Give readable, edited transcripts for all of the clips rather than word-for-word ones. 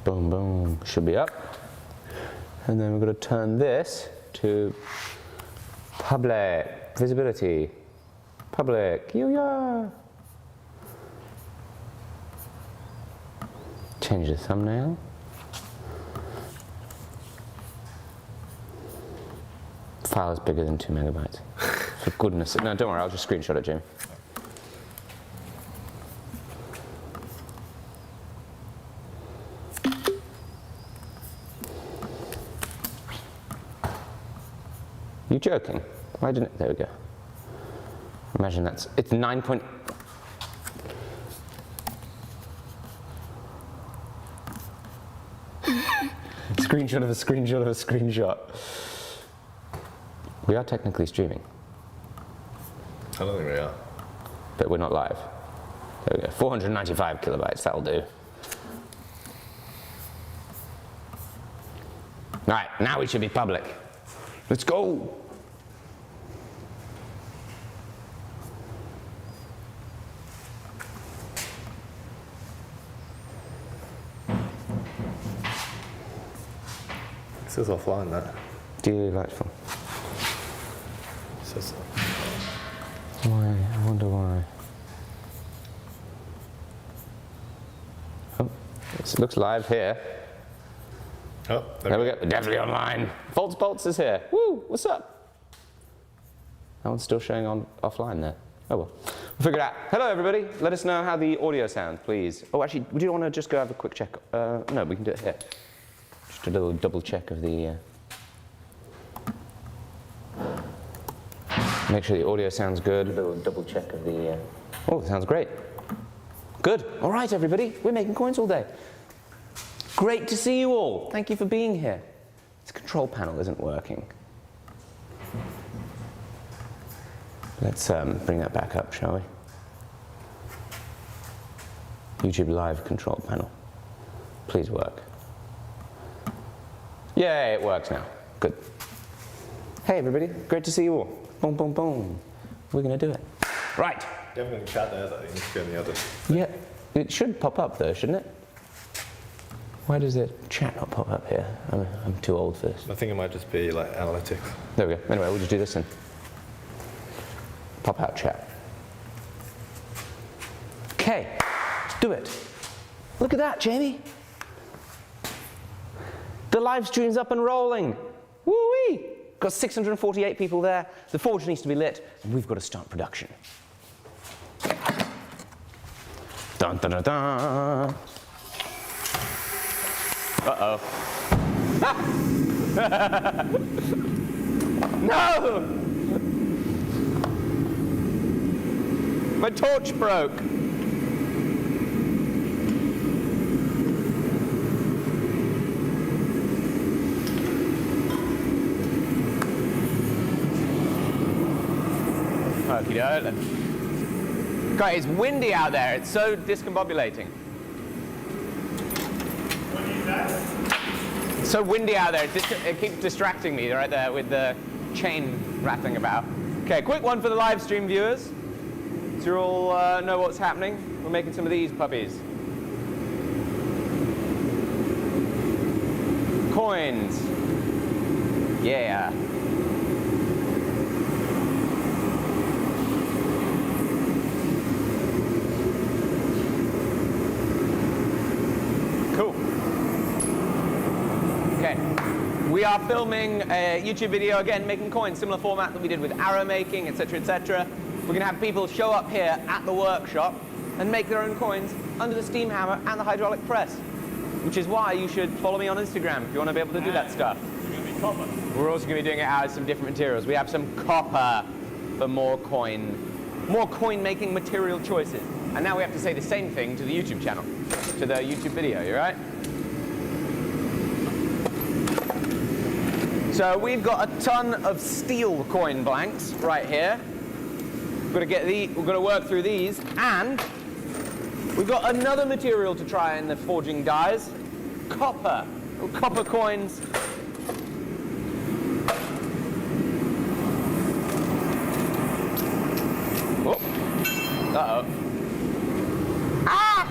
Boom, boom. Should be up. And then we're going to turn this to public visibility. Public. Yeah. Change the thumbnail. File is bigger than 2 megabytes. For goodness sake. No, don't worry, I'll just screenshot it, Jamie. You joking? Why didn't it? There we go. Imagine it's 9 point. Screenshot of a screenshot of a screenshot. We are technically streaming. I don't think we are. But we're not live. There we go. 495 kilobytes, that'll do. Right, now we should be public. Let's go. It says offline, that. Delightful. It says so. Why? I wonder why. Oh, it looks live here. Oh, There we go. We're definitely online. Folds Bolts is here. Woo! What's up? That one's still showing on offline there. Oh well. We'll figure it out. Hello everybody. Let us know how the audio sounds, please. Oh, actually, would you want to just go have a quick check? No, we can do it here. Just a little double check of the. Make sure the audio sounds good. A little double check of the. Oh, it sounds great. Good. All right, everybody. We're making coins all day. Great to see you all. Thank you for being here. This control panel isn't working. Let's bring that back up, shall we? YouTube Live control panel. Please work. Yay, it works now. Good. Hey, everybody. Great to see you all. Boom, boom, boom. We're going to do it. Right. You haven't got any chat there, though. You need to go in the other. Yeah. It should pop up, though, shouldn't it? Why does the chat not pop up here? I'm too old for this. I think it might just be like analytics. There we go. Anyway, we'll just do this then. Pop out chat. Okay, let's do it. Look at that, Jamie. The live stream's up and rolling. Woo-wee! Got 648 people there. The forge needs to be lit, and we've got to start production. Dun dun dun dun. Uh-oh. Ah! No! My torch broke. Okey-doke. God, it's windy out there. It's so discombobulating. It's so windy out there. It keeps distracting me right there with the chain rattling about. Okay, quick one for the live stream viewers. So you all know what's happening. We're making some of these puppies. Coins. Yeah. Cool. Okay. We are filming a YouTube video, again, making coins, similar format that we did with arrow making, etc., etc. We're going to have people show up here at the workshop and make their own coins under the steam hammer and the hydraulic press, which is why you should follow me on Instagram if you want to be able to do that stuff. We're also going to be doing it out of some different materials. We have some copper for more coin making material choices. And now we have to say the same thing to the YouTube channel, to the YouTube video, you right? So we've got a ton of Steele coin blanks right here. We're going to work through these, and we've got another material to try in the forging dies, copper. Copper coins. Oh. Uh-oh. Ah!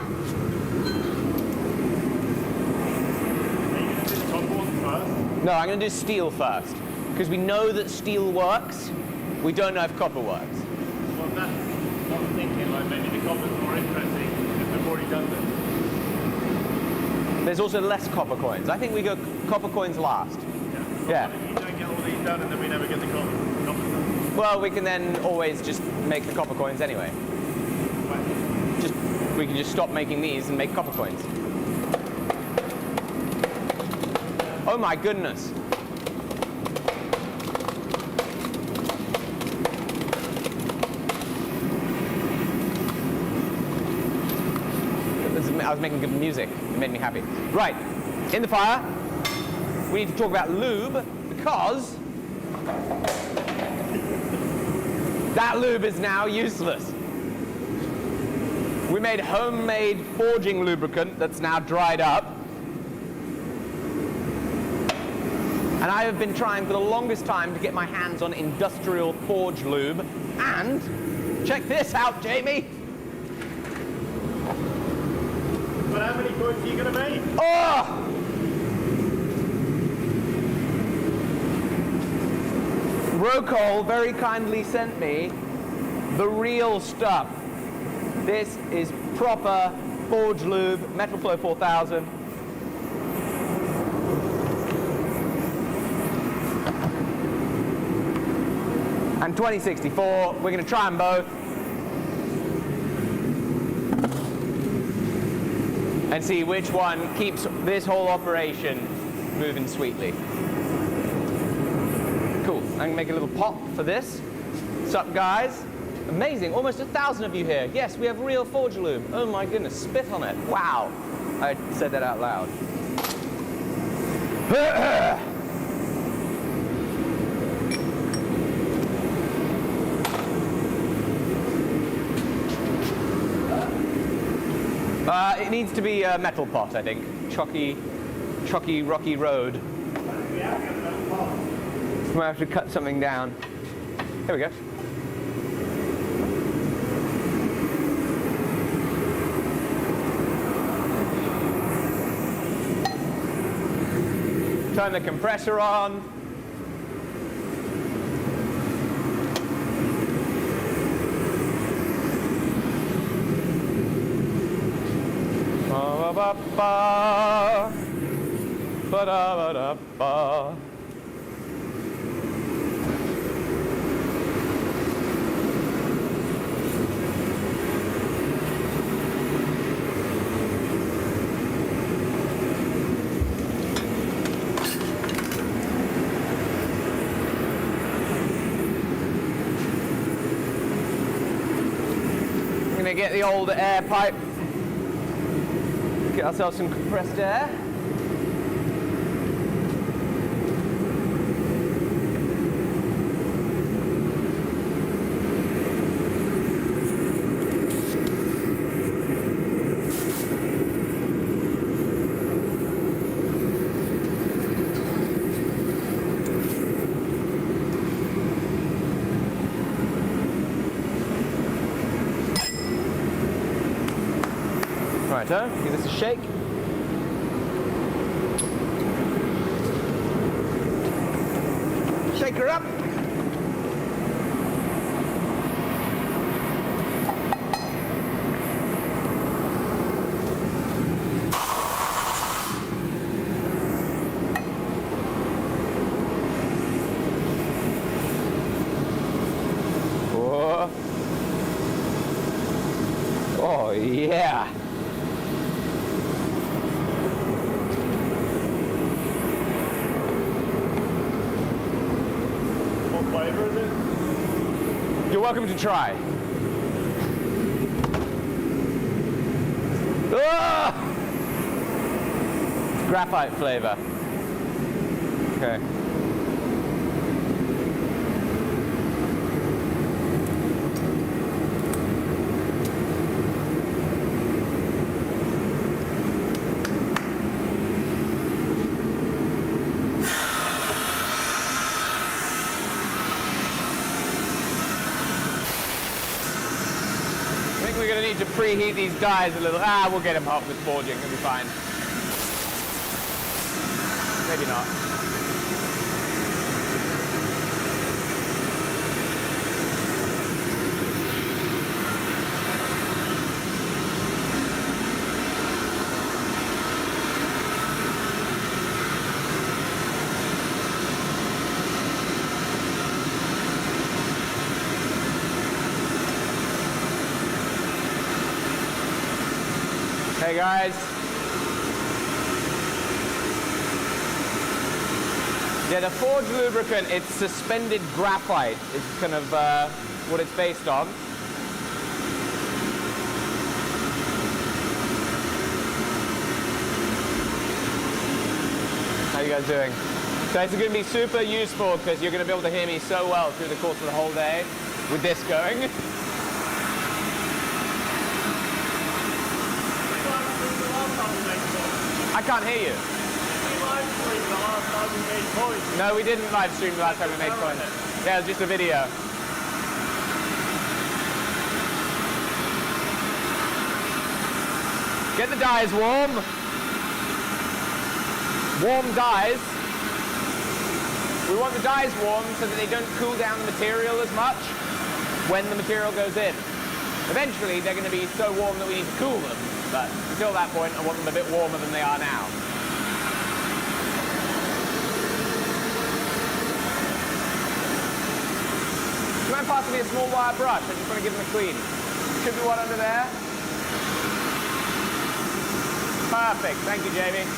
No, I'm going to do steel first, because we know that steel works. We don't know if copper works. Well, that's what I'm thinking. Like maybe the copper's more interesting if they've already done this. There's also less copper coins. I think we go copper coins last. Yeah. If you don't get all these done and then we never get the copper done. Well, we can then always just make the copper coins anyway. Right. We can just stop making these and make copper coins. Oh my goodness. I was making good music. It made me happy. Right, in the fire, we need to talk about lube because that lube is now useless. We made homemade forging lubricant that's now dried up. And I have been trying for the longest time to get my hands on industrial forge lube. And check this out, Jamie. But how many coins are you going to make? Oh! Rocol very kindly sent me the real stuff. This is proper forge lube, Metal Flow 4000. And 2064, we're going to try them both. And see which one keeps this whole operation moving sweetly. Cool, I'm going to make a little pop for this. What's up, guys? Amazing, almost 1,000 of you here. Yes, we have real forge lube. Oh my goodness, spit on it. Wow, I said that out loud. It needs to be a metal pot, I think. Chalky, rocky road. We might have to cut something down. Here we go. Turn the compressor on. Ba-ba-ba-ba. Ba-da-ba-da-ba. I'm going to get the old air pipe. Get ourselves some compressed air. Righto, give this a shake. Shake her up. Whoa. Oh, yeah. Flavor is it? You're welcome to try. Ah! Graphite flavor. Okay. We're going to need to preheat these guys a little. We'll get them hot with forging. It'll be fine. Maybe not. Hey guys. Yeah, the forged lubricant, it's suspended graphite. It's kind of what it's based on. How you guys doing? So it's going to be super useful because you're going to be able to hear me so well through the course of the whole day with this going. I can't hear you. No, we didn't live stream the last time we made coins. Yeah, it was just a video. Get the dyes warm. Warm dyes. We want the dyes warm so that they don't cool down the material as much when the material goes in. Eventually, they're going to be so warm that we need to cool them, but until that point, I want them a bit warmer than they are now. Do you mind passing me a small wire brush? I just want to give them a clean. Should be one under there. Perfect. Thank you, Jamie.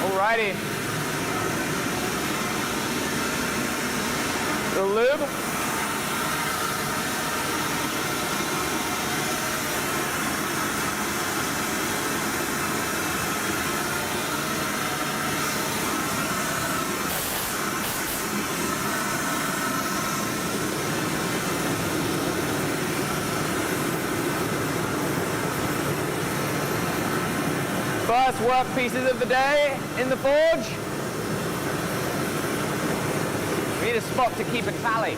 Alrighty. The lube. First work pieces of the day in the forge. We need a spot to keep a tally.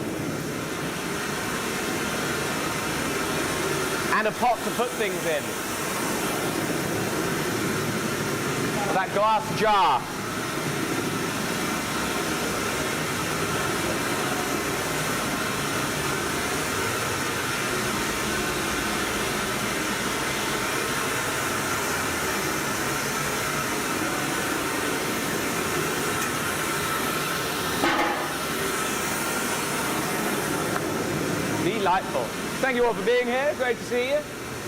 And a pot to put things in. That glass jar. Delightful. Thank you all for being here. Great to see you.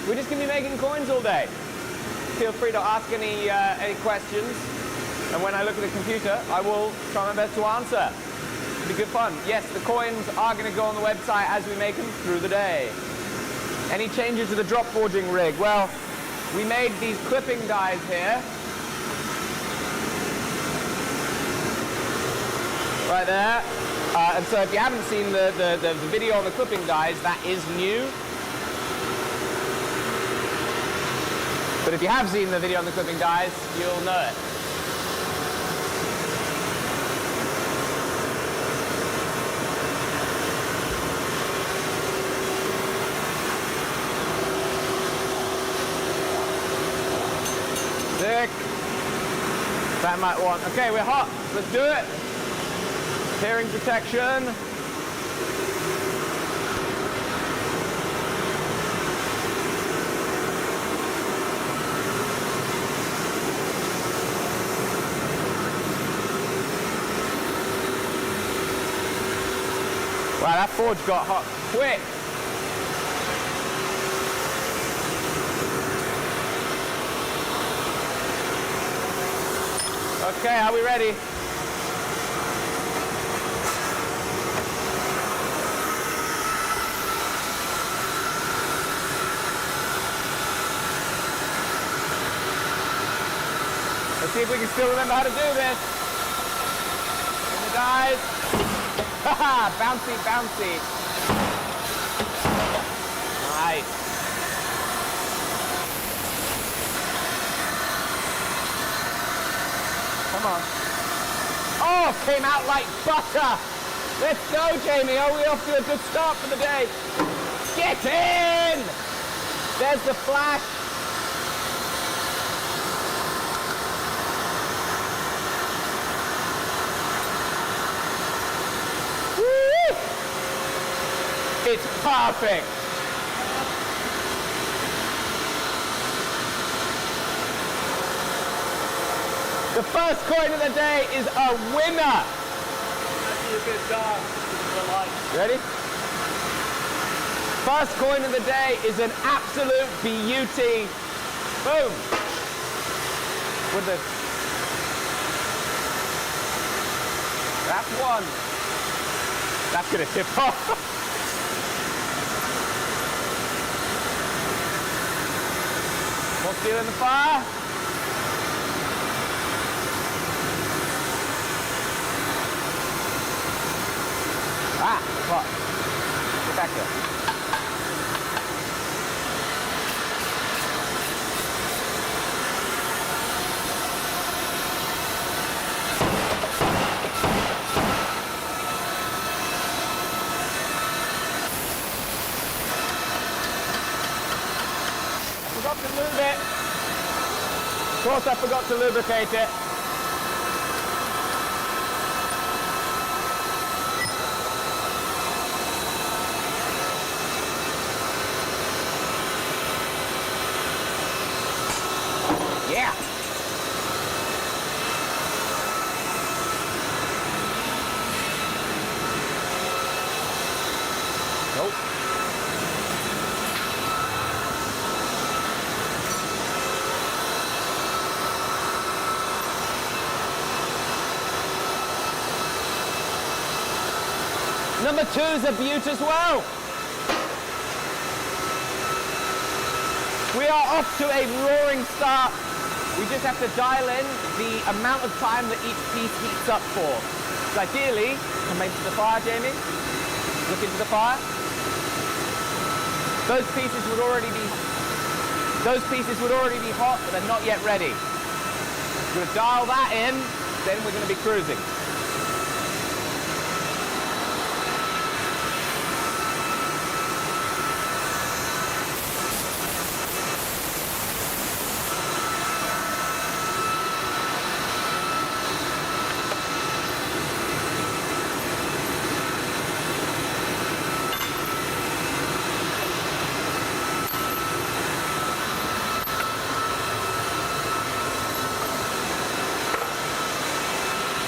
We're just going to be making coins all day. Feel free to ask any questions. And when I look at the computer, I will try my best to answer. It'll be good fun. Yes, the coins are going to go on the website as we make them through the day. Any changes to the drop forging rig? Well, we made these clipping dies here. Right there. And so if you haven't seen the video on the clipping dies, that is new. But if you have seen the video on the clipping dies, you'll know it. Sick. That might want. Okay, we're hot. Let's do it. Hearing protection. Wow, that forge got hot quick. Okay, are we ready? Let's see if we can still remember how to do this. In the dies. Haha, bouncy, bouncy. Nice. Come on. Oh, came out like butter. Let's go, Jamie. Are we off to a good start for the day? Get in! There's the flash. It's perfect. The first coin of the day is a winner. You get dark. The light. Ready? First coin of the day is an absolute beauty. Boom. With the... That's one. That's going to tip off. More steel in the fire. Ah, what? Get back there. I forgot to lube it. Of course I forgot to lubricate it. Yeah. Nope. Number 2 is a beaut as well. We are off to a roaring start. We just have to dial in the amount of time that each piece heats up for. So ideally, come into the fire, Jamie. Look into the fire. Those pieces would already be hot, but they're not yet ready. We're going to dial that in, then we're going to be cruising.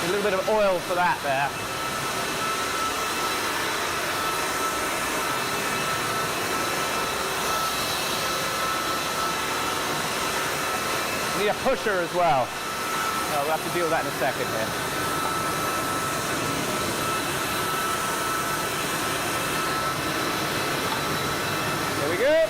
A little bit of oil for that there. Need a pusher as well. We'll have to deal with that in a second here. There we go.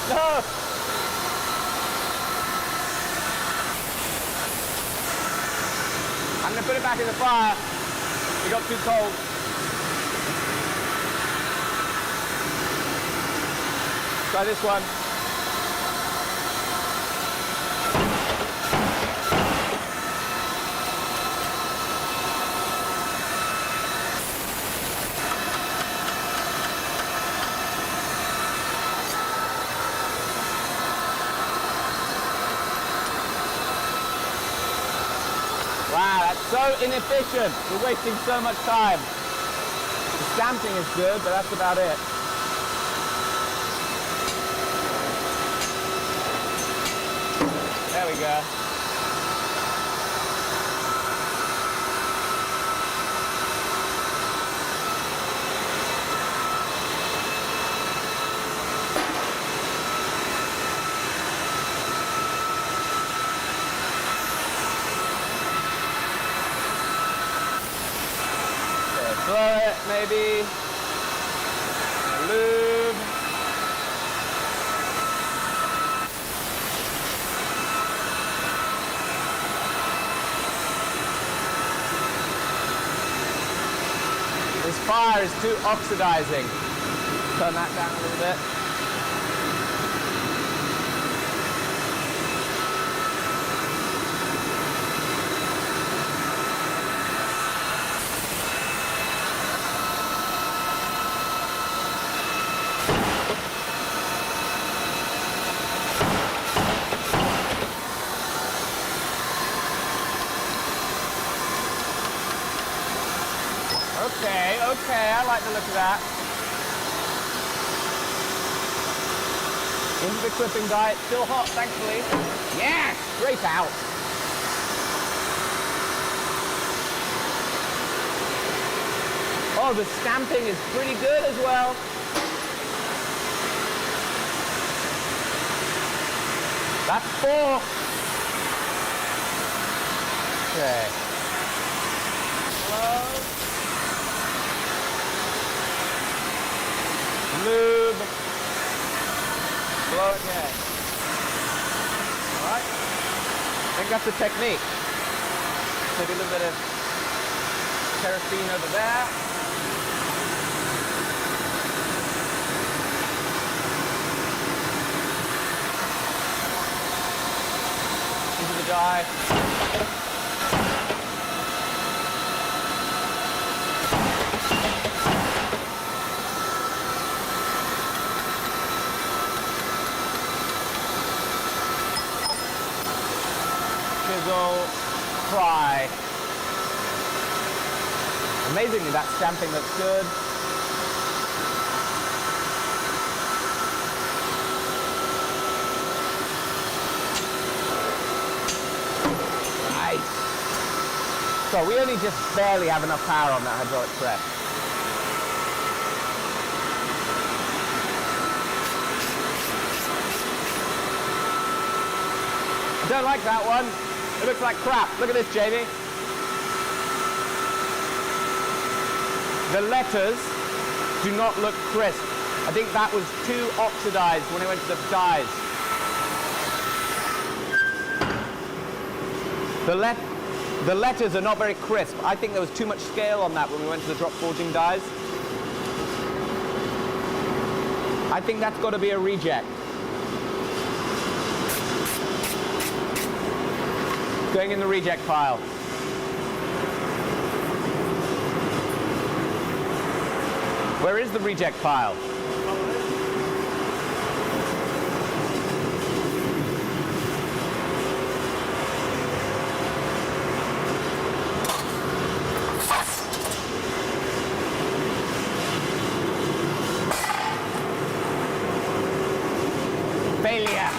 No! I'm going to put it back in the fire. It got too cold. Try this one. Wow, that's so inefficient. We're wasting so much time. The stamping is good, but that's about it. There we go. Blow it, maybe. Lube. This fire is too oxidizing. Turn that down a little bit. Okay, I like the look of that. Into the clipping die. It's still hot, thankfully. Yes! Straight out. Oh, the stamping is pretty good as well. That's 4. Okay. Slow. Lube. Slow again. All right. I think that's the technique. Maybe a little bit of kerosene over there. Into the die. Chisel, pry. Amazingly, that stamping looks good. Nice. So we only just barely have enough power on that hydraulic press. I don't like that one. It looks like crap. Look at this, Jamie. The letters do not look crisp. I think that was too oxidized when it went to the dyes. The letters are not very crisp. I think there was too much scale on that when we went to the drop forging dyes. I think that's got to be a reject. Going in the reject pile. Where is the reject pile? Failure.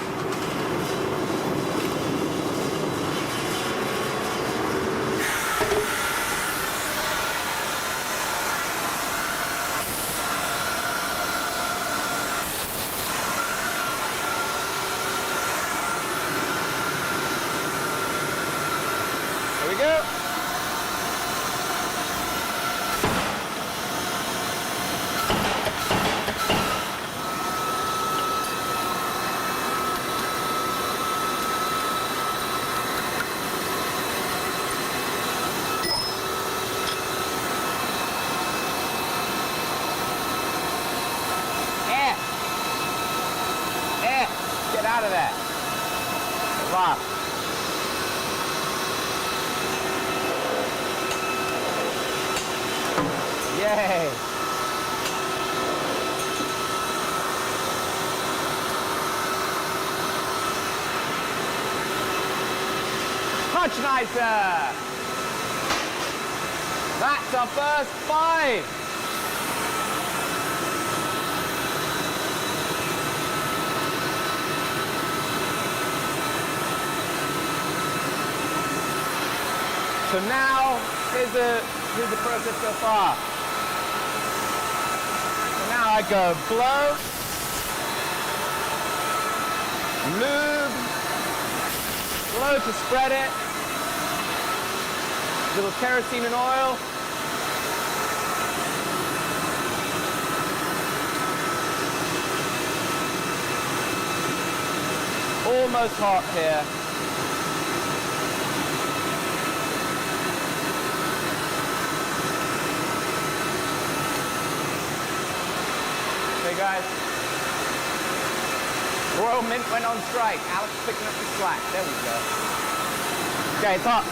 Here we go. Get out of there. Come on. Yay. Much nicer. That's our first 5. So now, here's the process so far. So now I go blow, lube, blow to spread it, little kerosene and oil, almost hot here. Okay, guys. Royal Mint went on strike. Alex picking up the slack. There we go. Okay, it's hot.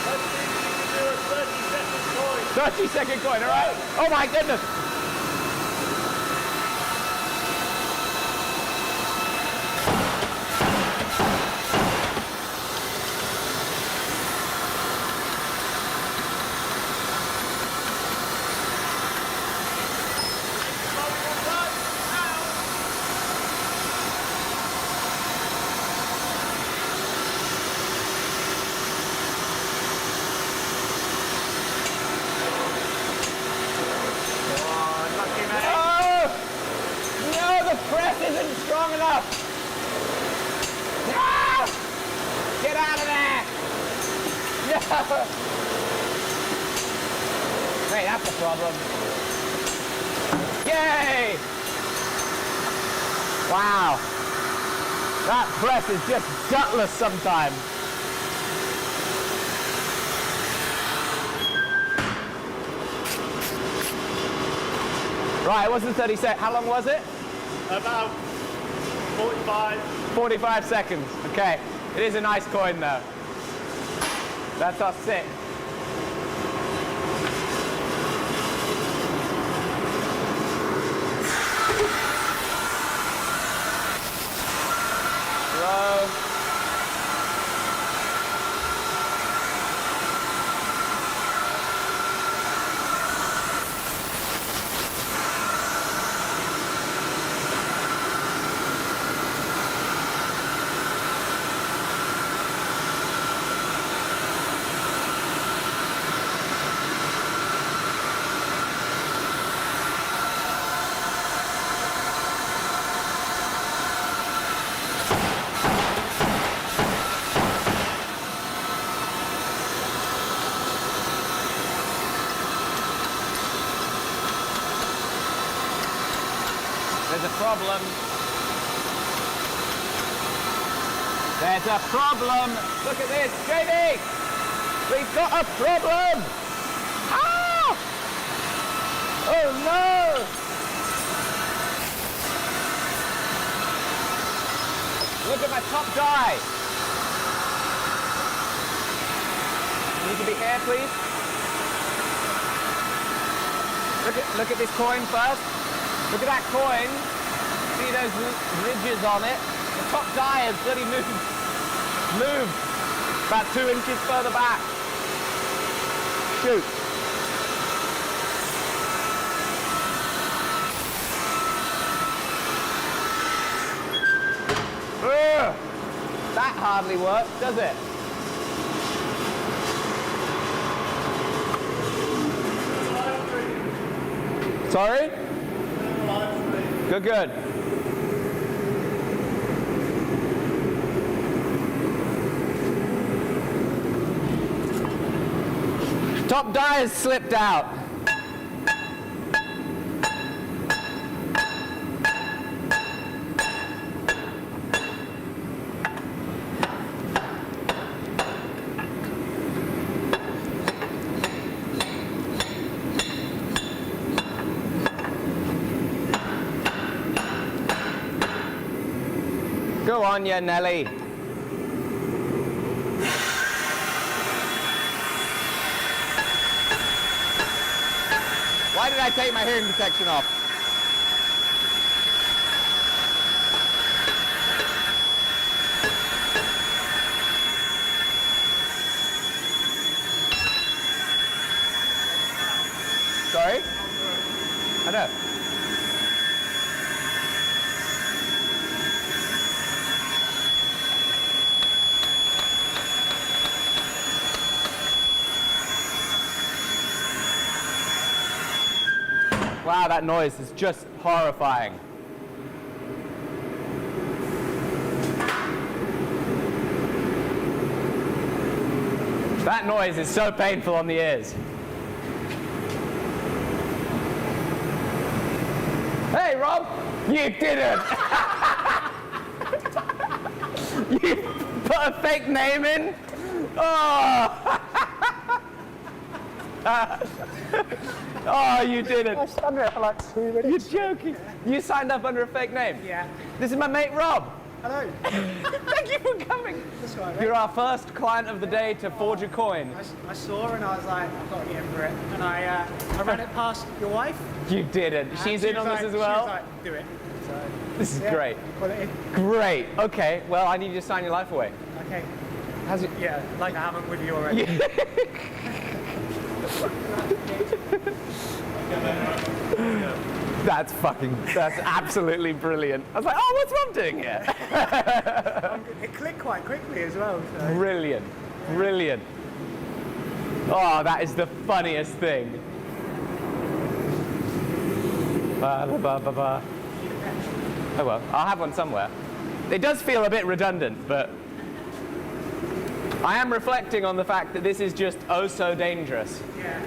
Let's see if we can do a 30-second coin. 30-second coin, all right? Oh my goodness. Strong enough. No! Get out of there. No. Wait, that's the problem. Yay! Wow. That press is just gutless sometimes. Right, it wasn't 30 seconds. How long was it? About 45. 45 seconds. Okay. It is a nice coin though. That's our 6. Slow. There's a problem. There's a problem. Look at this, JD. We've got a problem. Ah! Oh no! Look at my top die. Need to be here, please. Look at this coin first. Look at that coin. See those ridges on it? The top die has bloody moved about 2 inches further back. Shoot. Ugh. That hardly works, does it? Sorry? Good, good. Top die has slipped out. Go on, ya Nelly. Why did I take my hearing protection off? Sorry? I know. Wow, that noise is just horrifying. That noise is so painful on the ears. Hey, Rob, you didn't. You put a fake name in? Oh. Oh, you didn't. I signed it for like 2 minutes. You're joking. You signed up under a fake name? Yeah. This is my mate Rob. Hello. Thank you for coming. That's all right, You're our first client of the day to forge a coin. I saw her and I was like, I've got to get in for it. And I ran it past your wife. You didn't. and She's she in was on like, this as She well? was like, do it. So, This is yeah, great. quality. Great. Okay, well, I need you to sign your life away. Okay. How's it? Yeah, like I haven't with you already. That's absolutely brilliant. I was like, oh, what's Rob doing here? It clicked quite quickly as well. So. Brilliant. Brilliant. Oh, that is the funniest thing. Ba, ba, ba, ba. Oh well, I'll have one somewhere. It does feel a bit redundant, but I am reflecting on the fact that this is just oh so dangerous. Yeah.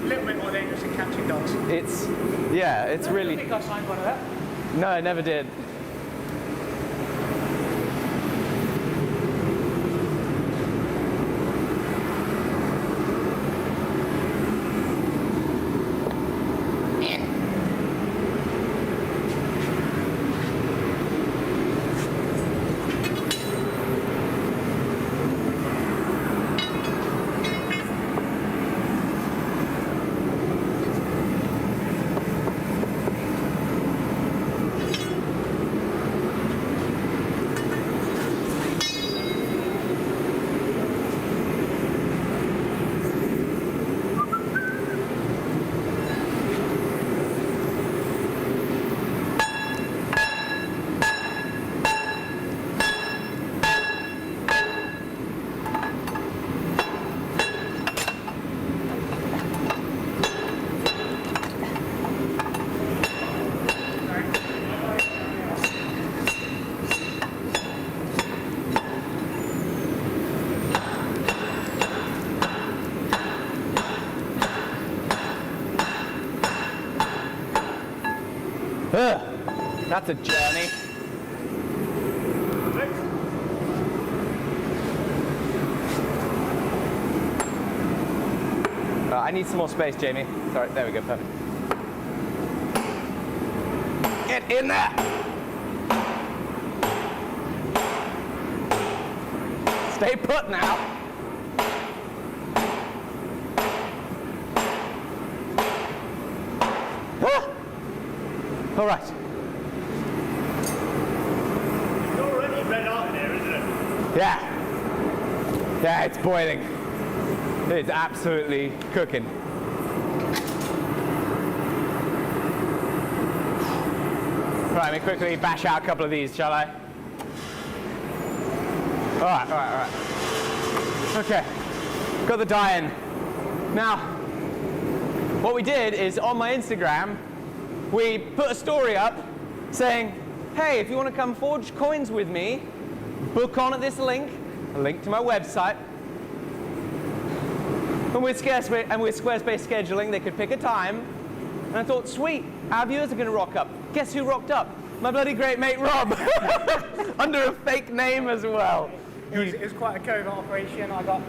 A little bit more dangerous than catching dogs. It's I really... think I signed one of that. No, I never did. Ugh, that's a journey. I need some more space, Jamie. Sorry, there we go, perfect. Get in there! Stay put now. All right. It's already red hot in here, isn't it? Yeah. Yeah, it's boiling. It's absolutely cooking. Right, let me quickly bash out a couple of these, shall I? All right. Okay, got the dye in. Now, what we did is on my Instagram, we put a story up saying, hey, if you want to come forge coins with me, book on at this link, a link to my website. And with Squarespace scheduling, they could pick a time. And I thought, sweet, our viewers are going to rock up. Guess who rocked up? My bloody great mate, Rob. Under a fake name as well. It was quite a covert operation. I got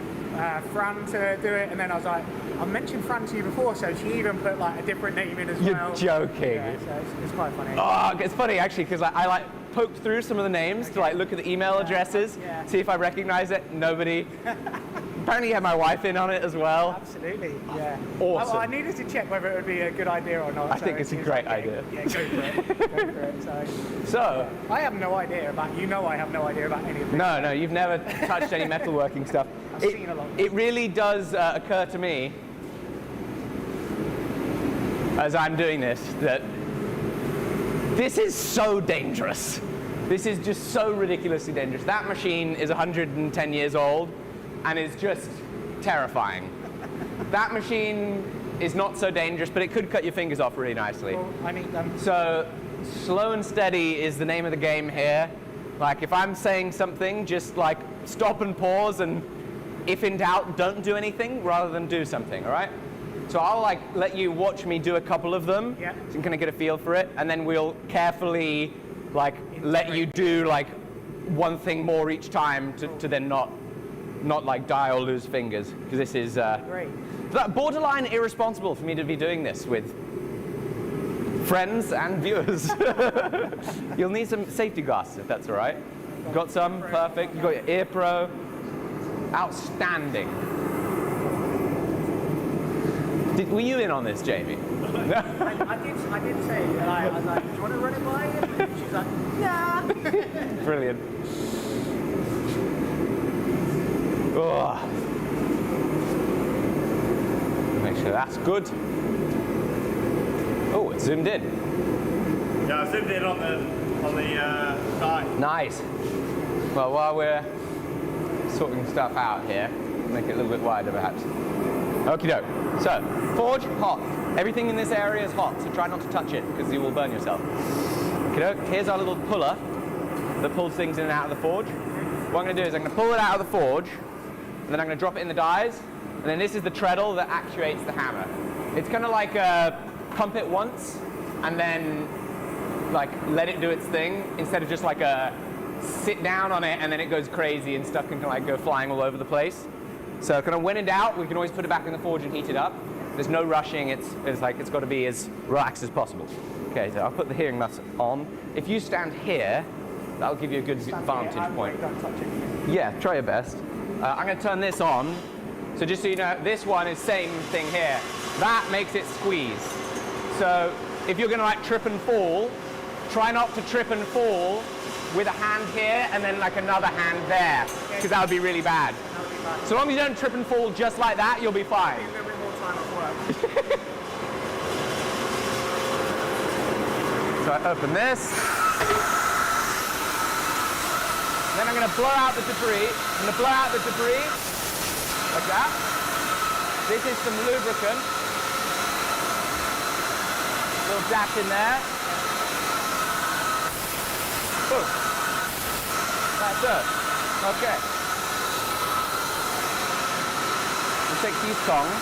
Fran to do it, and then I was like, I mentioned Fran to you before, so she even put like a different name in as well. You're joking. Yeah, so it's quite funny. Oh, it's funny actually, because I poked through some of the names to look at the email addresses, see if I recognize it. Nobody. Apparently you had my wife in on it as well. Absolutely, yeah. Awesome. I needed to check whether it would be a good idea or not. I think it's a great idea. Yeah, go for it. Go for it. So, I have no idea about, I have no idea about any of this. no, you've never touched any metalworking stuff. I've seen a lot. It really does occur to me, as I'm doing this, that this is so dangerous. This is just so ridiculously dangerous. That machine is 110 years old and is just terrifying. That machine is not so dangerous, but it could cut your fingers off really nicely. Well, I need them. So slow and steady is the name of the game here. Like if I'm saying something, just like stop and pause, and if in doubt, don't do anything rather than do something, all right? So I'll let you watch me do a couple of them, yeah. So you can kind of get a feel for it, and then we'll carefully let you do one thing more each time to then not die or lose fingers, because this is Great. borderline irresponsible for me to be doing this with friends and viewers. You'll need some safety glasses if that's all right. Got some? Perfect. You got your ear pro. Outstanding. Were you in on this, Jamie? I did say, and I was like, do you want to run it by you? And she's like, nah. Brilliant. Oh. Make sure that's good. Oh, it's zoomed in. Yeah, I zoomed in on the die. Nice. Well, while we're sorting stuff out here, make it a little bit wider perhaps. Okie doke. So, forge, hot. Everything in this area is hot, so try not to touch it because you will burn yourself. Okie doke. Here's our little puller that pulls things in and out of the forge. What I'm going to do is I'm going to pull it out of the forge, and then I'm going to drop it in the dies, and then this is the treadle that actuates the hammer. It's kind of like pump it once, and then like let it do its thing, instead of just like a sit down on it and then it goes crazy and stuff can like go flying all over the place. So kind of when in doubt, we can always put it back in the forge and heat it up. There's no rushing, it's got to be as relaxed as possible. Okay, so I'll put the hearing nuts on. If you stand here, that'll give you a good vantage point. Yeah, try your best. I'm going to turn this on. So just so you know, this one is same thing here. That makes it squeeze. So if you're going to like trip and fall, try not to trip and fall with a hand here and then like another hand there, because that would be really bad. So long as you don't trip and fall just like that, you'll be fine. A little bit more time at work. So I open this. Then I'm going to blow out the debris. I'm going to blow out the debris like that. This is some lubricant. Little dash in there. Boom. That's it. Okay. We'll take these tongs.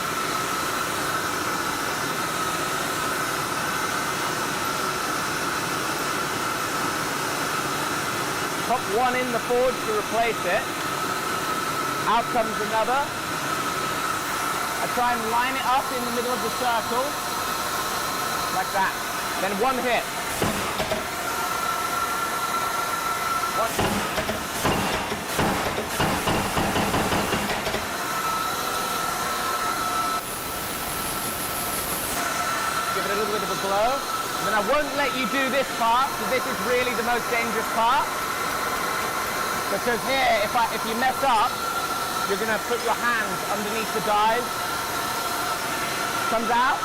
Pop one in the forge to replace it. Out comes another. I try and line it up in the middle of the circle. Like that. Then one hit. Give it a little bit of a blow. And then I won't let you do this part, because this is really the most dangerous part. Because here, if you mess up, you're going to put your hands underneath the dies. Comes out.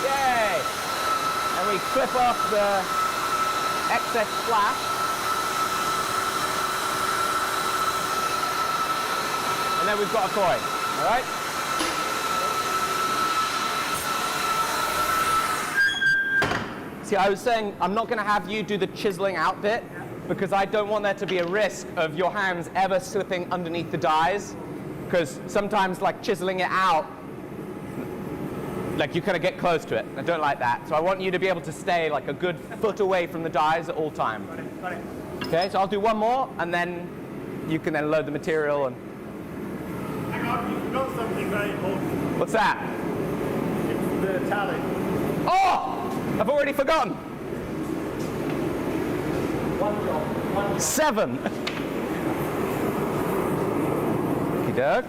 Yay! And we clip off the excess flash. And then we've got a coin, all right? See, I was saying I'm not going to have you do the chiseling out bit because I don't want there to be a risk of your hands ever slipping underneath the dies, because sometimes like chiseling it out, like you kind of get close to it. I don't like that. So I want you to be able to stay like a good foot away from the dies at all times. Got it. Okay, so I'll do one more and then you can then load the material and... Hang on, you forgot something very important. What's that? It's the tally. Oh! I've already forgotten. 7. Okey doke.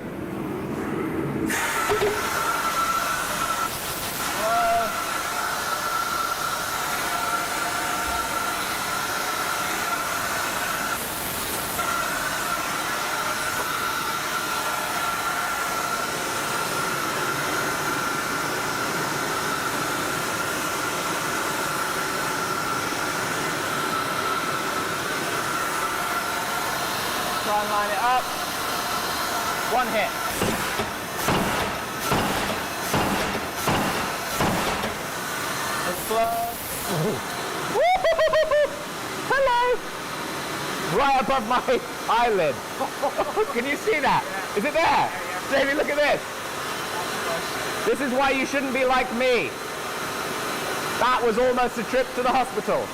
Try and line it up. One hit. It's slow. Hello. Right above my eyelid. Can you see that? Is it there? Jamie, look at this. This is why you shouldn't be like me. That was almost a trip to the hospital.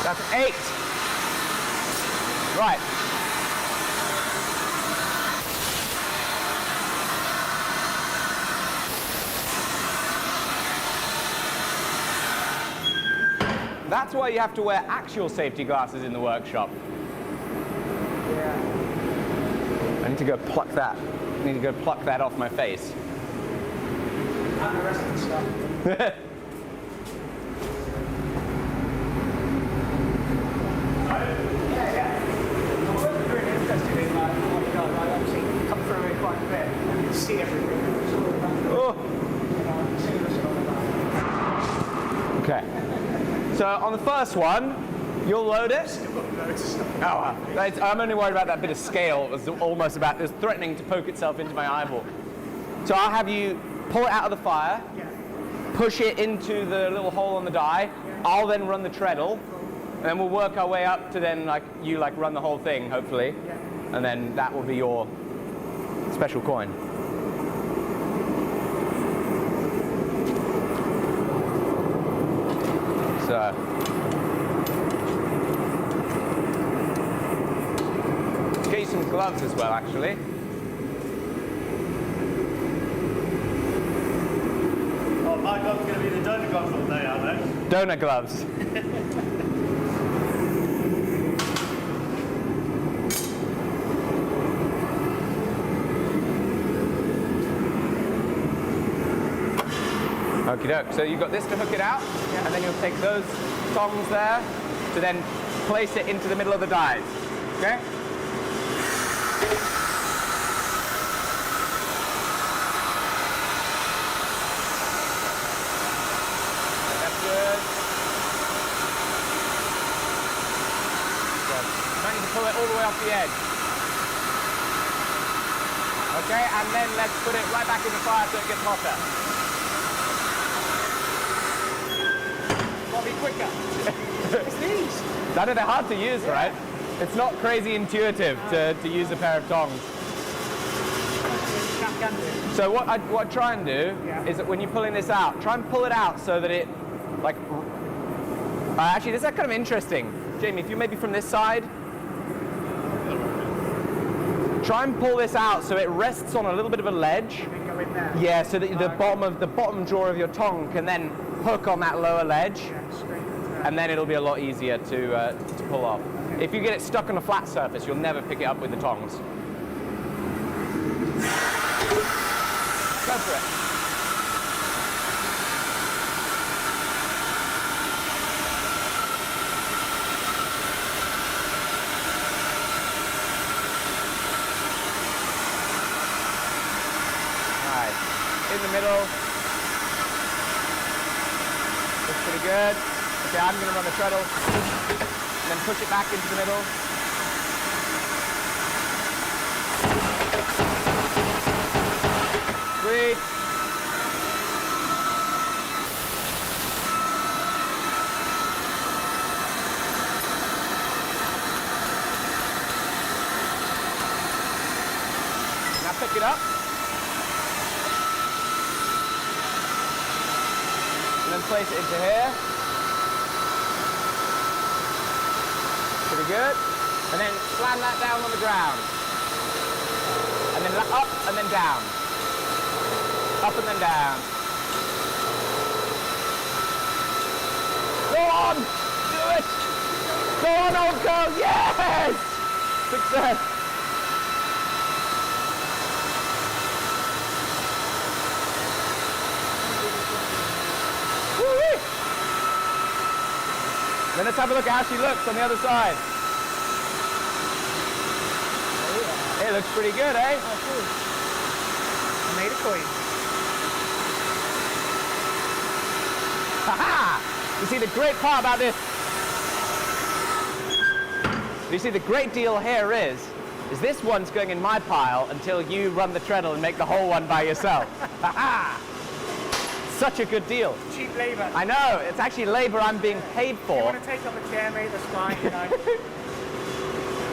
That's 8. Right. That's why you have to wear actual safety glasses in the workshop. Yeah. I need to go pluck that. I need to go pluck that off my face. And the rest of the stuff. Yeah. I was really interested in like what you guys, I obviously come through it quite a bit and see everything. It's all about, Oh. see what's all about. Okay. So on the first one, you'll load it. Oh, I'm only worried about that bit of scale. It was almost about, it was threatening to poke itself into my eyeball. So I'll have you pull it out of the fire, push it into the little hole on the die. I'll then run the treadle, and then we'll work our way up to then you run the whole thing, hopefully, and then that will be your special coin. So. Get you some gloves as well, actually. Oh, my gloves going to be the donor gloves all day, aren't they? Donor gloves. Okie doke. So you've got this to hook it out, and then you'll take those tongs there to then place it into the middle of the dies. Okay? That's good. Good. You might need to pull it all the way off the edge. Okay, and then let's put it right back in the fire so it gets hotter. Be quicker. It's these. I know they're hard to use, right? It's not crazy intuitive to use a pair of tongs. So what I try and do is that when you're pulling this out, try and pull it out so that it, actually, this is kind of interesting. Jamie, if you maybe from this side, try and pull this out so it rests on a little bit of a ledge. Go in there. Yeah, so that the bottom drawer of your tong can then hook on that lower ledge, and then it'll be a lot easier to pull off. If you get it stuck on a flat surface, you'll never pick it up with the tongs. Go for it. Right, in the middle. Looks pretty good. Okay, I'm going to run the treadle, and then push it back into the middle. Sweet. Now pick it up. And then place it into here. Pretty good. And then slam that down on the ground. And then up and then down. Up and then down. Go on! Do it! Go on, old girl! Yes! Success! Woo-wee! Then let's have a look at how she looks on the other side. It looks pretty good, eh? Oh, cool. I made a coin. Ha-ha! You see, the great part about this, you see, the great deal here is this one's going in my pile until you run the treadle and make the whole one by yourself. Ha-ha! Such a good deal. Cheap labour. I know, it's actually labor I'm being paid You for. want to take up a chair, mate? That's fine, you know.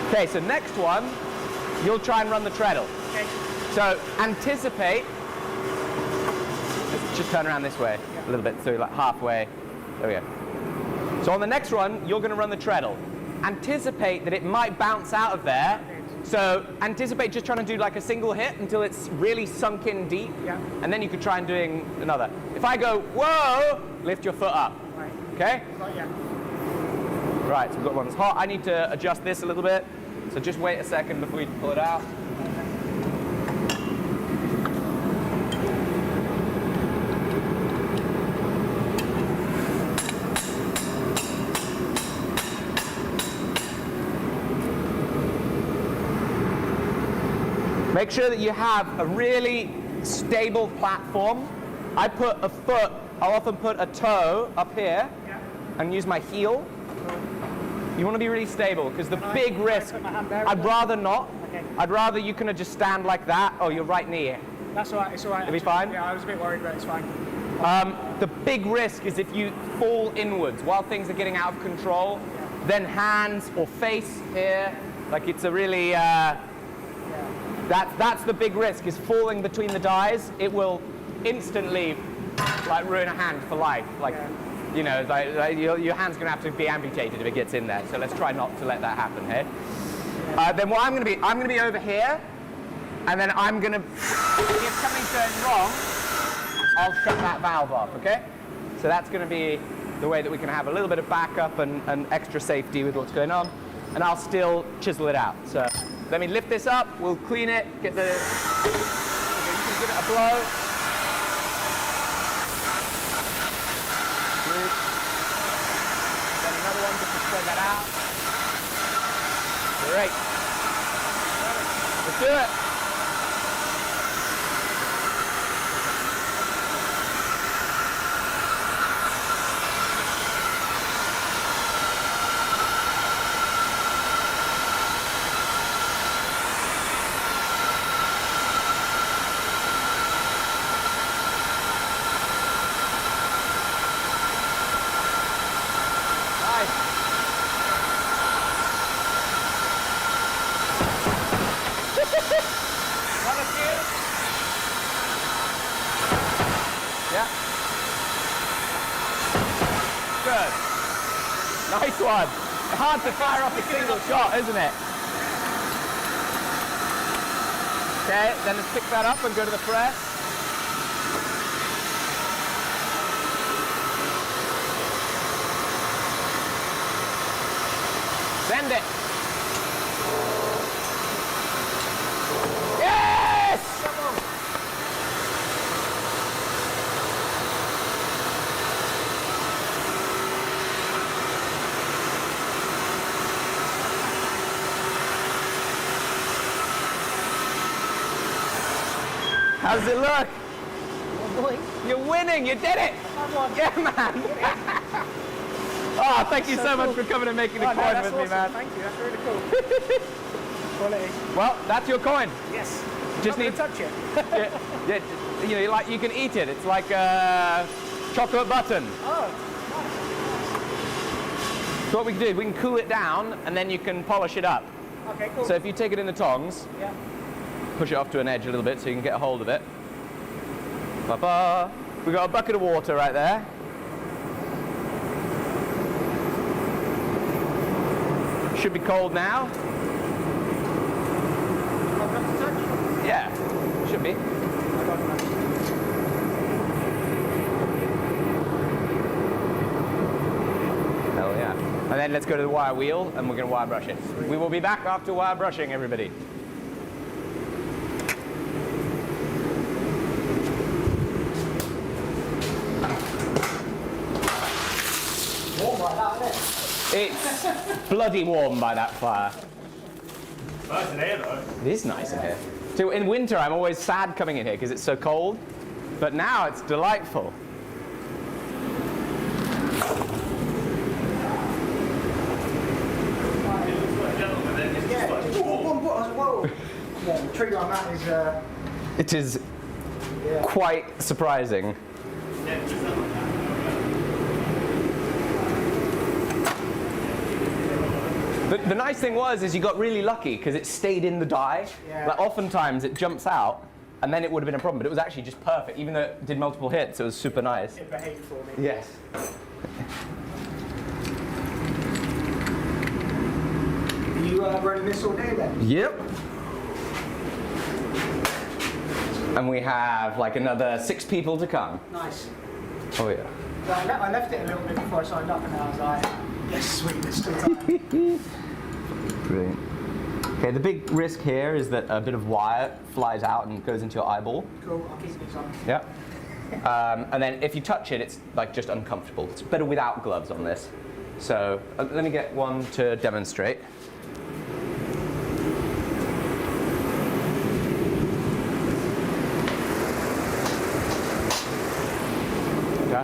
Okay, so next one, you'll try and run the treadle. Okay. So anticipate. Let's just turn around this way a little bit, so like halfway. There we go. So on the next run, you're going to run the treadle. Anticipate that it might bounce out of there. So anticipate just trying to do like a single hit until it's really sunk in deep. Yeah. And then you could try and doing another. If I go, whoa, lift your foot up. Right. Okay? Right, yeah. Right, so we've got one that's hot. I need to adjust this a little bit. So just wait a second before you pull it out. Make sure that you have a really stable platform. I put a foot, I'll often put a toe up here and use my heel. You want to be really stable because the big risk, I'd rather not. Okay. I'd rather you kind of just stand like that. Oh, your right knee. That's all right, it's all right. It'll be fine? Yeah, I was a bit worried, but it's fine. The big risk is if you fall inwards while things are getting out of control, then hands or face here. Like it's a really, that's the big risk, is falling between the dies. It will instantly like ruin a hand for life. Like, you know, like your hand's going to have to be amputated if it gets in there. So let's try not to let that happen here. Then what I'm going to be over here, and then I'm going to, if something's going wrong, I'll shut that valve off. Okay? So that's going to be the way that we can have a little bit of backup and extra safety with what's going on, and I'll still chisel it out. So let me lift this up. We'll clean it. Get the. You can give it a blow. Then another one just to spread that out. Great. Let's do it. Yeah. Good. Nice one. Hard to fire off a single shot, isn't it? Okay, then let's pick that up and go to the press. Send it. Yes! How does it look? You're winning, you did it! Yeah, man! Oh, thank you so much for coming and making the coin with me, man. Thank you, that's really cool. Quality. Well, that's your coin. Yes. Just need to touch it. yeah, you know, like you can eat it. It's like a chocolate button. Oh, So what we can do is we can cool it down and then you can polish it up. okay, cool. So if you take it in the tongs, Yeah. push it off to an edge a little bit so you can get a hold of it. Ba-ba. We've got a bucket of water right there. Should be cold now. Yeah, should be. Hell yeah. And then let's go to the wire wheel and we're going to wire brush it. We will be back after wire brushing, everybody. Warm like that, isn't it? It's bloody warm by that fire. Nice in here though. It is nice in here. So in winter, I'm always sad coming in here because it's so cold. But now it's delightful. Whoa. Yeah, the trigger on that is. It is quite surprising. The nice thing is you got really lucky because it stayed in the die. Yeah. Like oftentimes it jumps out and then it would have been a problem, but it was actually just perfect. Even though it did multiple hits, it was super nice. It behaved for me. Yes. you running this all day then? Yep. And we have like another 6 people to come. Nice. Oh yeah. Yeah, I left it a little bit before I signed up, and I was like, yes, sweet, there's still time. Brilliant. Okay, the big risk here is that a bit of wire flies out and goes into your eyeball. Cool, I'll keep these on. Yeah. And then if you touch it, it's like just uncomfortable. It's better without gloves on this. So let me get one to demonstrate.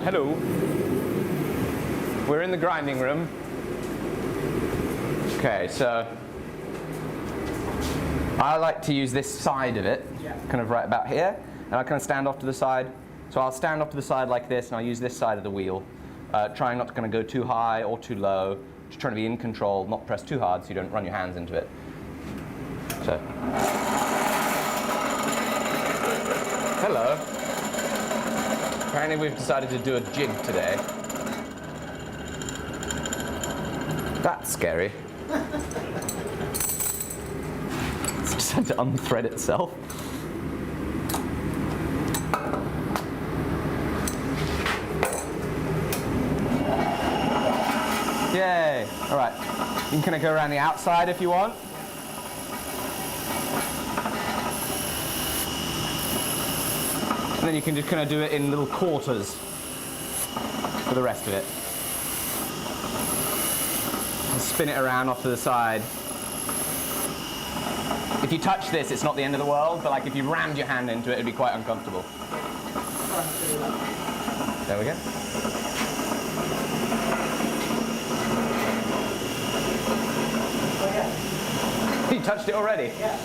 Hello. We're in the grinding room. Okay, so I like to use this side of it, kind of right about here, and I kind of stand off to the side. So I'll stand off to the side like this, and I'll use this side of the wheel, trying not to kind of go too high or too low, just trying to be in control, not press too hard so you don't run your hands into it. So. Hello. Apparently we've decided to do a jig today. That's scary. It's just had to unthread itself. Yay! All right, you can kind of go around the outside if you want. And then you can just kind of do it in little quarters for the rest of it. And spin it around off to the side. If you touch this, it's not the end of the world, but like if you rammed your hand into it, it'd be quite uncomfortable. There we go. Oh yeah. You touched it already? Yeah.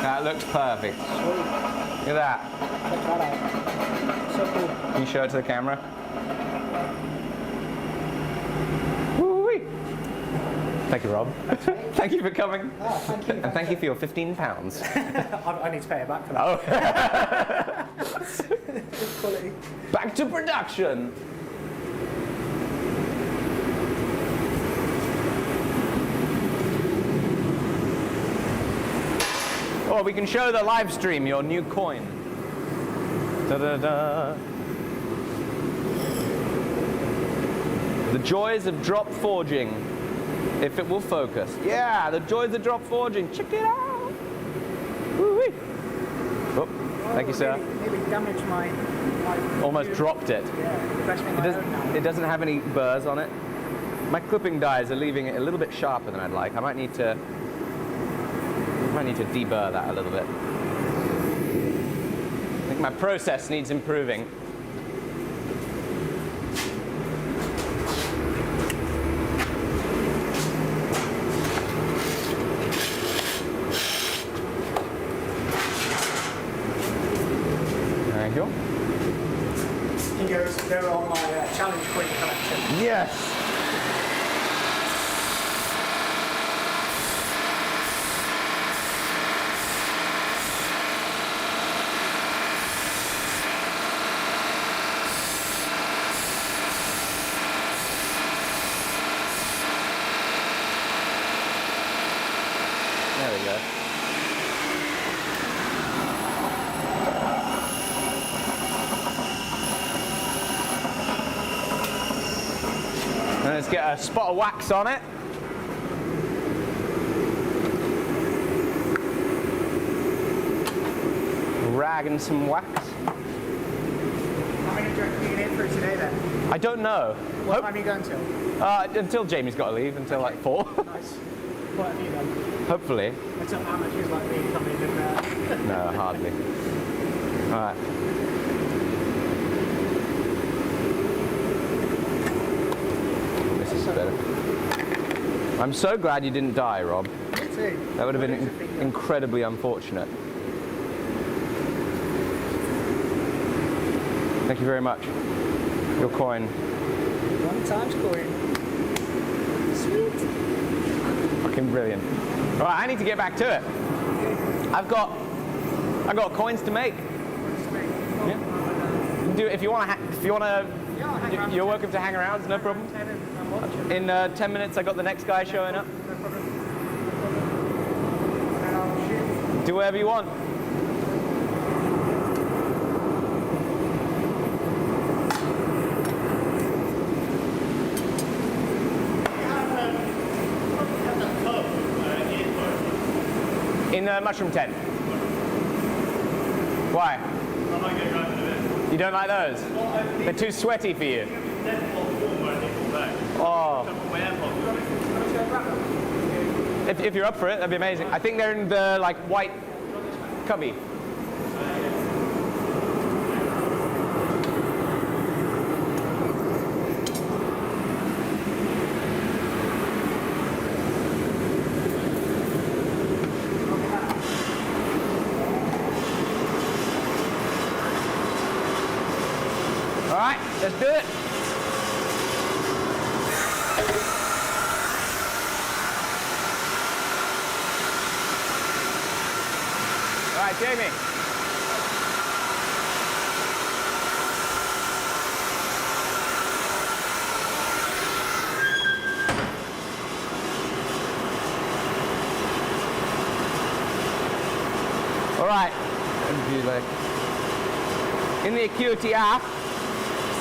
That looks perfect. Look at that. Check that out. So cool. Can you show it to the camera? Woo-wee. Thank you, Rob. Thank you for coming. Oh, thank you. And thank you for your £15. I need to pay it back for that. Oh. Quality. Back to production. Or we can show the live stream your new coin. Da-da-da. The joys of drop forging. If it will focus. Yeah, the joys of drop forging. Check it out. Woo-wee. Oh, thank you, sir. Maybe damage my Almost dropped it. Yeah, press me my own now. It doesn't have any burrs on it. My clipping dies are leaving it a little bit sharper than I'd like. I might need to deburr that a little bit. I think my process needs improving. Thank you. They're on my challenge coin collection. Yes. There we go. And let's get a spot of wax on it. Rag and some wax. How many do you reckon you can hit through today then? I don't know. What time are you going till? Until Jamie's got to leave, until like 4. Nice. quite a few then. Hopefully. It's some amateurs like me coming in there. No, hardly. All right. This is better. I'm so glad you didn't die, Rob. Me too. That would have been incredibly unfortunate. Thank you very much. Your coin. 1 times coin. Sweet. Fucking brilliant. All right, I need to get back to it. I've got coins to make. Yeah. Do if you want to. You're welcome to hang around. It's no problem. In 10 minutes, I got the next guy showing up. Do whatever you want. In mushroom tent. Why? I might get going in a bit. You don't like those? They're too sweaty for you. Oh. If you're up for it, that'd be amazing. I think they're in the like white cubby. All right, let's do it. All right, Jamie. All right. In the Acuity app,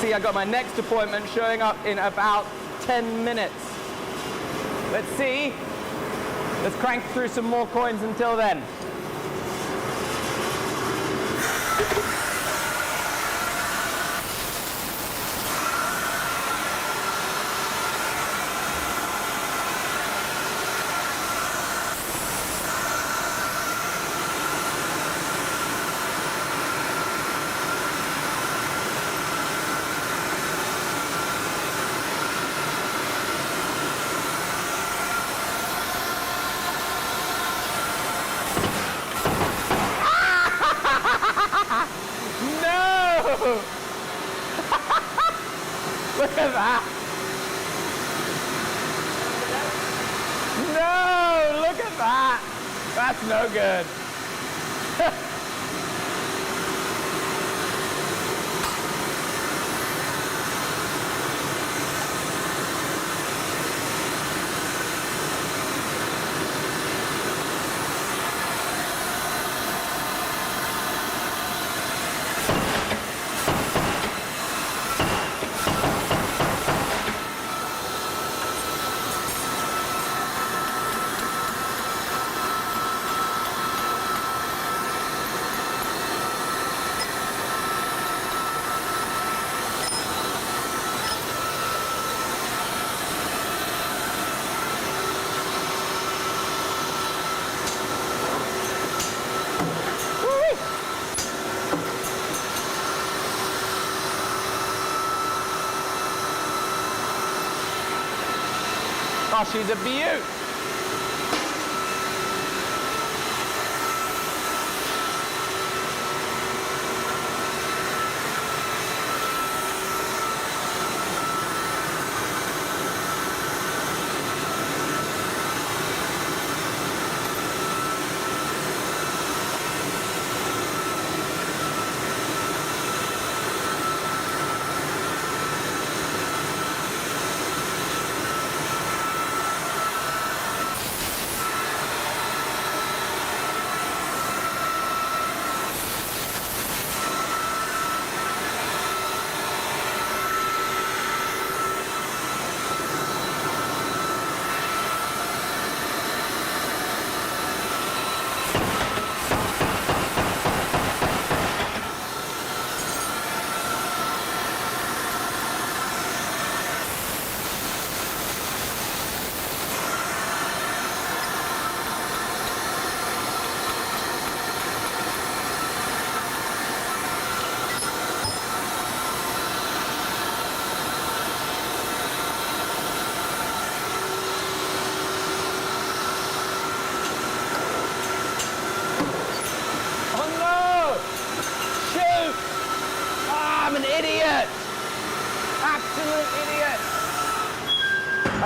see, I got my next appointment showing up in about 10 minutes. Let's see. Let's crank through some more coins until then. Look at that! No! Look at that! That's no good. Oh, she's a beaut.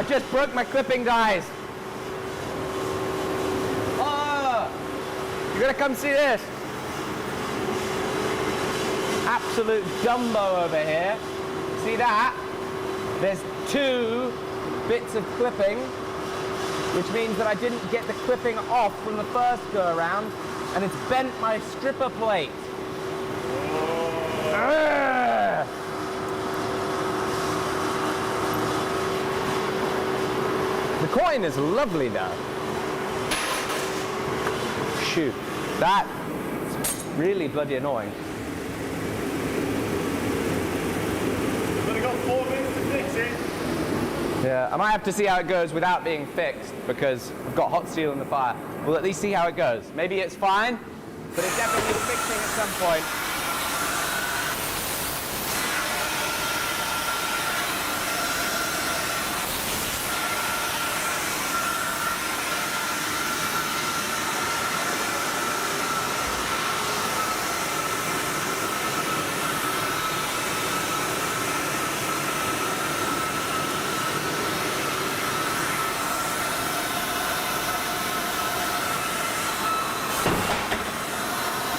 I just broke my clipping guys. Oh, you gotta come see this. Absolute jumbo over here. See that? There's 2 bits of clipping, which means that I didn't get the clipping off from the first go around, and it's bent my stripper plate. Ugh. The coin is lovely though. Shoot, that's really bloody annoying. We've only got 4 minutes to fix it. Yeah, I might have to see how it goes without being fixed because I've got hot steel in the fire. We'll at least see how it goes. Maybe it's fine, but it definitely needs fixing at some point.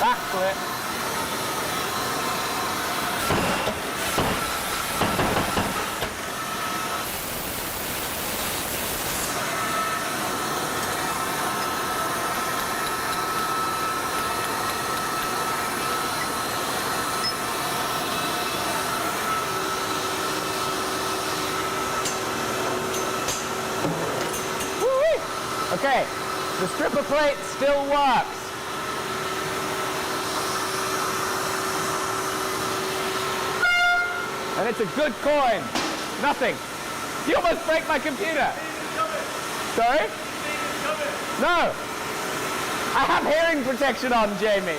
Backflip. Woo-wee. Okay, the stripper plate still works. And it's a good coin. Nothing. You almost break my computer. Sorry? No. I have hearing protection on, Jamie.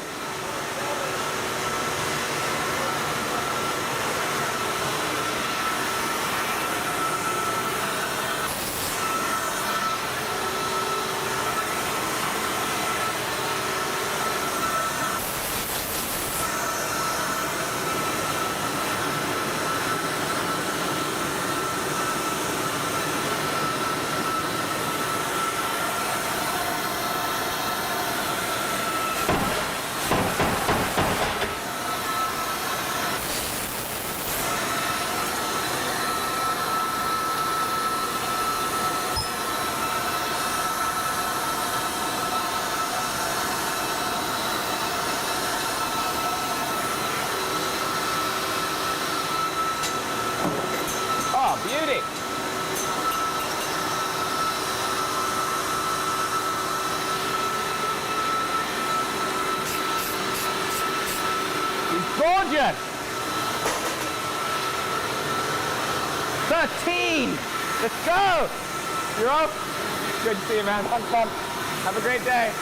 Beauty. He's gorgeous. 13. Let's go. You're off. Good to see you, man. Fun. Have a great day.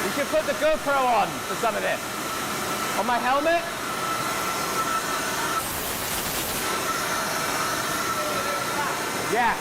You should put the GoPro on for some of this. On my helmet. Yeah.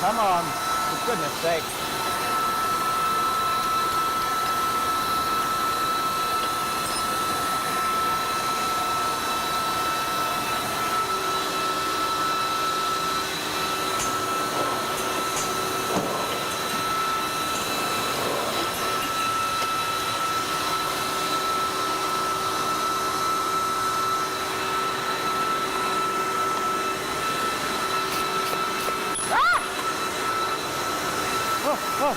Come on, for goodness sake. Oh.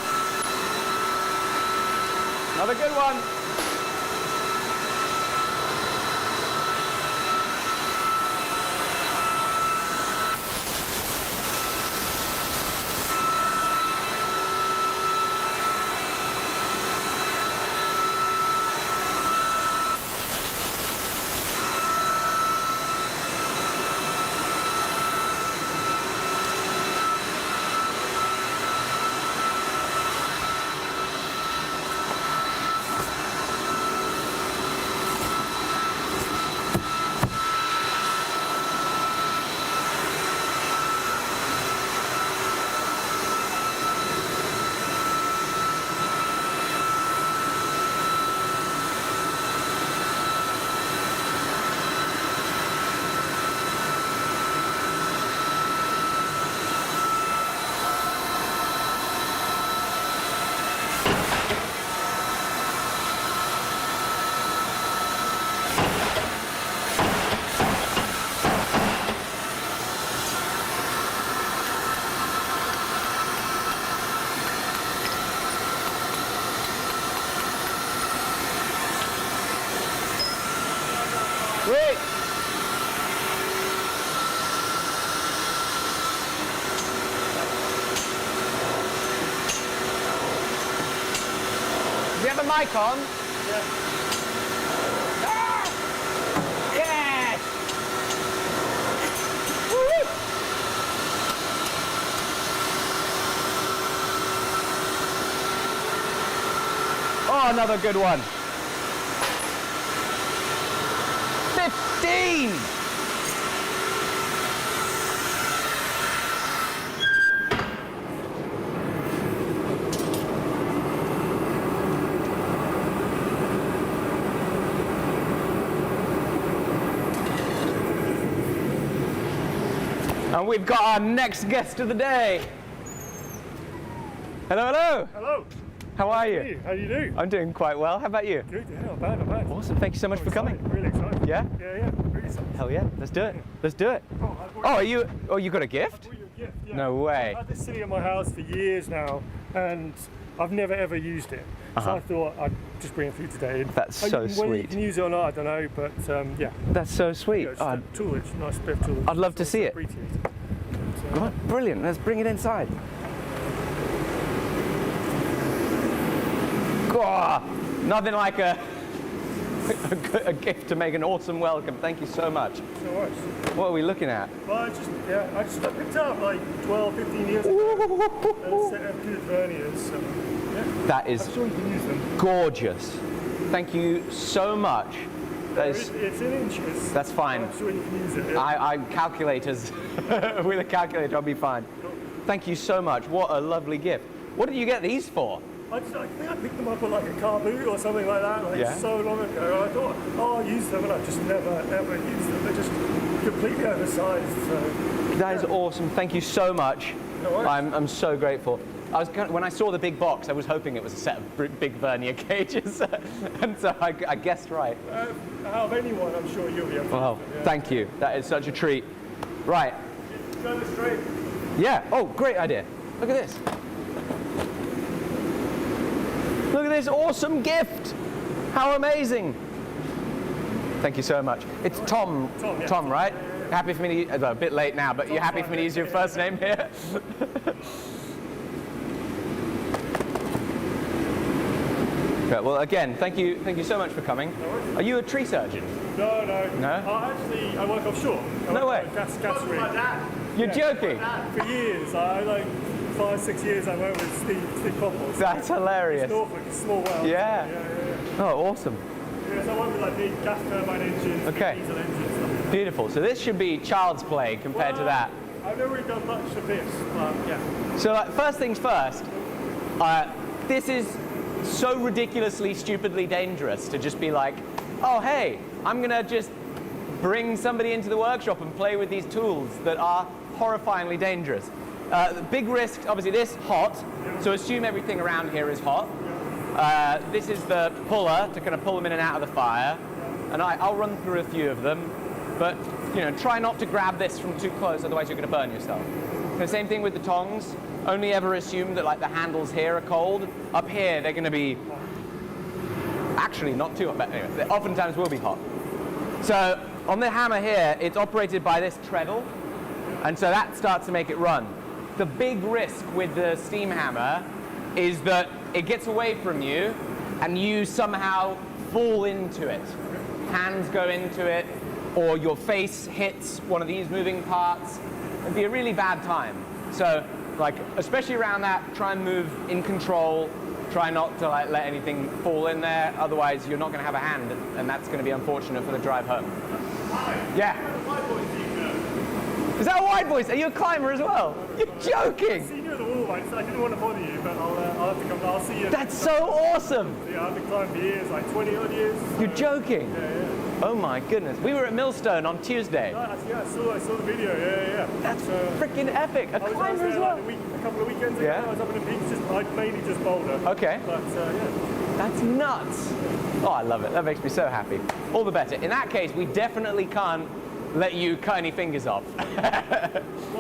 Another good one. Wait. Do you have a mic on? Yeah. Ah! Yes! Woo! Oh, another good one. 15! And we've got our next guest of the day. Hello, hello. Hello. How are Hey, you? how you doing? I'm doing quite well. How about you? Good, yeah, not bad, not bad. Awesome. Thank you so much for coming. Excited, really excited. Yeah? Yeah, really excited. Hell yeah. Let's do it. Let's do it. Oh, Oh, are you? Oh, you got a gift? bought you a gift, yeah. No way. I've had this sitting in my house for years now, and I've never ever used it. So I thought I'd just bring it through today. That's so Whether you sweet. can use it or not, I don't know, but yeah. That's so sweet. Yeah, it's Oh, a tool, it's a nice bit of tool. I'd love to see it. Appreciate God, brilliant. Let's bring it inside. God, nothing like a gift to make an awesome welcome. Thank you so much. No worries. What are we looking at? Well, I just picked it up like 12, 15 years ago. And set up good verniers, so yeah. That is I'm sure you can use them. gorgeous. Thank you so much. That is, It's in inches. that's fine. I'm sure you can use it. Yeah. I calculators. With a calculator, I'll be fine. Thank you so much. What a lovely gift. What did you get these for? I think I picked them up at like a car boot or something like that, like Yeah. so long ago. I thought, oh, I'll use them, and I just never ever used them. They're just completely oversized. So That is awesome. Thank you so much. No worries. I'm so grateful. When I saw the big box, I was hoping it was a set of big vernier cages, and so I guessed right. out of anyone, I'm sure you'll be able to. Well, use them, yeah. thank you. That is such a treat. Right. Go straight. Yeah. Oh, great idea. Look at this. Look at this awesome gift. How amazing. Thank you so much. It's Tom. Tom, yeah. Tom, right? Happy for me to, a bit late now, but you're happy for me to use your first name here? Okay, well, again, thank you so much for coming. Are you a tree surgeon? No. No? Actually, I work offshore. No way. Gas rig. You're joking? For years, I like 5-6 years. I worked with Steve Copples. That's hilarious. Norfolk, a small world. Yeah. Yeah. Oh, awesome. So I work with like big gas turbine engines, Okay. diesel engines, stuff like that. Beautiful. So this should be child's play compared to that. I've never really done much of this, but yeah. So like, first things first, this is so ridiculously, stupidly dangerous to just be like, oh, hey, I'm going to just bring somebody into the workshop and play with these tools that are horrifyingly dangerous. The big risk, obviously this, hot, so assume everything around here is hot. This is the puller to kind of pull them in and out of the fire. And I'll run through a few of them, but try not to grab this from too close, otherwise you're going to burn yourself. The same thing with the tongs. Only ever assume that like the handles here are cold. Up here, they're going to be actually not too hot, but anyway, they oftentimes will be hot. So on the hammer here, it's operated by this treadle, and so that starts to make it run. The big risk with the steam hammer is that it gets away from you, and you somehow fall into it. Hands go into it, or your face hits one of these moving parts. It'd be a really bad time. So, like, especially around that, try and move in control. Try not to like let anything fall in there. Otherwise, you're not going to have a hand, and that's going to be unfortunate for the drive home. Yeah. Is that a wide voice? Are you a climber as well? You're joking. See you at the wall, mate, so I didn't want to bother you, but I'll have to come. I'll see you. That's so awesome. Yeah, I've been climbing for years, like 20 odd years. You're joking. Yeah. Oh my goodness. We were at Millstone on Tuesday. Yeah, I saw the video. Yeah. That's freaking epic. A I was climber there as well. like a couple of weekends ago. Yeah. I was up in the peaks, mainly just boulder. Okay. But yeah. That's nuts. Oh, I love it. That makes me so happy. All the better. In that case, we definitely can't let you cut any fingers off.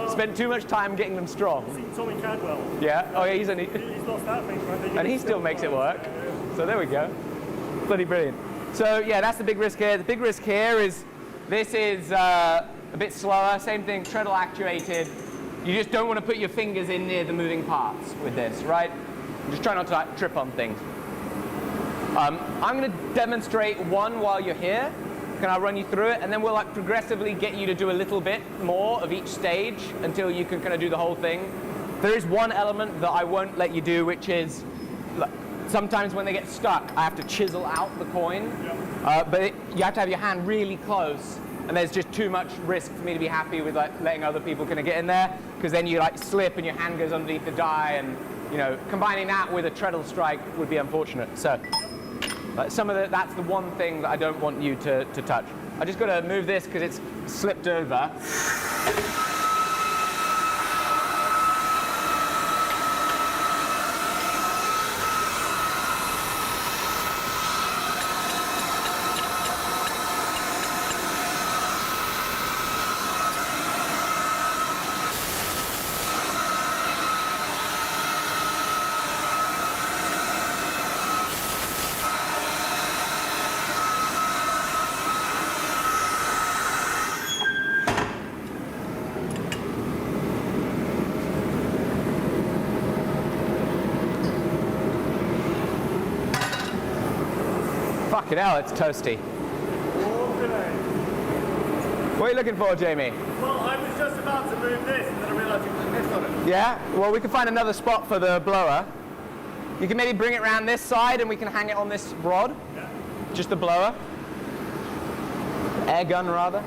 Spent too much time getting them strong. See Tommy Cadwell. Yeah? Oh, yeah, He's lost that thing, right? and he still makes it work. So there we go. Bloody brilliant. So yeah, that's the big risk here. The big risk here is This is a bit slower, same thing, treadle actuated. You just don't want to put your fingers in near the moving parts with this, right? Just try not to like, trip on things. I'm going to demonstrate one while you're here. Can I run you through it? And then we'll like progressively get you to do a little bit more of each stage until you can kind of do the whole thing. There is one element that I won't let you do, which is sometimes when they get stuck, I have to chisel out the coin. But you have to have your hand really close, and there's just too much risk for me to be happy with like letting other people kind of get in there, because then you like slip and your hand goes underneath the die, and you know, combining that with a treadle strike would be unfortunate. So that's the one thing that I don't want you to touch. I just got to move this because it's slipped over. Fucking hell, it's toasty. What are you looking for, Jamie? Well, I was just about to move this, and then I realised you put this on it. Yeah? Well, we can find another spot for the blower. You can maybe bring it around this side and we can hang it on this rod. Yeah. Just the blower. Air gun, rather.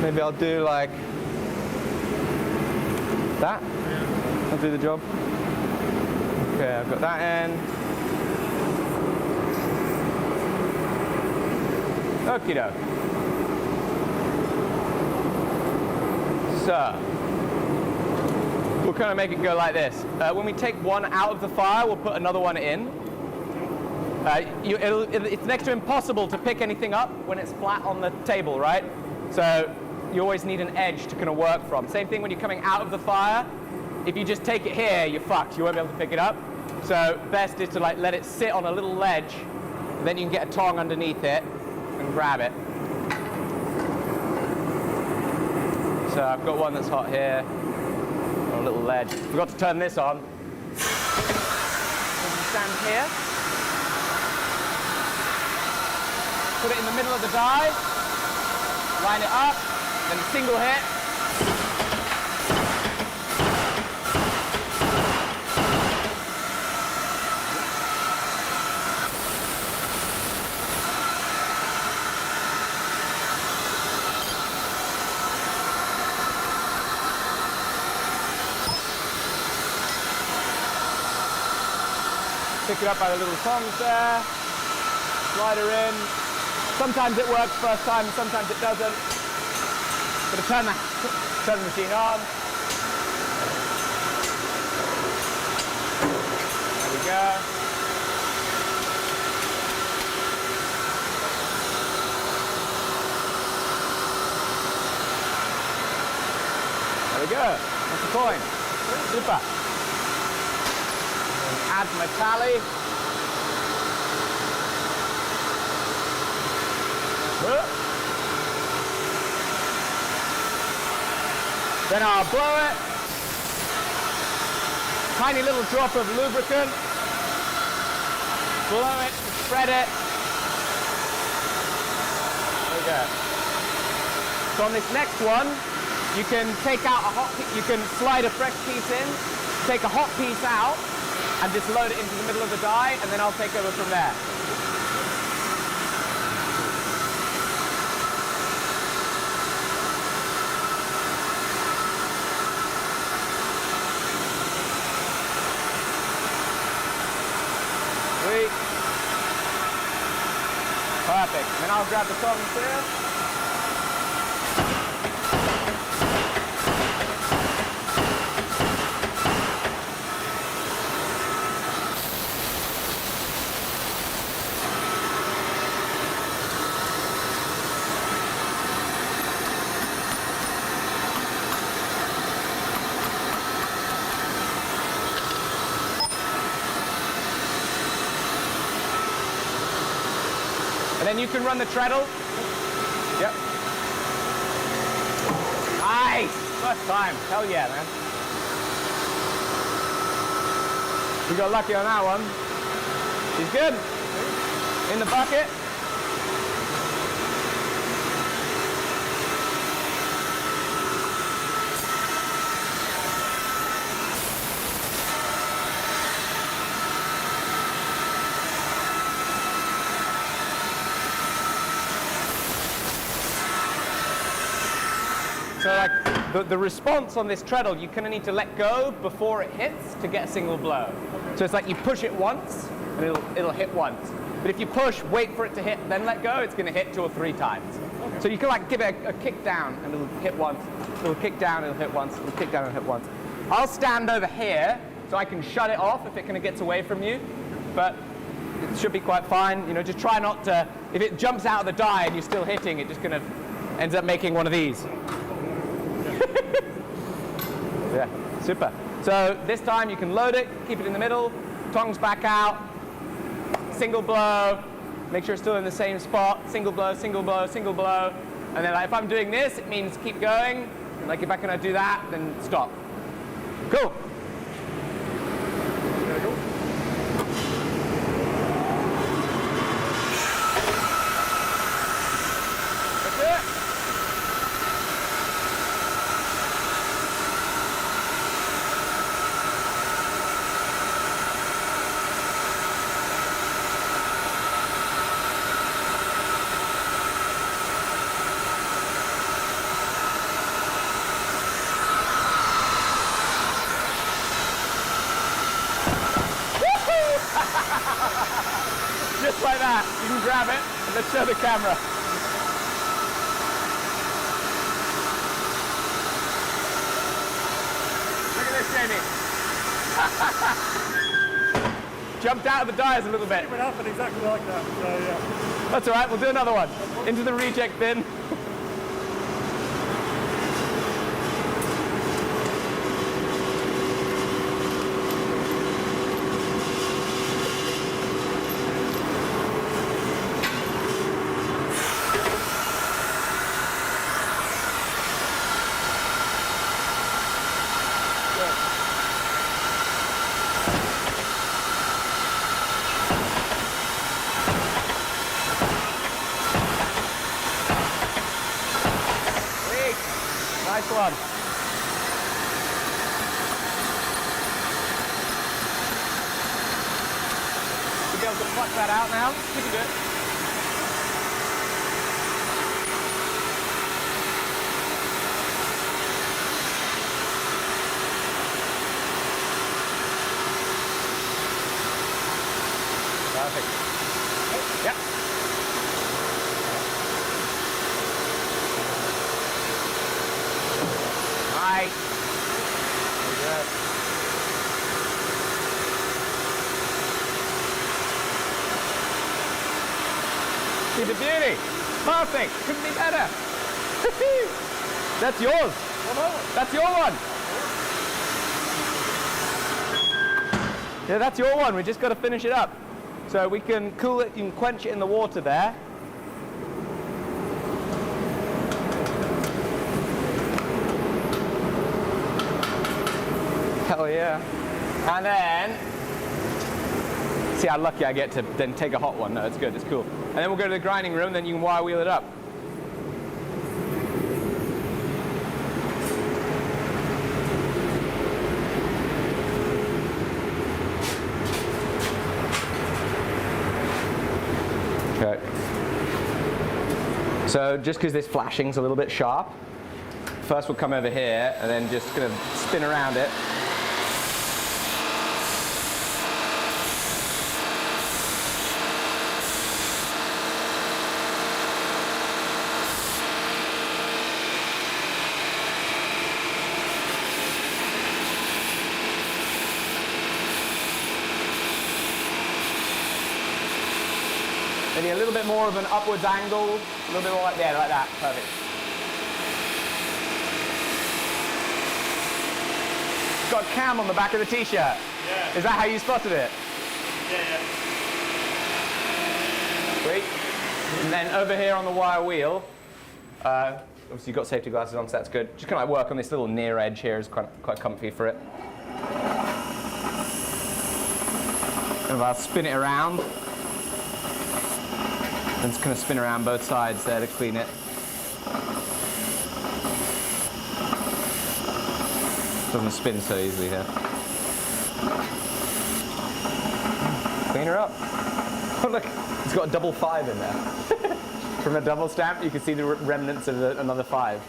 Maybe I'll do like that. Yeah. I'll do the job. Okay, I've got that end. Okie doke. So, we'll kind of make it go like this. When we take one out of the fire, we'll put another one in. It's next to impossible to pick anything up when it's flat on the table, right? So you always need an edge to kind of work from. Same thing when you're coming out of the fire. If you just take it here, you're fucked. You won't be able to pick it up. So best is to like let it sit on a little ledge, and then you can get a tong underneath it and grab it. So I've got one that's hot here on a little ledge. Forgot to turn this on. So you stand here. Put it in the middle of the die. Line it up. Then a single hit. Pick it up by the little tongs there, slide her in. Sometimes it works first time, sometimes it doesn't. Gotta turn the machine on. There we go. There we go. That's the coin. Super. Add my tally. Then I'll blow it. Tiny little drop of lubricant. Blow it, spread it. There we go. So on this next one, you can take out a hot piece, you can slide a fresh piece in, take a hot piece out, and just load it into the middle of the die, and then I'll take over from there. Sweet. Perfect. Then I'll grab the tongs here. And then you can run the treadle. Yep. Nice! First time. Hell yeah, man. We got lucky on that one. He's good. In the bucket. So like the response on this treadle, you kind of need to let go before it hits to get a single blow. So it's like you push it once and it'll hit once. But if you push, wait for it to hit, then let go, it's going to hit 2 or 3 times. So you can like give it a kick down and it'll hit once. It'll kick down, it'll hit once. It'll kick down and hit once. I'll stand over here so I can shut it off if it kind of gets away from you. But it should be quite fine. You know, just try not to. If it jumps out of the die and you're still hitting, it just kind of ends up making one of these. Yeah, super. So this time you can load it, keep it in the middle, tongs back out, single blow, make sure it's still in the same spot, single blow, single blow, single blow. And then like, if I'm doing this, it means keep going. And like if I cannot do that, then stop. Cool. Just like that. You can grab it and let's show the camera. Look at this, Jamie. Jumped out of the dies a little bit. It happened exactly like that. So yeah. That's all right. We'll do another one. Into the reject bin. Nice one. You'll be able to pluck that out now. You can do it. Perfect. Yep. Nice. See the beauty. Perfect. Couldn't be better. That's yours. That's your one. Yeah, that's your one. We just got to finish it up. So we can cool it, you can quench it in the water there. Hell yeah. And then, see how lucky I get to then take a hot one. No, it's good, it's cool. And then we'll go to the grinding room, then you can wire wheel it up. Okay. So just because this flashing's a little bit sharp, first we'll come over here and then just gonna spin around it. Maybe a little bit more of an upwards angle, a little bit more like there, like that. Perfect. It's got a cam on the back of the t-shirt. Yeah. Is that how you spotted it? Yeah, yeah. Sweet. And then over here on the wire wheel, obviously you've got safety glasses on, so that's good. Just kind of like work on this little near edge here, is quite comfy for it. And I'll spin it around. And just kind of spin around both sides there to clean it. Doesn't spin so easily here. Clean her up. Oh look, it's got a double 5 in there. From a double stamp, you can see the remnants of another 5.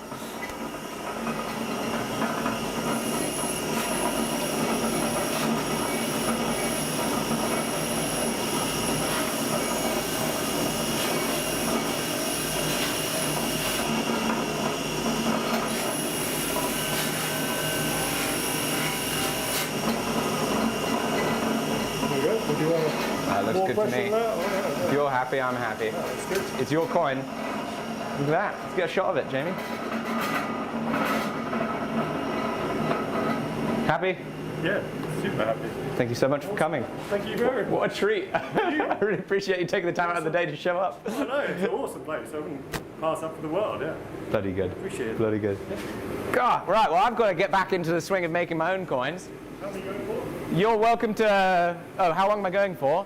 That looks good to me. If you're happy, I'm happy. It's your coin. Look at that. Let's get a shot of it, Jamie. Happy? Yeah, super happy. Thank you so much for coming. Thank you very much. What a treat. I really appreciate you taking the time out of the day to show up. I know, it's an awesome place. I wouldn't pass up for the world, yeah. Bloody good. Appreciate it. Bloody good. God, right, well, I've got to get back into the swing of making my own coins. How are you going for? You're welcome to... Oh, how long am I going for?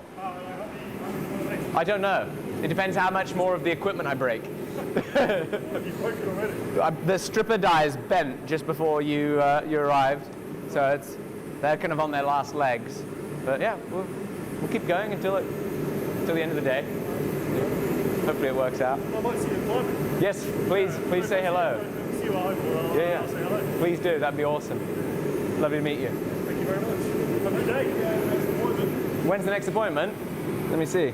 I don't know. It depends how much more of the equipment I break. Have you broken already? The stripper die is bent just before you arrived, so they're kind of on their last legs. But yeah, we'll keep going until the end of the day. Hopefully it works out. I might see you in London. Yes, please say hello. See you at home. Yeah. I'll say hello. Please do. That'd be awesome. Lovely to meet you. Thank you very much. Have a good day. Next appointment. When's the next appointment? Let me see.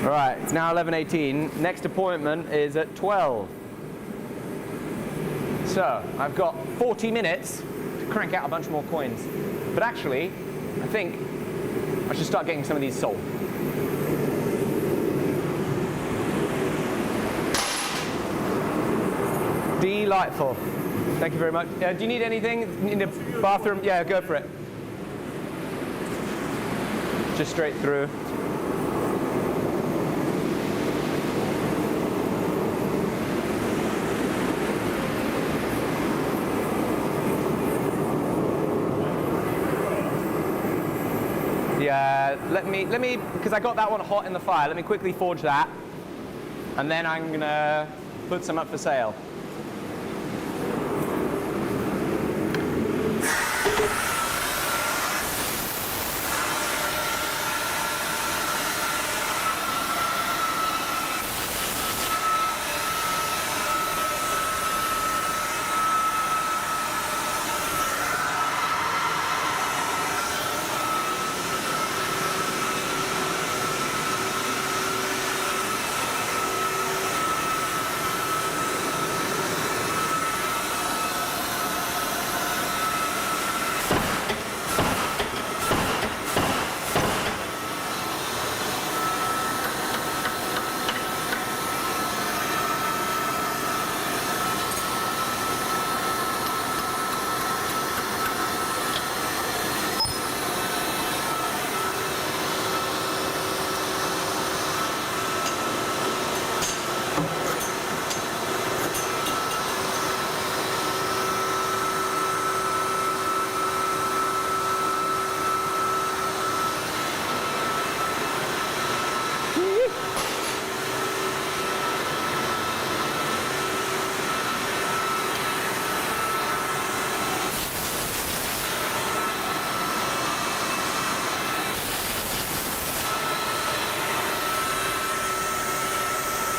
All right, it's now 11:18. Next appointment is at 12. So I've got 40 minutes to crank out a bunch more coins. But actually, I think I should start getting some of these sold. Delightful. Thank you very much. Do you need anything in the bathroom? Yeah, go for it. Just straight through. Yeah, let me, because I got that one hot in the fire, let me quickly forge that. And then I'm gonna put some up for sale.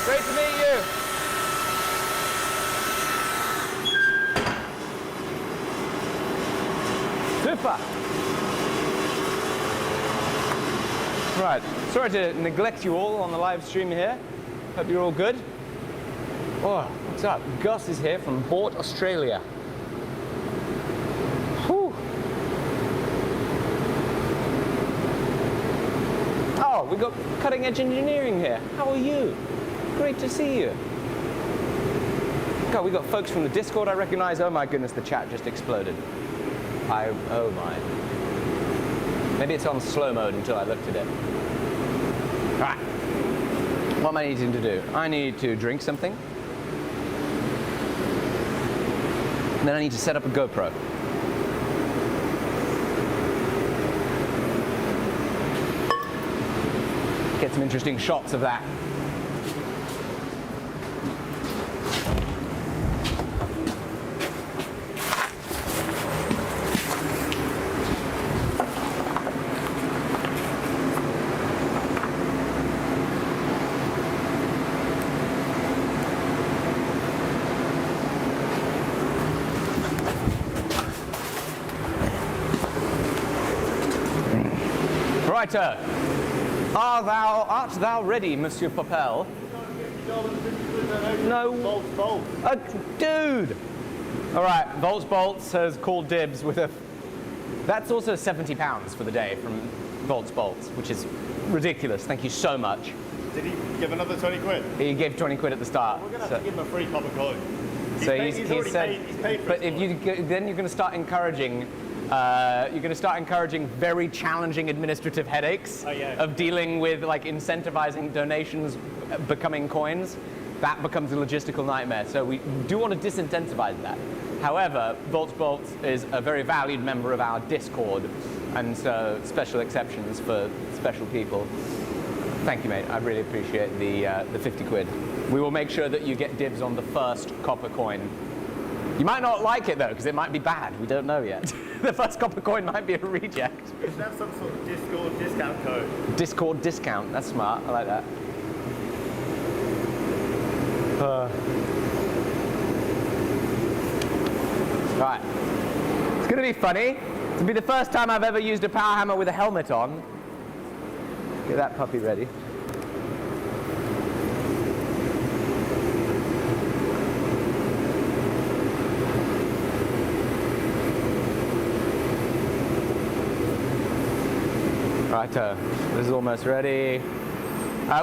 Great to meet you. Super. Right, sorry to neglect you all on the live stream here. Hope you're all good. Oh, what's up? Gus is here from Bort, Australia. Whew. Oh, we got cutting edge engineering here. How are you? Great to see you. God, we got folks from the Discord I recognize. Oh my goodness, the chat just exploded. Oh my. Maybe it's on slow mode until I looked at it. All right. What am I needing to do? I need to drink something. And then I need to set up a GoPro. Get some interesting shots of that. Righto. Art thou ready, Monsieur Popel? No. Dude! All right, Volts Bolts has called dibs with a... That's also £70 for the day from Volts Bolts, which is ridiculous. Thank you so much. Did he give another 20 quid? He gave 20 quid at the start. We're going to have to give him a free copper coin. So he's said, but if you then you're going to start encouraging very challenging administrative headaches of dealing with like incentivizing donations becoming coins. That becomes a logistical nightmare. So we do want to disincentivize that. However, Volts Bolts is a very valued member of our Discord, and so special exceptions for special people. Thank you, mate. I really appreciate the 50 quid. We will make sure that you get dibs on the first copper coin. You might not like it though, because it might be bad. We don't know yet. The first copper coin might be a reject. You should have some sort of Discord discount code. Discord discount. That's smart. I like that. Right. It's going to be funny. It'll be the first time I've ever used a power hammer with a helmet on. Get that puppy ready. Right, this is almost ready.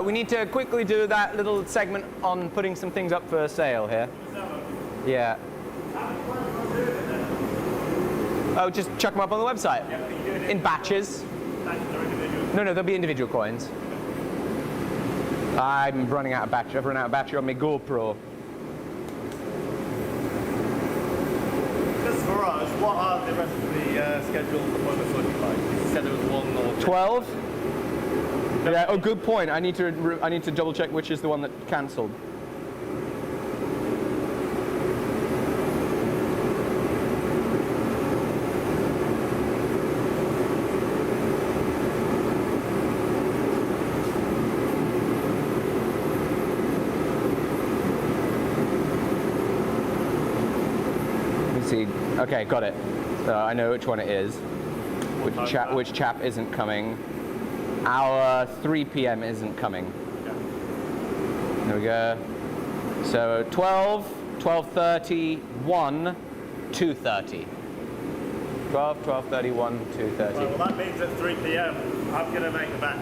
We need to quickly do that little segment on putting some things up for sale here. Yeah. Oh, just chuck them up on the website. In batches. No, they'll be individual coins. I'm running out of battery. I've run out of battery on my GoPro. Just for us, what are the rest of the scheduled appointments looking like? You said there was 1 or 12? Yeah, oh, good point. I need to double check which is the one that cancelled. Okay, got it. So I know which one it is. Which chap isn't coming. Our 3 p.m. isn't coming. There we go. So 12, 12:30, 1, 2:30. 12, 12:30, 1, 2:30. Right, well, that means at 3 p.m. I'm going to make a bet.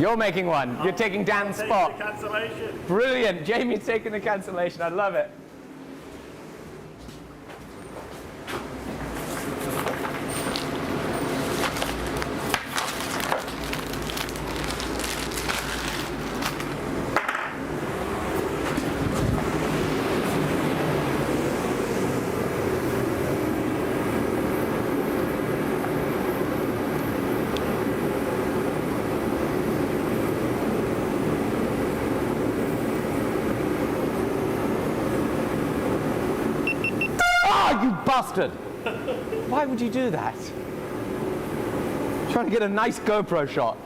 You're making one. You're taking Dan's spot. The cancellation. Brilliant. Jamie's taking the cancellation. I love it. Bastard! Why would you do that? Trying to get a nice GoPro shot.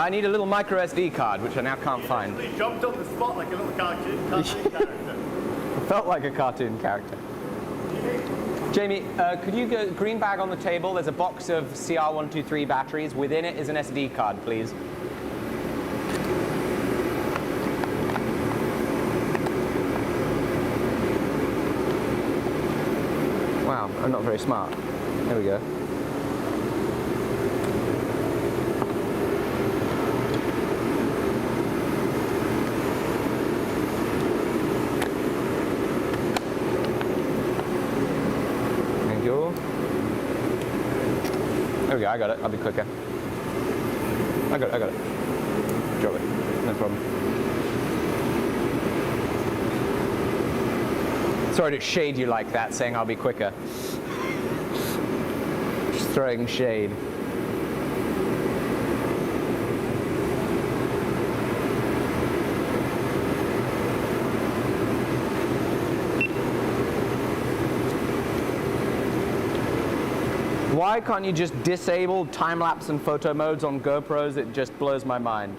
I need a little micro SD card, which I now can't find. He jumped on the spot like a little cartoon character. Felt like a cartoon character. Jamie, could you go green bag on the table? There's a box of CR123 batteries. Within it is an SD card, please. Wow, I'm not very smart. There we go. Thank you. There we go, I got it. I'll be quicker. I got it. Drop it. No problem. Sorry to shade you like that, saying I'll be quicker. Just throwing shade. Why can't you just disable time-lapse and photo modes on GoPros? It just blows my mind.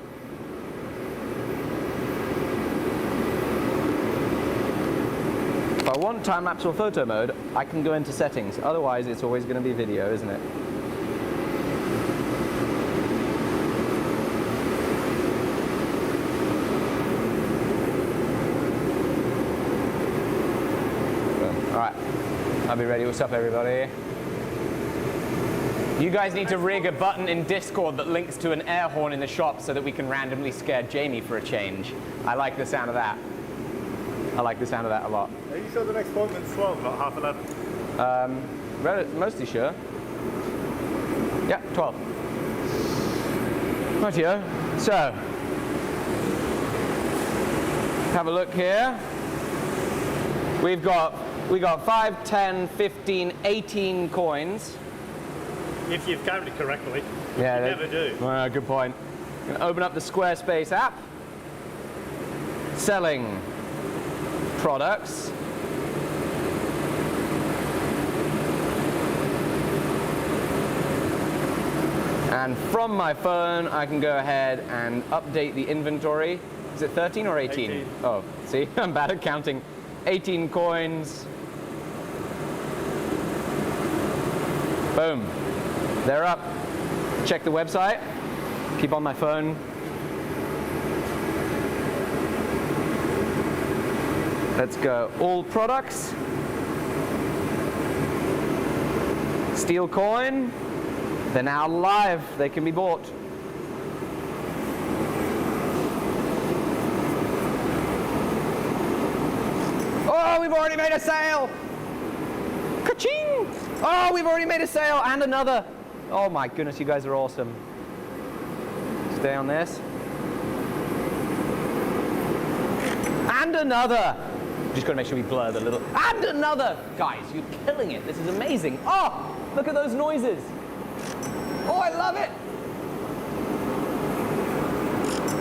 If I want time-lapse or photo mode, I can go into settings. Otherwise, it's always going to be video, isn't it? All right, I'll be ready. What's up, everybody? You guys need to rig a button in Discord that links to an air horn in the shop so that we can randomly scare Jamie for a change. I like the sound of that. I like the sound of that a lot. Are you sure the next appointment's 12, not half 11? Mostly sure. Yeah, 12. Rightio. So, have a look here. We've got 5, 10, 15, 18 coins. If you've counted correctly. Yeah, you never do. Good point. I'm gonna open up the Squarespace app. Selling products. And from my phone, I can go ahead and update the inventory. Is it 13 or 18? 18. Oh, see, I'm bad at counting. 18 coins. Boom. They're up. Check the website. Keep on my phone. Let's go. All products. Steele coin. They're now live. They can be bought. Oh, we've already made a sale. Ka-ching! Oh, we've already made a sale and another. Oh my goodness, you guys are awesome. Stay on this. And another. Just got to make sure we blur the little. And another. Guys, you're killing it. This is amazing. Oh, look at those noises. Oh, I love it.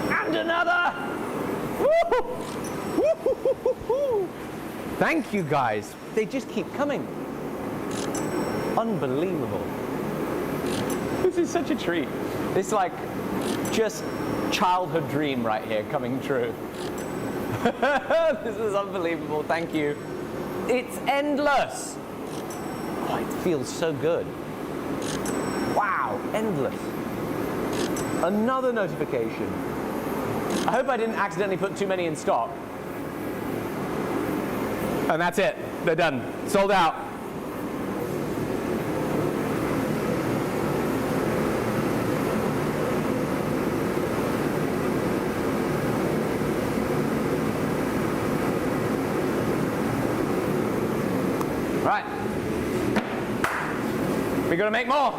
And another. Woo-hoo. Thank you, guys. They just keep coming. Unbelievable. This is such a treat. It's like just childhood dream right here coming true. This is unbelievable. Thank you. It's endless. Oh, it feels so good. Wow, endless. Another notification. I hope I didn't accidentally put too many in stock. And that's it. They're done. Sold out. Right. We're going to make more.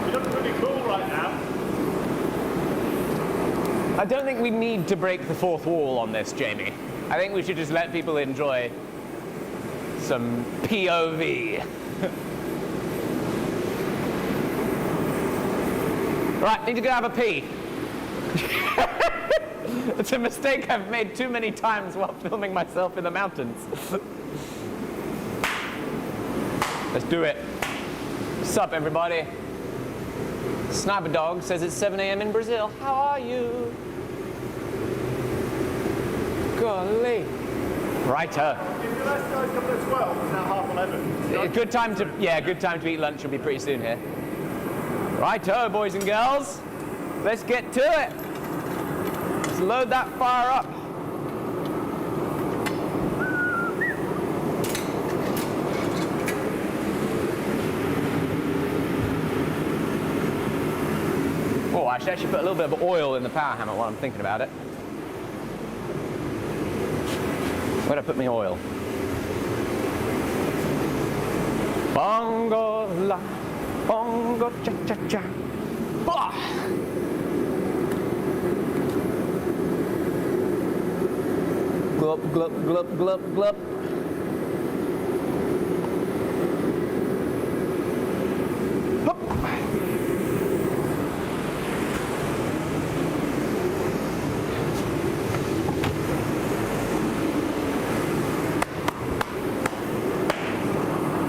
You look pretty cool right now. I don't think we need to break the fourth wall on this, Jamie. I think we should just let people enjoy some POV. Right, need to go have a pee. It's a mistake I've made too many times while filming myself in the mountains. Let's do it. What's up, everybody? Sniper Dog says it's 7 a.m. in Brazil. How are you? Golly. Righto. If the last guy's coming at 12, it's now 11:30. Good time to eat lunch will be pretty soon here. Righto, boys and girls. Let's get to it. Let's load that fire up. Oh, I should actually put a little bit of oil in the power hammer while I'm thinking about it. Where'd I put my oil? Bongo la, bongo cha cha cha. Bah! Glub, glub, glub, glub, glub. Hop.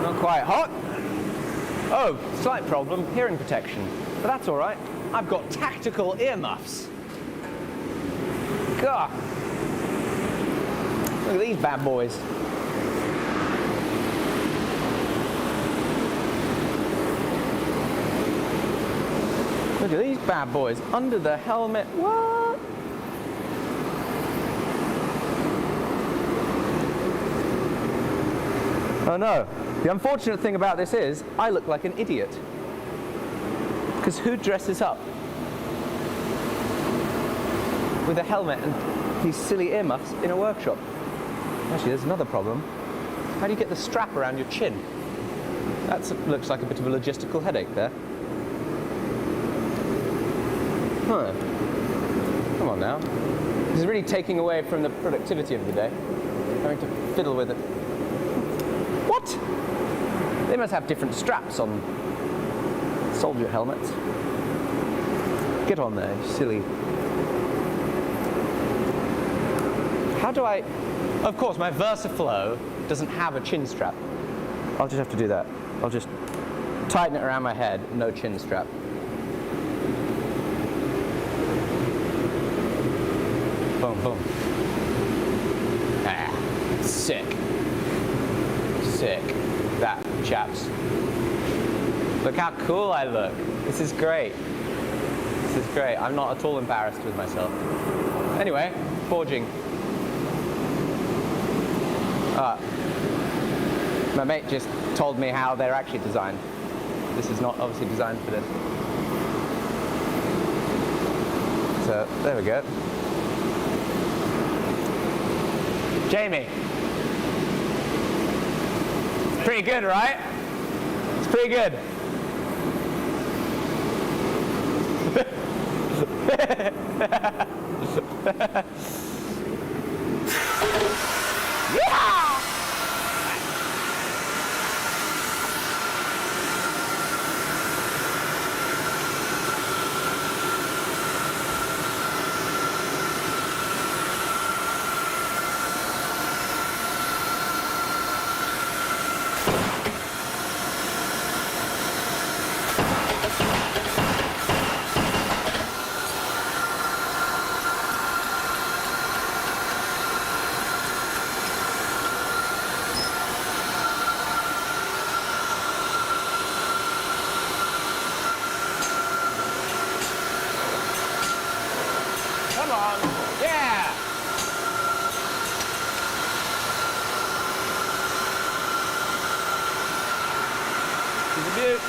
Not quite hot. Oh, slight problem, hearing protection. But that's all right. I've got tactical earmuffs. God. Look at these bad boys. Look at these bad boys under the helmet. What? Oh no. The unfortunate thing about this is I look like an idiot. Because who dresses up with a helmet and these silly earmuffs in a workshop? Actually, there's another problem. How do you get the strap around your chin? That looks like a bit of a logistical headache there. Huh. Come on now. This is really taking away from the productivity of the day. Having to fiddle with it. What? They must have different straps on soldier helmets. Get on there, you silly. How do I... Of course, my VersaFlow doesn't have a chin strap. I'll just have to do that. I'll just tighten it around my head, no chin strap. Boom, boom. Ah, sick. Sick. That, chaps. Look how cool I look. This is great. This is great. I'm not at all embarrassed with myself. Anyway, forging. My mate just told me how they're actually designed. This is not obviously designed for this. So, there we go. Jamie. It's pretty good, right? It's pretty good. Yeah! Come on, yeah! She's a beaut.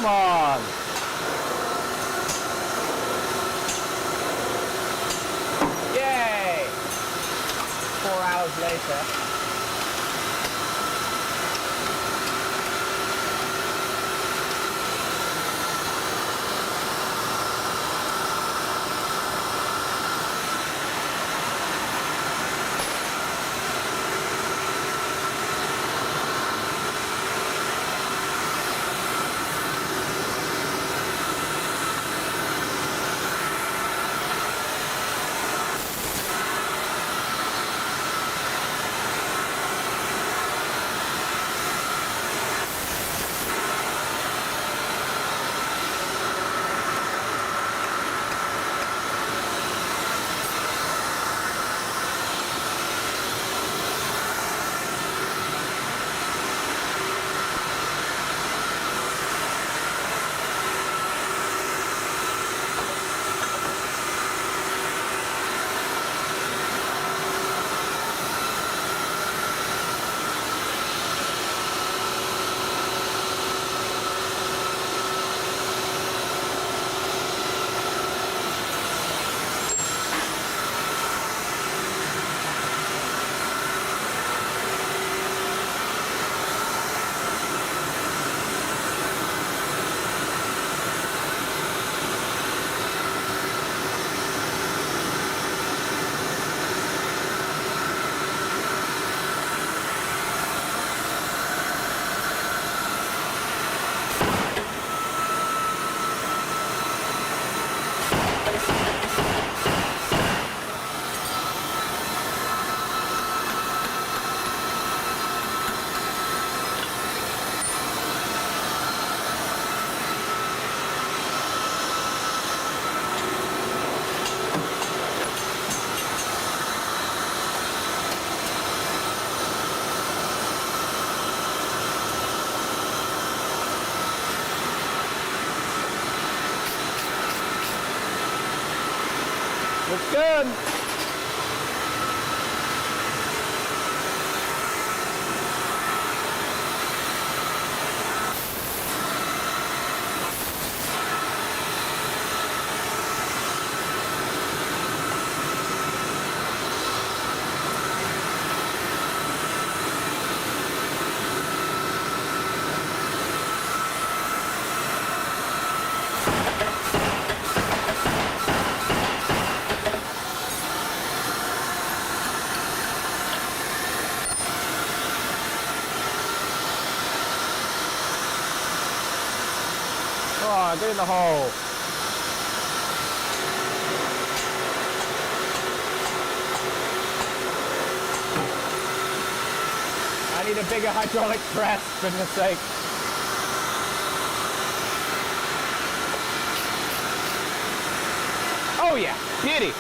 Come on. Yay. 4 hours later. Looks good. Come on, get in the hole. I need a bigger hydraulic press, for goodness sake. Oh yeah, beauty.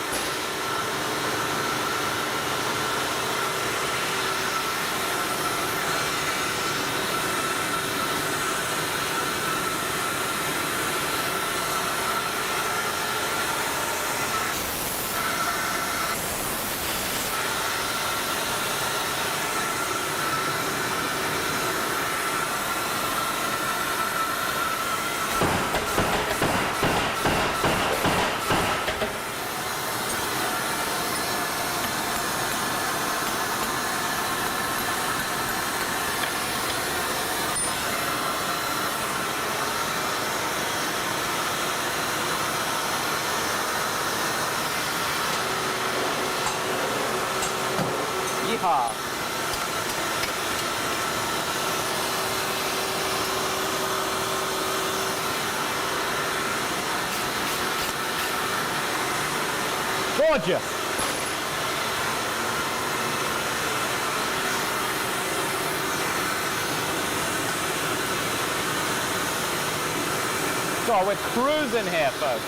Yeehaw. Gorgeous. So we're cruising here, folks.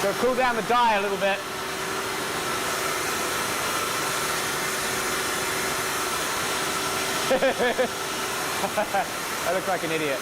So cool down the die a little bit. I look like an idiot.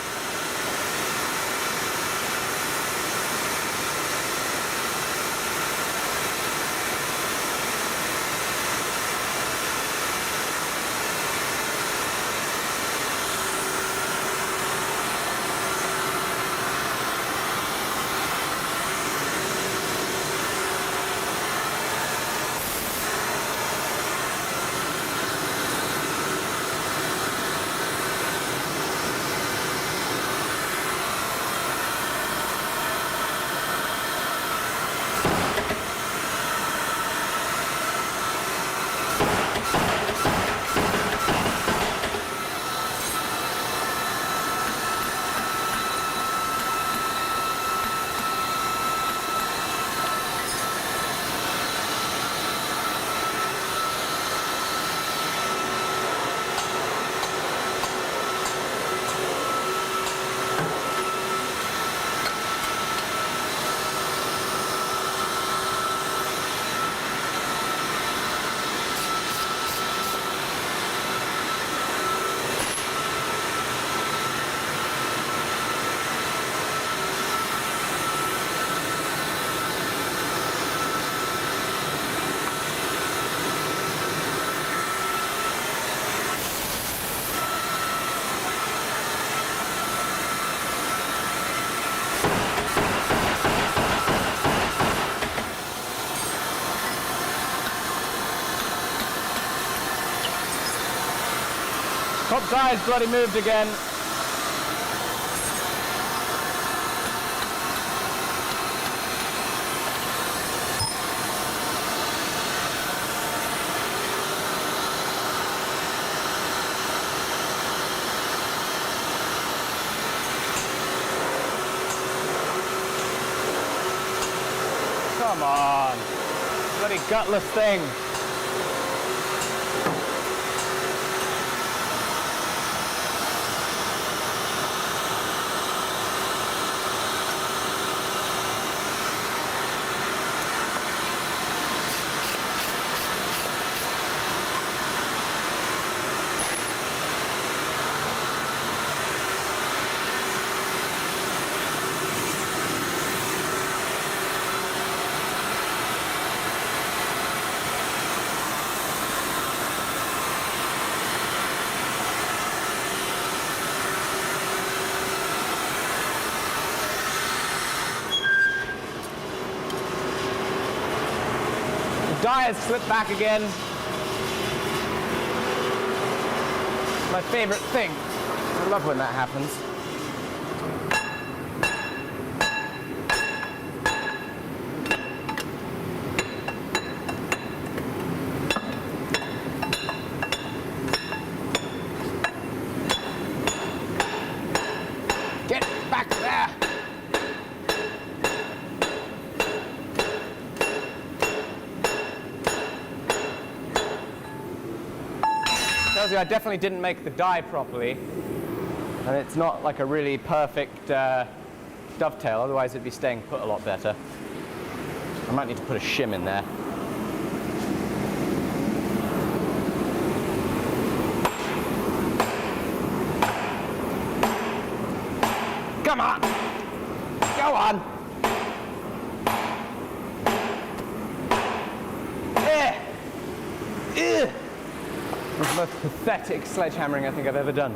Top dies bloody moved again. Come on, bloody gutless thing. Die has slipped back again. My favorite thing. I love when that happens. Get back there. Tells you I definitely didn't make the die properly, and it's not like a really perfect dovetail, otherwise it'd be staying put a lot better. I might need to put a shim in there. Come on! Go on! It's the most pathetic sledgehammering I think I've ever done.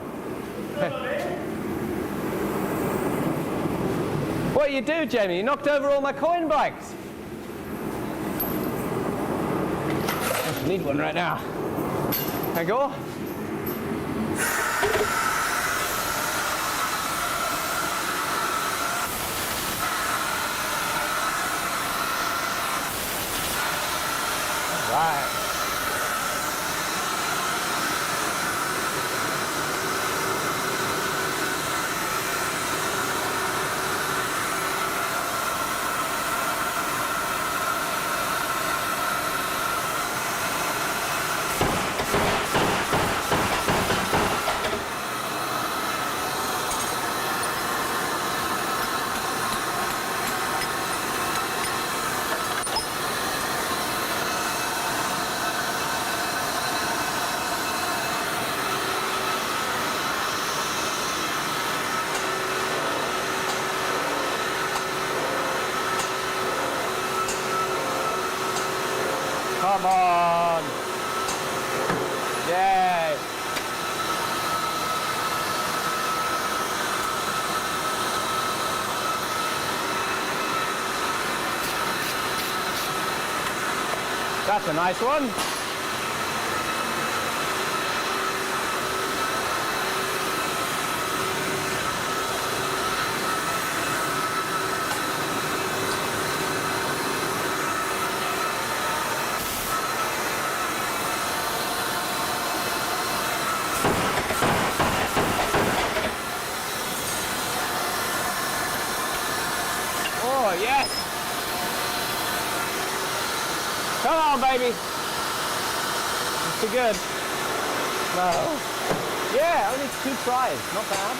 What you do, Jamie? You knocked over all my coin bikes. I need one right now. Can I go? All right. Come on. Yay. That's a nice one. Oh, yes. Come on, baby. It's too good. No. Yeah, only 2 tries. Not bad.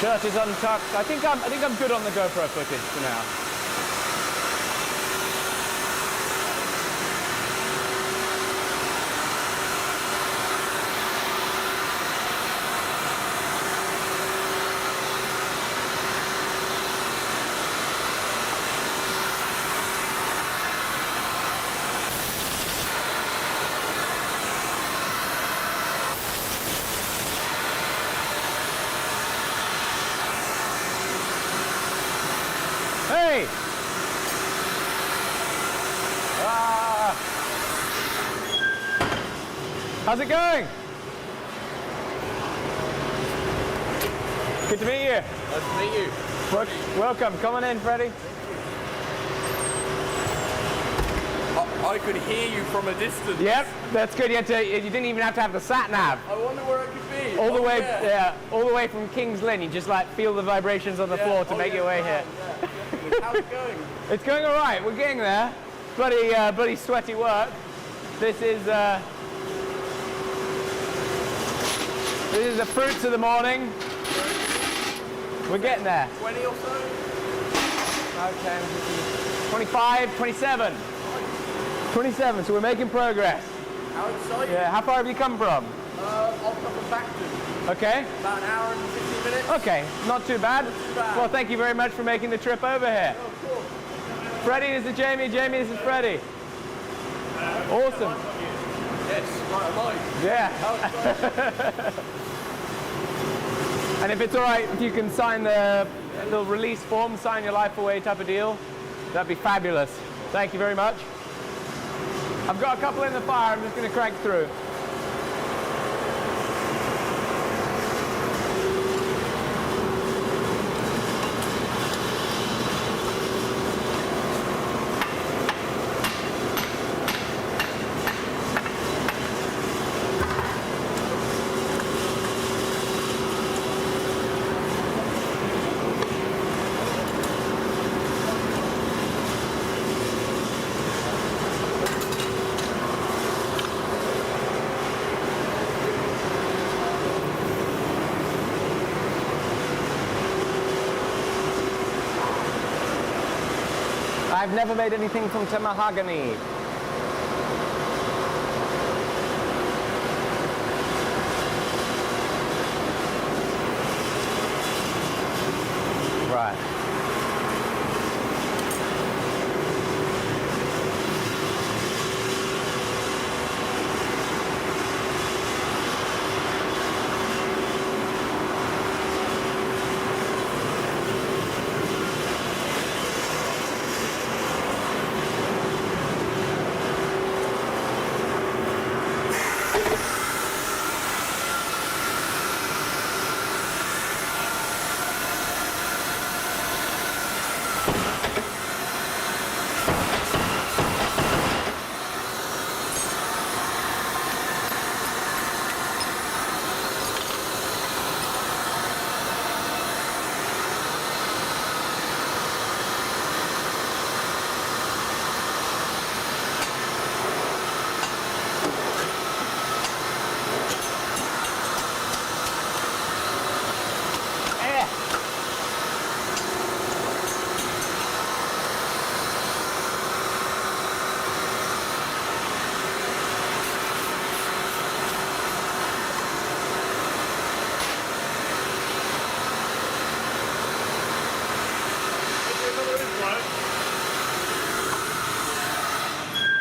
Shirt is untucked. I think I'm good on the GoPro footage for now. Hey! Ah! How's it going? Good to meet you. Nice to meet you. Welcome. Come on in, Freddie. I could hear you from a distance. Yep, that's good. You didn't even have to have the sat nav. I wonder where I could be. All the way, yeah, all the way from King's Lynn. You just like feel the vibrations on the floor to make your way here. How's it going? It's going all right. We're getting there. Bloody sweaty work. This is the fruits of the morning. We're getting there. 20 or so? Okay, 25, 27. 27, so we're making progress. How exciting. Yeah, how far have you come from? I'll come from Backton. Okay. About an hour and 15 minutes. Okay, not too bad. Not too bad. Well, thank you very much for making the trip over here. Oh, of course. Freddie, this is Jamie. Jamie, this is Freddie. Awesome. Yes, right, am I. Yeah. How exciting. And if it's all right, if you can sign the little release form, sign your life away type of deal, that'd be fabulous. Thank you very much. I've got a couple in the fire. I'm just going to crank through. I've never made anything from mahogany. Right.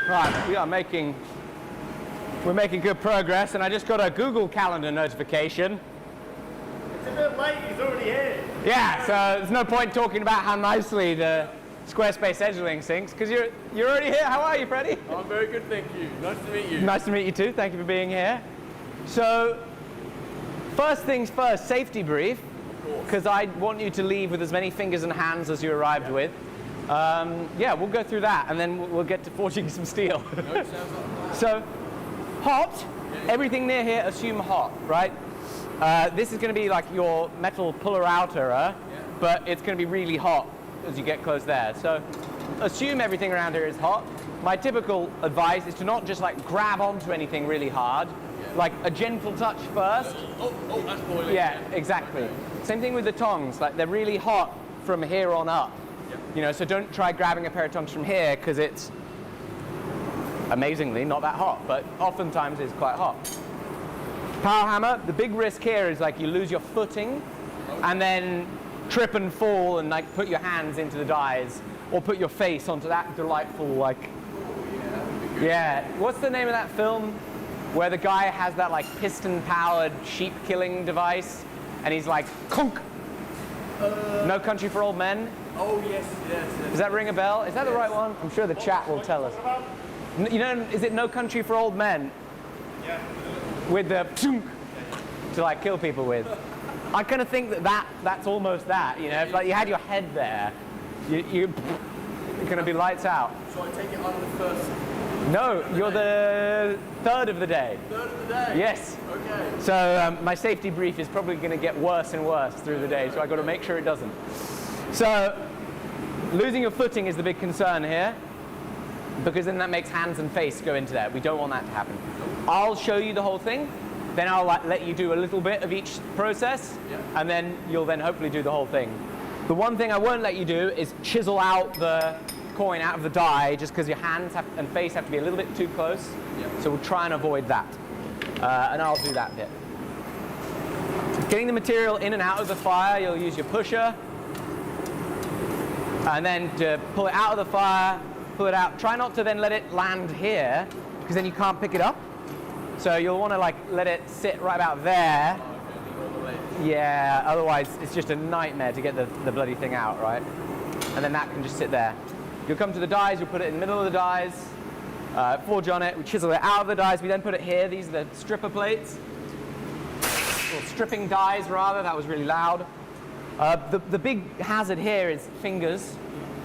Right, we're making good progress, and I just got a Google Calendar notification. It's a bit late, he's already here. Yeah, so there's no point talking about how nicely the Squarespace Edgelink syncs, because you're already here. How are you, Freddie? I'm very good, thank you. Nice to meet you. Nice to meet you too. Thank you for being here. So, first things first, safety brief, because I want you to leave with as many fingers and hands as you arrived with. Yeah, we'll go through that, and then we'll get to forging some steel. No, it sounds like So, hot. Everything near here, assume hot, right? This is going to be like your metal puller-outer, but it's going to be really hot as you get close there. So, assume everything around here is hot. My typical advice is to not just like grab onto anything really hard, like a gentle touch first. Oh, that's boiling. Yeah, exactly. Same thing with the tongs, like they're really hot from here on up. You know, so don't try grabbing a pair of tongs from here because it's amazingly not that hot, but oftentimes it's quite hot. Power hammer, the big risk here is like you lose your footing and then trip and fall and like put your hands into the dies or put your face onto that delightful like, yeah, what's the name of that film where the guy has that like piston powered sheep killing device and he's like, conk. No Country for Old Men? Oh, yes. Does that ring a bell? Is that the right one? I'm sure the chat will tell us. You know, is it No Country for Old Men? Yeah. With the to like kill people with. I kind of think that's almost that. You know, if like you had your head there, you're going to be lights out. So I take it I'm the first. No, you're the third of the day. Third of the day? Yes. Okay. So my safety brief is probably going to get worse and worse through the day, so I've got to make sure it doesn't. So losing your footing is the big concern here, because then that makes hands and face go into there. We don't want that to happen. I'll show you the whole thing, then I'll let you do a little bit of each process, and then you'll then hopefully do the whole thing. The one thing I won't let you do is chisel out the coin out of the die, just because your hands and face have to be a little bit too close. So we'll try and avoid that. And I'll do that bit. Getting the material in and out of the fire, you'll use your pusher. And then to pull it out of the fire, pull it out. Try not to then let it land here, because then you can't pick it up. So you'll want to like let it sit right about there. Yeah, otherwise it's just a nightmare to get the bloody thing out, right? And then that can just sit there. You'll come to the dies, you'll put it in the middle of the dies, forge on it, we chisel it out of the dies, we then put it here. These are the stripper plates, or stripping dies rather, that was really loud. The big hazard here is fingers,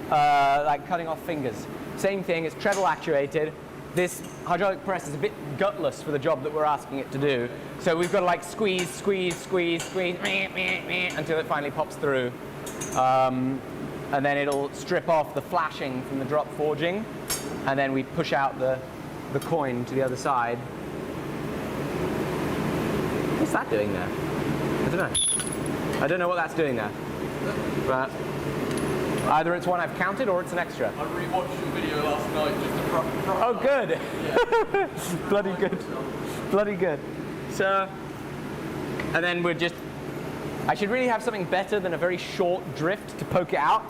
like cutting off fingers. Same thing, it's treadle actuated. This hydraulic press is a bit gutless for the job that we're asking it to do. So we've got to like squeeze, until it finally pops through. And then it'll strip off the flashing from the drop forging, and then we push out the coin to the other side. What's that doing there? I don't know. I don't know what that's doing there. But either it's one I've counted or it's an extra. I rewatched your video last night just to Oh, good. Yeah. Bloody good. Bloody good. So, and then we're just, I should really have something better than a very short drift to poke it out.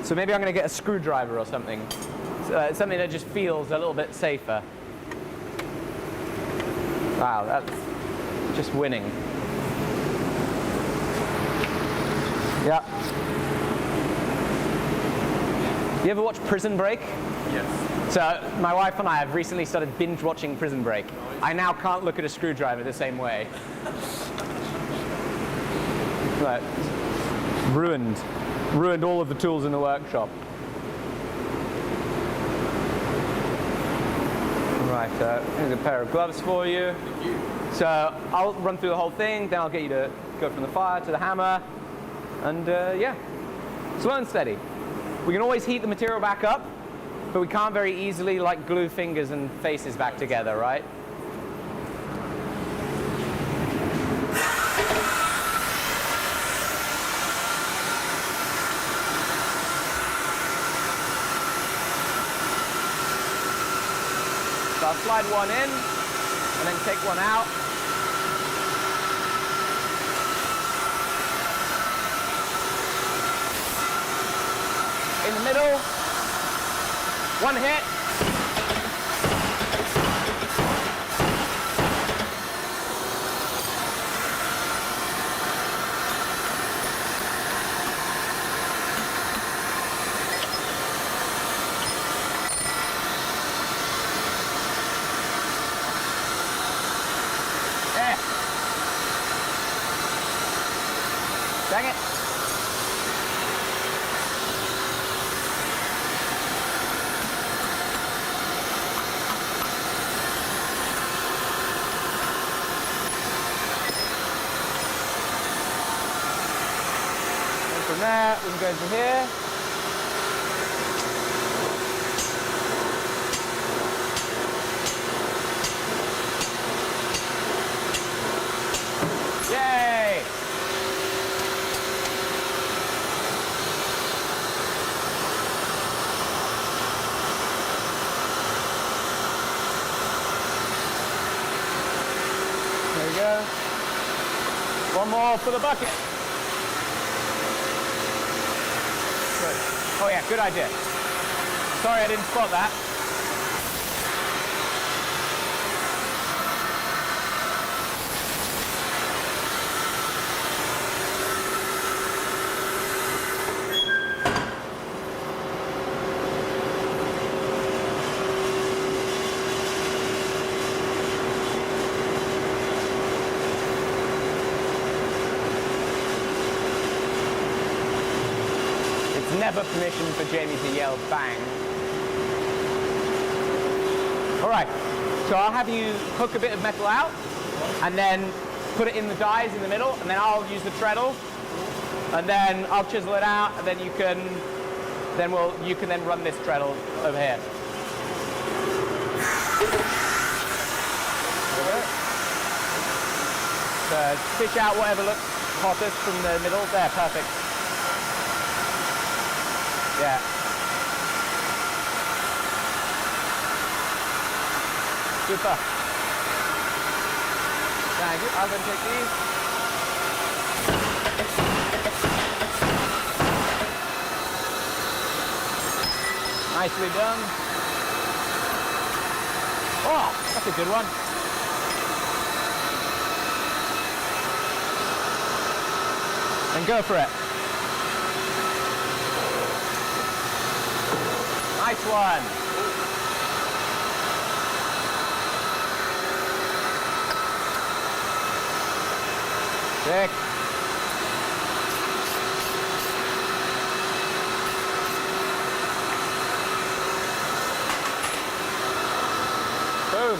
So maybe I'm going to get a screwdriver or something. Something that just feels a little bit safer. Wow, that's just winning. Yeah. You ever watch Prison Break? Yes. So my wife and I have recently started binge watching Prison Break. I now can't look at a screwdriver the same way. Like, ruined all of the tools in the workshop. Right, here's a pair of gloves for you. Thank you. So I'll run through the whole thing, then I'll get you to go from the fire to the hammer, and yeah, slow and steady. We can always heat the material back up, but we can't very easily like glue fingers and faces back together, right? So I'll slide one in, and then take one out. In the middle, one hit, Dang it. And from there, we can go into here. Yay! There we go. One more for the bucket. Good. Oh yeah, good idea. Sorry I didn't spot that. Never permission for Jamie to yell bang. All right, so I'll have you hook a bit of metal out and then put it in the dies in the middle, and then I'll use the treadle, and then I'll chisel it out, and then you can then run this treadle over here. So fish out whatever looks hottest from the middle. There, perfect. Yeah. Super. Thank you. I'm going to take these. Nicely done. Oh, that's a good one. And go for it. Nice one. Sick. Boom.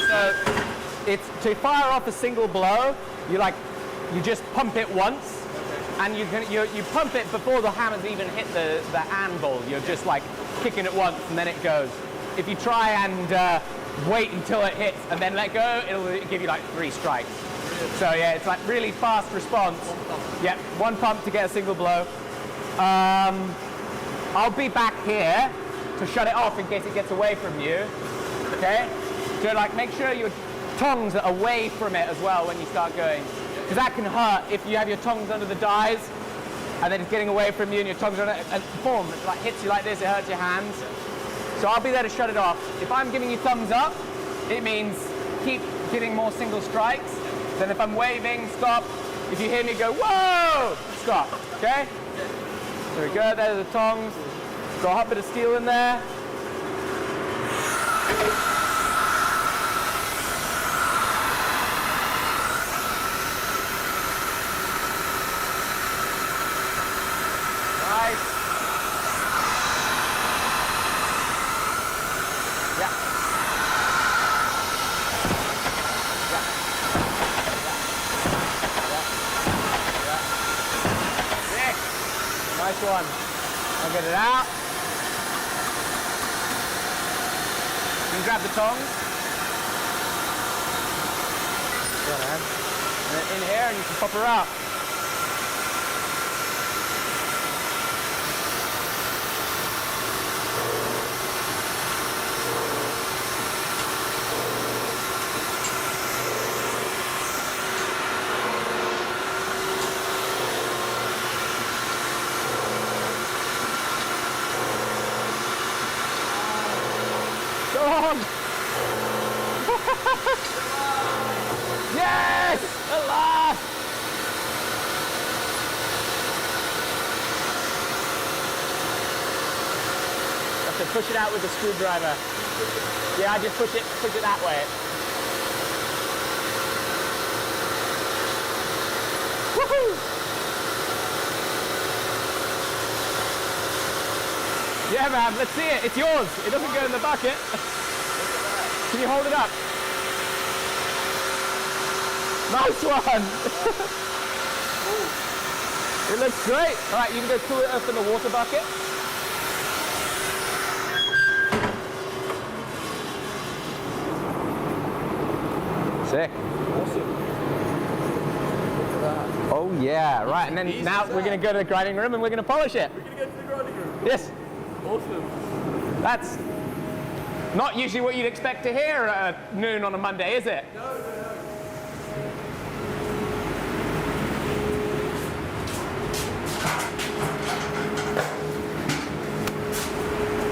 So it's to fire off a single blow, you just pump it once, and you pump it before the hammer's even hit the anvil. You're just like kicking it once and then it goes. If you try and wait until it hits and then let go, it'll give you like 3 strikes. So yeah, it's like really fast response. Yeah, one pump to get a single blow. I'll be back here to shut it off in case it gets away from you. Okay? So like make sure your tongs are away from it as well when you start going. Because that can hurt if you have your tongs under the dies and then it's getting away from you and your tongs are on it, and boom, it like hits you like this, it hurts your hands. So I'll be there to shut it off. If I'm giving you thumbs up, it means keep getting more single strikes. Then if I'm waving, stop. If you hear me go, whoa, stop, okay? There we go, there's the tongs. Got a hot bit of steel in there. Nice. Yeah. Sick. Nice one. I'll get it out. You can grab the tongs. Yeah, man. And then in here, and you can pop her out. Go on! Yes! At last! so push it out with the screwdriver. Yeah, just push it that way. Woohoo! Yeah, man, let's see it. It's yours. It doesn't go in the bucket. Can you hold it up? Nice one. It looks great. All right, you can go cool it up in the water bucket. Sick. Awesome. Look at that. Oh yeah, right. And then now we're going to go to the grinding room and we're going to polish it. We're going to go to the grinding room. Yes. Awesome. That's not usually what you'd expect to hear at noon on a Monday, is it? No.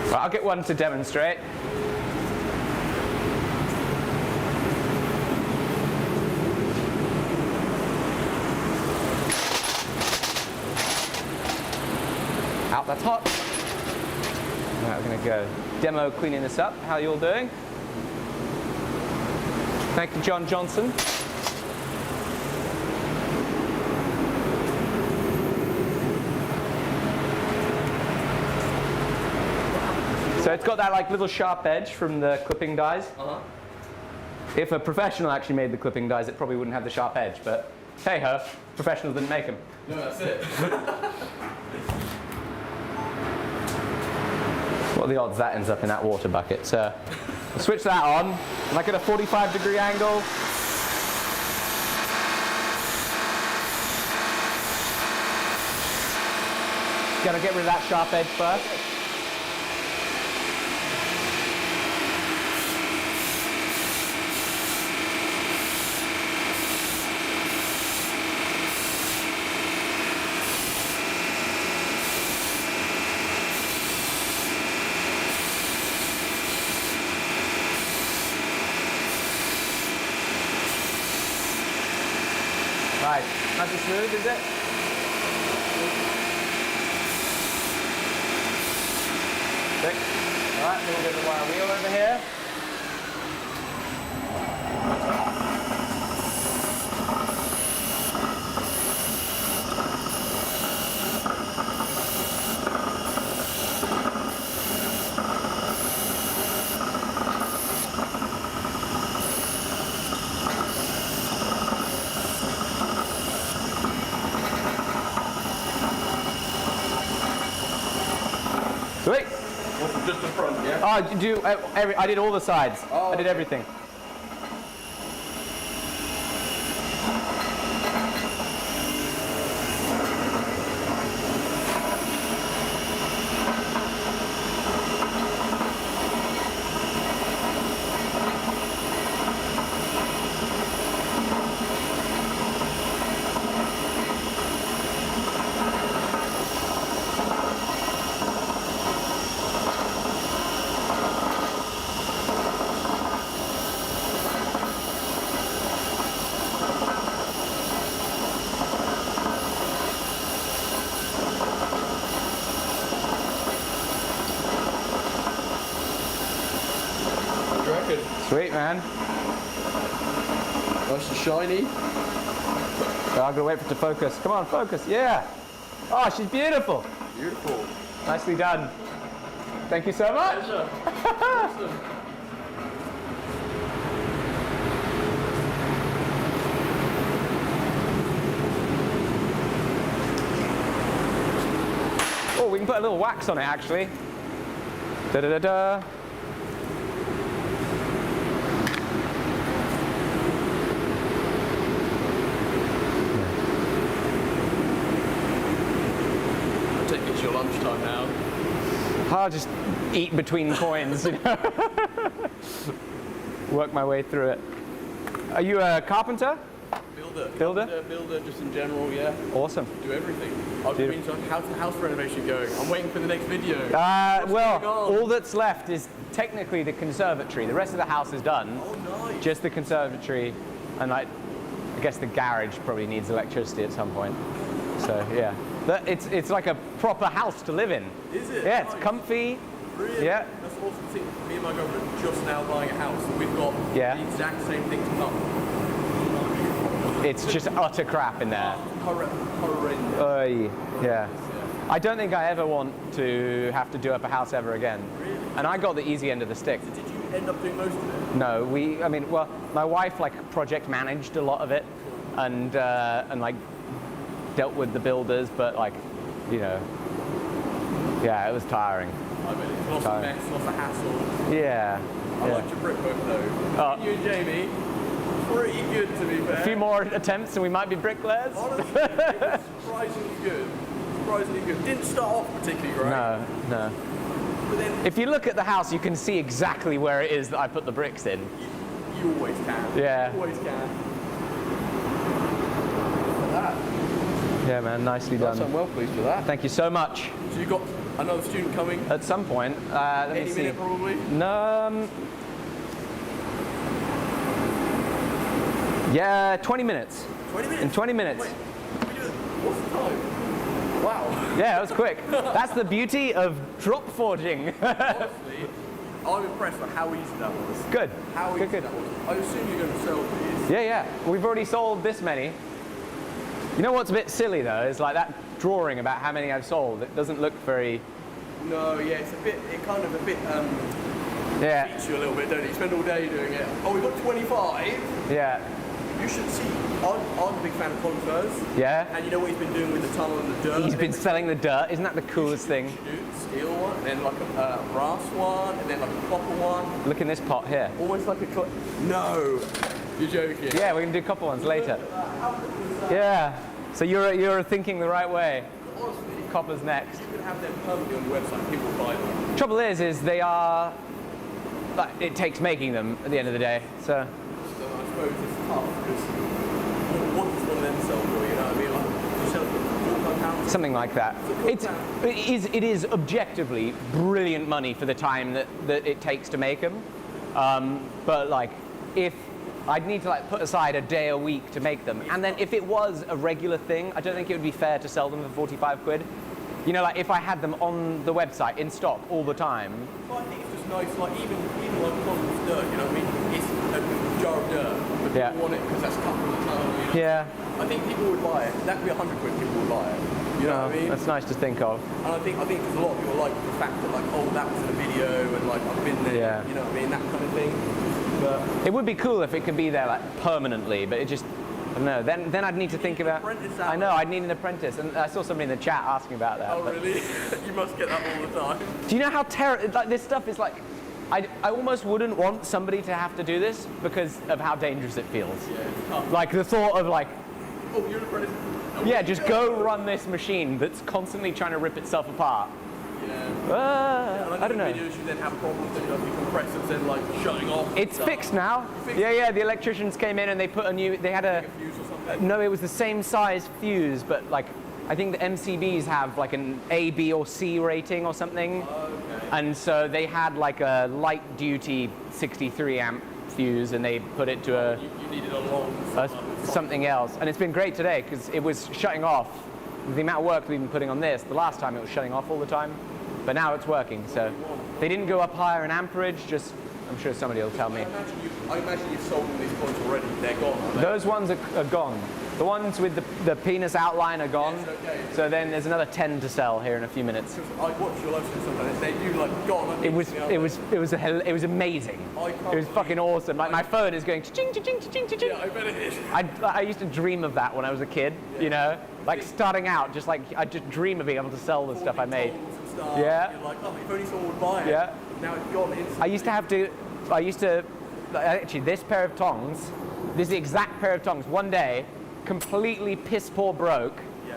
Right, I'll get one to demonstrate. Out, that's hot. Right, we're going to go demo cleaning this up. How are you all doing? Thank you, John Johnson. So it's got that like little sharp edge from the clipping dies. Uh-huh. If a professional actually made the clipping dies, it probably wouldn't have the sharp edge, but hey ho, professionals didn't make them. No, that's it. What are the odds that ends up in that water bucket? So we'll switch that on, like at a 45-degree angle. Gotta get rid of that sharp edge first. Right, nice and smooth, is it? Sick. All right, a little bit of the wire wheel over here. Sweet. Just the front, yeah? Oh, I did all the sides. Oh, I did okay. everything. What do you reckon? Sweet, man. Nice and shiny. So I'm gonna wait for it to focus. Come on, focus. Yeah. Oh, she's beautiful. Beautiful. Nicely done. Thank you so much. Pleasure. Awesome. Oh, we can put a little wax on it, actually. Da da da da. I take it's your lunchtime now. I'll just eat between coins, you know. Work my way through it. Are you a carpenter? Builder. Builder? Builder, just in general, yeah. Awesome. Do everything. I've been to how's the house renovation going? I'm waiting for the next video. Well, going on? all that's left is technically the conservatory. The rest of the house is done. Oh, nice. Just the conservatory, and like, I guess the garage probably needs electricity at some point. So yeah, but it's like a proper house to live in. Is it? Yeah, it's Nice. comfy. Really? Yeah. That's awesome. See, me and my girlfriend are just now buying a house, and we've got Yeah. the exact same thing to come. It's just utter crap in there. Horrendous. Oy. Yeah. I don't think I ever want to have to do up a house ever again. Really? And I got the easy end of the stick. Did you end up doing most of it? No, well, my wife like project managed a lot of it, and like dealt with the builders, but like, you know, yeah, it was tiring. I mean, it's lots of mess, lots of hassle. Yeah. I liked your brickwork though. Oh. You and Jamie, pretty good to be fair. A few more attempts and we might be bricklayers. Honestly, it was surprisingly good. Surprisingly good. Didn't start off particularly great. No. But then If you look at the house, you can see exactly where it is that I put the bricks in. you always can. Yeah. You always can. Look at that. Yeah, man, nicely done. I'm well pleased with that. Thank you so much. So you've got another student coming At some point, let me any see. minute probably? No. Yeah, 20 minutes. 20 minutes? In 20 minutes. Wait, can we do it? What's the time? Wow. Yeah, that was quick. That's the beauty of drop forging. Honestly, I'm impressed with how easy that was. Good. How easy Good. that was. I assume you're going to sell these. Yeah. We've already sold this many. You know what's a bit silly though is like that drawing about how many I've sold. It doesn't look very. No, yeah, it's a bit, Yeah. beats you a little bit, don't it? You spend all day doing it. Oh, we've got 25. Yeah. You should see, I'm a big fan of conifers. Yeah. And you know what he's been doing with the tunnel and the dirt? He's been selling the dirt. Isn't that the coolest thing? Steel one, and then like a brass one, and then like a copper one. Look in this pot here. Almost like a No. You're joking. Yeah, we're gonna do copper ones later. Yeah. So you're thinking the right way. Honestly, Copper's next. you could have them permanently on your website. People buy them. Trouble is they are. Like, it takes making them at the end of the day. So. So I suppose it's tough because what does one of them sell for? You know what I mean? Like, you sell it for £45. Something like that. It is objectively brilliant money for the time that it takes to make them. But like, if I'd need to like put aside a day a week to make them, and then if it was a regular thing, I don't think it would be fair to sell them for 45 quid. You know, like if I had them on the website in stock all the time. Well, I think it's just nice, like even like Connor's dirt, you know what I mean? It's a jar of dirt, but Yeah. people want it because that's cut from the tunnel, you know? Yeah. I think people would buy it. That could be 100 quid, people would buy it. You know what I mean? That's nice to think of. And I think because a lot of people like the fact that like, oh, that was in a video and like I've been there, Yeah. you know what I mean? That kind of thing. But It would be cool if it could be there like permanently, but it just, I don't know. Then I'd need to think about. apprentice I know, hours. I'd need an apprentice, and I saw somebody in the chat asking about that. oh but- really? You must get that all the time. Do you know how like this stuff is like? I almost wouldn't want somebody to have to do this because of how dangerous it feels. Yeah, it's tough. Like the thought of like, Oh, you're an apprentice. Oh, yeah, just go run this machine that's constantly trying to rip itself apart. Yeah. And I don't know. Videos you then have problems, then you have your compressors then like shutting off. and It's stuff. fixed now. Fixed? Yeah. The electricians came in and they put a new. They had a. Fuse or something. No, it was the same size fuse, but like I think the MCBs have like an A, B, or C rating or something. Okay. And so they had like a light duty 63 amp fuse, and they put it to You needed a long something else. And it's been great today because it was shutting off. The amount of work we've been putting on this, the last time it was shutting off all the time, but now it's working. So they didn't go up higher in amperage. Just I'm sure somebody will tell me. I imagine you've sold all these points already. They're gone. Aren't they? Those ones are gone. The ones with the penis outline are gone. Yes, okay. So then there's another 10 to sell here in a few minutes. I watch your live stream sometimes. They do like gone. It was amazing. I can't It was fucking awesome. Like my phone is going ching ching ching ching ching ching. Yeah, I bet it is. I used to dream of that when I was a kid. You know, like starting out, just like I just dream of being able to sell the stuff I made. And stuff. Yeah. You're like, oh, if only someone would buy it. Yeah. Now it's gone instantly. I used to actually this pair of tongs, this exact pair of tongs. One day, completely piss poor broke. Yeah.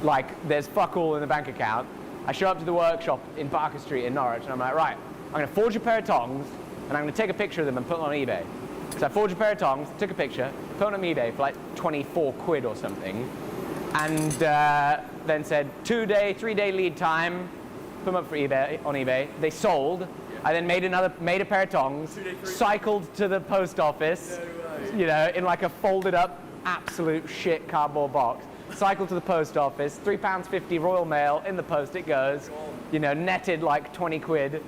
Like there's fuck all in the bank account. I show up to the workshop in Barker Street in Norwich, and I'm like, right, I'm going to forge a pair of tongs, and I'm going to take a picture of them and put them on eBay. So I forged a pair of tongs, took a picture, put them on eBay for like 24 quid or something, and then said 3-day lead time. Put them up for eBay on eBay. They sold. I then made a pair of tongs, cycled to the post office, you know, in like a folded up absolute shit cardboard box. cycle to the post office, £3.50 Royal Mail, in the post it goes, you know, netted like 20 quid.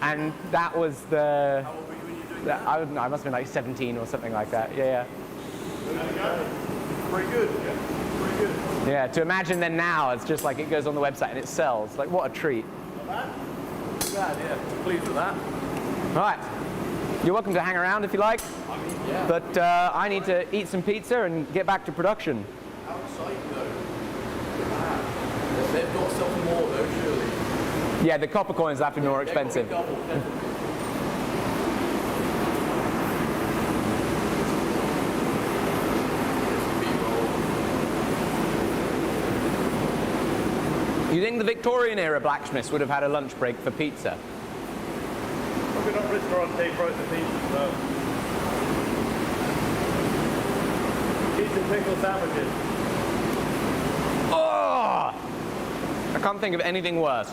And that was the... How old were you when you were doing that I don't know, I must have been like 17 or something like that. Yeah, Pretty good. Pretty good. yeah. Yeah, to imagine then now, it's just like it goes on the website and it sells. Like, what a treat. Not bad, yeah. Pleased with that. Right. You're welcome to hang around if you like. I mean, yeah. But I need to eat some pizza and get back to production. How exciting though. They've got something more though, surely. Yeah, the copper coins have to be more expensive. Double, definitely. You think the Victorian era blacksmiths would have had a lunch break for pizza? Probably not restaurant take frozen pizzas, no. Cheese and pickle sandwiches. Oh! I can't think of anything worse.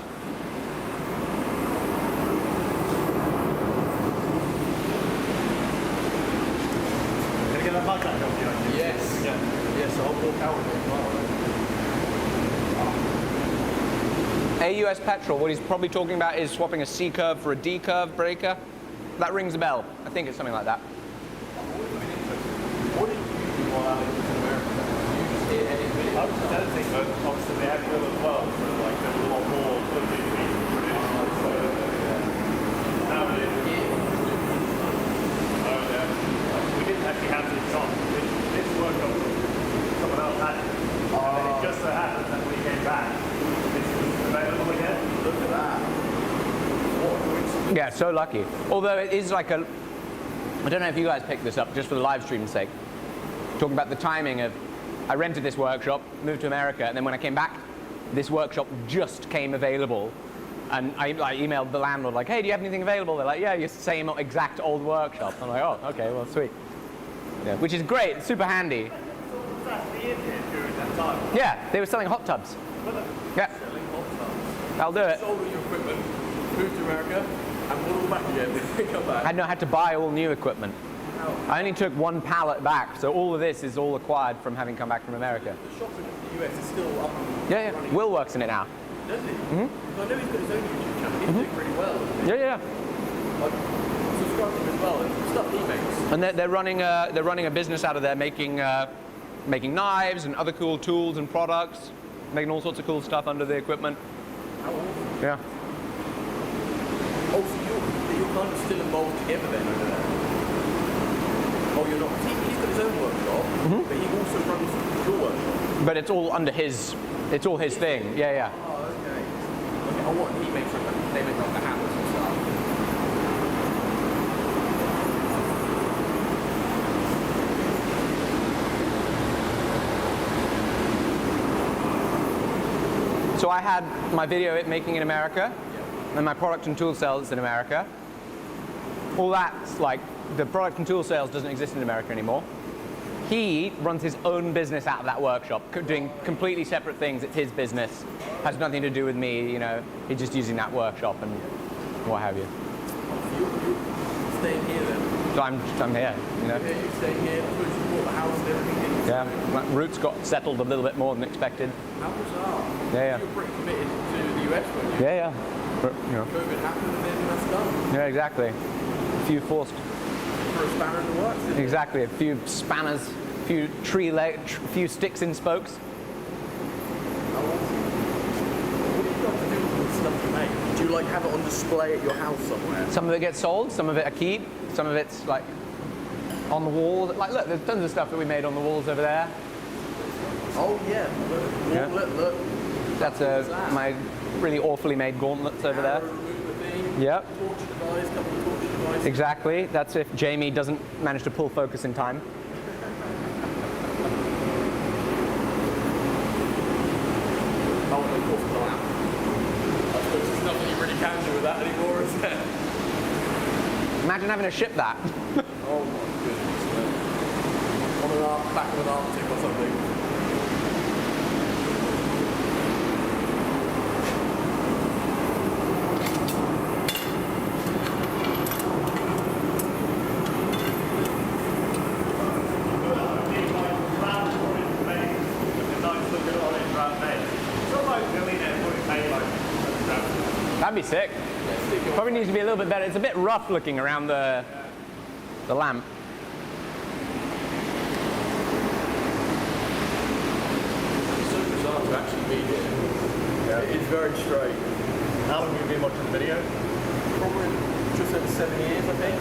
Gonna get that mug back off you, Yes. Yeah. Yes, I'll walk out with it tomorrow. AUS Petrol, what he's probably talking about is swapping a C curve for a D curve breaker. That rings a bell. I think it's something like that. What did you do while Alec was in America? Did you just hear any videos? I was dancing, but obviously they had grill as well, so like there's a lot more footage being produced. So, now we didn't actually have this on. This workshop, someone else had it. And then it just so happened that when we came back, this was available again. Look at that. What a coincidence. Yeah, so lucky. Although it is like a... I don't know if you guys picked this up, just for the live stream's sake. Talking about the timing of... I rented this workshop, moved to America, and then when I came back, this workshop just came available. And I emailed the landlord, like, hey, do you have anything available? They're like, yeah, your same exact old workshop. I'm like, oh, okay, well, sweet. Yeah, which is great, it's super handy. Was actually in here during that time. Yeah, they were selling hot tubs. Yeah, Selling hot tubs. I'll do it. Sold all your equipment, moved to America, and brought it all back again. Come back. I had to buy all new equipment. I only took one pallet back, so all of this is all acquired from having come back from America. The shop in the US is still up and Yeah, yeah. running. Will works in it now. Does he? Mm-hmm. I know he's got his own YouTube channel. He's doing pretty well. Isn't he? Yeah, yeah. I subscribe to him as well, and stuff he makes. And they're running a business out of there, making knives and other cool tools and products, making all sorts of cool stuff under the equipment. How awesome. Yeah. Oh, so you're kind of still involved together then over there? Oh, you're not. He's got his own workshop, but he also runs your workshop. But it's all under his. It's all his thing. Yeah, yeah. Oh, okay. Okay. Oh, what? He makes they make like the hammers and stuff. So I had my video making in America, and my product and tool sales in America. All that's like, the product and tool sales doesn't exist in America anymore. He runs his own business out of that workshop, doing completely separate things. It's his business, has nothing to do with me, you know. He's just using that workshop and what have you. You're staying here then? So I'm here, you know. Yeah, you're staying here. I suppose you bought the house and everything. Yeah, my roots got settled a little bit more than expected. How bizarre. Yeah, yeah. You were pretty committed to the US, weren't you? Yeah, yeah. But, you know. COVID happened and then that's done. Yeah, exactly. A few forced. For a spanner in the works, isn't it? Exactly. A few spanners, a few few sticks in spokes. How awesome. What do you got to do with the stuff you make? Do you like have it on display at your house somewhere? Some of it gets sold, some of it I keep, some of it's like on the walls. Like, look, there's tons of stuff that we made on the walls over there. Oh yeah, look, Yeah. look. That's my really awfully made gauntlets over there. Arrow remover thing. Yep, Torch device, couple of torch devices. exactly. That's if Jamie doesn't manage to pull focus in time. Oh, and of course the lamp. I suppose there's nothing you really can do with that anymore, is there? Imagine having to ship that. Oh my goodness. On an back of an Arctic or something. That'd be sick. Probably needs to be a little bit better. It's a bit rough looking around the lamp. It's so bizarre to actually be here. Yeah. It is very straight. How long have you been watching the video? Probably just over 7 years, I think.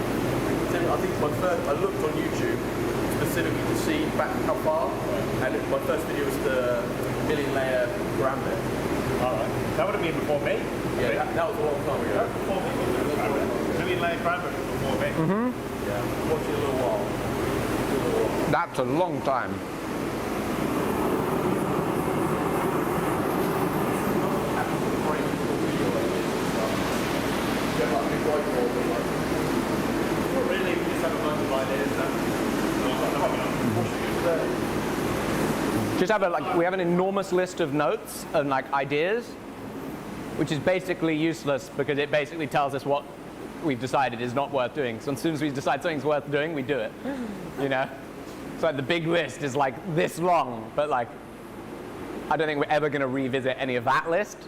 I think I looked on YouTube specifically to see back how far, and my first video was the million layer gambit. Alright. That would have been before me. Yeah, that was a long time ago. Before me. Million layer gambit was before me. Yeah, watching a little while. That's a long time. Really, we just have a bunch of ideas that Just have we have an enormous list of notes and like ideas, which is basically useless because it basically tells us what we've decided is not worth doing. So as soon as we decide something's worth doing, we do it. You know? So like the big list is like this long, but like I don't think we're ever going to revisit any of that list.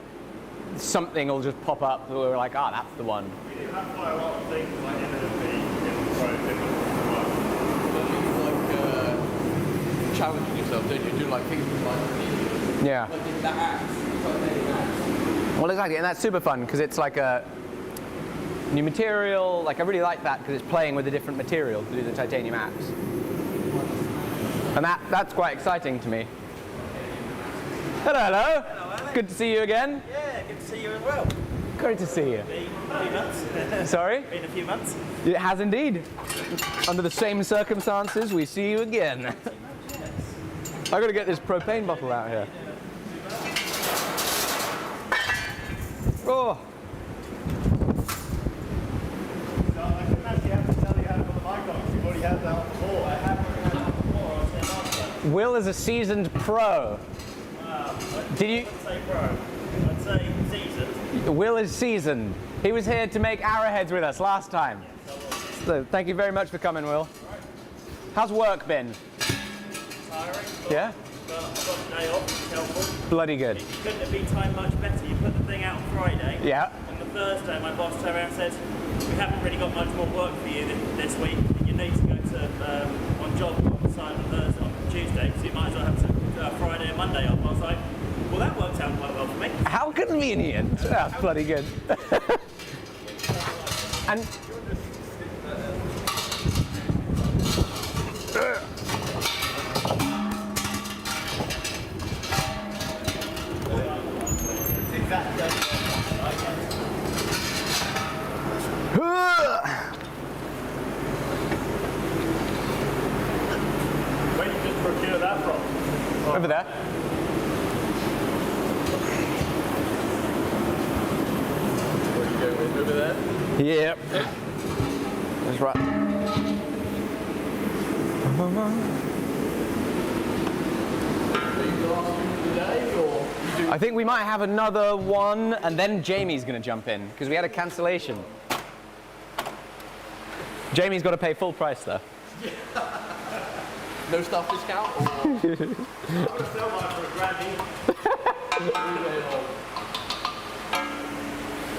Something will just pop up that we're like, ah, that's the one. we do have quite a lot of things like imminently in the project. Like challenging yourself, don't you? Do like things like Yeah. like that axe, Well, exactly, and that's super fun because it's like a new material. Like I really like that because it's playing with a different material to do the titanium axe, and that's quite exciting to me. Hello, hello. Hello, Alec. Good to see you again. Yeah, good to see you as well. Great to see you. Been a few months. Sorry? Been a few months. It has indeed. Under the same circumstances, we see you again. I got to get this propane bottle out here. Oh. So I couldn't actually have to tell you how to put the mic on because you've already had that on before. I have already had it before. I was saying last time. Will is a seasoned pro. Did you? I'd say pro. I'd say seasoned. Will is seasoned. He was here to make arrowheads with us last time. So thank you very much for coming, Will. How's work been? Tiring. Yeah? But I've got a day off. It's helpful. Bloody good. Couldn't have been timed much better. You put the thing out on Friday. Yeah. On the Thursday, my boss turned around and said, we haven't really got much more work for you this week. You need to go to on job on site on Thursday, on Tuesday, so you might as well have Friday and Monday off. I was like, well, that worked out quite well for me. How convenient. That's bloody good. And Where did you just procure that from? over there. where you go with over there. Yep. That's right. Are you the last one of the day, or you do? I think we might have another one, and then Jamie's going to jump in because we had a cancellation. Jamie's got to pay full price though. No staff discount? Or? I'm going to sell mine for $1,000.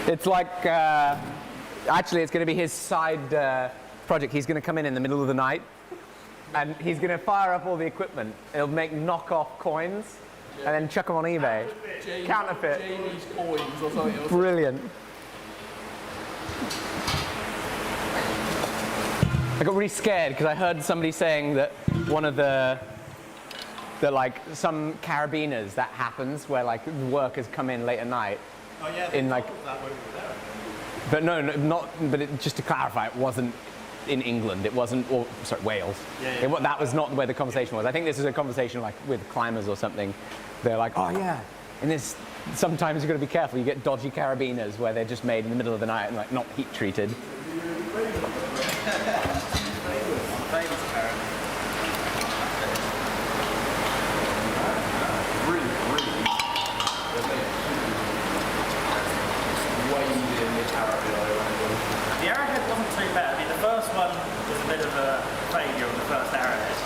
It's like, actually, it's going to be his side project. He's going to come in the middle of the night, and he's going to fire up all the equipment. He'll make knockoff coins, and then chuck them on eBay. Counterfeit. Jamie's coins or something else. Brilliant. I got really scared because I heard somebody saying that one of that like some carabiners that happens where like workers come in late at night. Oh yeah, In like, that way over there. but no, not. But just to clarify, it wasn't in England. It wasn't, or sorry, Wales. Yeah, yeah. That was not where the conversation was. I think this is a conversation like with climbers or something. They're like, oh yeah, and this sometimes you've got to be careful. You get dodgy carabiners where they're just made in the middle of the night and like not heat treated. Famous carrot. Really. Way easier than this arrowhead I remember. The arrowhead wasn't too bad. I mean, the first one was a bit of a failure on the first arrowhead.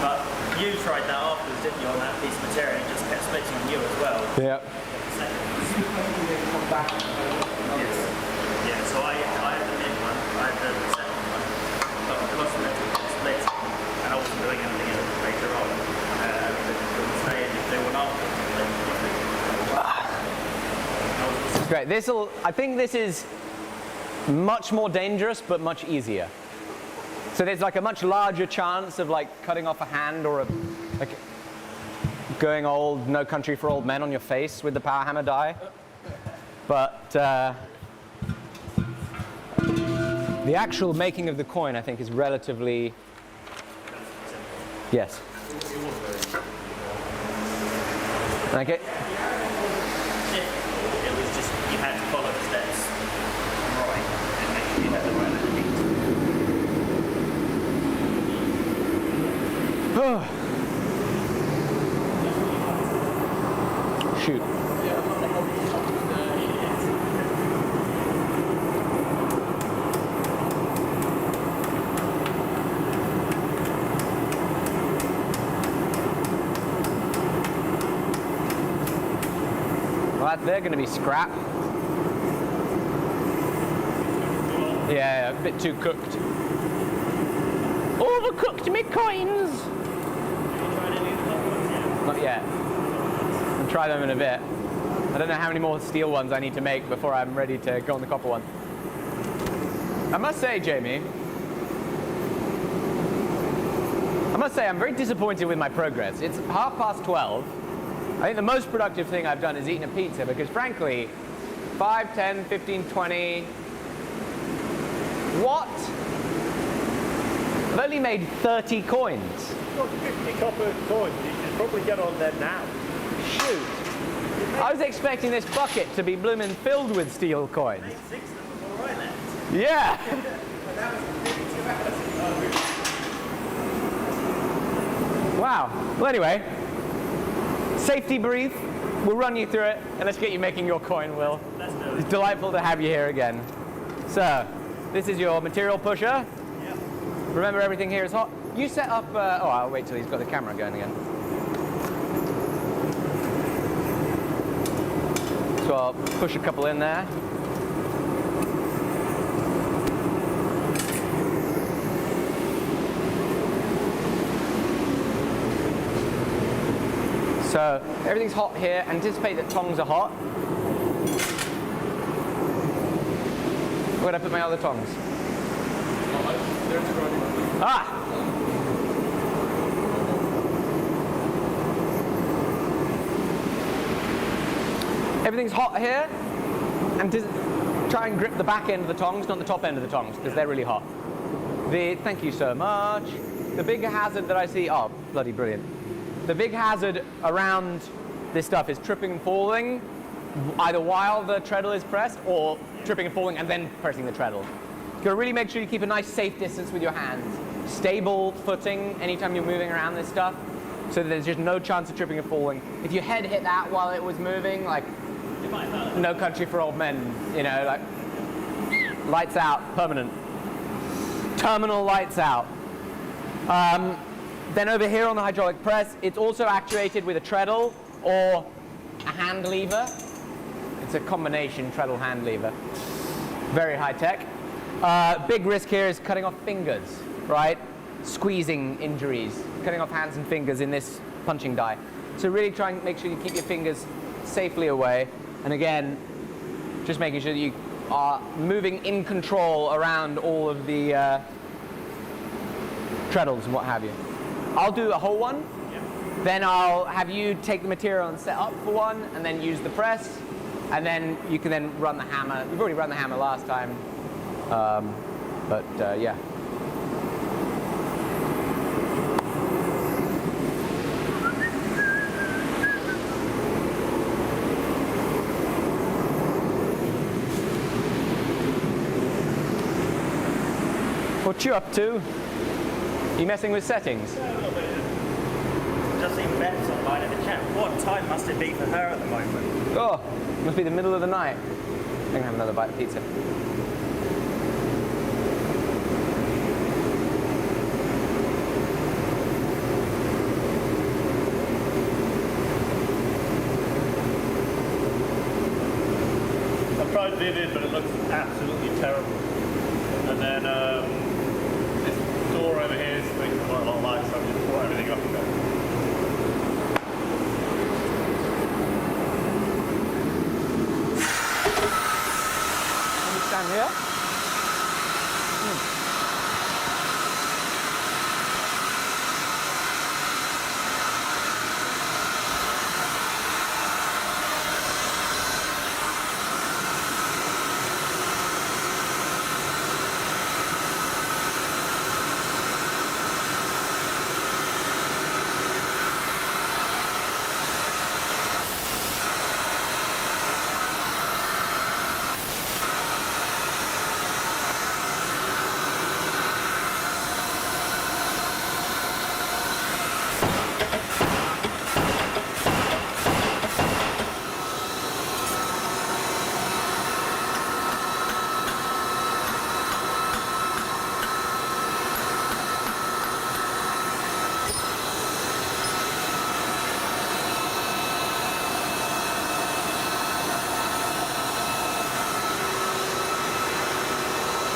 But you tried that afterwards, didn't you, on that piece of material? It just kept splitting you as well. Yeah. Come back. Great. I think this is much more dangerous, but much easier. So there's like a much larger chance of like cutting off a hand or like going old, No Country for Old Men on your face with the power hammer die. But the actual making of the coin, I think, is relatively, yes. Okay. It was just, you had to follow the steps right and make sure you had the right technique. Shoot. Well, they're going to be scrap. Yeah, a bit too cooked. Overcooked me coins! Not yet. I'll try them in a bit. I don't know how many more steel ones I need to make before I'm ready to go on the copper one. I must say, Jamie, I'm very disappointed with my progress. It's 12:30. I think the most productive thing I've done is eating a pizza because frankly, 5, 10, 15, 20, what? I've only made 30 coins. Got 50 copper coins. You should probably get on there now. Shoot. I was expecting this bucket to be blooming filled with steel coins. Made 6 of them before I left. Yeah. Wow. Well, anyway, safety brief. We'll run you through it, and let's get you making your coin, Will. Let's do it. It's delightful to have you here again. So, this is your material pusher. Yep. Remember, everything here is hot. You set up, oh, I'll wait till he's got the camera going again. So I'll push a couple in there. So everything's hot here. Anticipate that tongs are hot. Where did I put my other tongs? Ah! Everything's hot here, and try and grip the back end of the tongs, not the top end of the tongs, because they're really hot. Thank you so much. The big hazard that I see, oh, bloody brilliant. The big hazard around this stuff is tripping and falling, either while the treadle is pressed, or tripping and falling and then pressing the treadle. You've got to really make sure you keep a nice safe distance with your hands. Stable footing anytime you're moving around this stuff, so that there's just no chance of tripping and falling. If your head hit that while it was moving, like No Country for Old Men, you know, like lights out, permanent. Terminal lights out. Then over here on the hydraulic press, it's also actuated with a treadle or a hand lever. It's a combination treadle hand lever. Very high tech. Big risk here is cutting off fingers, right? Squeezing injuries, cutting off hands and fingers in this punching die. So really try and make sure you keep your fingers safely away. And again, just making sure that you are moving in control around all of the treadles and what have you. I'll do a whole one. Yeah. Then I'll have you take the material and set up for one, and then use the press. And then you can then run the hammer. We've already run the hammer last time. Yeah. What you up to? You messing with settings? Just seen Beth's online in the chat. What time must it be for her at the moment? Oh, must be the middle of the night. I'm gonna have another bite of pizza. I tried vivid, but it looks absolutely terrible. And then this door over here is making quite a lot of light, so I just brought everything up again. down here.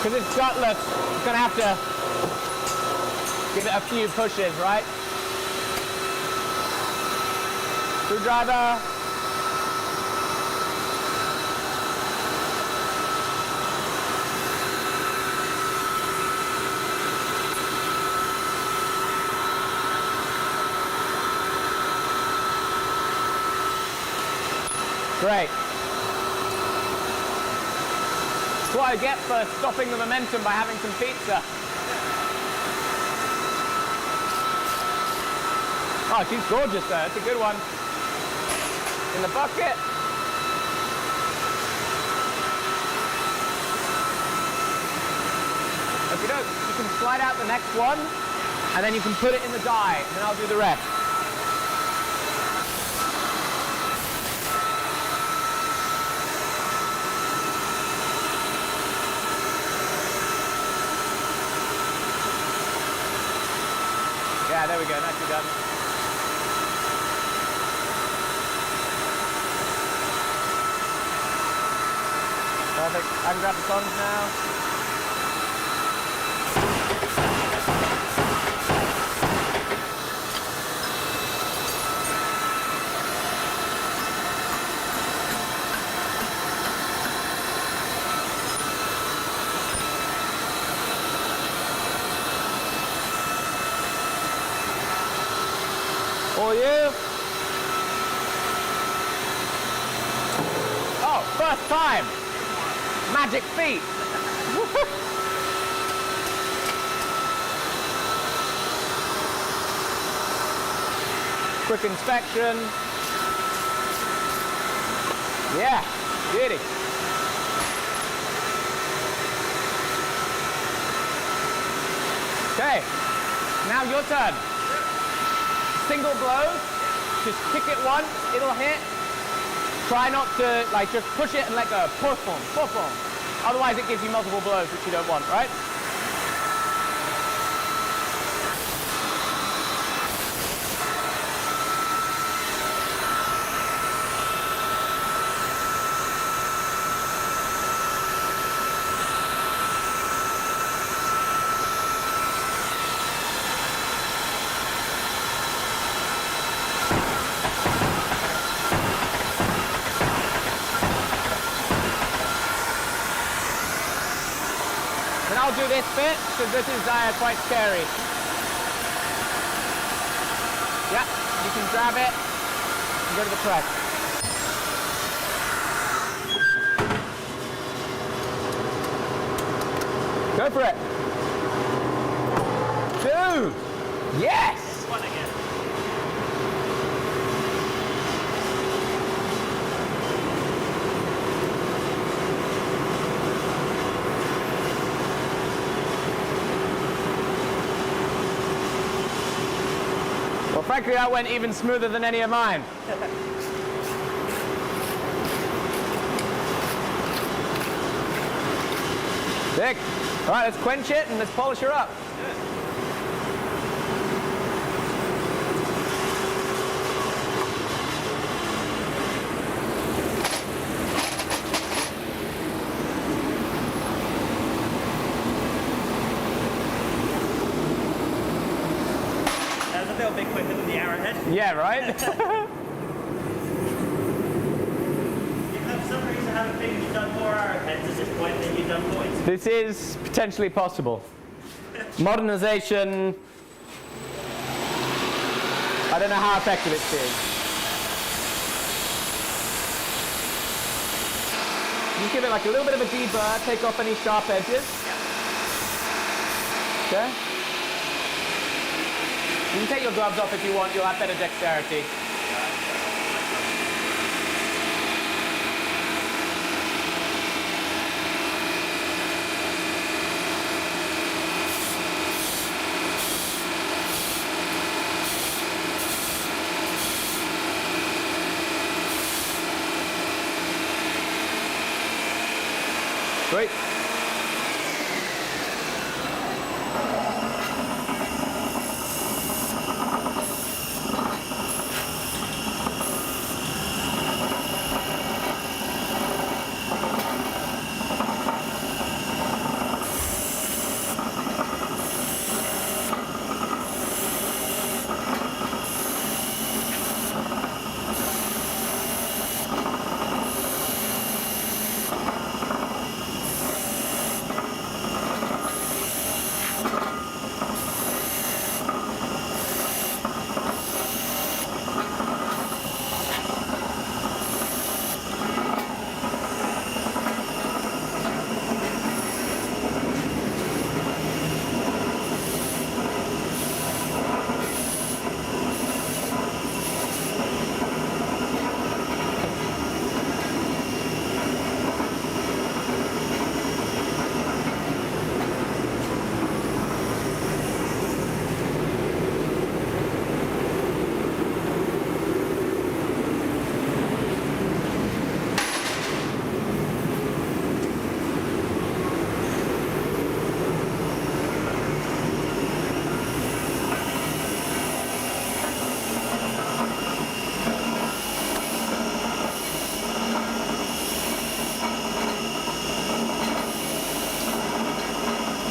Because it's gutless, it's going to have to give it a few pushes, right? Screwdriver. Great. That's what I get for stopping the momentum by having some pizza. Oh, she's gorgeous though. That's a good one. In the bucket. Okay, you can slide out the next one, and then you can put it in the die, and then I'll do the rest. Yeah, there we go, nicely done. Perfect. I can grab the tongs now. For you. Oh, first time. Magic feet. Quick inspection. Yeah, beauty. Okay, now your turn. Single blows, just kick it once, it'll hit. Try not to, just push it and let go. Push on, push on. Otherwise it gives you multiple blows, which you don't want, right? I'll do this bit, because this is quite scary. Yeah, you can grab it and go to the press. Go for it. 2. Yes! One again. Well, frankly, that went even smoother than any of mine. Sick. All right, let's quench it and let's polish her up. That was a little bit quicker than the arrowhead. Yeah, right? For some reason, I have a feeling you've done more arrowheads heads at this point, then you've done points. This is potentially possible. Modernization, I don't know how effective it's been. Just give it like a little bit of a deburr, take off any sharp edges. Okay? You can take your gloves off if you want, you'll have better dexterity. Great.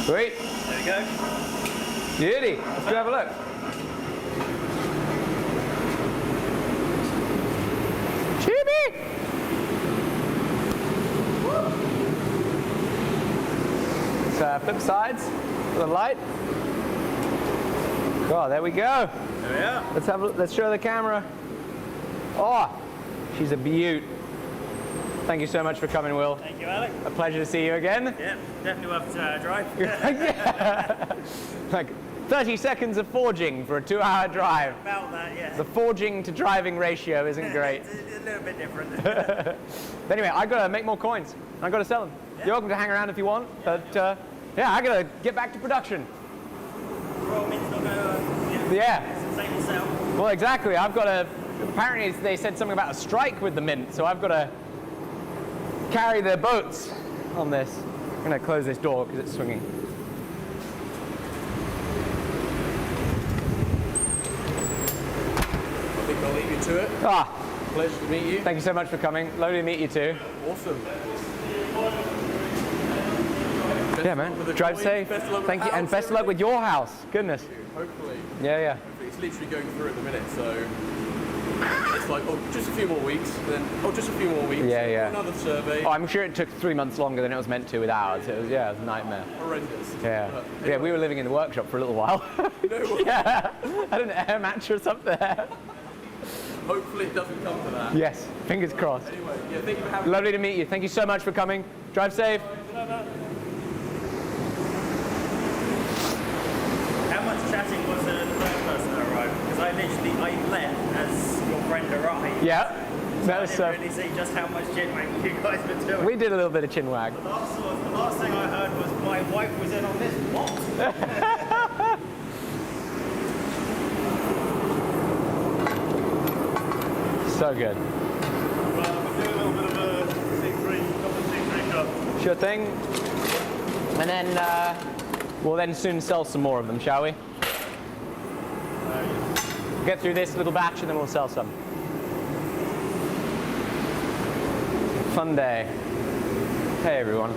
Great. There we go. Beauty. Let's go have a look. Chibi! So flip sides for the light. Oh, there we go. There we are. Let's have a, let's show the camera. Oh, she's a beaut. Thank you so much for coming, Will. Thank you, Alec. A pleasure to see you again. Yeah, definitely worth a drive. Yeah. Like 30 seconds of forging for a 2-hour drive. About that, yeah. The forging to driving ratio isn't great. It's a little bit different. Anyway, I gotta make more coins. I gotta sell them. Yeah. You're welcome to hang around if you want, but yeah, I gotta get back to production. Well, it's not gonna, Yeah. sustain itself. Well, exactly. I've got to. Apparently, they said something about a strike with the mint, so I've got to carry the boats on this. I'm gonna close this door because it's swinging. I think I'll leave you to it. Ah, Pleasure to meet you. thank you so much for coming. Lovely to meet you too. Awesome. Yeah, man. Drive safe. Thank you, and best of luck with your house. Goodness. Hopefully. Yeah. It's literally going through at the minute, so it's like, oh, just a few more weeks, then, oh, just a few more weeks. Yeah. Another survey. Oh, I'm sure it took 3 months longer than it was meant to with ours. It was, yeah, it was a nightmare. Horrendous. Yeah. But Yeah, we were living in the workshop for a little while. No way. Yeah. Had an air mattress up there. Hopefully it doesn't come to that. Yes. Fingers crossed. Anyway, yeah, thank you for having me. Lovely to meet you. Thank you so much for coming. Drive safe. How much chatting was the first person that arrived? Because I left as your friend arrived. Yeah. So That I was, didn't really see just how much chinwag you guys were doing. we did a little bit of chin wag. The last thing I heard was my wife was in on this. What? So good. Well, we'll do a little bit of a couple of C3 shots. Sure thing. And then we'll then soon sell some more of them, shall we? Get through this little batch and then we'll sell some. Fun day. Hey everyone.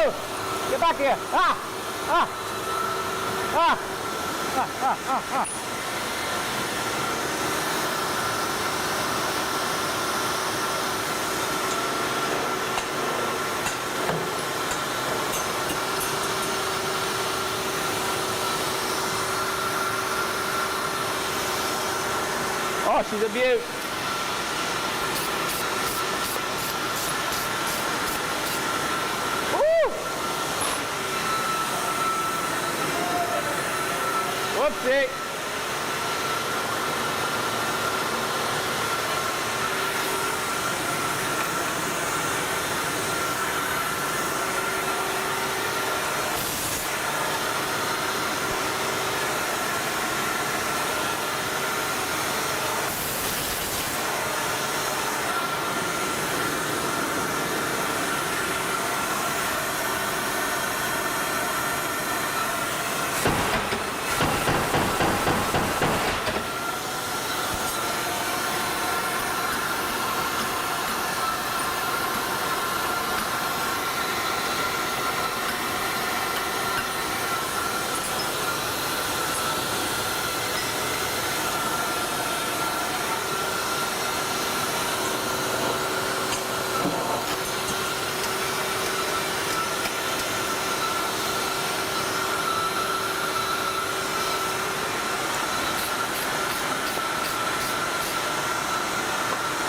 Whoa! Get back here! Ah! Ah! Ah! Ah! Ah! Ah! Ah! Oh, she's a beaut. Woo! Whoopsie.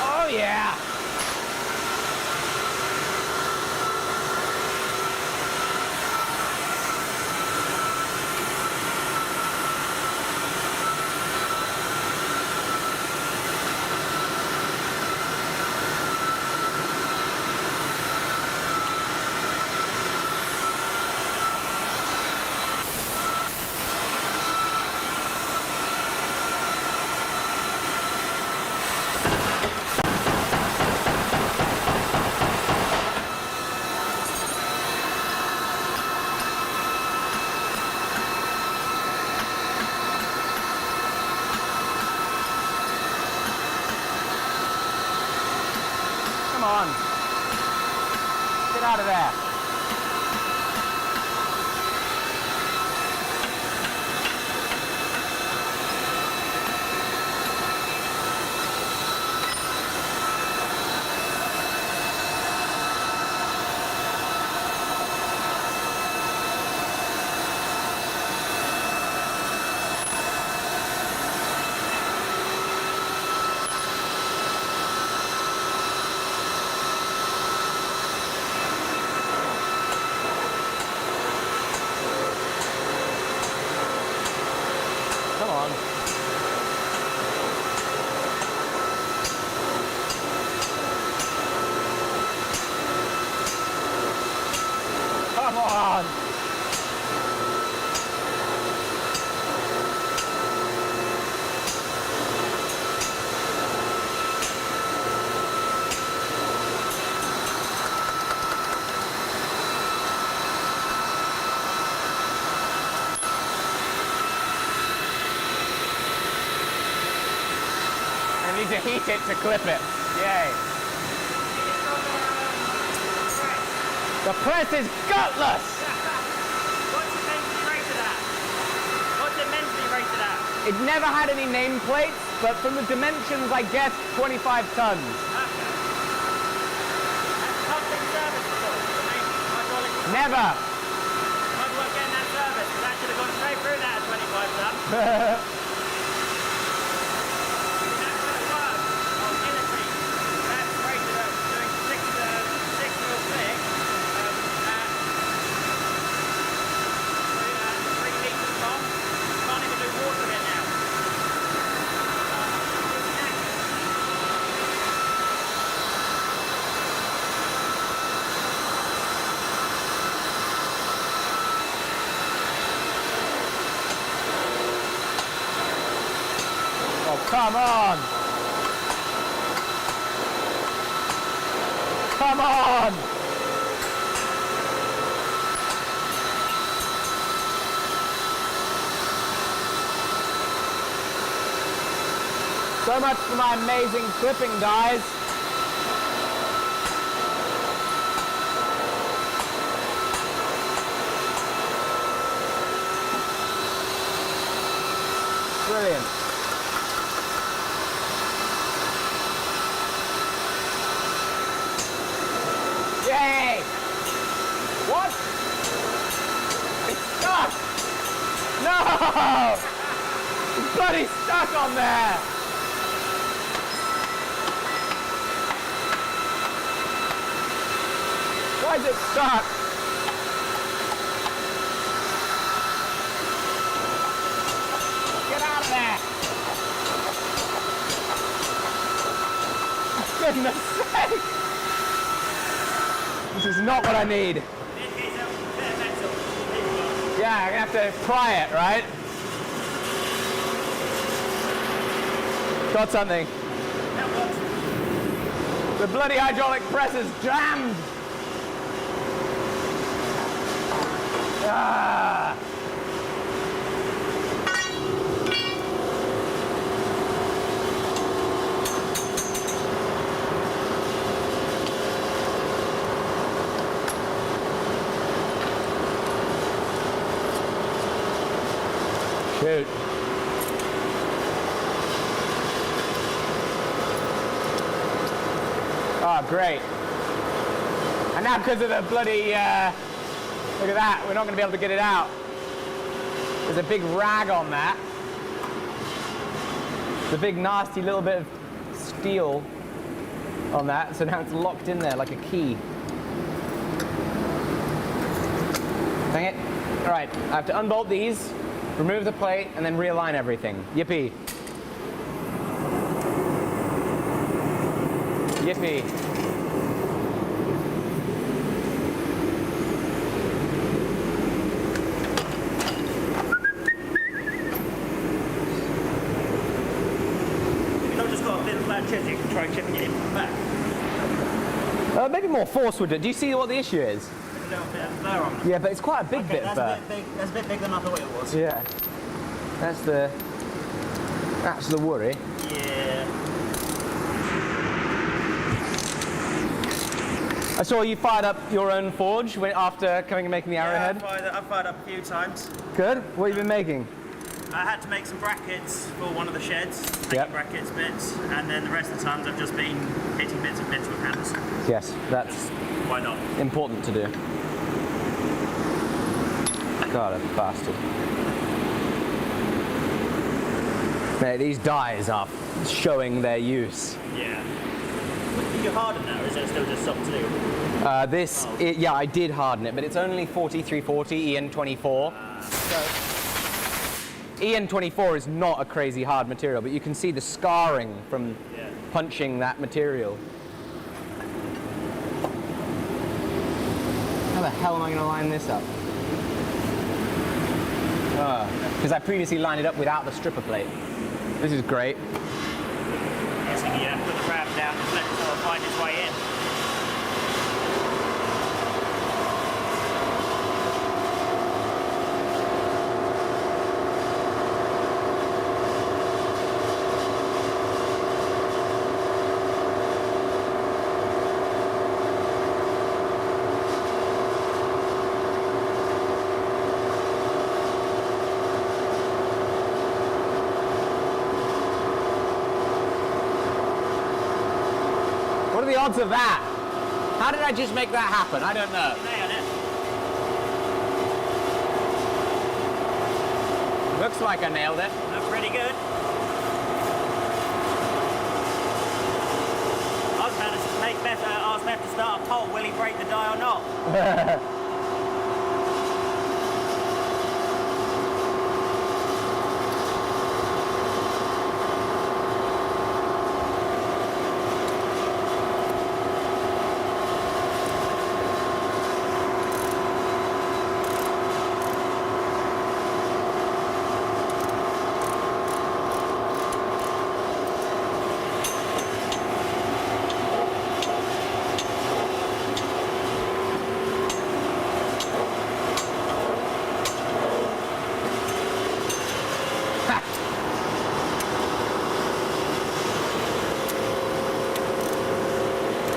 Oh yeah! Come on. Get out of there. Come on. Come on. I need to heat it to clip it. Yay. The press is gutless. What's it meant to be rated at? What's it meant to be rated at? It never had any nameplates, but from the dimensions, I guess 25 tons. Okay. That's public service at all. The main hydraulic. Never. Might work getting that service, because that should have gone straight through that at 25 tons. Come on! Come on! So much for my amazing clipping, guys. Yay! What? It's stuck! No! It's bloody stuck on there! Why is it stuck? Get out of there! For goodness sake! This is not what I need. Yeah, I'm gonna have to pry it, right? Got something. The bloody hydraulic press is jammed! Ah! Shoot. Oh, great. And now because of the bloody, look at that, we're not going to be able to get it out. There's a big rag on that. There's a big nasty little bit of steel on that, so now it's locked in there like a key. Dang it. All right, I have to unbolt these, remove the plate, and then realign everything. Yippee. Yippee. You've not just got a bit of flat chest, you can try chipping it in from the back. Maybe more force would do it. Do you see what the issue is? A little bit of blur on it. Yeah, but it's quite a big bit of burr. That's a bit bigger than I thought it was. Yeah. That's the worry. Yeah. I saw you fired up your own forge after coming and making the arrowhead. I've fired up a few times. Good. What have you been making? I had to make some brackets for one of the sheds, Yep. brackets bits, and then the rest of the times I've just been hitting bits and bits with hammers. Yes, that's Why not? important to do. God, a bastard. Mate, these dies are showing their use. Yeah. Did you harden that, or is it still just soft too? Yeah, I did harden it, but it's only 4340 EN24. So EN24 is not a crazy hard material, but you can see the scarring from punching that material. How the hell am I going to line this up? Because I previously lined it up without the stripper plate. This is great. Yes, you can put the ram down and let it sort of find its way in. What are the odds of that? How did I just make that happen? I don't know. Nailed it. Looks like I nailed it. That's pretty good. I was about to ask Meth to start a poll, will he break the die or not?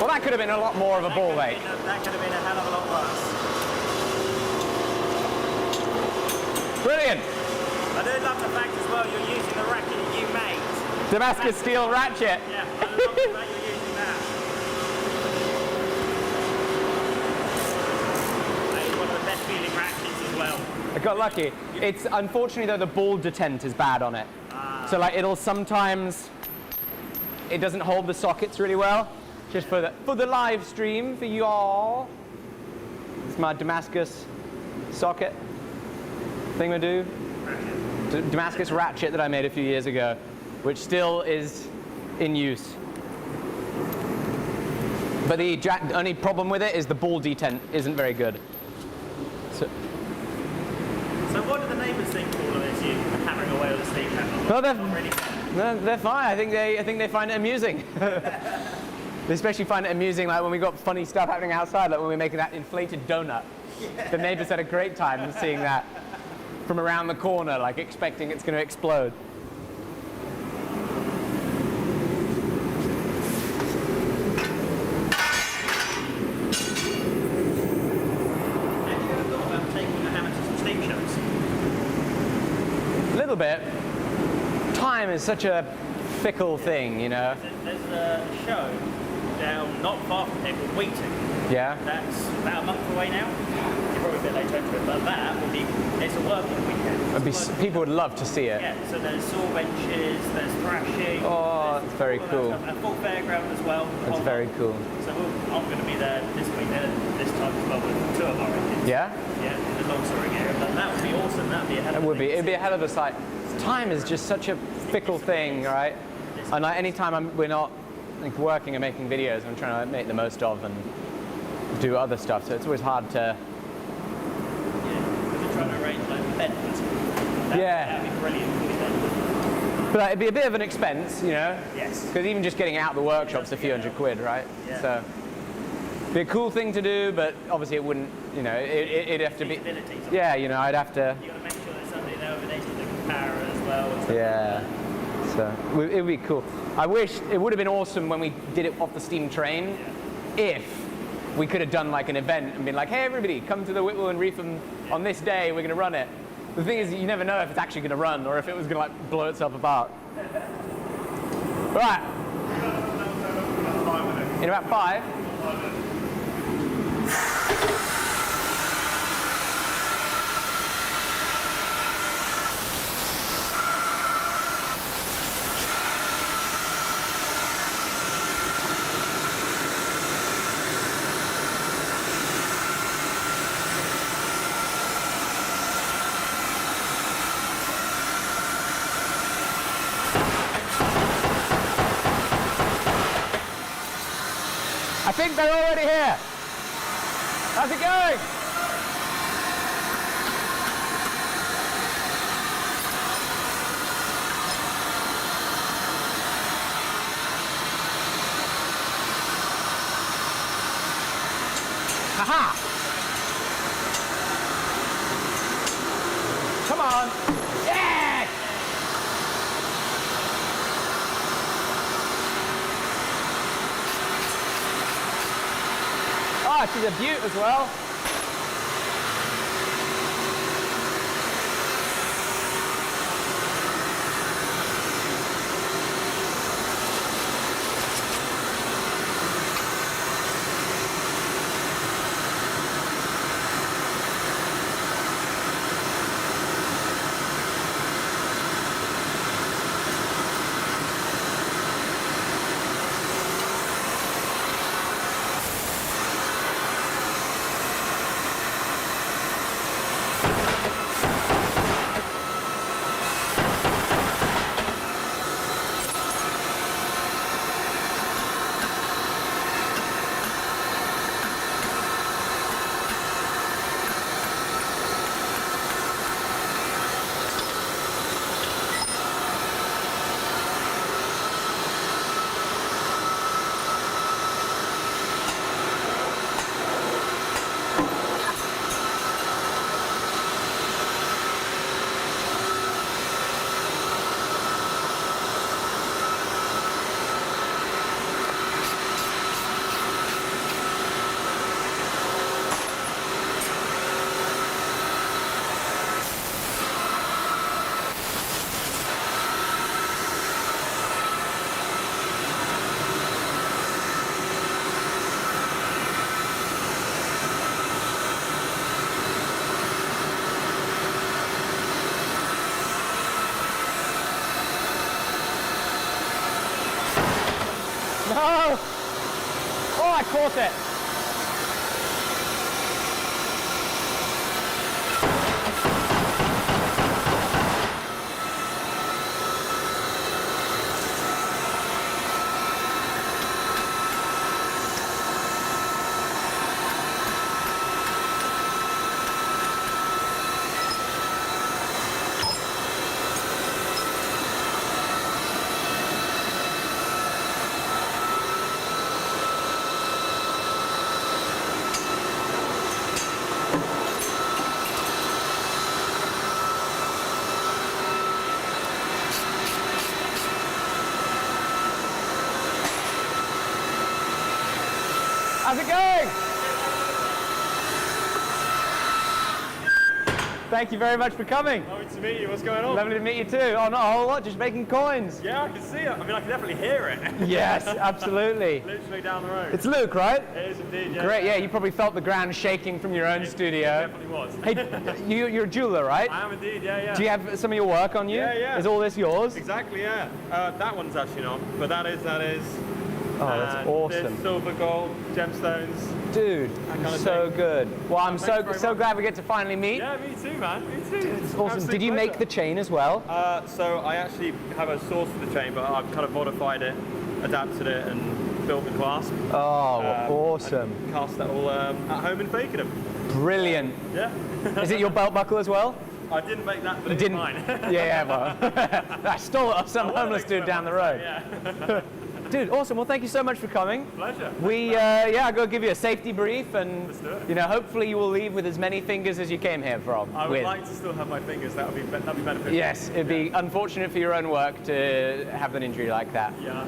That could have been a lot more of a ball ache. That could have been a hell of a lot worse. Brilliant. I do love the fact as well you're using the racket that you made. Damascus steel ratchet. Yeah, I love the fact you're using that. I got lucky. It's unfortunately though the ball detent is bad on it. So like it'll sometimes, it doesn't hold the sockets really well. Just for the live stream for y'all. It's my Damascus socket thingamadoo. Damascus ratchet that I made a few years ago, which still is in use. But the only problem with it is the ball detent isn't very good. So what do the neighbours think of all of this? You hammering away with a steam hammer? Well, Really? they're fine. I think they find it amusing. They especially find it amusing, like when we got funny stuff happening outside, like when we were making that inflated donut. The neighbours had a great time seeing that from around the corner, like expecting it's going to explode. A little bit. Time is such a fickle thing, you know. There's a show down not far from here called Wheaton. Yeah. That's about a month away now. You're probably a bit later into it, but that would be, it's a working weekend. People would love to see it. Yeah, so there's saw benches, there's thrashing. Oh, that's very cool. A full fairground as well. That's very cool. So I'm going to be there this weekend, this time as well, with two of our kids. Yeah? Yeah, in the long story area. But that would be awesome. That would be a hell of a It'd be a hell of a sight. Time is just such a fickle thing, right? And like anytime we're not like working and making videos, I'm trying to make the most of and do other stuff. So it's always hard to. Yeah, we're trying to arrange like Bedford. That'd be brilliant. But like, it'd be a bit of an expense, you know? Yes. Because even just getting out of the workshop's a few £100, right? Yeah. So it'd be a cool thing to do, but obviously it wouldn't, you know, it'd have to be. Yeah, you know, I'd have to. You got to make sure there's somebody there with an able to power as well. And stuff. Yeah. So it would be cool. I wish it would have been awesome when we did it off the steam train, if we could have done like an event and been like, hey everybody, come to the Whitwell and Reefham on this day, we're going to run it. The thing is, you never know if it's actually going to run or if it was going to like blow itself apart. Right. In about 5. I think they're already here. How's it going? Aha! Come on. Yes! Oh, she's a beaut as well. caught it. How's it going? Thank you very much for coming. Lovely to meet you. What's going on? Lovely to meet you too. Oh, not a whole lot, just making coins. Yeah, I can see it. I mean, I can definitely hear it. Yes, absolutely. Literally down the road. It's Luke, right? It is indeed, yeah. Great, yeah, you probably felt the ground shaking from your own studio. It definitely was. Hey, you're a jeweler, right? I am indeed, yeah. Do you have some of your work on you? Yeah. Is all this yours? Exactly, yeah. That one's actually not, but that is. Oh, that's awesome. There's silver, gold, gemstones. Dude, kind of so thing. good. Well, I'm so glad we get to finally meet. Yeah, me too, man. Me too. It's awesome. Absolute Did you make pleasure. the chain as well? So I actually have a source for the chain, but I've kind of modified it, adapted it, and built the clasp. Oh, awesome. And cast that all at home in Fakenham. Brilliant. Yeah. Is it your belt buckle as well? I didn't make that, but You it's didn't? mine. Yeah, well, I stole it off some homeless dude down the road. Yeah. Dude, awesome. Well, thank you so much for coming. Pleasure. I'll go give you a safety brief, and Let's do it. hopefully you will leave with as many fingers as you came here from. I would with. like to still have my fingers. That'd be beneficial. Yes, it'd be unfortunate for your own work to have an injury like that. Yeah.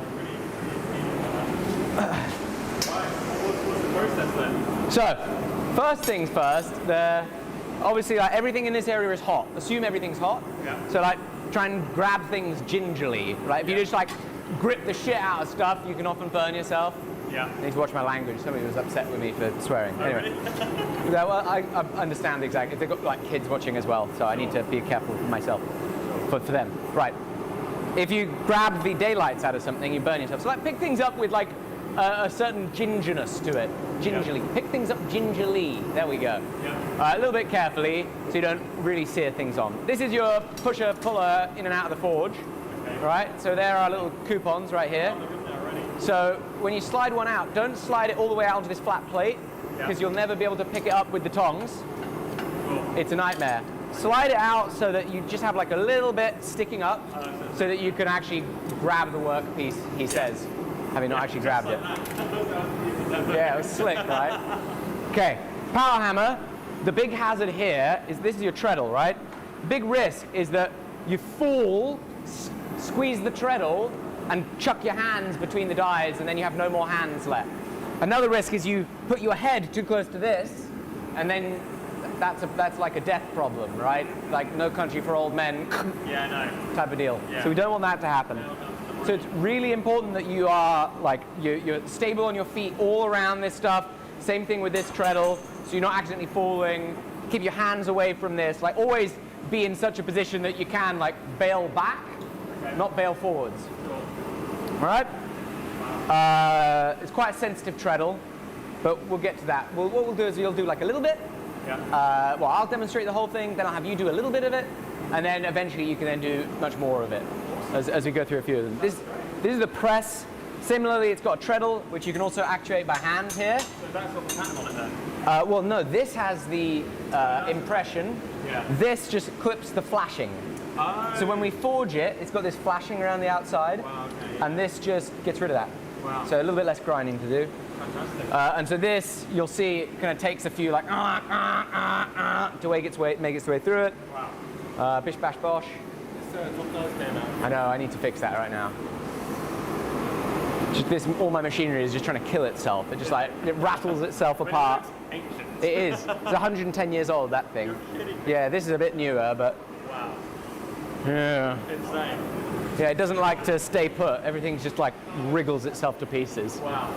Right. What's the process then? So, first things first. Obviously, like everything in this area is hot. Assume everything's hot. Yeah. So, like, try and grab things gingerly. Right? If you just like grip the shit out of stuff, you can often burn yourself. Yeah. I need to watch my language. Somebody was upset with me for swearing. Oh, Anyway. really? Yeah, well, I understand exactly. They've got like kids watching as well, so I need to be careful for myself, for them. Right. If you grab the daylights out of something, you burn yourself. So like pick things up with like a certain gingerness to it. Gingerly. Pick things up gingerly. There we go. Yeah. A little bit carefully so you don't really sear things on. This is your pusher puller in and out of the forge. Okay. Right? So there are little coupons right here. So when you slide one out, don't slide it all the way out onto this flat plate because you'll never be able to pick it up with the tongs. Cool. It's a nightmare. Slide it out so that you just have like a little bit sticking up so that you can actually grab the workpiece, he says, having not actually grabbed it. Yeah, it was slick, right? Okay, power hammer. The big hazard here is this is your treadle, right? Big risk is that you fall, squeeze the treadle, and chuck your hands between the dies, and then you have no more hands left. Another risk is you put your head too close to this, and then that's like a death problem, right? Like No Country for Old Men Yeah, no. type of deal. Yeah. So we don't want that to happen. So it's really important that you are like you're stable on your feet all around this stuff. Same thing with this treadle, so you're not accidentally falling. Keep your hands away from this. Like always be in such a position that you can like bail back, not bail forwards. All right? It's quite a sensitive treadle, but we'll get to that. What we'll do is you'll do like a little bit. Yeah. Well, I'll demonstrate the whole thing, then I'll have you do a little bit of it, and then eventually you can then do much more of it as we go through a few of them. This is the press. Similarly, it's got a treadle, which you can also actuate by hand here. So that's got the pattern on it then? Well, no, this has the impression. Yeah. This just clips the flashing. Oh. So when we forge it, it's got this flashing around the outside, Wow, okay, yeah. and this just gets rid of that. Wow. So a little bit less grinding to do. Fantastic. And so this, you'll see, it kind of takes a few like to make its way through it. Wow. Bish bash bosh. It's on Thursday now. I know, I need to fix that right now. Just this, all my machinery is just trying to kill itself. It just like, it rattles itself apart. Ancient. It is. It's 110 years old, that thing. You're kidding me. Yeah, this is a bit newer, but Wow. yeah. Insane. Yeah, it doesn't like to stay put. Everything's just like wriggles itself to pieces. Wow.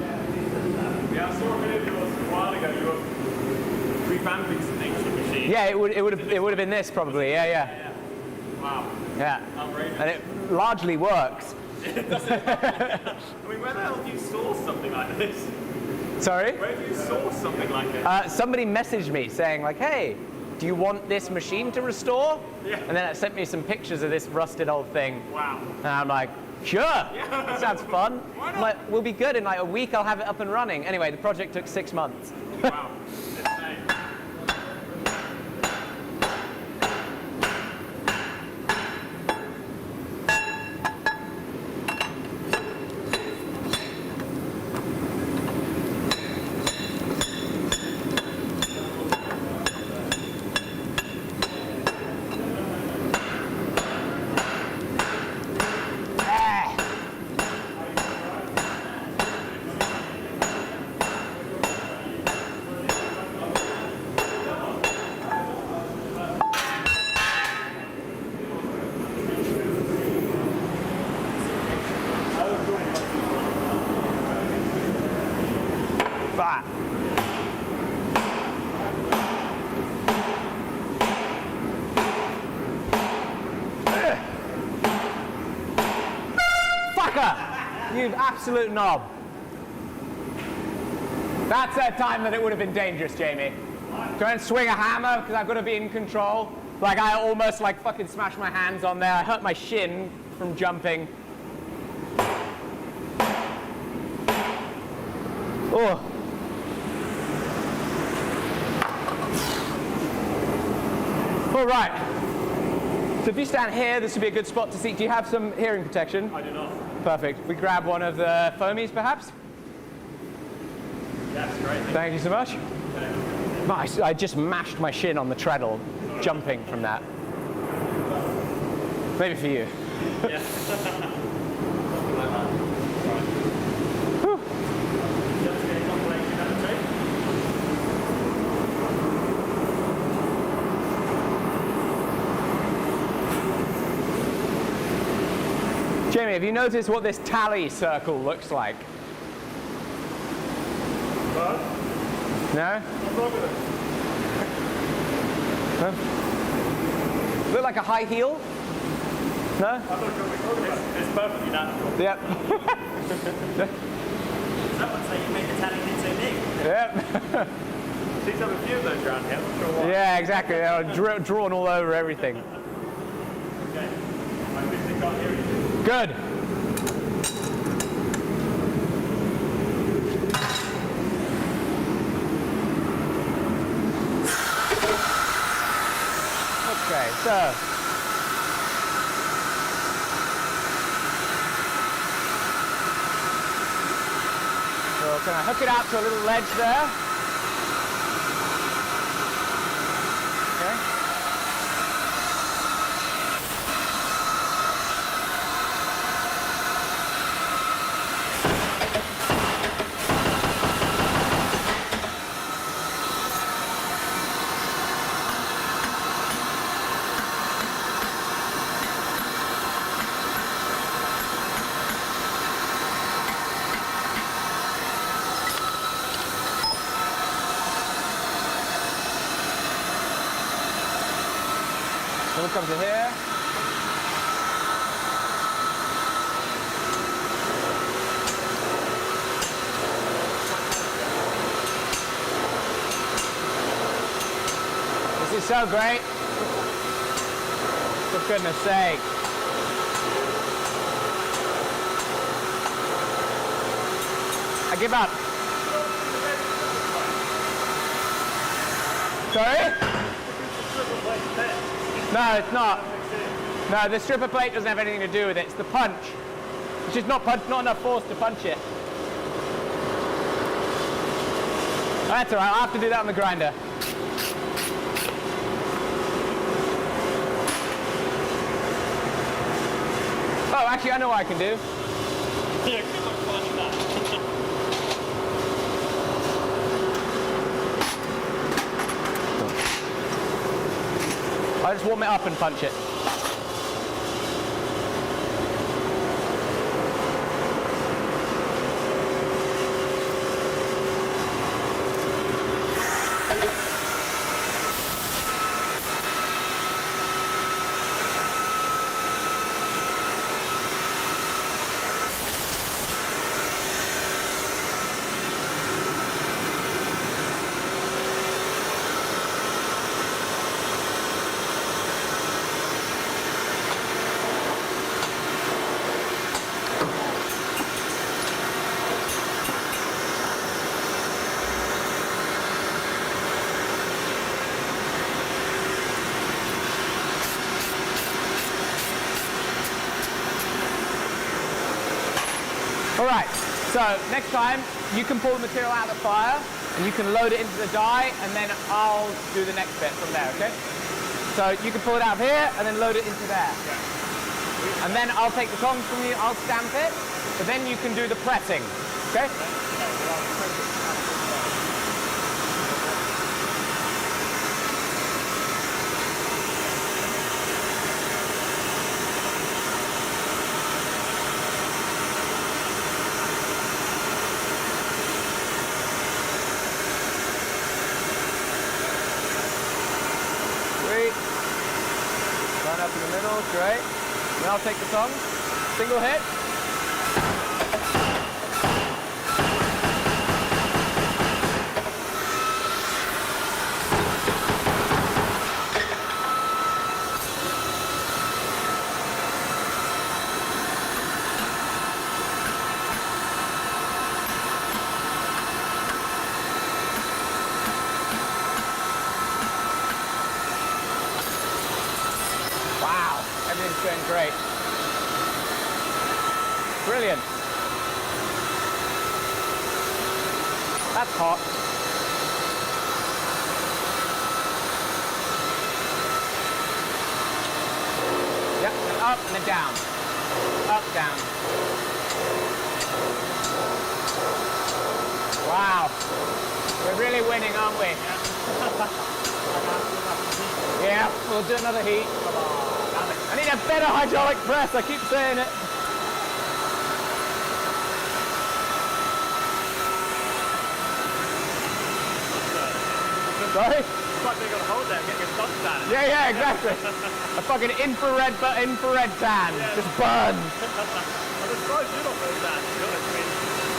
Yeah, I saw a video of yours a while ago. You were revamping some ancient machines. Yeah, it would have been this probably. Yeah, yeah, Yeah. Wow. yeah. Outrageous. And it largely works. I mean, where the hell do you source something like this? Sorry? Where do you source something like this? Somebody messaged me saying like, hey, do you want this machine to restore? Yeah. And then it sent me some pictures of this rusted old thing. Wow. And I'm like, sure, that sounds fun. Why not? I'm like, we'll be good, in like a week I'll have it up and running. Anyway, the project took 6 months. Wow. Insane. Bah. Fucker! You absolute knob. That's a time that it would have been dangerous, Jamie. Try and swing a hammer because I've got to be in control. Like I almost like fucking smashed my hands on there. I hurt my shin from jumping. Oh. All right. So if you stand here, this would be a good spot to see. Do you have some hearing protection? I do not. Perfect. We grab one of the foamies, perhaps? That's great. Thank you so much. Nice. I just mashed my shin on the treadle, jumping from that. Maybe for you. Yeah. Whew. Just getting on playing that tape. Jamie, have you noticed what this tally circle looks like? But No? what's wrong with it? Huh? Look like a high heel? No? I thought you were talking about it. It's perfectly natural. Yep. Someone say you made the tally hit so big. Yep. Seems to have a few of those around here. I'm not sure why. Yeah, exactly. They're drawn all over everything. Okay. I really can't hear you. Good. Okay, so. So can I hook it out to a little ledge there? Okay. So we'll come to here. This is so great. For goodness sake. I give up. Sorry? No, it's not. No, the stripper plate doesn't have anything to do with it. It's the punch. It's just not enough force to punch it. That's all right. I'll have to do that on the grinder. Oh, actually, I know what I can do. Yeah, good luck finding that. I just warm it up and punch it. All right, so next time you can pull the material out of the fire and you can load it into the die, and then I'll do the next bit from there, okay? So you can pull it out of here and then load it into there. And then I'll take the tongs from you, I'll stamp it, but then you can do the pressing, okay? Line up in the middle, great. Then I'll take the tongs, single hit. Everything's going great. Brilliant. That's hot. Yep, and up and then down. Up, down. Wow. We're really winning, aren't we? Yeah, we'll do another heat. I need a better hydraulic press, I keep saying it. Sorry? It's like they're going to hold there and get your thumbs down. Yeah, exactly. A fucking infrared tan, just burn. I'm surprised you're not doing that, to be honest. I mean,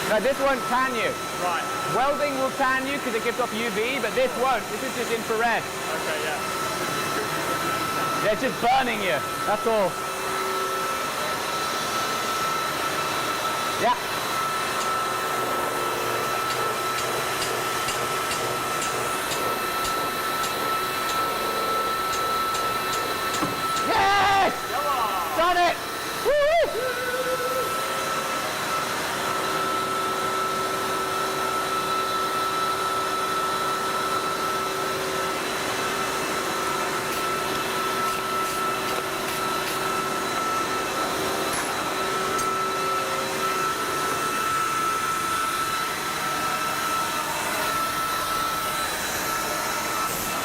No, this won't tan you. right. Welding will tan you because it gives off UV, but this won't. This is just infrared. Okay, yeah. Yeah, it's just burning you. That's all. Yeah. Yes! Done it! Woo-hoo!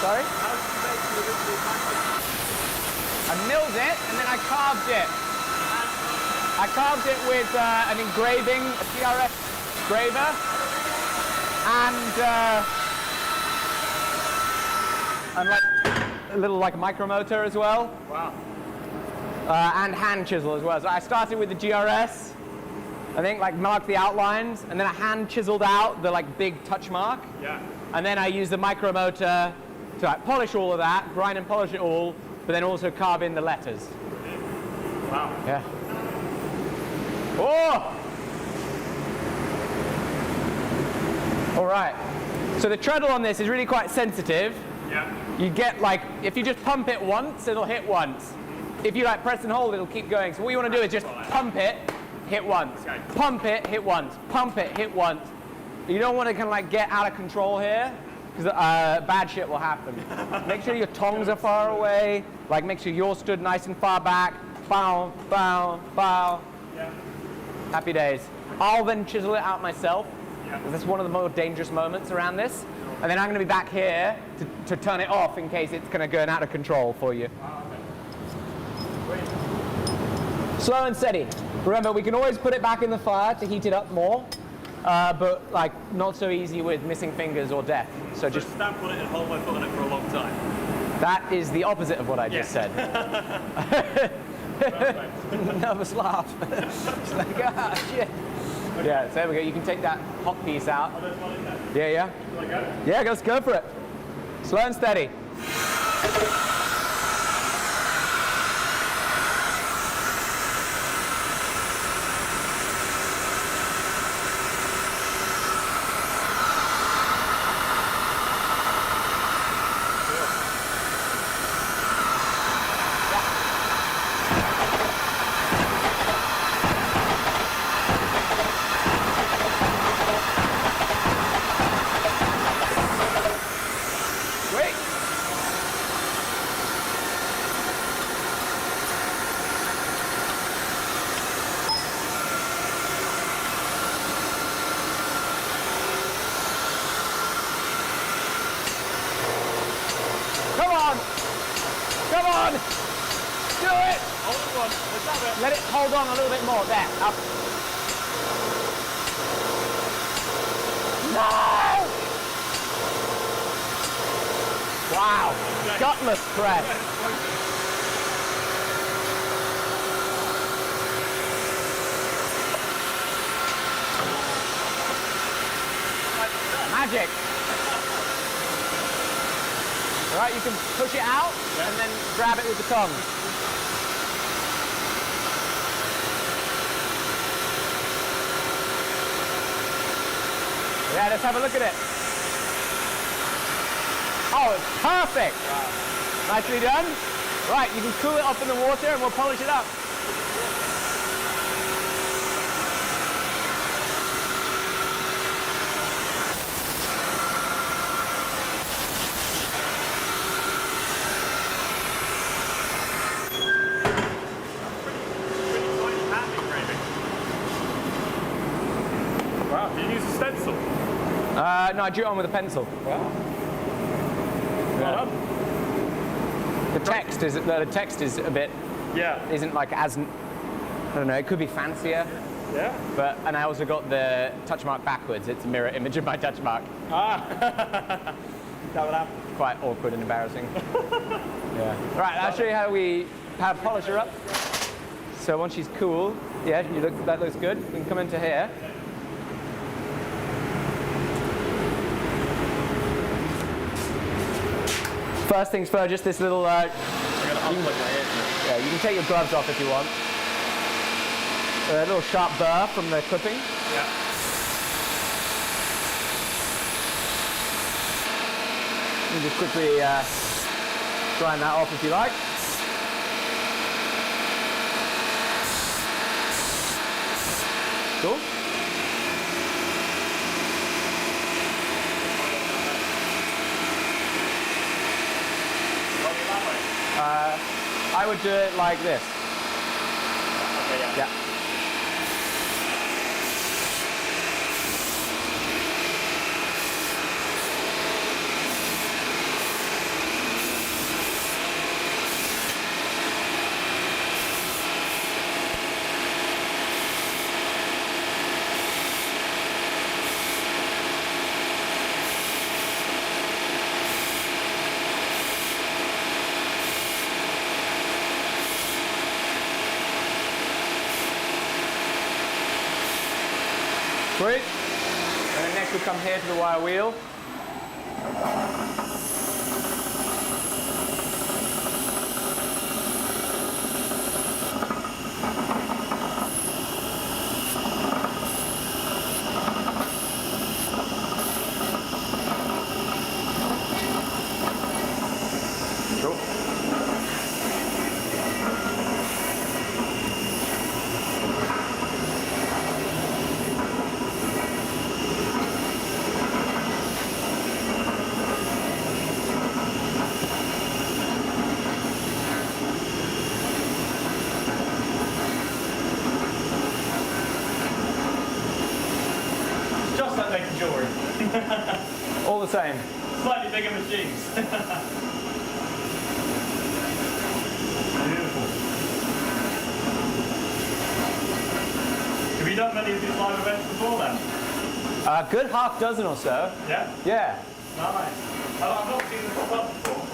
Sorry? I milled it and then I carved it. I carved it with an engraving, a CRF engraver, and like a little like micromotor as well. Wow. And hand chisel as well. So I started with the GRS, I think, like marked the outlines, and then I hand chiseled out the like big touch mark. Yeah. And then I used the micromotor to like polish all of that, grind and polish it all, but then also carve in the letters. Wow. Yeah. Oh! All right. So the treadle on this is really quite sensitive. Yeah. You get like, if you just pump it once, it'll hit once. If you like press and hold, it'll keep going. So what you want to do is just pump it, hit once. Okay. Pump it, hit once. Pump it, hit once. You don't want to kind of like get out of control here, because bad shit will happen. Make sure your tongs are far away. Like make sure you're stood nice and far back. Bow, bow, bow. Yeah. Happy days. I'll then chisel it out myself. Yeah. That's one of the more dangerous moments around this. And then I'm going to be back here to turn it off in case it's going to go out of control for you. Slow and steady. Remember, we can always put it back in the fire to heat it up more, but like not so easy with missing fingers or death. So just stamp on it and hold my foot on it for a long time. that is the opposite of what I just said. Nervous laugh. It's like, ah, shit. Yeah, so there we go. You can take that hot piece out. Oh, there's one in there. Yeah, yeah. Shall I go? Yeah, let's go for it. Slow and steady. on! Do it! Hold on. Let's have it. Let it hold on a little bit more. There, up. No! Wow, gutless press. Magic. All right, you can push it out and then grab it with the tongs. Yeah, let's have a look at it. Oh, it's perfect. Wow. Nicely done. Right, you can cool it off in the water and we'll polish it up. Wow, did you use a stencil? No, I drew it on with a pencil. Wow. Well done. The text is a bit, Yeah. isn't like as, I don't know, it could be fancier. Yeah. And I also got the touch mark backwards. It's a mirror image of my touch mark. Ah. That would happen. Quite awkward and embarrassing. Yeah. Right, I'll show you how to polish her up. So once she's cool, yeah, that looks good. We can come into here. First things first, just this little. I'm gonna unplug my ears now. Yeah, you can take your gloves off if you want. A little sharp burr from the clipping. Yeah. You can just quickly grind that off if you like. Cool. I would do it like this. Okay, yeah. Yeah. Sweet. And then next we'll come here to the wire wheel. Cool. Just like making jewelry. All the same. Slightly bigger machines. Beautiful. Have you done many of these live events before then? A good half dozen or so. Yeah? Yeah. Nice. I've not seen this pop up before.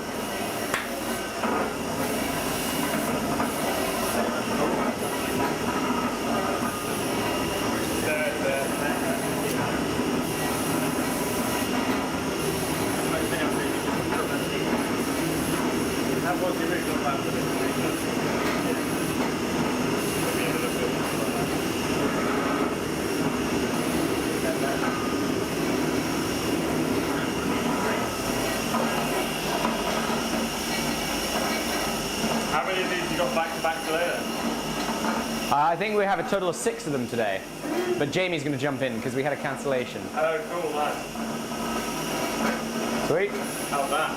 That was the original plan for this. How many of these you got back to back today then? I think we have a total of 6 of them today. But Jamie's going to jump in because we had a cancellation. Oh, cool, lad. Sweet. How's that?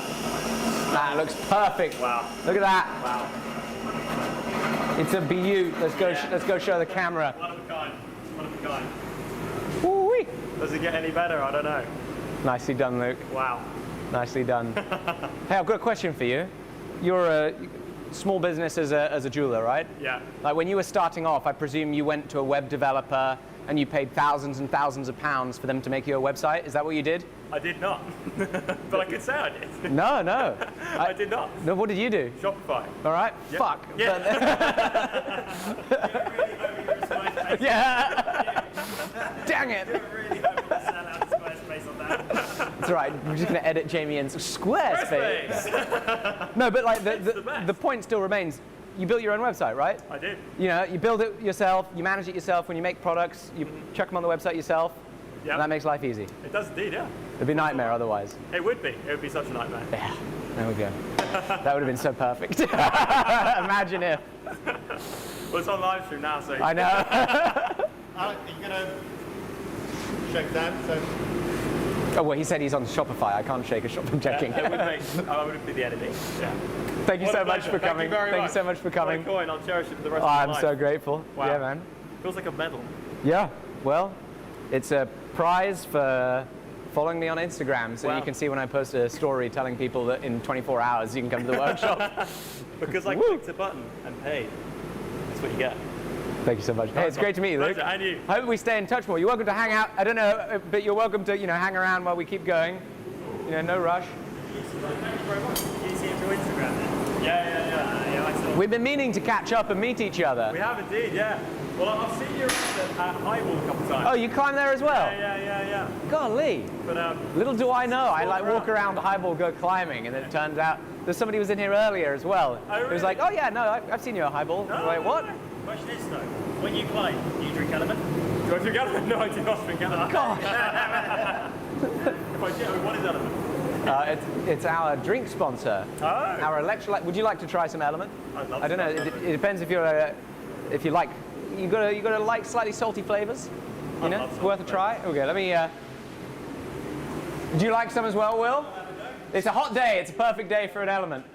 That looks perfect. Wow. Look at that. Wow. It's a beaut. Let's go. Yeah. Let's go show the camera. One of a kind. One of a kind. Woo-wee. Does it get any better? I don't know. Nicely done, Luke. Wow. Nicely done. Hey, I've got a question for you. You're small business as a jeweler, right? Yeah. Like when you were starting off, I presume you went to a web developer and you paid thousands and thousands of pounds for them to make you a website. Is that what you did? I did not, but I could say I did. No, no. I did not. No, what did you do? Shopify. All right. Yep. Fuck. Yeah. Yeah. Dang it. Really hoping to sell out Squarespace on that. That's right. We're just going to edit Jamie in Squarespace. No, but like the point still remains. You built your own website, right? I did. You know, you build it yourself, you manage it yourself. When you make products, you chuck them on the website yourself. Yeah. And that makes life easy. It does indeed, yeah. It'd be a nightmare otherwise. It would be. It would be such a nightmare. Yeah. There we go. That would have been so perfect. Imagine if. Well, it's on live stream now, so. I know. Alec, are you going to shake that? So Oh, well, he said he's on Shopify. I can't shake a shop. I'm checking. It would make, I would be the editing. Yeah. Thank you What a so much pleasure. for coming. Thank you very much. so much for coming. My coin, I'll cherish it for the rest Oh, of my I'm life. so grateful. Wow. Yeah, man. Feels like a medal. Yeah. Well, it's a prize for following me on Instagram, so Wow. you can see when I post a story telling people that in 24 hours you can come to the workshop. Because I Woo. clicked a button and paid. That's what you get. Thank you so much. Hey, it's great to meet you, Luke. Pleasure, and you. I hope we stay in touch more. You're welcome to hang out. I don't know, but you're welcome to, hang around while we keep going. No rush. Thank you very much. You see him through Instagram then? Yeah. I saw. We've been meaning to catch up and meet each other. We have indeed, yeah. Well, I've seen you at Highball a couple of times. Oh, you climb there as well? Yeah. Golly. But Little do I know, I like around. walk around the Highball, go climbing, and then it turns out there's somebody who was in here earlier as well. Oh, It was really? like, oh yeah, no, I've seen you at Highball. No, Wait, what? Question is though, when you play, do you drink Element? do I drink Element? No, I do not drink Element. God. If I do, what is Element? It's our drink sponsor. Oh. Our electrolyte. Would you like to try some Element? I'd love I don't know. to. It depends if if you like. You gotta like slightly salty flavors. I'd love It's some. worth a try. Okay, let me. Do you like some as well, Will? It's a hot day. It's a perfect day for an Element.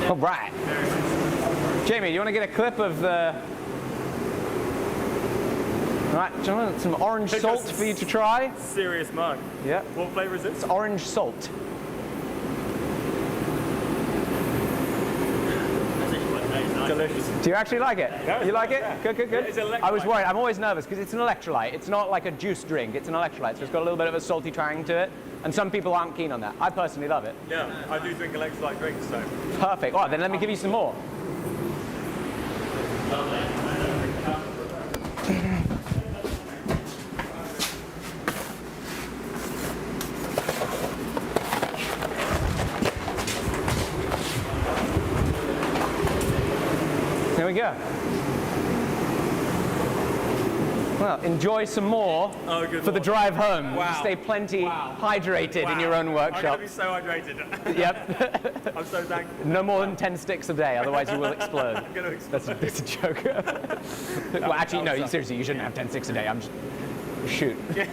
All right. Jamie, do you want to get a clip of the... All right, do you want some orange Take salt us- for you to try? Serious mug. Yeah. What flavour is It's this? orange salt. Delicious. Do you actually like it? Yeah, You like it? yeah. Good. It's an I was electrolyte. worried. I'm always nervous because it's an electrolyte. It's not like a juice drink. It's an electrolyte, so it's got a little bit of a salty twang to it. And some people aren't keen on that. I personally love it. Yeah, I do drink electrolyte drinks, so. Perfect. All right, then let me give you some more. There we go. Well, enjoy some more Oh, good for the Lord. drive home. Wow. Stay plenty Wow. hydrated in your own I'm workshop. going to be so hydrated. Yep. I'm so thankful. No more than 10 sticks a day, otherwise you will explode. I'm going to explode. That's a joke. Well, actually, no, seriously, you shouldn't have 10 sticks a day. I'm just... Shoot. Yeah,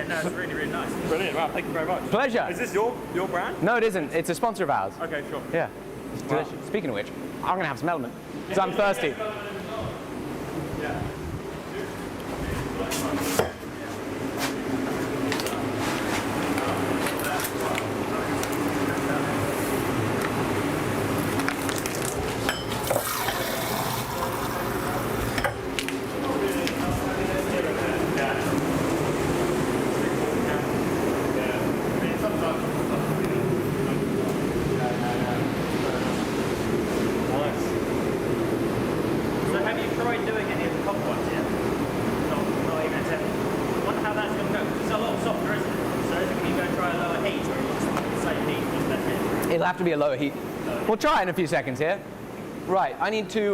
no, it's really, really nice. Brilliant. Wow, thank you very much. Pleasure. Is this your brand? No, it isn't. It's a sponsor of ours. Okay, sure. Yeah. It's delicious. Speaking of which, I'm going to have some Element. Because I'm thirsty. have to be a lower heat. We'll try in a few seconds here. Right, I need to,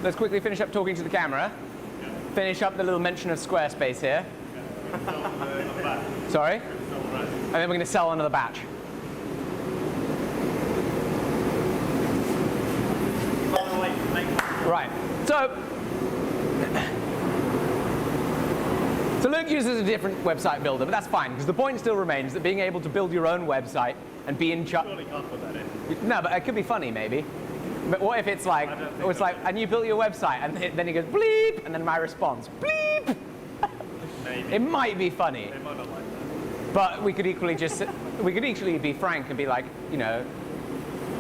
let's quickly finish up talking to the camera. Finish up the little mention of Squarespace here. Sorry? And then we're going to sell another batch. Right, so Luke uses a different website builder, but that's fine, because the point still remains that being able to build your own website and be in charge. Surely can't put that in. No, but it could be funny, maybe. But what if it's like, and you built your website, and then he goes bleep, and then my response, bleep. Maybe. It might be funny. They might not like that. But we could equally be frank and be like, you know,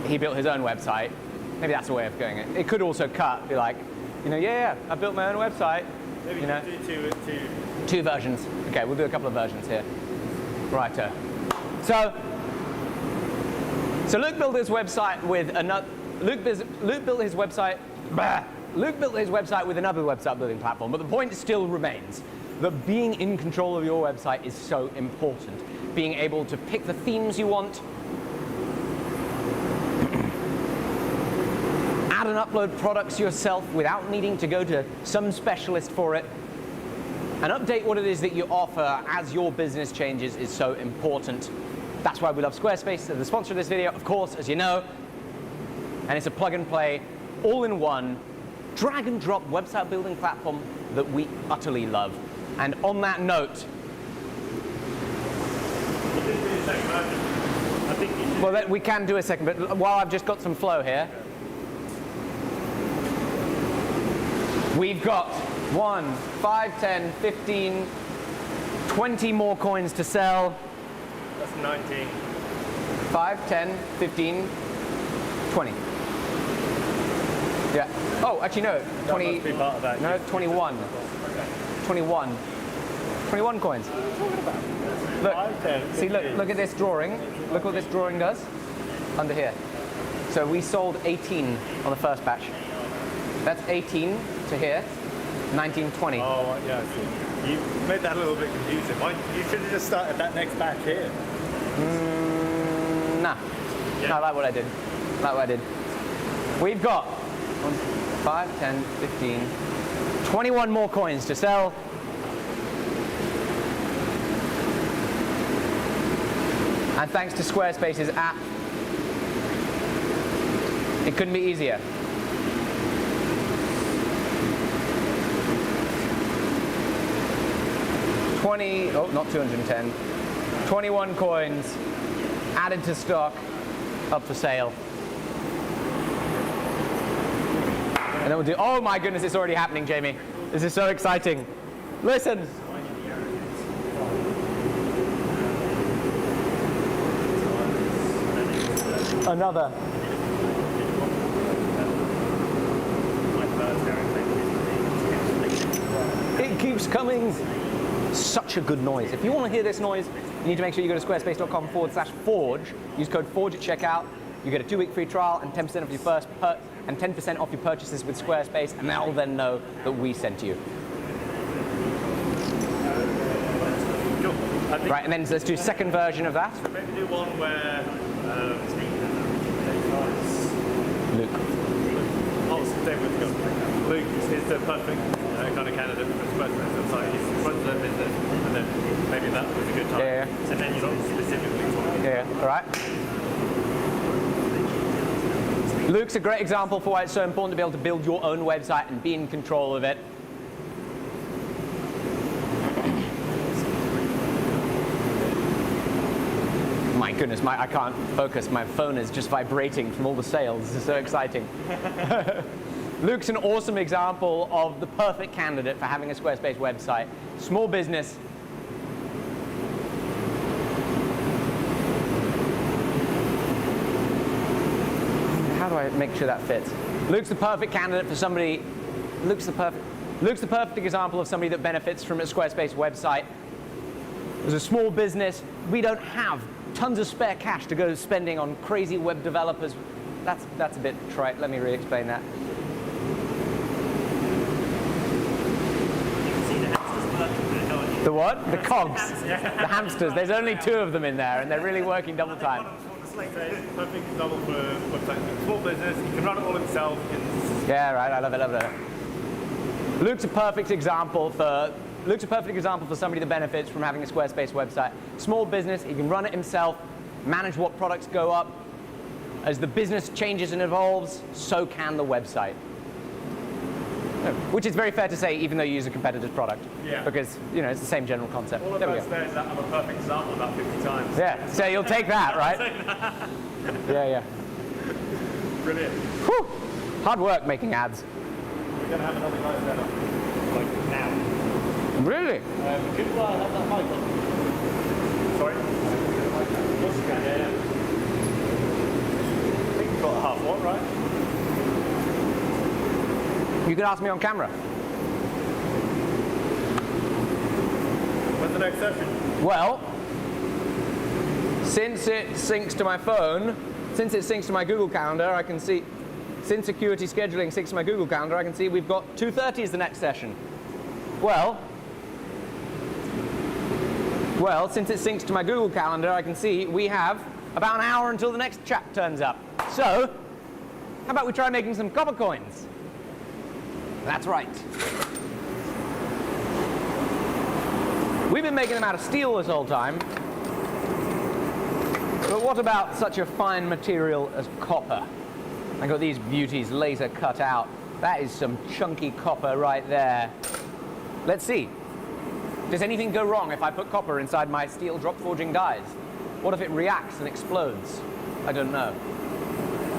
he built his own website. Maybe that's a way of going it. It could also cut, be like, you know, yeah, I built my own website. Maybe you know, do two versions. Okay, we'll do a couple of versions here. Righto. So Luke built his website with another. Luke built his website. Luke built his website with another website building platform. But the point still remains that being in control of your website is so important. Being able to pick the themes you want, add and upload products yourself without needing to go to some specialist for it, and update what it is that you offer as your business changes is so important. That's why we love Squarespace. They're the sponsor of this video, of course, as you know. And it's a plug and play, all-in-one, drag and drop website building platform that we utterly love. And on that note, well, we can do a second, but while I've just got some flow here, we've got 1, 5, 10, 15, 20 more coins to sell. That's 19. 5, 10, 15, 20. Yeah. Oh, actually no. 20. That must be part of that. No, 21. 21. 21 coins. Look. 5, 10, See, look at this drawing. Look what this drawing does under here. So we sold 18 on the first batch. That's 18 to here. 19, 20. Oh, yeah, I see. You made that a little bit confusing. You should have just started that next batch here. Nah. Yeah. No, I like what I did. I like what I did. We've got 5, 10, 15, 21 more coins to sell. And thanks to Squarespace's app, it couldn't be easier. Not 210. 21 coins added to stock, up for sale. And then we'll do, oh my goodness, it's already happening, Jamie. This is so exciting. Listen. Another. It keeps coming. Such a good noise. If you want to hear this noise, you need to make sure you go to squarespace.com/forge. Use code FORGE at checkout. You get a 2-week free trial and 10% off your first 10% off your purchases with Squarespace, and they'll then know that we sent you. Cool. Right, and then let's do a second version of that. Maybe do one where Luke. Luke is the perfect kind of candidate for Squarespace. It's like he's runs their business, and then maybe that was a good time. Yeah. And then you're not specifically talking. Yeah, all right. Luke's a great example for why it's so important to be able to build your own website and be in control of it. My goodness, I can't focus. My phone is just vibrating from all the sales. This is so exciting. Luke's an awesome example of the perfect candidate for having a Squarespace website. Small business. How do I make sure that fits? Luke's the perfect candidate for somebody. Luke's the perfect example of somebody that benefits from a Squarespace website. As a small business, we don't have tons of spare cash to go spending on crazy web developers. That's a bit trite. Let me re-explain that. The what? The cogs. The hamsters. There's only 2 of them in there, and they're really working double time. Perfect example for website. Small business, he can run it all himself. Yeah, right. I love it. Love it. Luke's a perfect example for somebody that benefits from having a Squarespace website. Small business, he can run it himself, manage what products go up. As the business changes and evolves, so can the website. Which is very fair to say, even though you use a competitor's product. Yeah. Because, you know, it's the same general concept. All of There we those go. there is that I'm a perfect example about 50 times. Yeah, so you'll take that, right? Yeah, yeah. Brilliant. Whew. Hard work making ads. We're going to have another guy set up. Like now. Really? Could you have that mic on? Sorry? Of course you can, yeah. I think you've got half one, right? You can ask me on camera. When's the next session? Well, since it syncs to my phone, since it syncs to my Google Calendar, I can see, since Acuity Scheduling syncs to my Google Calendar, I can see we've got 2:30 is the next session. Well, since it syncs to my Google Calendar, I can see we have about an hour until the next chap turns up. So, how about we try making some copper coins? That's right. We've been making them out of steel this whole time. But what about such a fine material as copper? I got these beauties laser cut out. That is some chunky copper right there. Let's see. Does anything go wrong if I put copper inside my steel drop forging dies? What if it reacts and explodes? I don't know.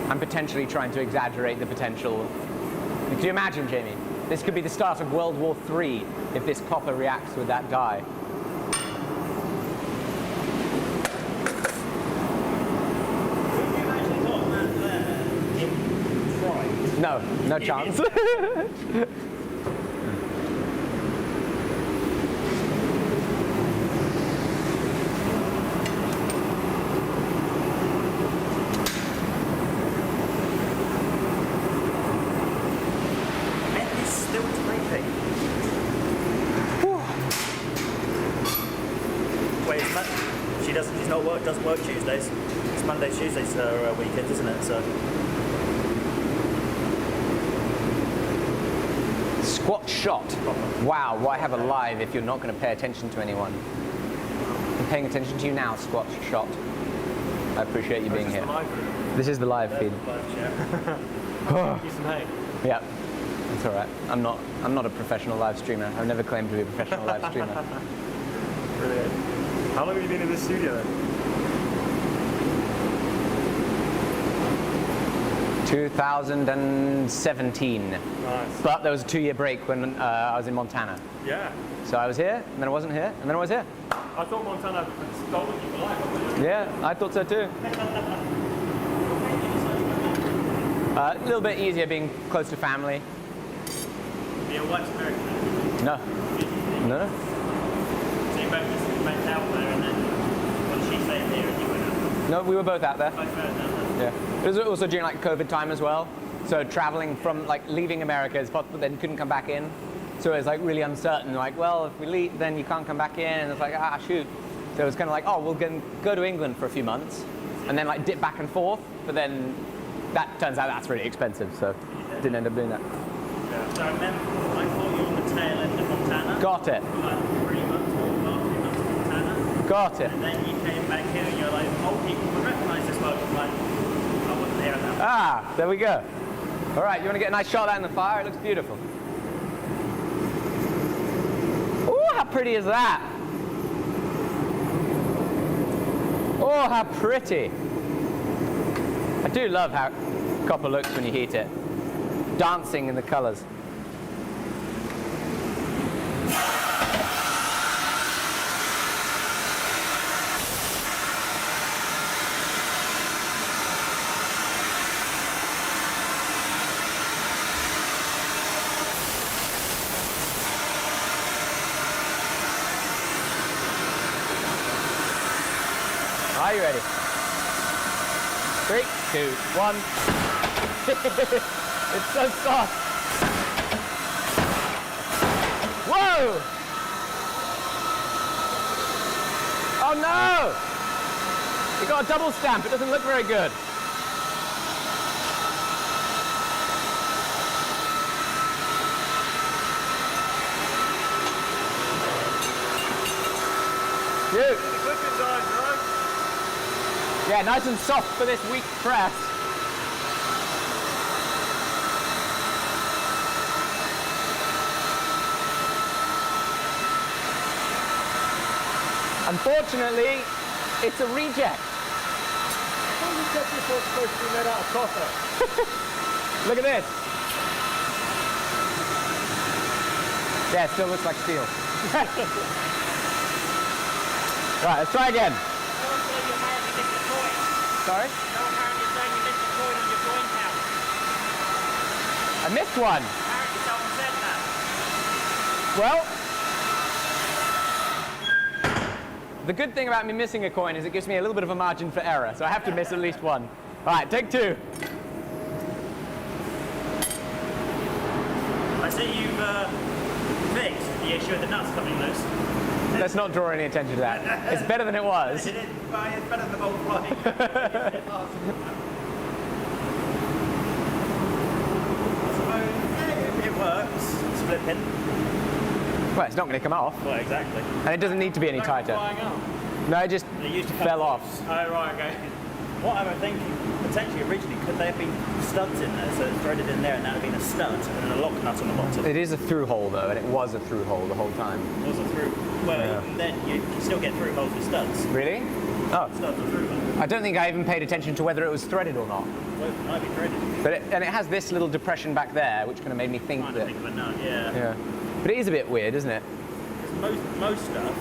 I'm potentially trying to exaggerate the potential. Can you imagine, Jamie? This could be the start of World War III if this copper reacts with that dye. No, no chance. Doesn't work Tuesdays. It's Mondays, Tuesdays are weekends, isn't it? So. Squat shot. Wow, why have a live if you're not going to pay attention to anyone? I'm paying attention to you now, squat shot. I appreciate you being here. This is the live feed. Yeah, that's all right. I'm not a professional live streamer. I've never claimed to be a professional live streamer. Brilliant. How long have you been in this studio then? 2017. Nice. But there was a 2-year break when I was in Montana. Yeah. So I was here, and then I wasn't here, and then I was here. I thought Montana had stolen you for life. Yeah, I thought so too. A little bit easier being close to family. Your wife's American? No. No. So you both just went out there and then, what did she say here and you went out? No, we were both out there. Both went out there. Yeah. It was also during like COVID time as well. So traveling from like leaving America is possible, then couldn't come back in. So it was like really uncertain. Like, well, if we leave, then you can't come back in. And it's like, shoot. So it was kind of like, oh, we'll go to England for a few months, and then like dip back and forth. But then that turns out that's really expensive. So didn't end up doing that. Yeah. So I remember, I thought you were on the tail end of Montana. Got it. For like 3 months or 3 months of Montana. Got it. And then you came back here and you're like, oh, people would recognise this work. I'm like, I wasn't here at that point. There we go. All right, you want to get a nice shot of that in the fire? It looks beautiful. Ooh, how pretty is that? Oh, how pretty. I do love how copper looks when you heat it. Dancing in the colors. Are you ready? 3, 2, 1. It's so soft. Whoa! Oh no! You got a double stamp. It doesn't look very good. Cute. Yeah, nice and soft for this weak press. Unfortunately, it's a reject. Supposed to be made out of copper. Look at this. Yeah, it still looks like steel. Right, let's try again. Sorry? I missed one. Well, the good thing about me missing a coin is it gives me a little bit of a margin for error, so I have to miss at least one. All right, take two. I see you've fixed the issue of the nuts coming loose. Let's not draw any attention to that. It's better than it was. It is, well, it's better than the bolt flying. It works. Split pin. Well, it's not going to come off, Well, exactly. and it doesn't need to be any tighter. Flying up. No, it just They used to fell come off. Oh, right, okay. What I'm thinking, potentially originally, could they have been studs in there? So it's threaded in there and that would have been a stud and then a lock nut on the bottom. It is a through hole though, and it was a through hole the whole time. It was a through. Well, Yeah. even then you still get through holes with studs. Really? Oh, Studs are through holes. I don't think I even paid attention to whether it was threaded or not. Well, it might be threaded. But it has this little depression back there, which kind of made me think Kind that. of think of a nut, yeah. Yeah. But it is a bit weird, isn't it? Most stuff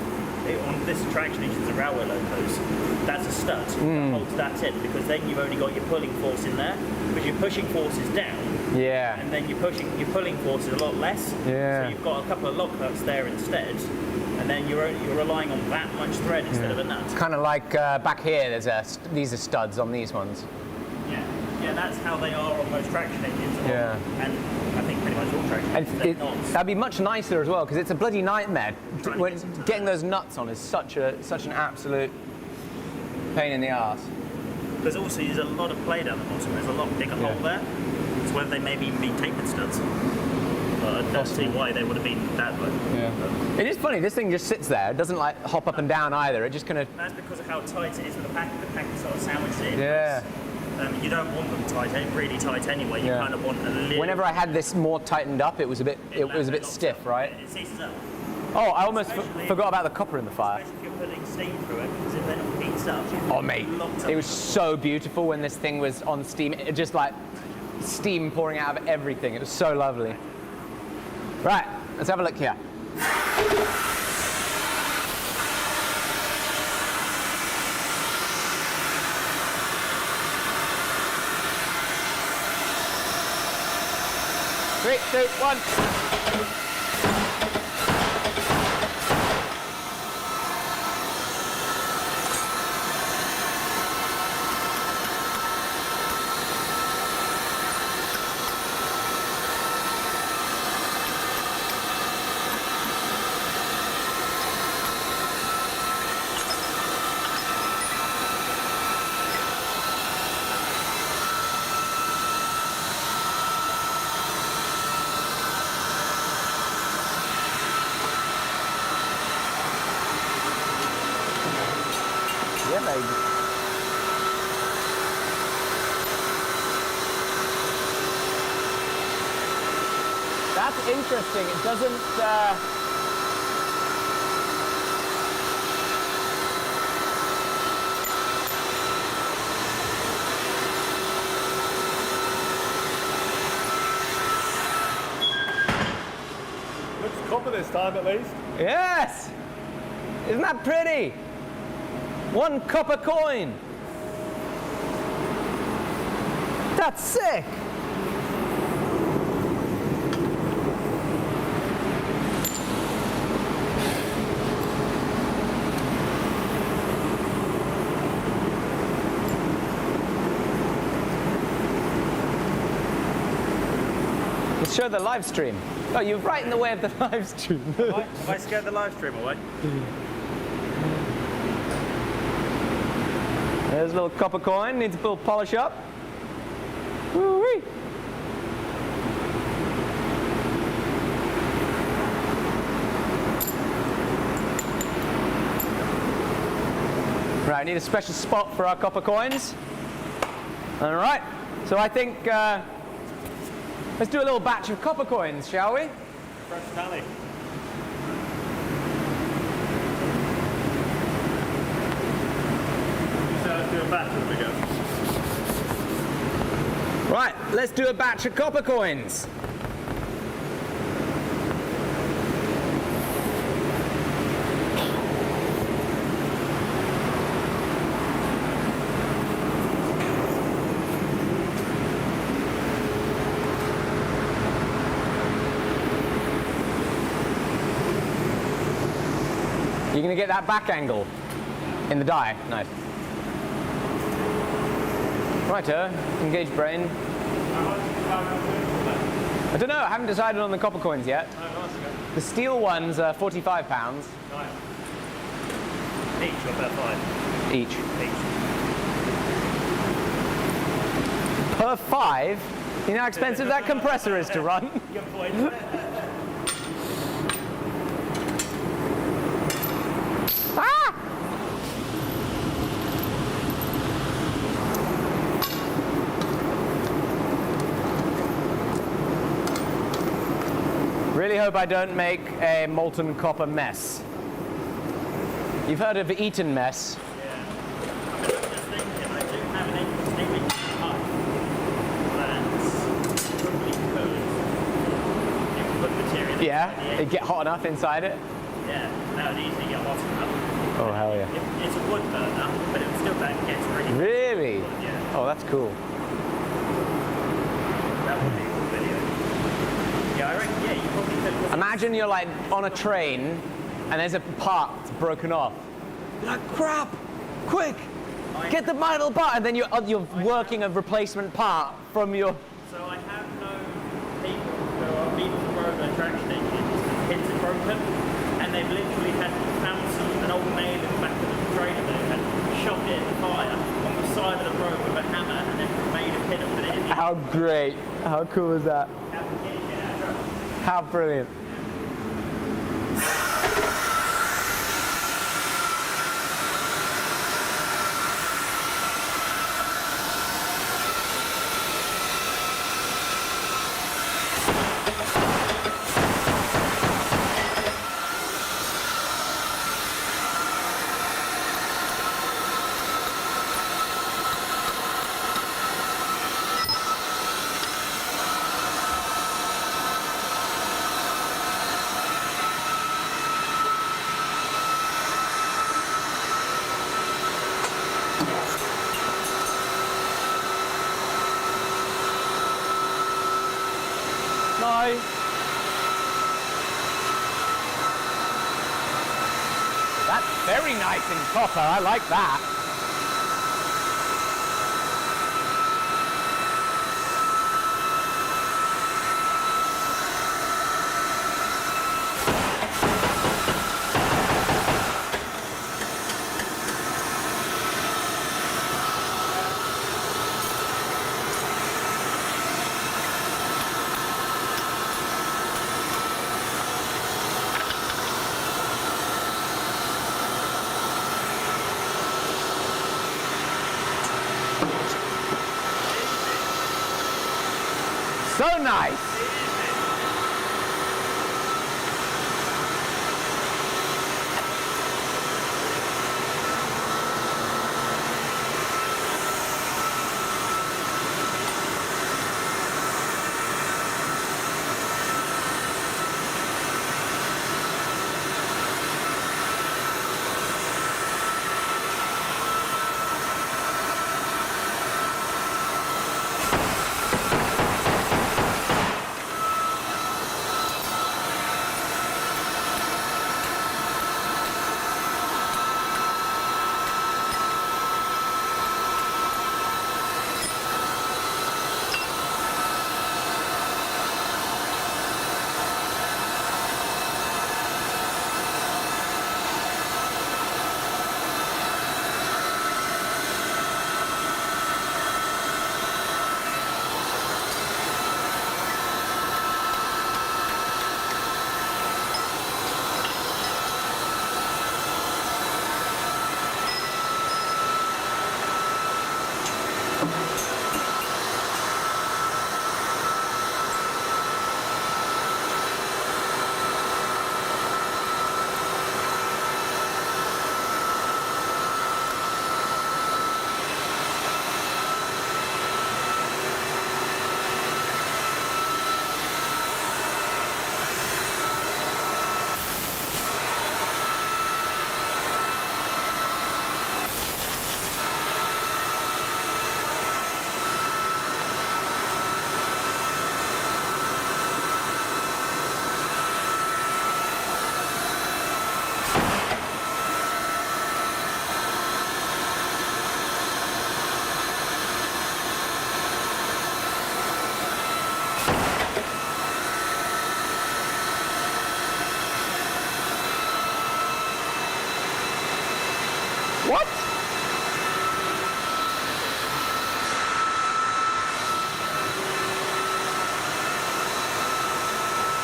on this traction engines and railway locos, that's a stud that holds that in because then you've only got your pulling force in there. Because your pushing force is down, Yeah. and then your pulling force is a lot less. Yeah. So you've got a couple of lock nuts there instead, and then you're relying on that much thread instead of a nut. It's kind of like back here. These are studs on these ones. Yeah, that's how they are on most traction engines. Yeah. And I think pretty much all traction And engines. They're knots. that'd be much nicer as well, because it's a bloody nightmare. Trying to When, get some getting those nuts on is such an absolute pain in the arse. Because also there's a lot of play down the bottom. There's a lot bigger hole there. It's whether they maybe even been tapered studs. But I don't see why they would have been that way. Yeah. It is funny. This thing just sits there. It doesn't like hop up and down either. It just kind of. That's because of how tight it is with the pack. The pack is sort of sandwiched in. Yeah. You don't want them tight, really tight anyway. You Yeah. kind of want a little. Whenever I had this more tightened up, it was a bit locked stiff, up. right? It seizes up. Oh, I almost Especially- forgot about the copper in the fire. Especially if you're putting steam through it, because if they're not heated up, Oh, mate, locked up. it was so beautiful when this thing was on steam. It just like steam pouring out of everything. It was so lovely. Right, let's have a look here. 3, 2, 1. Yeah, baby. That's interesting. It doesn't. Looks copper this time at least. Yes! Isn't that pretty? One copper coin. That's sick. Let's show the live stream. Oh, you're right in the way of the live stream. Have I scared the live stream away? There's a little copper coin, needs a little polish up. Woo-wee. Right, need a special spot for our copper coins. All right, so I think let's do a little batch of copper coins, shall we? Fresh tally. So let's do a batch as we go. Right, let's do a batch of copper coins. You're going to get that back angle in the die. Nice. Righto, engage brain. I don't know, I haven't decided on the copper coins yet. The steel ones are £45. Each or about 5? Each. Per 5? You know how expensive that compressor is to run? Good point. Ah! Really hope I don't make a molten copper mess. You've heard of Eton mess. I'm just thinking, I do have an 8-inch pipe that's probably could. You can put material inside Yeah, the it'd get hot enough inside it. Yeah, that would easily get hot enough. Oh, hell yeah. It's a wood burner, but it would still gets really Really? Yeah, Oh, that's cool. that would be a cool video. Yeah, I reckon, yeah, you probably could. Imagine you're like on a train and there's a part that's broken off. You're like, crap, quick, get the metal part, and then you're working a replacement part from your... So I have known people who are people who rode a track station, pins are broken, and they've literally had found an old nail in the back of the trailer there and shoved it in the fire on the side of the road with a hammer and then made a pin and put it in the... How great. How cool is that? How brilliant. No. That's very nice in copper. I like that. So nice.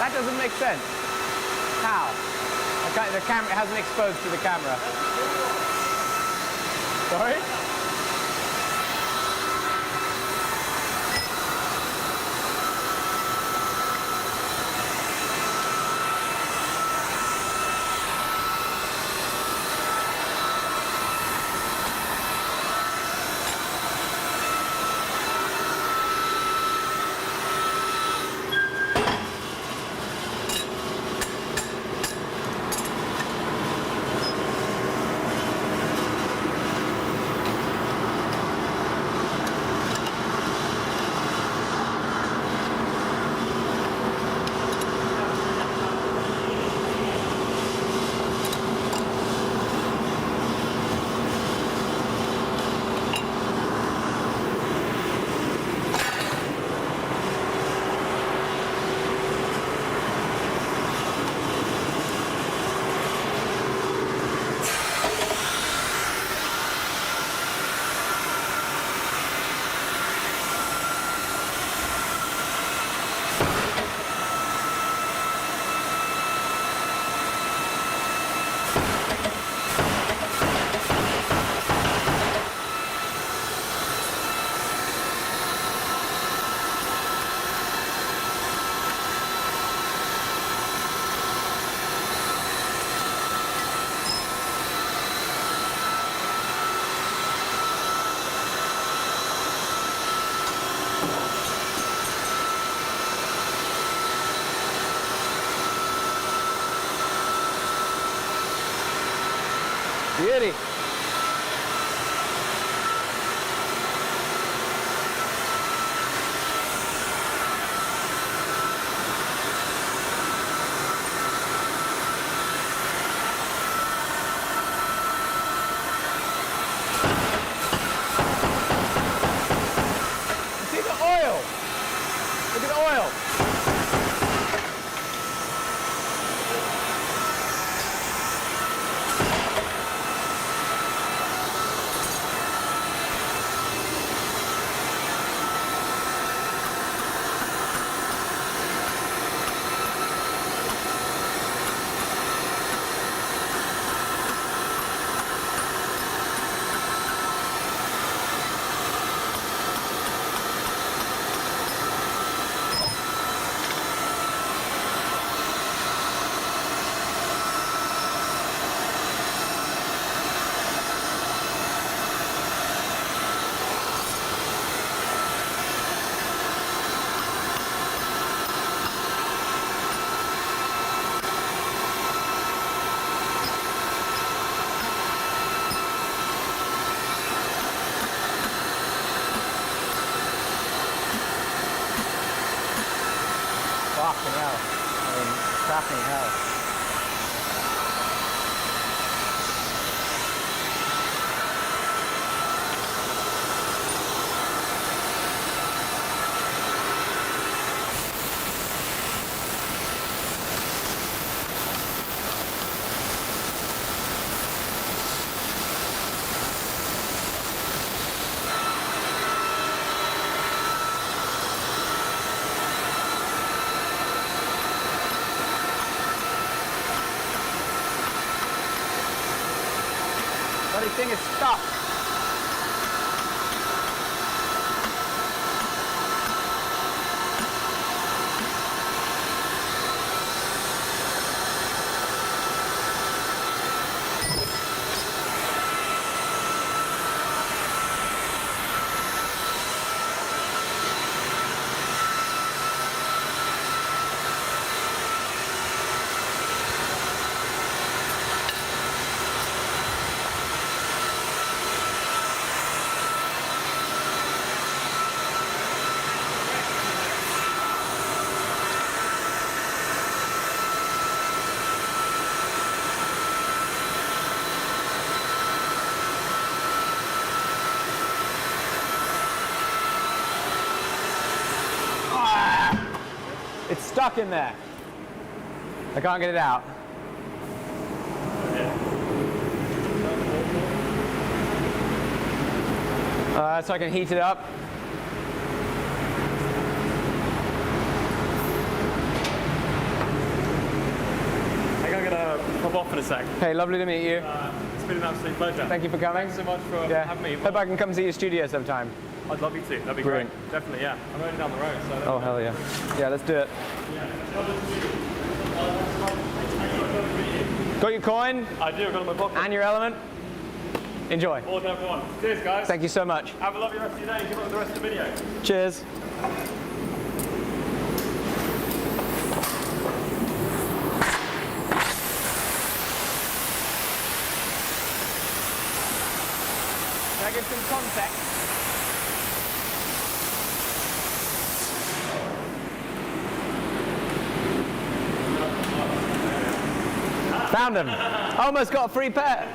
That doesn't make sense. How? The camera hasn't exposed to the camera. Sorry? Beauty. See the oil? Look at the oil. Fucking hell. I mean, fucking hell. Bloody thing is stuck. It's stuck in there. I can't get it out. So I can heat it up. off in a sec. Hey, lovely to meet you. It's been an absolute pleasure. Thank you for coming. Thanks so much for Yeah. having me. Hope I can come see your studio sometime. I'd love you to. That'd be Brilliant. great. Definitely, yeah. I'm only down the road, so. Oh, hell yeah. Yeah, let's do it. Got your coin I do. I've got it in my pocket. and your element. Enjoy. Forward to everyone. Cheers, guys. Thank you so much. Have a lovely rest of your day. Good luck with the rest of the video. Cheers. Can I give some context? Found him. Almost got a free pair.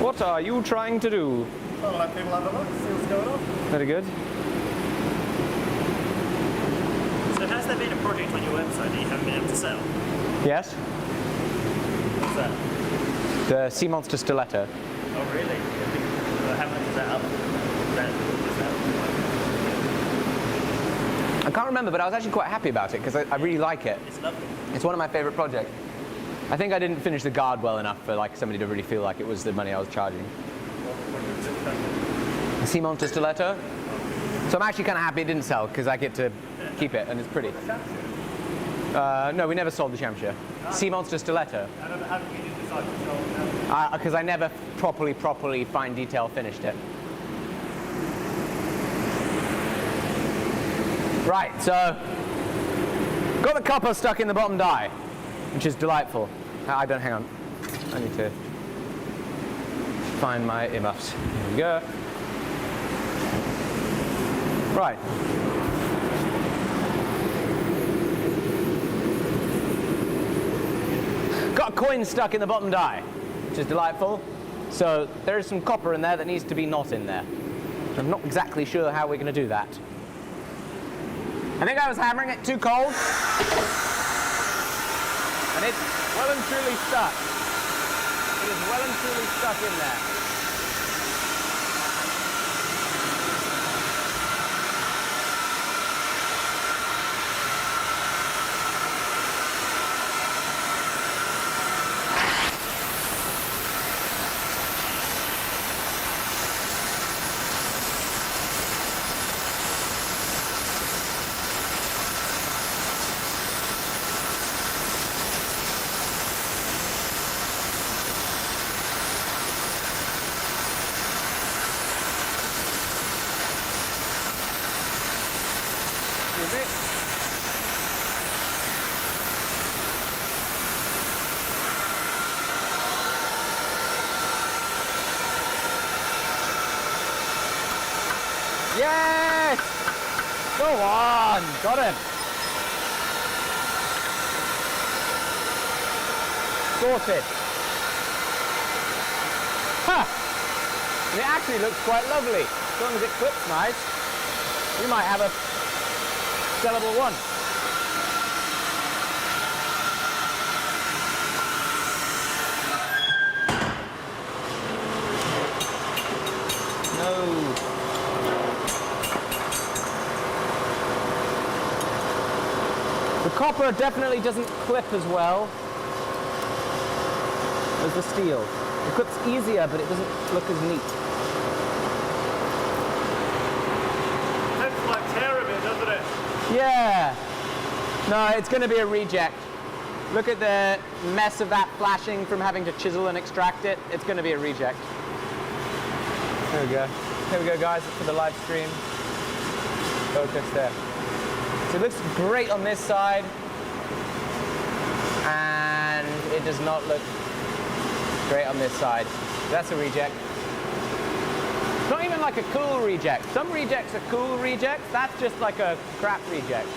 What are you trying to do? I'll let people have a look, see what's going on. Very good. So has there been a project on your website that you haven't been able to sell? Yes? What's that? The Sea Monster Stiletto. Oh really? How much is that up? I can't remember, but I was actually quite happy about it because I really like it. It's lovely. It's one of my favorite projects. I think I didn't finish the guard well enough for like somebody to really feel like it was the money I was charging. The Sea Monster Stiletto. So I'm actually kind of happy it didn't sell because I get to keep it and it's pretty. No, we never sold the Shamshire. Sea Monster Stiletto. How did you decide to sell it? Because I never properly fine detail finished it. Right, so got the copper stuck in the bottom die, which is delightful. I don't, hang on. I need to find my earmuffs. Here we go. Right. Got a coin stuck in the bottom die, which is delightful. So there is some copper in there that needs to be not in there. I'm not exactly sure how we're going to do that. I think I was hammering it too cold. And it's well and truly stuck. It is well and truly stuck in there. Yes! Go on! Got him! Sorted. Ha! And it actually looks quite lovely. As long as it clips nice, we might have a sellable one. No. The copper definitely doesn't clip as well as the steel. It clips easier, but it doesn't look as neat. Tends like tear a bit, doesn't it? Yeah. No, it's going to be a reject. Look at the mess of that flashing from having to chisel and extract it. It's going to be a reject. There we go. Here we go, guys. It's for the live stream. Focus there. So it looks great on this side, and it does not look great on this side. That's a reject. Not even like a cool reject. Some rejects are cool rejects. That's just like a crap reject.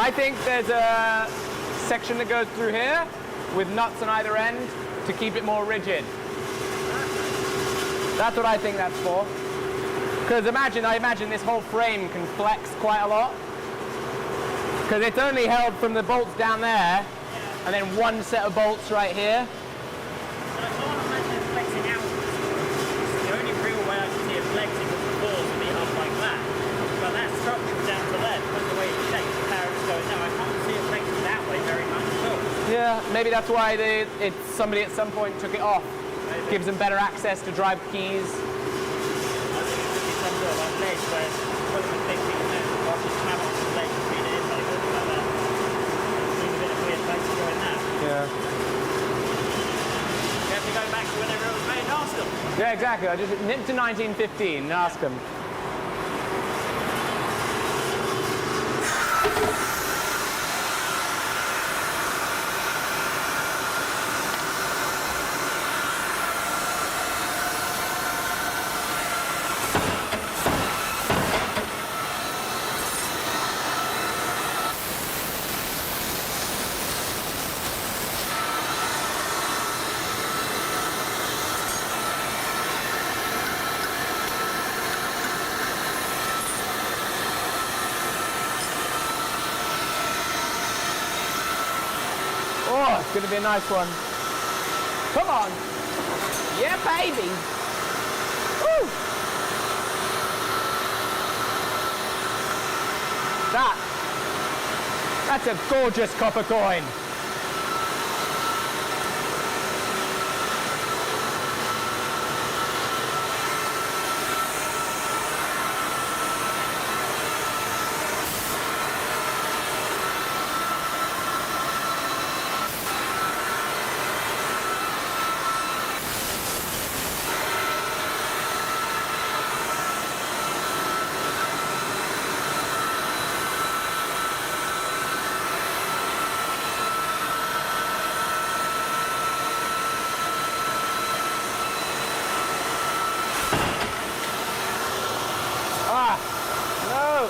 I think there's a section that goes through here with nuts on either end to keep it more rigid. That's what I think that's for. Because I imagine this whole frame can flex quite a lot. Because it's only held from the bolts down there, and then one set of bolts right here. I can't imagine it flexing outwards. The only real way I can see it flexing is the doors would be up like that. But that structure down to there, because the way it's shaped, the power is going down. I can't see it flexing that way very much at all. Yeah, maybe that's why somebody at some point took it off. Maybe. Gives them better access to drive keys. I think it could be some sort of like ledge where put them a big thing in there, or just have on the ledge and feed it in like something like that. Seems a bit of a weird place to go in that. Yeah. You have to go back to whenever it was made and ask them. Yeah, exactly. I just nip to 1915 and ask them. Oh, it's going to be a nice one. Come on. Yeah, baby. Woo. That's a gorgeous copper coin. No!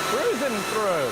Cruising through.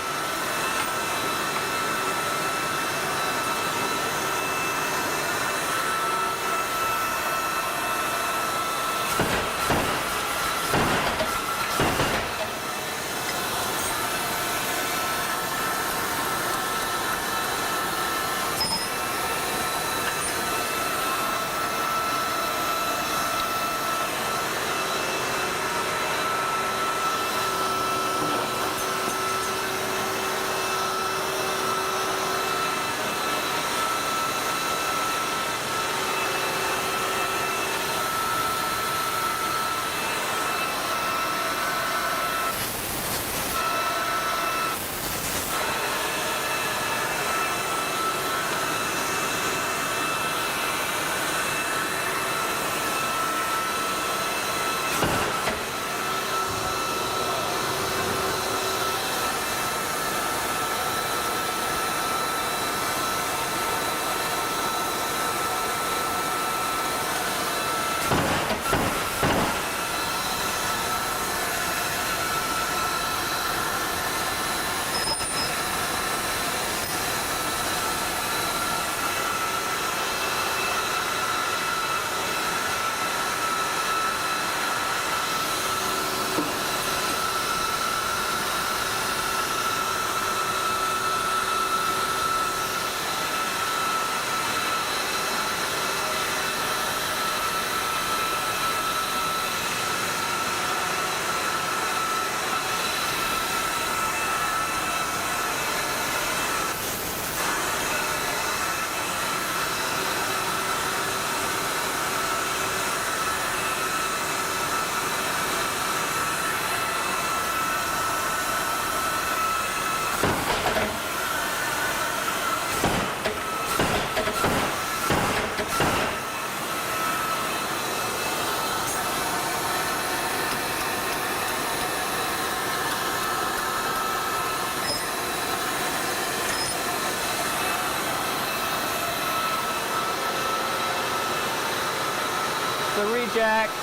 the reject.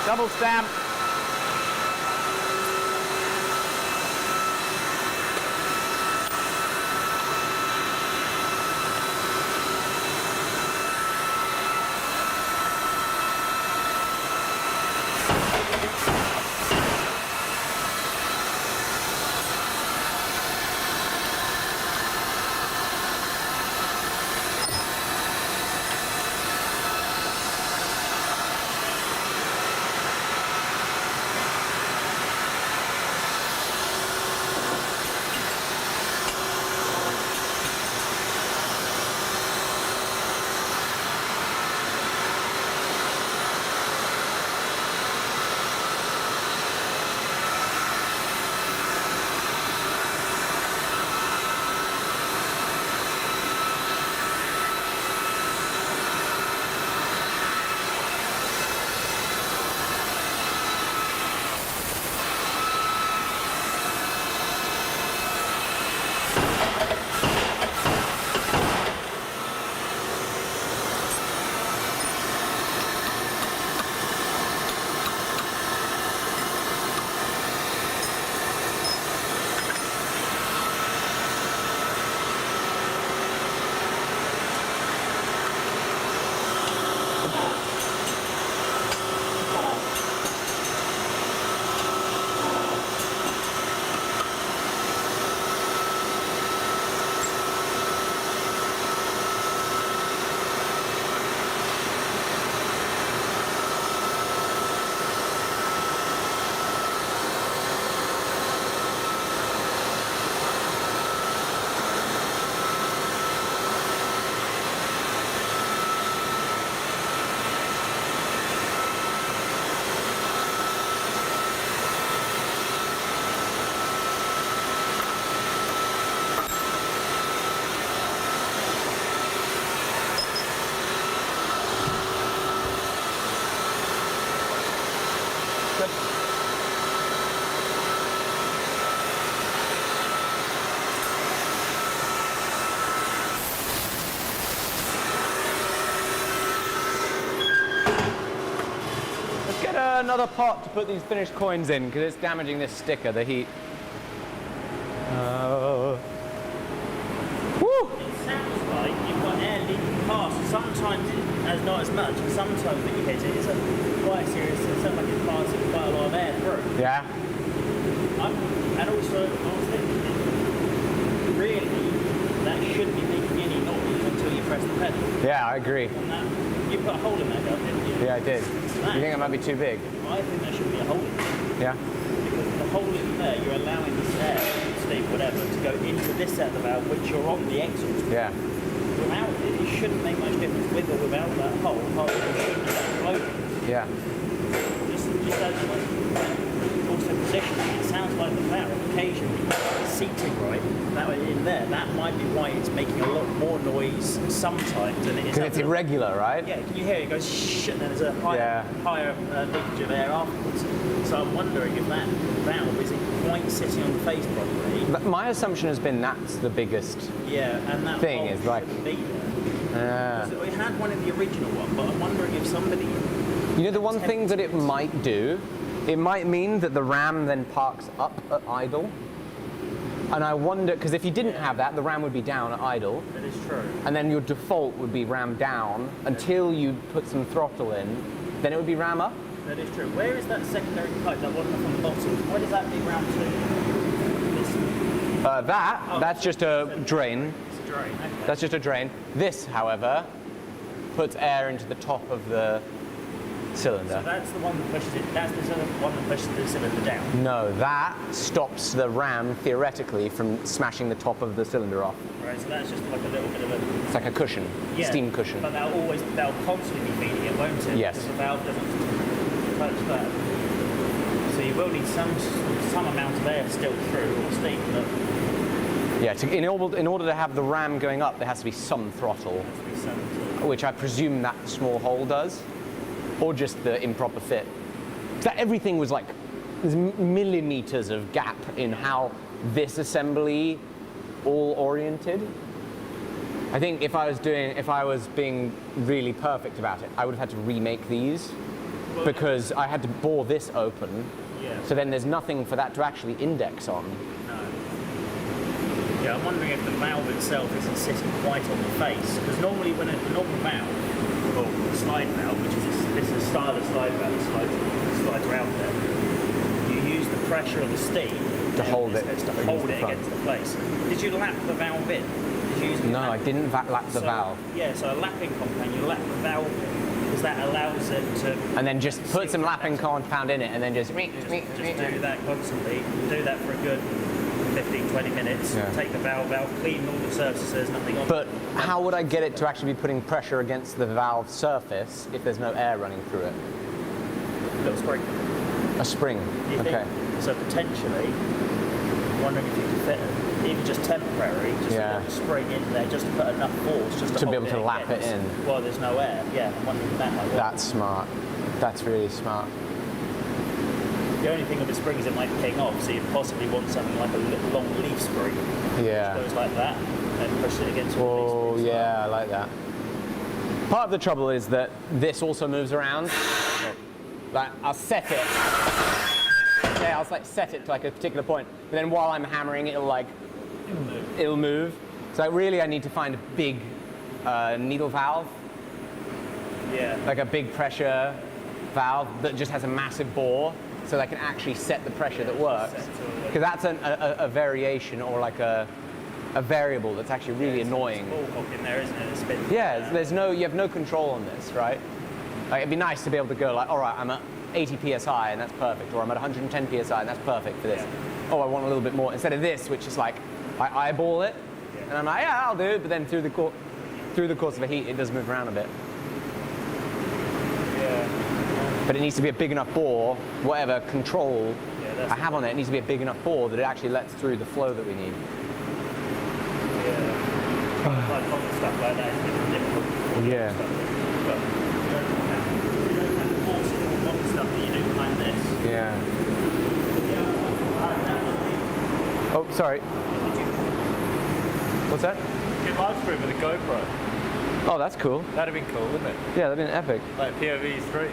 Double stamp. Another pot to put these finished coins in because it's damaging this sticker, the heat. Woo! It sounds like you've got air leaking past. Sometimes it's not as much, and sometimes when you hit it, it's quite serious. It sounds like it's passing quite a lot of air through. Yeah. And also, I was thinking, really, that shouldn't be making any noise until you press the pedal. Yeah, I agree. And that, you put a hole in that, didn't you? Yeah, I did. You think it might be too big? I think there should be a hole in there. Yeah. Because the hole in there, you're allowing this air, steam, whatever, to go into this set of the valve, which you're on the exhaust. Yeah. Without it, it shouldn't make much difference with or without that hole. It shouldn't explode. Yeah. Just as also positioning, it sounds like the valve occasionally seating right that way in there. That might be why it's making a lot more noise sometimes than it is. Because it's irregular, right? Yeah, can you hear it? It goes shh, and then there's a higher leakage of air afterwards. So I'm wondering if that valve isn't quite sitting on the face properly. But my assumption has been that's the biggest. Yeah, and that thing hole is like. shouldn't be there. So it had one in the original one, but I'm wondering if somebody. You know, the one thing that it might do, it might mean that the RAM then parks up at idle. And I wonder, because if you didn't have that, the RAM would be down at idle. That is true. And then your default would be RAM down until you put some throttle in. Then it would be RAM up. That is true. Where is that secondary pipe, that one on the bottom? Where does that be round to? That's just a drain. It's a drain, okay. That's just a drain. This, however, puts air into the top of the cylinder. So that's the one that pushes it. That's the one that pushes the cylinder down. No, that stops the RAM theoretically from smashing the top of the cylinder off. Right. So that's just like a little bit of a. It's like a cushion, steam cushion. But that'll constantly be feeding it, won't it? Yes. Because the valve doesn't touch that. So you will need some amount of air still through, or steam. But yeah. In order to have the RAM going up, there has to be some throttle, which I presume that small hole does. Or just the improper fit. That everything was like, there's millimeters of gap in how this assembly all oriented. I think if I was being really perfect about it, I would have had to remake these because I had to bore this open. Yeah. So then there's nothing for that to actually index on. No. Yeah, I'm wondering if the valve itself isn't sitting quite on the face, because normally when a normal valve, or a slide valve, which is a style of slide valve that slides around there, you use the pressure of the steam To hold it against against the the face. Did you lap the valve in? Did you use No, I didn't lap the valve. Yeah, so a lapping compound, you lap the valve in, because that allows it to... And then just put some lapping compound in it and then just do that constantly, do that for a good 15, 20 minutes, Yeah. take the valve out, clean all the surfaces, nothing on But how would I get it to actually be putting pressure against the valve surface if there's no air running through it? little spring. A spring, Do you okay. think? So potentially, wondering if you could fit even just temporary, just Yeah. a little spring in there, just to put enough force, just To to be hold able to lap it against in. while there's no air. Yeah, I'm wondering if that might work. That's smart. That's really smart. The only thing with the spring is it might ping off, so you possibly want something like a little long leaf spring. Yeah. Which goes like that, and push it against one Oh, of these springs. yeah, I like that. Part of the trouble is that this also moves around. Like, I'll set it. Yeah, I'll like set it to like a particular point, but then while I'm hammering, it'll move. So really, I need to find a big needle valve, Yeah. like a big pressure valve that just has a massive bore, so that I can actually set the pressure that works. Because that's a variation or like a variable that's actually really annoying. Ball hook in there, isn't it? It spins. Yeah, you have no control on this, right? Like, it'd be nice to be able to go like, all right, I'm at 80 psi and that's perfect, or I'm at 110 psi and that's perfect for this. Yeah. Oh, I want a little bit more instead of this, which is like I eyeball it, and I'm like, yeah, I'll do it. But then through the course of a heat, it does move around a bit. Yeah. But it needs to be a big enough bore, whatever control that's I have on it, it needs to be a big enough bore that it actually lets through the flow that we need. Yeah. Like common stuff like that is difficult. Yeah. But you don't have the force of common stuff that you do behind this. Yeah. Oh, sorry. What's that? Good live stream with a GoPro. Oh, that's cool. That'd have been cool, wouldn't it? Yeah, that'd been epic. Like POV stream.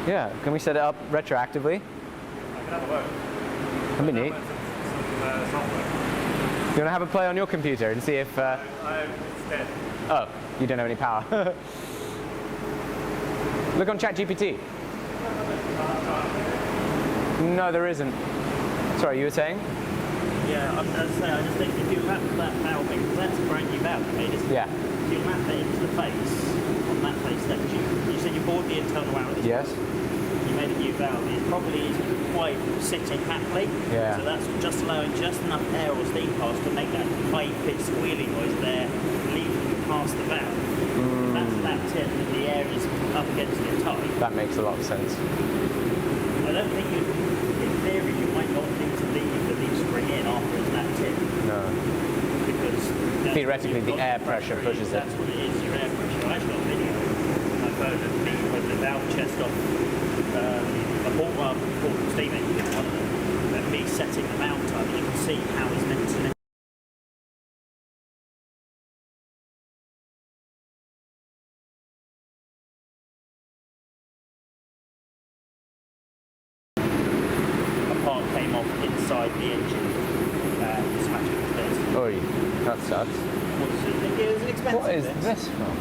Yeah. Can we set it up retroactively? I can have a look. That'd be neat. Some software. You want to have a play on your computer and see if... It's dead. Oh, you don't have any power. Look on ChatGPT. No, there isn't. Sorry, you were saying? Yeah, I just think if you lap that valve in, because that's a brand new valve, made it. Yeah. If you lap it into the face, on that face there, you said you bored the internal out of this. Yes. You made a new valve. It probably isn't quite sitting happily. Yeah. So that's just allowing just enough air or steam pass to make that high-pitched squealing noise there, leaving past the valve. That's lapped in, and the air is up against it tight. That makes a lot of sense. I don't think in theory, you might not need to leave the leaf spring in after it's lapped in. No. Because Theoretically, the air pressure pushes it. That's what it is, your air pressure. I actually got a video on my phone of me with the valve chest off a Portland steam engine, one of them, and me setting the mount up, and you can see how he's meant to. A part came off inside the engine, smashed it to bits. Oi, that sucks. It was an expensive What is bit. this from?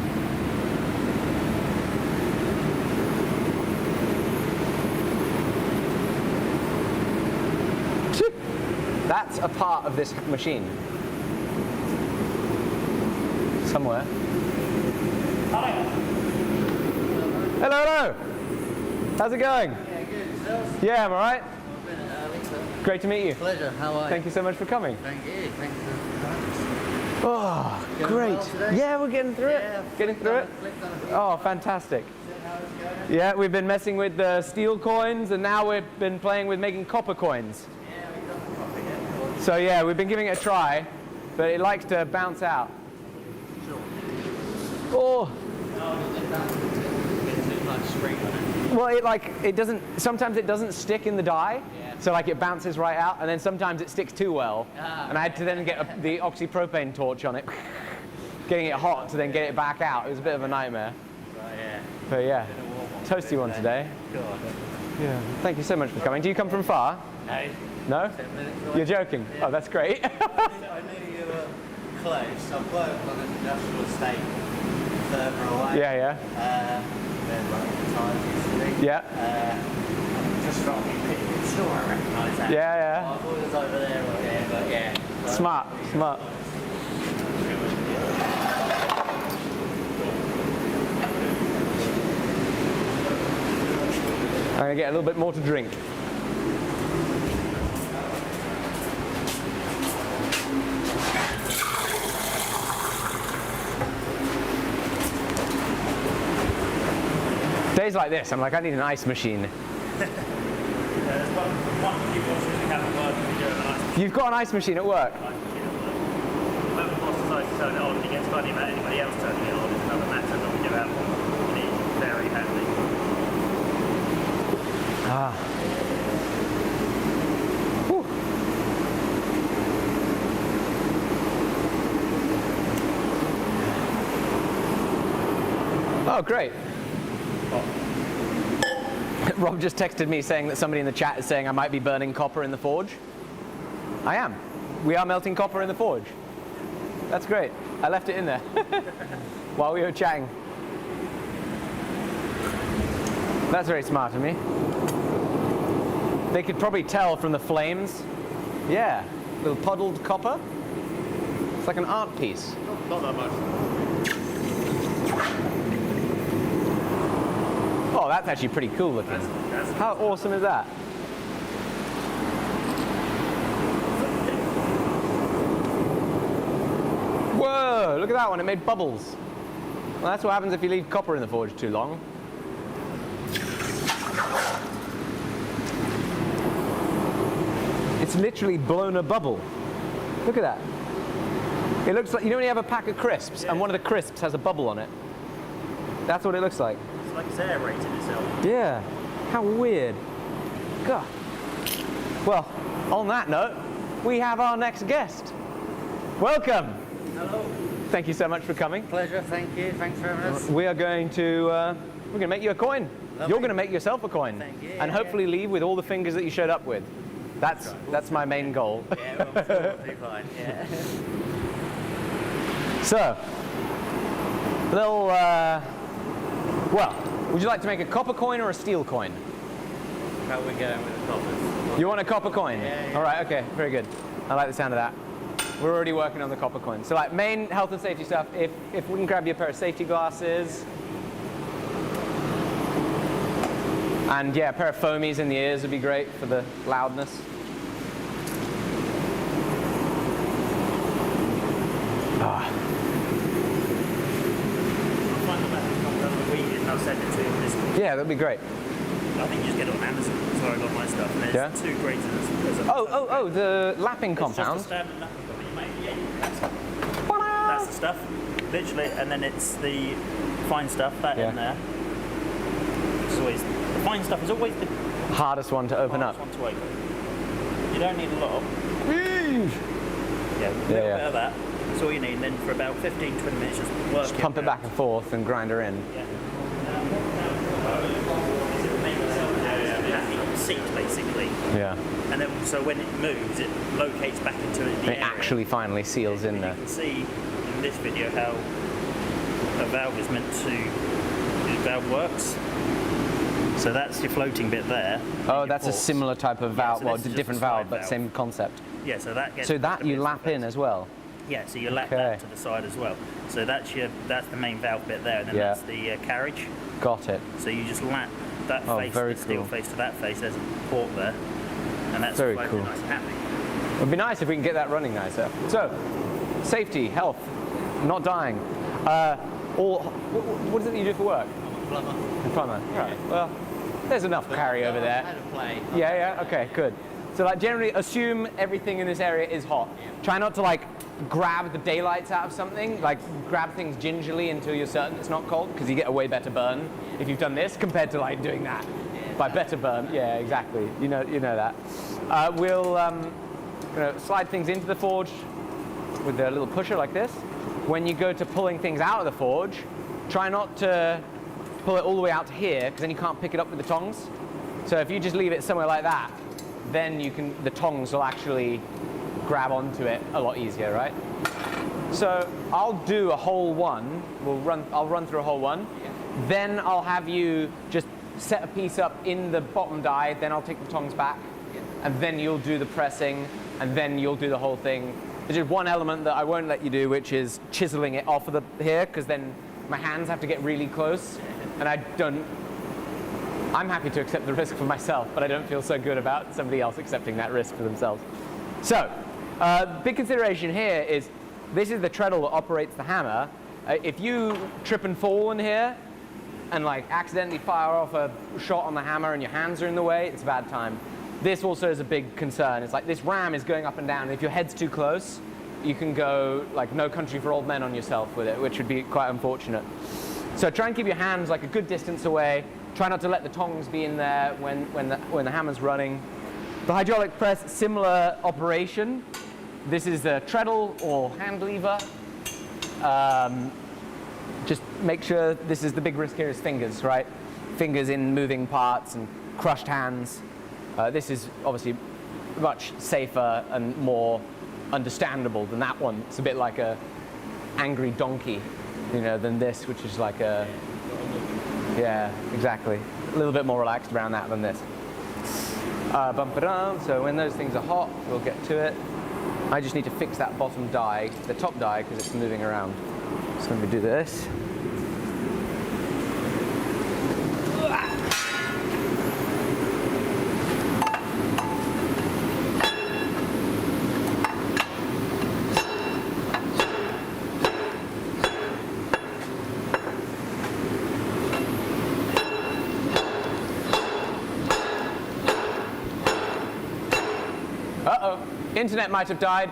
That's a part of this machine. Somewhere. Hello, hello. How's it going? Yeah, good. Yourself? Yeah, I'm alright. I've been at Alex. Great to meet you. Pleasure. How are you? Thank you so much for coming. Thank you. Thank you for having us. Oh, Going great. well today? Yeah, we're getting through Yeah, it. Getting through it. flicked on a few. Oh, fantastic. See how it's going? Yeah, we've been messing with the Steele coins, and now we've been playing with making copper coins. Yeah, we've done the proper yet. So yeah, we've been giving it a try, but it likes to bounce out. Sure. Oh, No, it doesn't get too much spring on it. well, it doesn't. Sometimes it doesn't stick in the die, Yeah. so like it bounces right out, and then sometimes it sticks too well, Ah, and I had to then get the oxypropane torch on it. getting it hot to then get it back out. It was a bit of a nightmare. Yeah. But yeah, toasty one today. God. Yeah. Thank you so much for coming. Do you come from far? No. No? 10 minutes away. You're joking? Yeah. Oh, that's great. I knew you were close. I've worked on an industrial estate further away. Yeah. Then like time recently. Yeah. Just from you pretty sure I recognise that. Yeah. I thought it was over there or there, but yeah. Smart. I'm going to get a little bit more to drink. Days like this, I'm like, I need an ice machine. There's one few bosses we have at work, we do have an ice You've got an ice machine at work? machine at work. When the boss decides to turn it on, he gets funny about anybody else turning it on. It's another matter, but we do have one. And it's very handy. Whew. Oh, great. Rob just texted me saying that somebody in the chat is saying I might be burning copper in the forge. I am. We are melting copper in the forge. That's great. I left it in there while we were chatting. That's very smart of me. They could probably tell from the flames. Yeah, little puddled copper. It's like an art piece. Not that much. Oh, that's actually pretty cool looking. How awesome is that? Whoa, look at that one, it made bubbles. Well, that's what happens if you leave copper in the forge too long. It's literally blown a bubble. Look at that. It looks like, you know when you have a pack of crisps and one of the crisps has a bubble on it? That's what it looks like. It's like it's aerated itself. Yeah, how weird. God. Well, on that note, we have our next guest. Welcome. Hello. Thank you so much for coming. Pleasure, thank you. Thanks for having us. We are going to, we're going to make you a coin. Lovely. You're going to make yourself a coin. Thank you, And yeah, hopefully leave with all the fingers that you showed up with. That's my main goal. Yeah, well, I'm sure we'll do fine. Yeah. So, little, well, would you like to make a copper coin or a steel coin? How are we going with the coppers? You want a copper coin? Yeah. All right, okay, very good. I like the sound of that. We're already working on the copper coin. So like main health and safety stuff, if we can grab you a pair of safety glasses. And yeah, a pair of foamies in the ears would be great for the loudness. I'll find the back of the week and I'll send it to you on Discord. Yeah, that'd be great. I think you just get it on Amazon. So I got my stuff. And there's Yeah? 2 grades of this. Oh, the lapping It's compound. just a standard lapping compound. Yeah, that's the stuff, literally, and then it's the fine stuff that Yeah. in there. It's always the fine stuff is always the Hardest one to open up. hardest one to open. You don't need a lot. Yeah, a little yeah. bit of that. That's all you need. And then for about 15-20 minutes, just work Just pump it back and forth and grind her in. Yeah. Seat basically, Yeah. and then so when it moves, it locates back into the It area. actually finally seals in there. You can see in this video how a valve is meant to, the valve works. So that's your floating bit there. Oh, your that's a ports. similar type of valve, so well, this is just different a slide valve, but valve. same concept. Yeah, so that gets. So that you lap in as well. Yeah, so you lap Okay. that to the side as well. So that's the main valve bit there, and then Yeah. that's the carriage. Got it. So you just lap that Oh, face, very the steel cool. face to that face. There's a port there, and that's Very floating cool. nice and happy. It would be nice if we can get that running nicer. So, safety, health, not dying. What is it that you do for work? Plumber. Plumber. Right. Well, there's enough carry over there. How to play. Yeah, okay, good. So like generally assume everything in this area is hot. Try not to like grab the daylights out of something, like grab things gingerly until you're certain it's not cold, because you get a way better burn if you've done this compared to like doing that. By better burn, yeah, exactly. You know that. We'll slide things into the forge with a little pusher like this. when you go to pulling things out of the forge, try not to pull it all the way out to here, because then you can't pick it up with the tongs. So if you just leave it somewhere like that, then the tongs will actually grab onto it a lot easier, right? So I'll do a hole 1. I'll run through a hole 1. Then I'll have you just set a piece up in the bottom die. Then I'll take the tongs back, and then you'll do the pressing, and then you'll do the whole thing. There's just one element that I won't let you do, which is chiseling it off of here, because then my hands have to get really close, and I'm happy to accept the risk for myself, but I don't feel so good about somebody else accepting that risk for themselves. So, big consideration here is this is the treadle that operates the hammer. If you trip and fall in here and like accidentally fire off a shot on the hammer and your hands are in the way, it's a bad time. This also is a big concern. It's like this ram is going up and down. If your head's too close, you can go like No Country for Old Men on yourself with it, which would be quite unfortunate. So try and keep your hands like a good distance away. Try not to let the tongs be in there when the hammer's running. The hydraulic press, similar operation. This is the treadle or hand lever. Just make sure this is the big risk here is fingers, right? Fingers in moving parts and crushed hands. This is obviously much safer and more understandable than that one. It's a bit like a angry donkey, than this, which is like a, yeah, exactly. A little bit more relaxed around that than this. So when those things are hot, we'll get to it. I just need to fix that bottom die, the top die, because it's moving around. So let me do this. Uh-oh, internet might have died.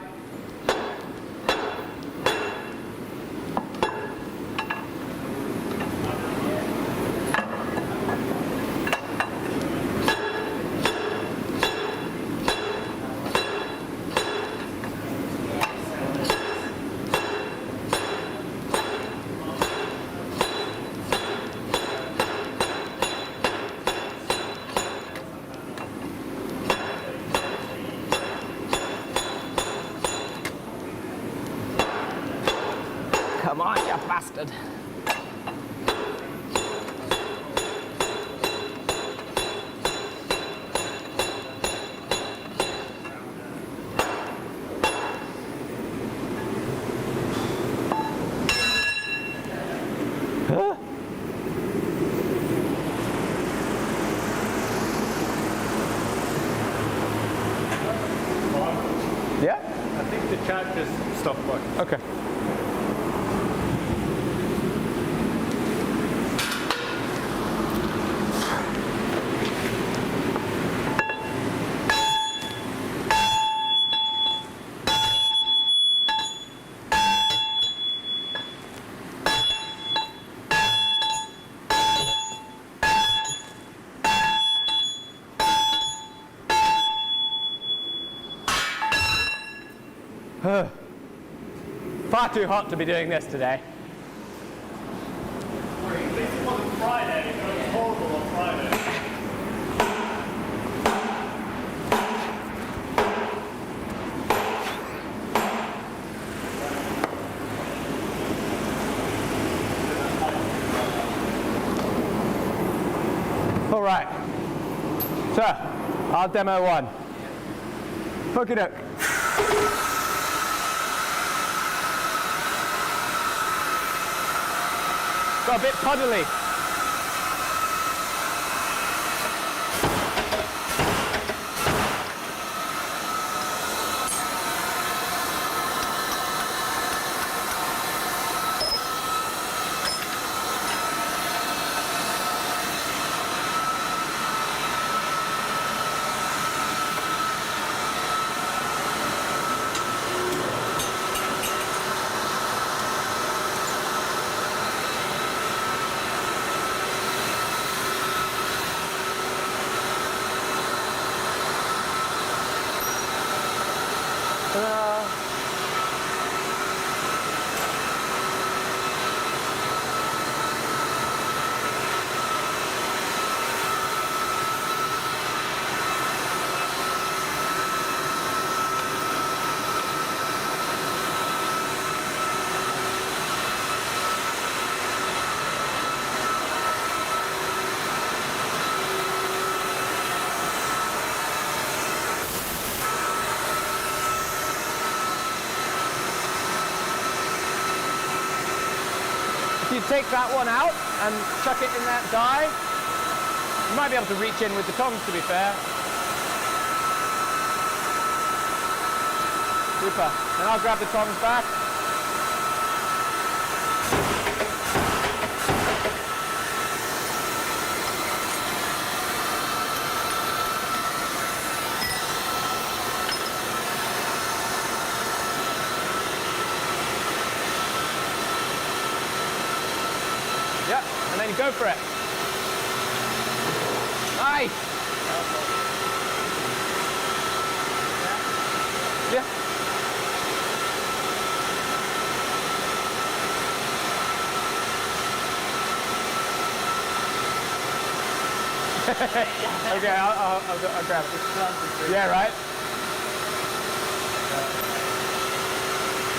Come on, you bastard. Huh? Yeah? I think the chat just stopped working. Okay. Far too hot to be doing this today. At least it wasn't Friday, it was horrible on Friday. All right. So, I'll demo one. Hook it up. Got a bit puddly. you take that one out and chuck it in that die, you might be able to reach in with the tongs, to be fair. Super. And I'll grab the tongs back. Yep, and then you go for it. Nice. Yeah. Okay, I'll grab it. Yeah, right.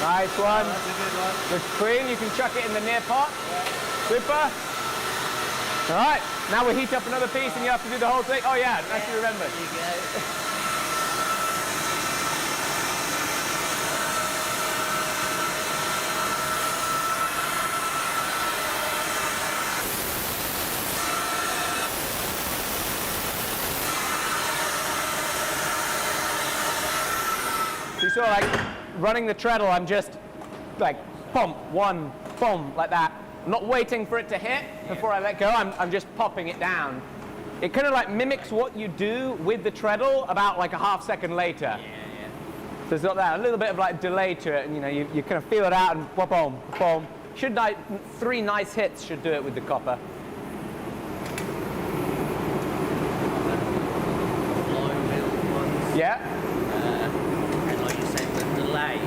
Nice one. That's a good one. Looks clean. You can chuck it in the near pot. Super. All right. Now we heat up another piece, and you have to do the whole thing. Oh yeah, nice to remember. There you go. You saw, like, running the treadle, I'm just like pump, one, boom, like that. I'm not waiting for it to hit before I let go, I'm just popping it down. It kind of like mimics what you do with the treadle about like a half second later. So it's got that, a little bit of like delay to it, and you know, you kind of feel it out and boom, boom. Should like 3 nice hits should do it with the copper. Yeah? And like you said, the delay,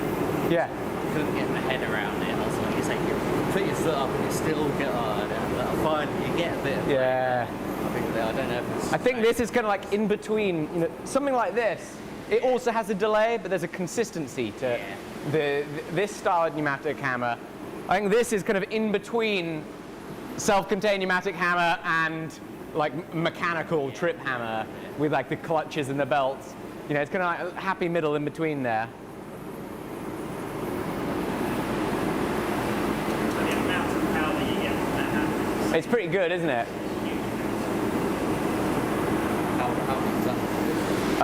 Yeah. couldn't get my head around it. I was like, it's like you put your foot up and it still get hard. And I find you get a bit of Yeah. I don't know if it's... I think this is kind of like in between, you know, something like this. It also has a delay, but there's a consistency to this style of pneumatic hammer. I think this is kind of in between self-contained pneumatic hammer and like mechanical trip hammer with like the clutches and the belts. You know, it's kind of like a happy middle in between there. So the amount of power you get from that hammer. It's pretty good, isn't it?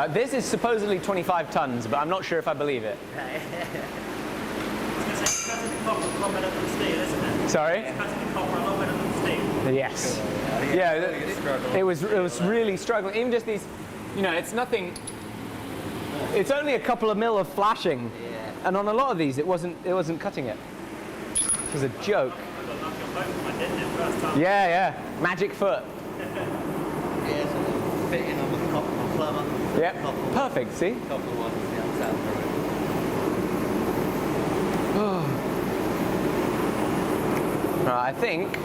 This is supposedly 25 tons, but I'm not sure if I believe it. It's cutting the copper a lot better than steel, isn't it? Sorry? It's cutting the copper a lot better than steel. Yes. Yeah, it was really struggling. Even just these, you know, it's nothing. It's only a couple of mil of flashing, and on a lot of these, it wasn't cutting it. It was a joke. I got lucky on both of them, I didn't it, first time. Yeah, magic foot. Yeah, so they're fitting on the copper plumber. Yep, perfect. See? Couple of ones, yeah, I'm sound for it. Right, I think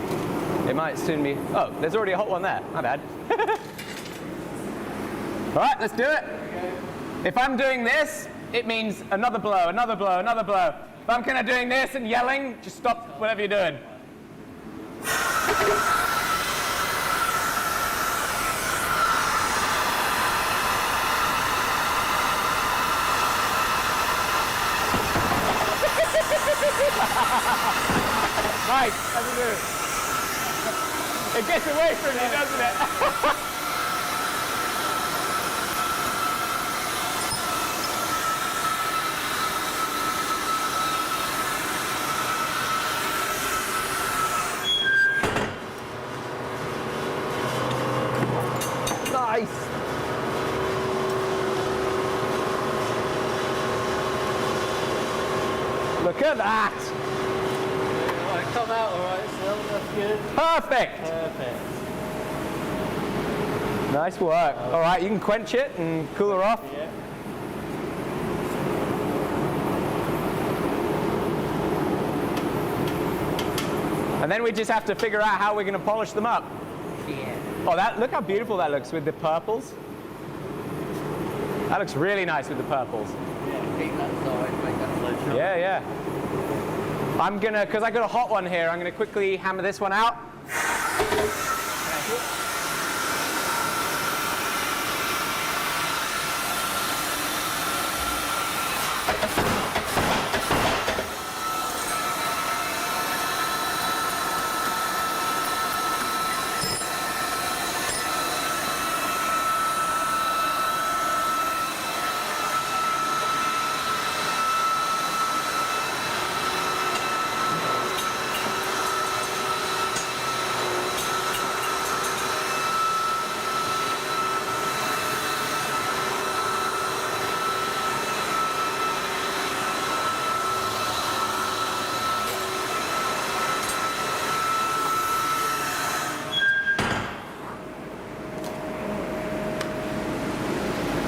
it might soon be. Oh, there's already a hot one there. My bad. All right, let's do it. If I'm doing this, it means another blow, another blow, another blow. If I'm kind of doing this and yelling, just stop whatever you're doing. Nice, that's a good. It gets away from you, doesn't it? Nice. Look at that. Come out all right, so that's good. Perfect. Perfect. Nice work. All right, you can quench it and cool her off. Yeah. And then we just have to figure out how we're going to polish them up. Yeah. Oh, look how beautiful that looks with the purples. That looks really nice with the purples. Yeah, keep that side, make that flow sharp. Yeah. I'm gonna, because I got a hot one here, I'm gonna quickly hammer this one out.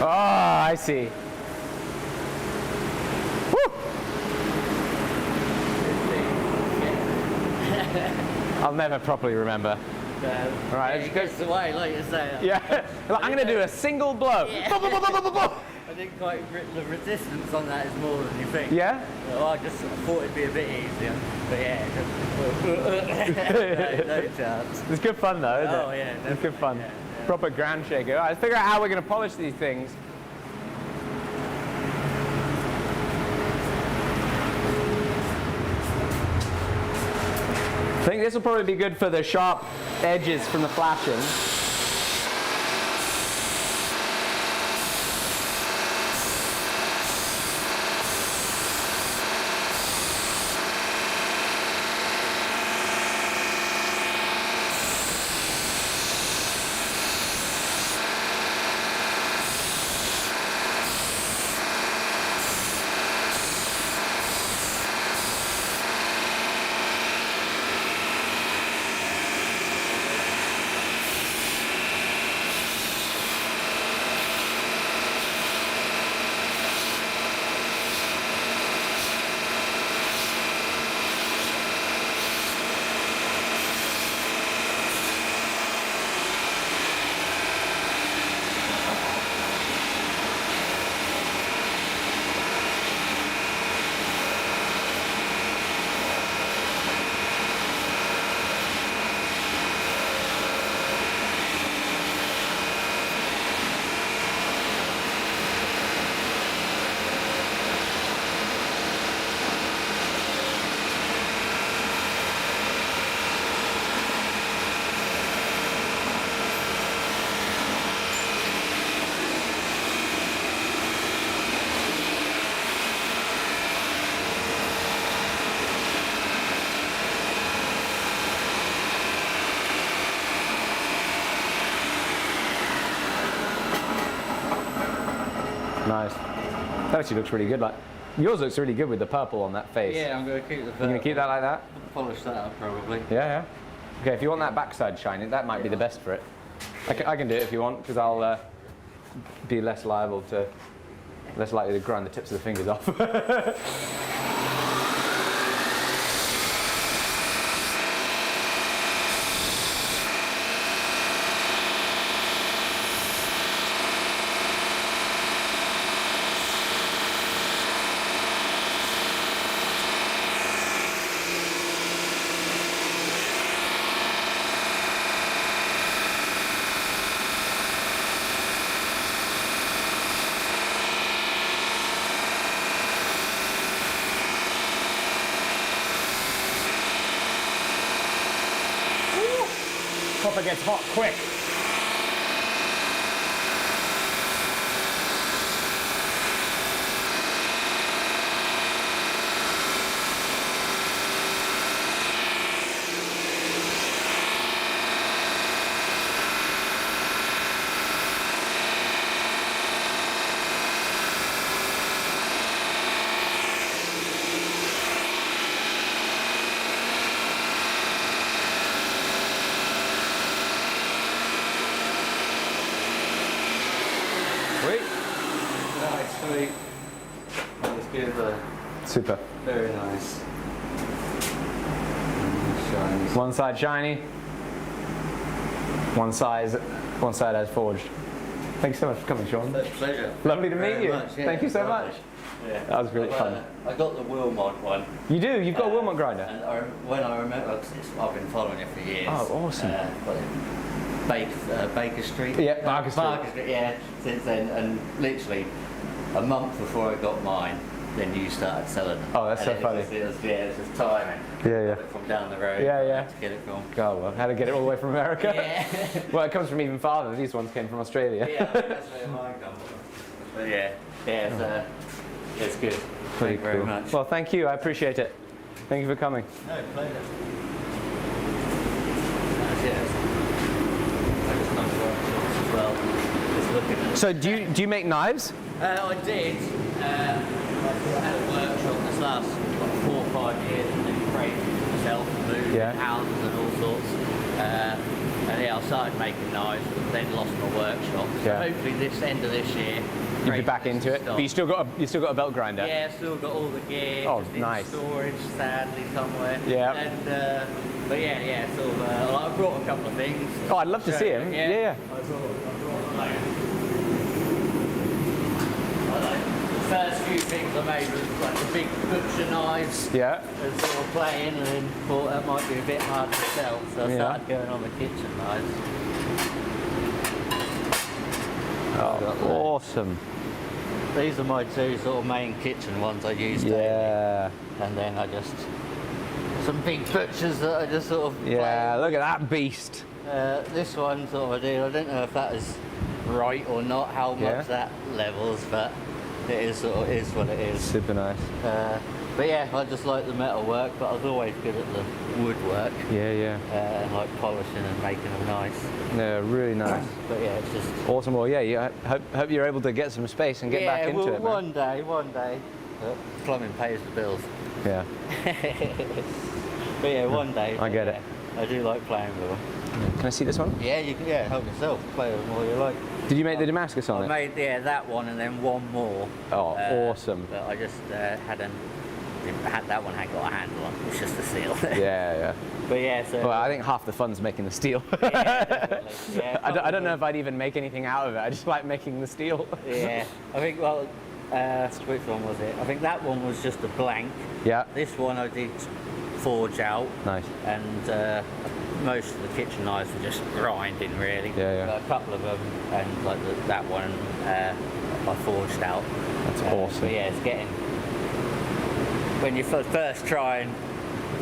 Oh, I see. Woo! I'll never properly remember. All Right, it gets away, like you say. yeah. I'm going to do a single blow. Yeah. Boom, boom, boom, boom, boom, boom. I think quite the resistance on that is more than you think. Yeah? Well, I just thought it'd be a bit easier, but yeah, no chance. It's good fun though, isn't it? Oh yeah, It's good fun. Yeah, yeah. Proper ground shaker. All right, let's figure out how we're going to polish these things. I think this will probably be good for the sharp edges from the flashing. Nice. That actually looks really good. Like yours looks really good with the purple on that face. Yeah, I'm going to keep the. You're going to keep that like that? Polish that up probably. Yeah, yeah. Okay, if you want that backside shiny, that might be the best for it. I can do it if you want, because I'll be less likely to grind the tips of the fingers off. Copper gets hot quick. Sweet. That's good though. Super. Very nice. Shiny. One side shiny. One side as forged. Thanks so much for coming, Sean. Pleasure. Lovely to meet Very you. much, yeah. Thank you so much. Yeah. That was really fun. I got the Wilmot one. You do? You've got a Wilmot grinder? And when I remember, I've been following it for years. Oh, awesome. Baker Street. Yeah, Barker Street. Barker Street, yeah. Since then, and literally a month before I got mine, then you started selling them. Oh, that's so And funny. It was just timing. Yeah. From down the road. Yeah, yeah. To get it from. Oh, well, how to get it all the way from America? Yeah. Well, it comes from even farther. These ones came from Australia. Yeah, I think that's where mine comes from. But yeah, it's good. Thank you very much. Well, thank you. I appreciate it. Thank you for coming. No, pleasure. Yes. I just come to workshops as well. Just looking at. So, do you make knives? I did. I had a workshop this last 4 or 5 years and then created myself, moved Yeah. houses and all sorts. And And yeah, I started making knives, but then lost my workshop. So Yeah. hopefully this end of this year, You'll be back into it. But you still got a belt grinder. Yeah, still got all the gear. Oh, just nice. In storage, sadly, somewhere. Yeah. And but yeah, sort of. I brought a couple of things. Oh, I'd love to see him. Yeah. I brought like, the first few things I made was like the big butcher knives. Yeah. And sort of playing, and then thought that might be a bit hard to sell, so I started going on the kitchen knives. Oh, awesome. These are my two sort of main kitchen ones I use daily. Yeah. And then I just some big butchers that I just sort of Yeah, look at that beast. this one sort of I do. I don't know if that is right or not, how much that levels, but it is sort of is what it is. Super nice. But yeah, I just like the metal work, but I was always good at the woodwork. Yeah. And like polishing and making them nice. Yeah, really nice. But yeah, it's just Awesome. Well, yeah, hope you're able to get some space and get back into it, man. One day. But plumbing pays the bills. Yeah. But yeah, one day. I get it. I do like playing with them. Can I see this one? Yeah, you can help yourself. Play with them all you like. Did you make the Damascus on I it? made that one and then one more. Oh, awesome. But I just had that one had got a handle on. It's just the steel. Yeah. But yeah, so. Well, I think half the fun's making the steel. Yeah, definitely. Yeah, I don't know if I'd even make anything out of it. I just like making the steel. Yeah, I think, which one was it? I think that one was just a blank. Yeah. This one I did forge out. Nice. And most of the kitchen knives were just grinding, really. Yeah. But a couple of them, and like that one, I forged out. That's awesome. But yeah, it's getting. When you first try and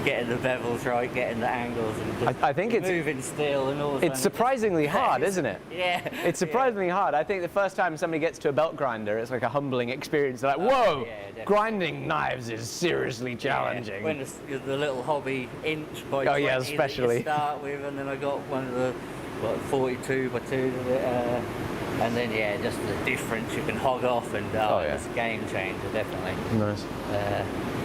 getting the bevels right, getting the angles, and just I think it's moving still, and all. It's surprisingly hard, isn't it? Yeah. It's surprisingly hard. I think the first time somebody gets to a belt grinder, it's like a humbling experience. They're like, whoa, definitely. Grinding knives is seriously challenging. When the little hobby inch by 20 especially. that you start with, and then I got one of the 42 by 2 and then just the difference you can hog off, and it's a game changer, definitely. Nice.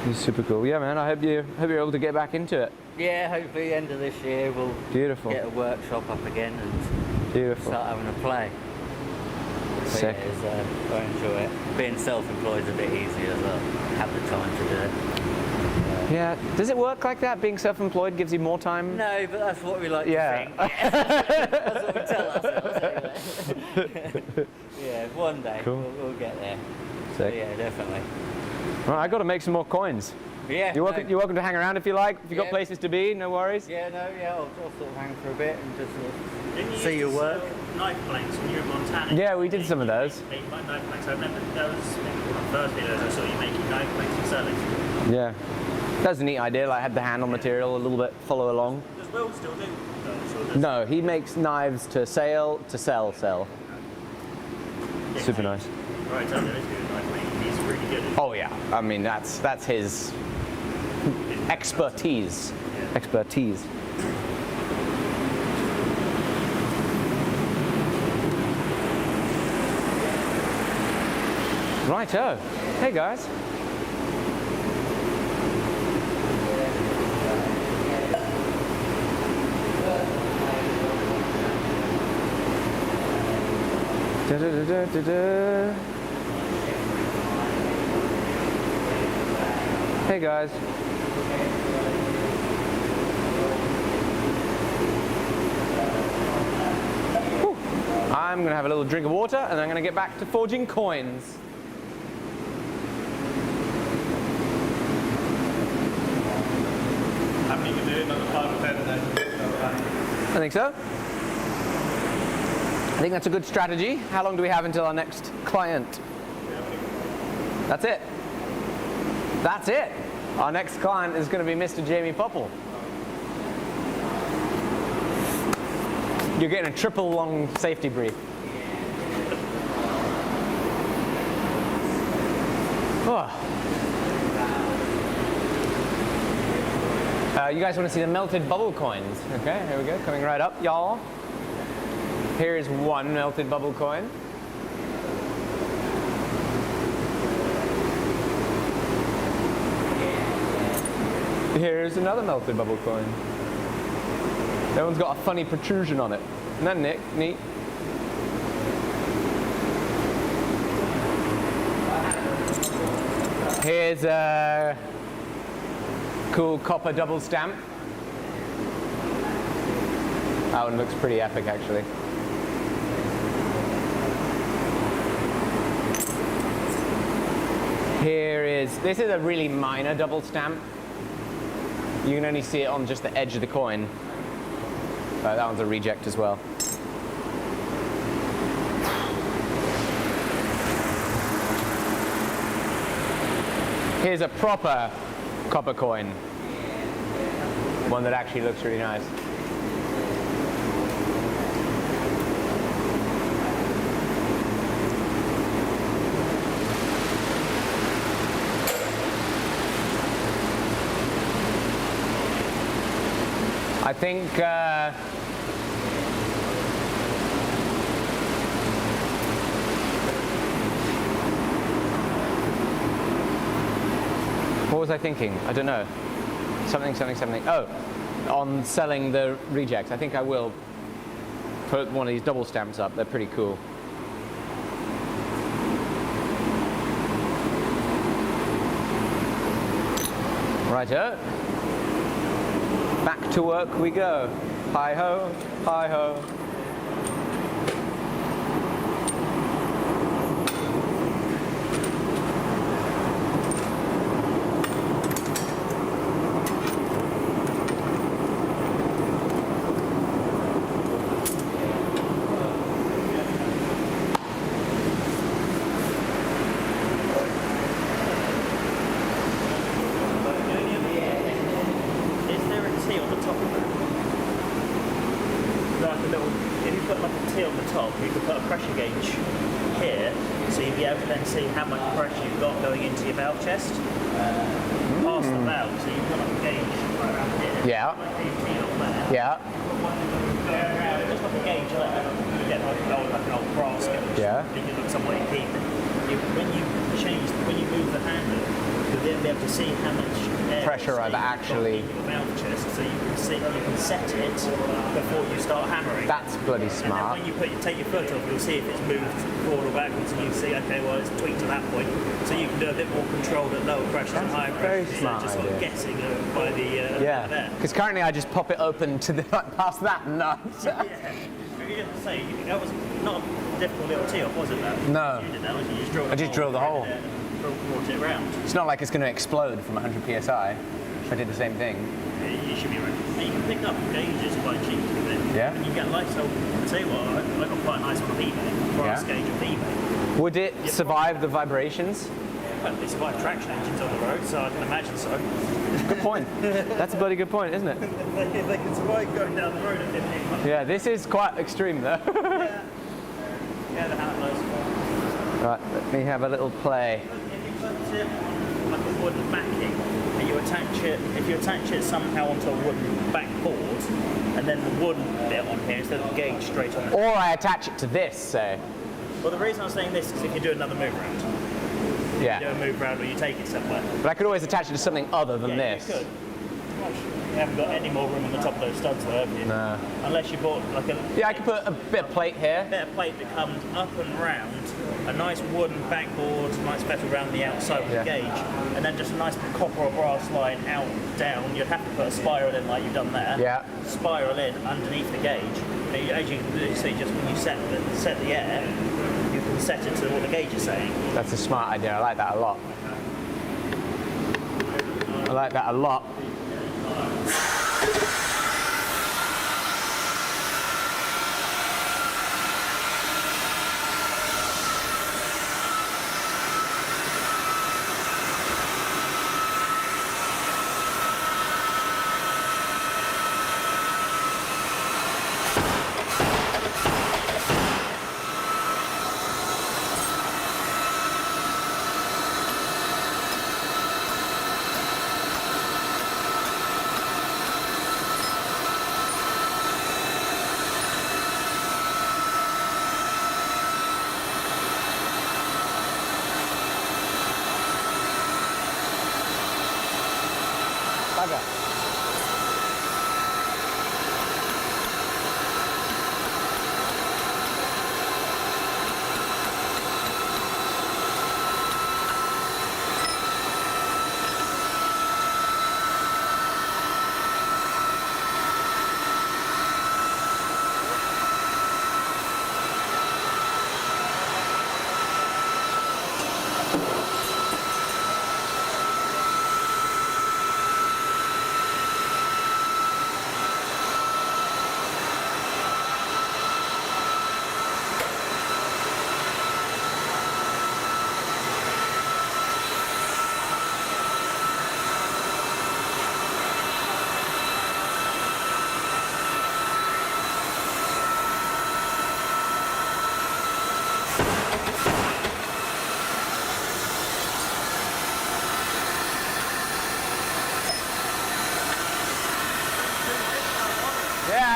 It's super cool. Yeah, man. I hope you're able to get back into it. Yeah, hopefully end of this year we'll get a workshop up again and start having a play. Sick. I enjoy it. Being self-employed is a bit easier as well. Have the time to do it. Yeah. Does it work like that? Being self-employed gives you more time? No, but that's what we like to think. That's what we tell ourselves anyway. Yeah, one day we'll get there. Sick. Yeah, definitely. Well, I got to make some more coins. Yeah. You're welcome to hang around if you like. If you've got places to be, no worries. Yeah, I'll sort of hang for a bit and just sort of Didn't you see your used to work. sell knife planks when you were in Montana? Yeah, we did some of those. Knife planks. I remember that was one of the first videos I saw you making knife planks and selling. Yeah. That's a neat idea. Like, have the handle material a little bit, follow along. Does Will still do? No, he makes knives to sell. Super nice. Right, so there is good knife making. He's really good at Oh yeah, I mean that's his expertise. Expertise. Righto. Hey guys. Da, da, da, da, da, da. Hey guys. Whew. I'm going to have a little drink of water and I'm going to get back to forging coins. Happy to do another 5 or 10 and then I think so. I think that's a good strategy. How long do we have until our next client? That's it. That's it. Our next client is going to be Mr. Jamie Popple. You're getting a triple long safety brief. Oh. You guys want to see the melted bubble coins? Okay, here we go, coming right up, y'all. Here's one melted bubble coin. Here's another melted bubble coin. That one's got a funny protrusion on it. Isn't that neat? Here's a cool copper double stamp. That one looks pretty epic, actually. This is a really minor double stamp. You can only see it on just the edge of the coin. That one's a reject as well. Here's a proper copper coin. One that actually looks really nice. I think what was I thinking? I don't know. Something. Oh, on selling the rejects. I think I will put one of these double stamps up. They're pretty cool. Righto. Back to work we go. Hi ho, hi ho. Pressure I've actually in your mouth chest, so you can set it before you start hammering. That's bloody smart. And then when you take your foot off, you'll see if it's moved forward or backwards, and you see, okay, well, it's tweaked to that point, so you can do a bit more control at lower pressures and higher pressures. Very smart just idea. Sort of guessing by the yeah. Because currently I just pop it open to the past that nut. Yeah. You have to say that was not a difficult little tee off, was it? That no. You did that, was you? You just I just drilled the hole. Brought it around. It's not like it's going to explode from 100 psi. If I did the same thing. Yeah, you should be right. You can pick up gauges quite cheap with it. Yeah. And you get like, so I'll tell you what, I got quite a nice one of eBay, brass gauge of eBay. Would it survive the vibrations? Well, they survive traction engines on the road, so I can imagine so. Good point. That's a bloody good point, isn't it? They can survive going down the road at 15 miles. Yeah, this is quite extreme though. Yeah, the handlers. Right, let me have a little play. If you put it on like a wooden backing, and you attach it, if you attach it somehow onto a wooden backboard, and then the wooden bit on here instead of the gauge straight on it. Or I attach it to this, say. Well, the reason I'm saying this is if you do another move round. Yeah. You do a move round or you take it somewhere. But I could always attach it to something other than this. You could. You haven't got any more room on the top of those studs though, have you? No. Unless you bought like a... Yeah, I could put a bit of plate here. A bit of plate that comes up and round, a nice wooden backboard, nice metal around the outside of the gauge, and then just a nice copper or brass line out, down. You'd have to put a spiral in like you've done there. Yeah. Spiral in underneath the gauge. As you can see, just when you set the air, you can set it to what the gauge is saying. That's a smart idea. I like that a lot. I like that a lot.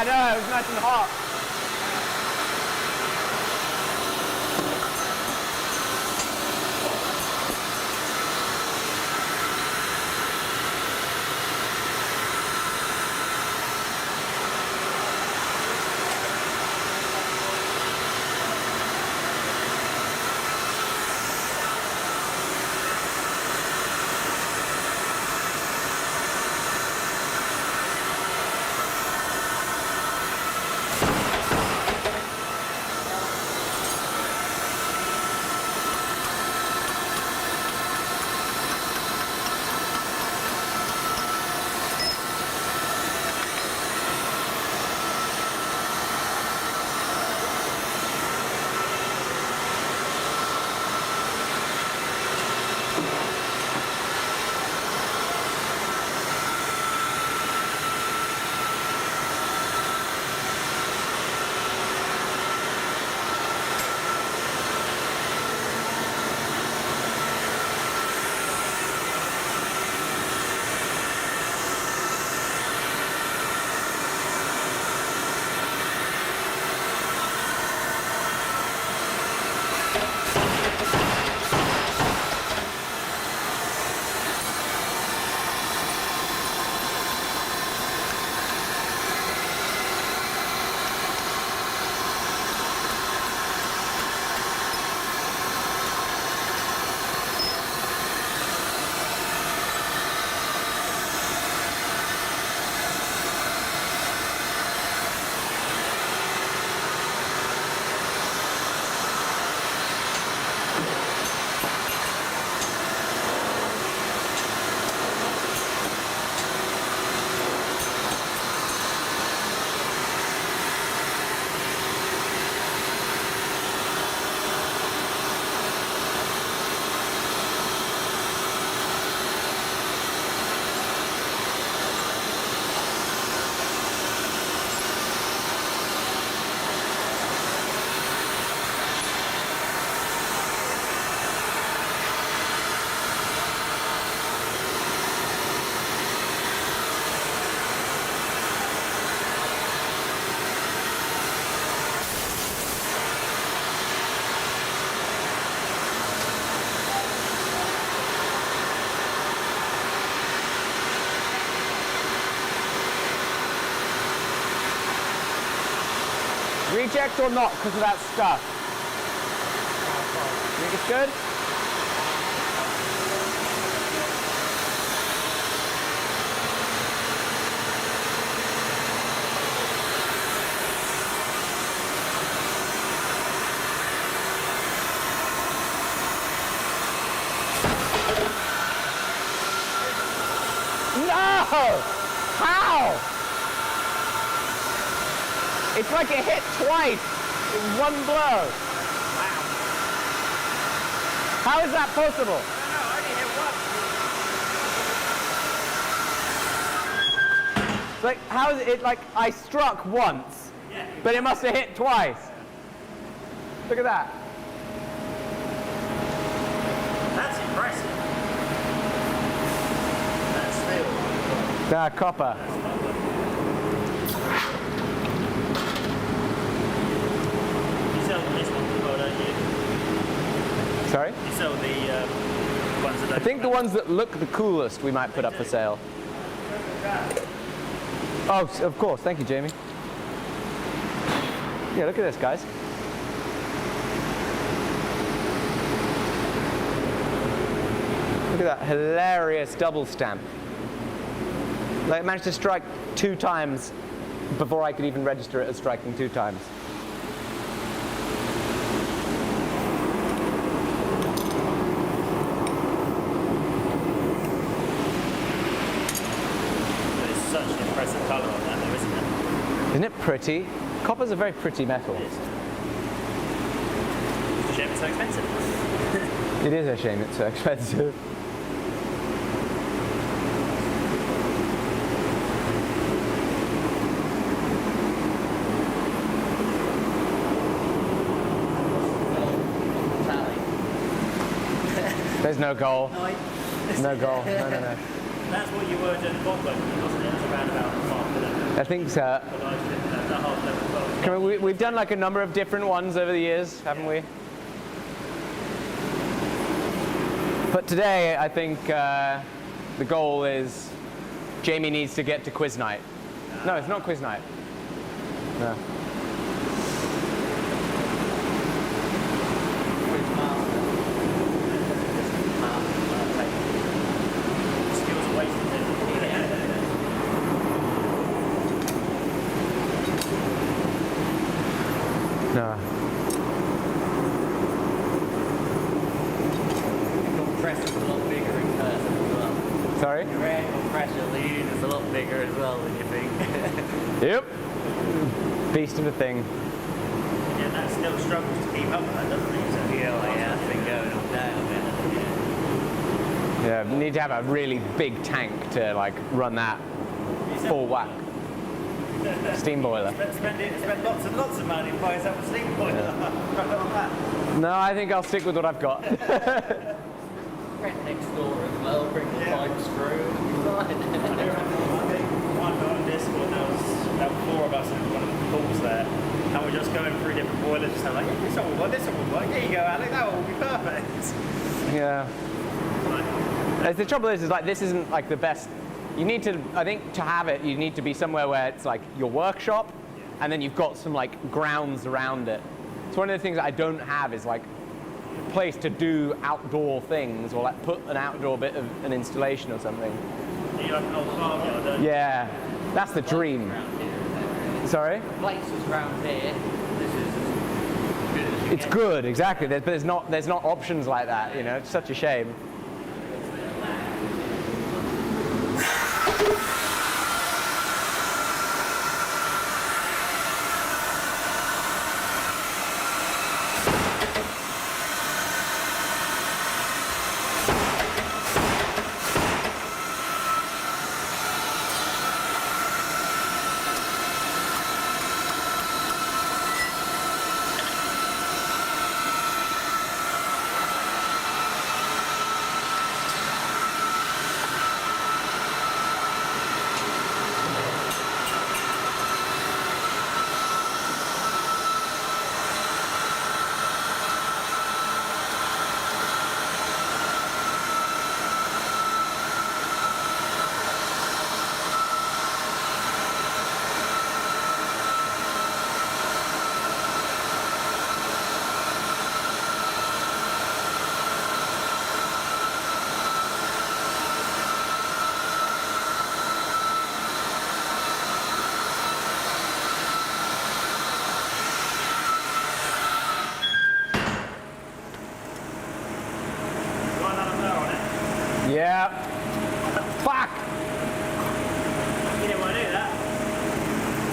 know, it was nice and hot. Reject or not because of that stuff? You think it's good? No! How? It's like it hit twice in one blow. Wow. How is that possible? I only hit once. It's like, how is it like I struck once, but it must have hit twice? Look at that. That's impressive. That's Steele. Copper. Sorry? You sell the ones that I think the ones that look the coolest we might put up for sale. Oh, of course. Thank you, Jamie. Yeah, look at this, guys. Look at that hilarious double stamp. Like, I managed to strike 2 times before I could even register it as striking 2 times. Isn't it pretty? Copper's a very pretty metal. It is. It's a shame it's so expensive. It is a shame it's so expensive. There's no goal. No goal. No, no, no. That's what you were doing at Bond, wasn't it? It was around about half. I think so. But I didn't know. We've done like a number of different ones over the years, haven't we? But today, I think the goal is Jamie needs to get to quiz night. No, it's not quiz night. No. No. The compressor's a lot bigger in person as well. Sorry? Your air compressor, the unit's a lot bigger as well than you think. Yep. Beast of a thing. Yeah, that still struggles to keep up with that, doesn't it? So, Yeah, it's been going all day on it. Yeah, you need to have a really big tank to like run that full whack. Steam boiler. Spend lots and lots of money and buy yourself a steam boiler. Yeah. No, I think I'll stick with what I've got. Rent next door as well, bring the pipes through. I think one night on Discord, there was four of us in one of the pools there, and we're just going through different boilers, just like, yeah, this one will work, this one will work. Here you go, Alec, that will be perfect. Yeah. The trouble is like this isn't like the best. You need to, I think, to have it, you need to be somewhere where it's like your workshop, and then you've got some like grounds around it. So one of the things that I don't have is like a place to do outdoor things, or like put an outdoor bit of an installation or something. You like an old farmyard, don't you? Yeah, that's the dream. Sorry? Places around here, this is as good as you It's get. good, exactly. But there's not options like that. You know, it's such a shame. Yeah. Fuck! You didn't want to do that.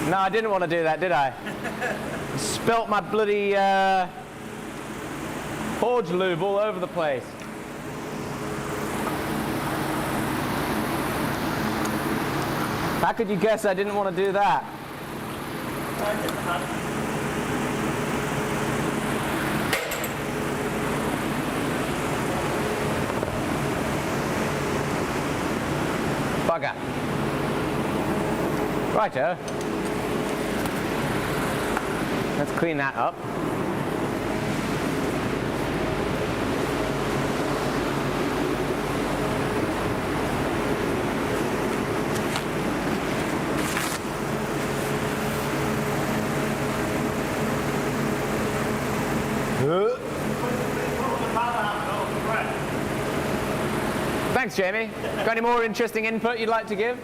No, I didn't want to do that, did I? Spilt my bloody forge lube all over the place. How could you guess I didn't want to do that? Bugger. Righto. Let's clean that up. Thanks, Jamie. Got any more interesting input you'd like to give?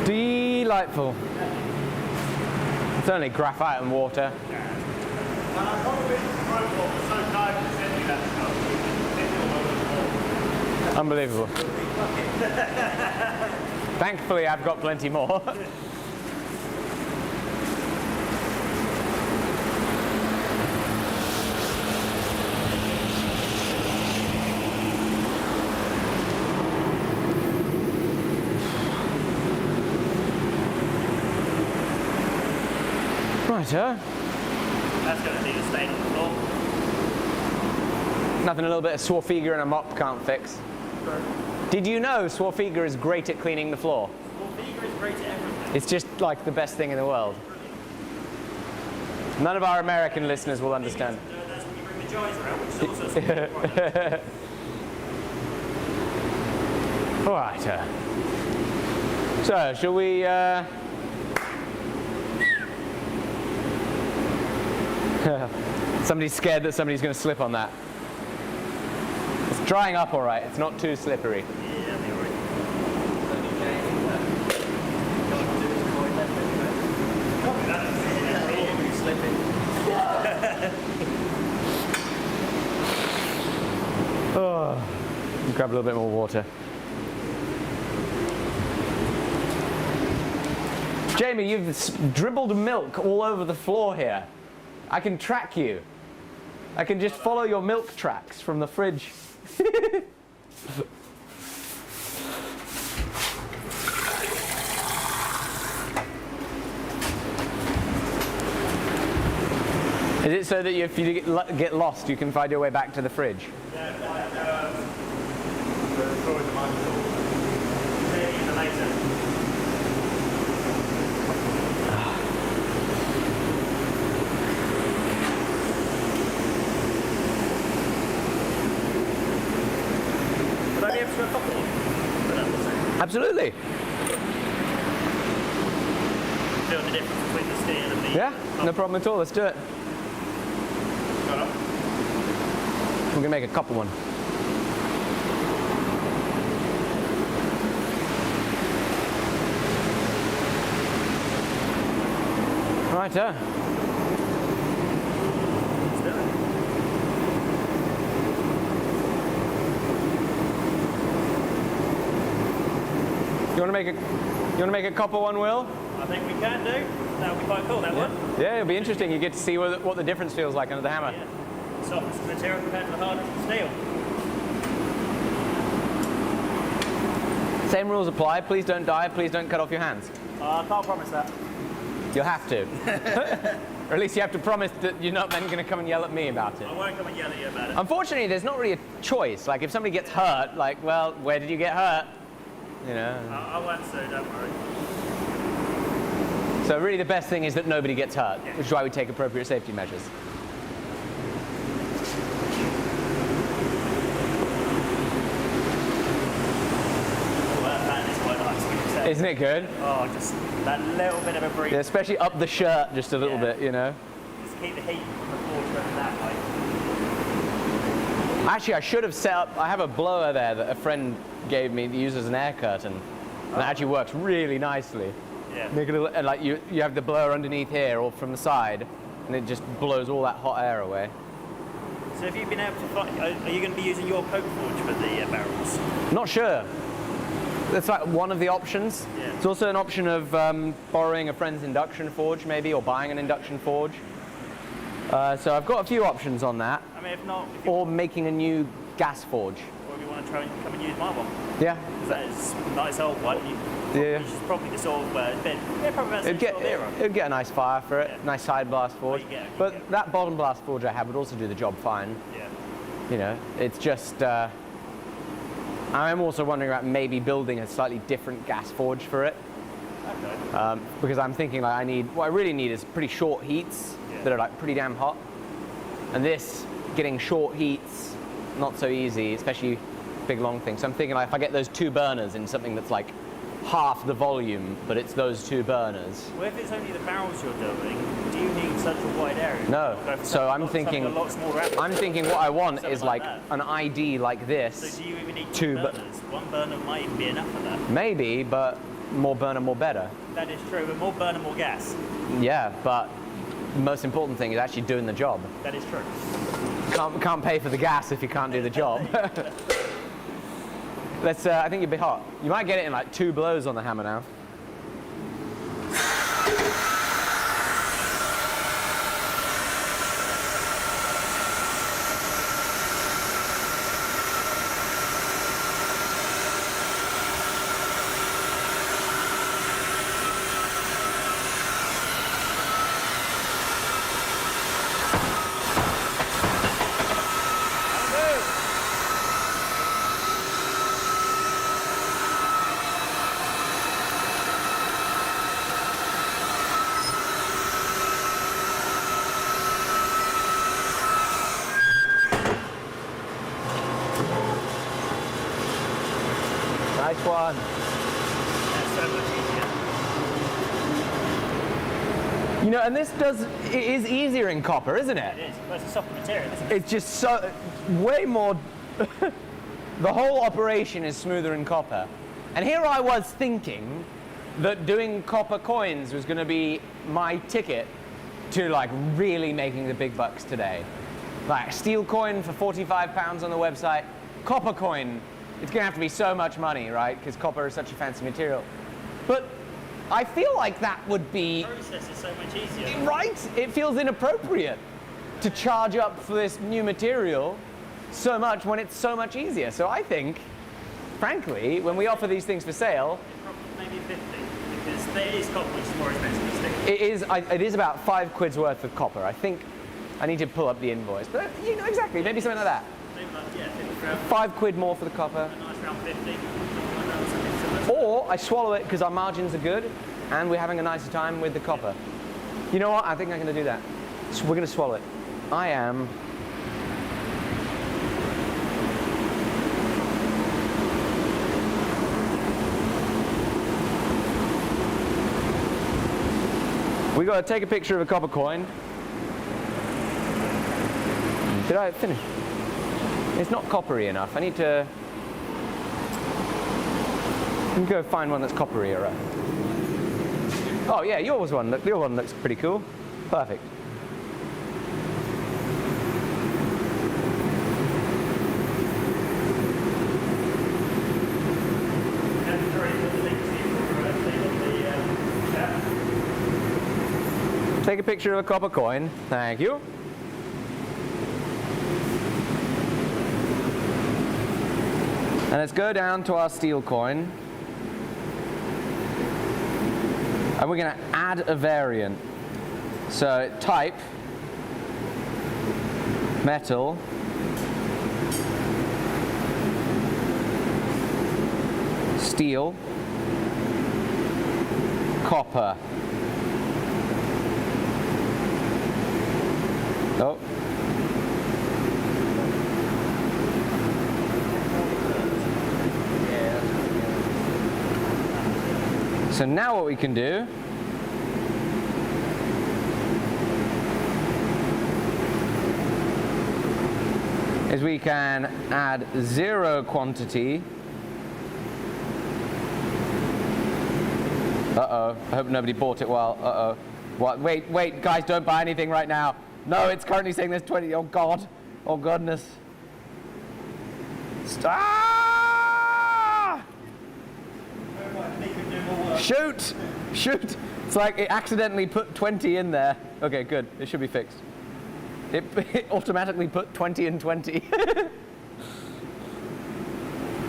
Delightful. It's only graphite and water. Unbelievable. Thankfully, I've got plenty more. Right, That's going to need a stain on the floor. nothing a little bit of Swarfiga and a mop can't fix. Did you know Swarfiga is great at cleaning the floor? Swarfiga is great at everything. It's just like the best thing in the world. None of our American listeners will understand. That's when you bring the giants around, which is also a Swarfiga product. All right. So, shall we... Somebody's scared that somebody's going to slip on that. It's drying up all right. It's not too slippery. Yeah, I'll be all right. Oh, grab a little bit more water. Jamie, you've dribbled milk all over the floor here. I can track you. I can just follow your milk tracks from the fridge. Is it so that if you get lost, you can find your way back to the fridge? Yeah, maybe in the later. Would I be able to do a couple of Absolutely. feel the difference between the Steele and the... Yeah, no problem at all. Let's do it. We're going to make a couple one. Right, You want to make a copper one, Will? I think we can do. That would be quite cool, that one. Yeah, it'll be interesting. You get to see what the difference feels like under the hammer. Yeah. Softest material compared to the hardest of steel. Same rules apply. Please don't die. Please don't cut off your hands. I can't promise that. You'll have to. Or at least you have to promise that you're not then going to come and yell at me about it. I won't come and yell at you about it. Unfortunately, there's not really a choice. Like, if somebody gets hurt, like, well, where did you get hurt? You know. I won't sue, don't worry. So really the best thing is that nobody gets hurt, which is why we take appropriate safety measures. Oh, that fan is quite nice, what you say. Isn't it good? Oh, just that little bit of a breeze. Yeah, especially up the shirt just a little bit, you know. Just keep the heat from the forge going that way. Actually, I should have set up, I have a blower there that a friend gave me that uses an air curtain. And it actually works really nicely. Yeah. Make it a little, and like you have the blower underneath here or from the side, and it just blows all that hot air away. So have you been able to find, are you going to be using your coke forge for the barrels? Not sure. That's like one of the options. Yeah. It's also an option of borrowing a friend's induction forge maybe, or buying an induction forge. So I've got a few options on that. I mean, if not, if you, Or making a new gas forge. or if you want to try and come and use my one. Yeah. That is a nice old one. You should probably just sort of, probably about 6 It'd get a nice fire for it, Yeah. nice side blast forge. you get it, you But get it. that bottom blast forge I have would also do the job fine. Yeah. You know, it's just, I'm also wondering about maybe building a slightly different gas forge for it. Okay. Because I'm thinking like what I really need is pretty short heats that are like pretty damn hot. And this, getting short heats, not so easy, especially big long things. So I'm thinking like if I get those 2 burners in something that's like half the volume, but it's those 2 burners. Well, if it's only the barrels you're doing, do you need such a wide area? No. Go for So I'm something thinking, a lot smaller area? I'm thinking what I want Something is like like that. an ID like So this. do you even need 2 2 burners? One burner might even be enough for that. Maybe, but more burner, more better. That is true, but more burner, more gas. Yeah, but the most important thing is actually doing the job. That is true. Can't pay for the gas if you can't do the job. Let's. I think you'd be hot. You might get it in like 2 blows on the hammer now. Nice one. That's so much easier. You know, and it is easier in copper, isn't it? It is. Well, it's a softer material, isn't it? It's just so, way more, the whole operation is smoother in copper. And here I was thinking that doing copper coins was going to be my ticket to like really making the big bucks today. Like steel coin for £45 on the website, copper coin, it's going to have to be so much money, right? Because copper is such a fancy material. But I feel like that would be... The process is so much easier. Right? It feels inappropriate to charge up for this new material so much when it's so much easier. So I think, frankly, when we offer these things for sale... Maybe 50, because there is copper which is more expensive than steel. It is about £5 worth of copper. I think I need to pull up the invoice. But you know exactly, maybe something like that. Maybe like, yeah, 50 grams. £5 more for the copper. A nice round 50. Something similar. Or I swallow it because our margins are good and we're having a nicer time with the copper. You know what? I think I'm going to do that. So we're going to swallow it. I am... We got to take a picture of a copper coin. Did I finish? It's not coppery enough. I need to go find one that's copperier. Oh yeah, your one looks pretty cool. Perfect. Take a picture of a copper coin. Thank you. And let's go down to our steel coin. And we're going to add a variant. So type, metal, steel, copper. Oh. So now what we can do is we can add 0 quantity. Uh-oh, I hope nobody bought it well. Uh-oh. What? Wait, guys, don't buy anything right now. No, it's currently saying there's 20. Oh, God. Oh, goodness. Stop! Shoot! Shoot! It's like it accidentally put 20 in there. Okay, good. It should be fixed. It automatically put 20 and 20.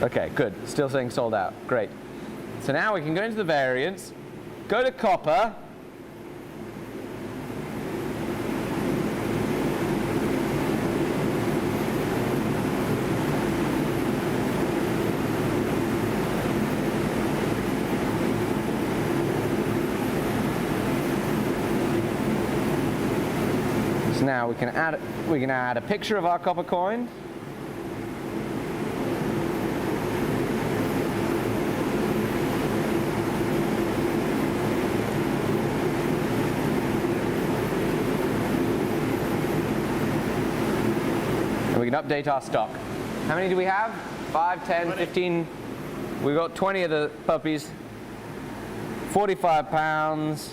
Okay, good. Still saying sold out. Great. So now we can go into the variants, go to copper. So now we can add a picture of our copper coin. And we can update our stock. How many do we have? 5, 10, 20. 15. We've got 20 of the puppies. 45 pounds.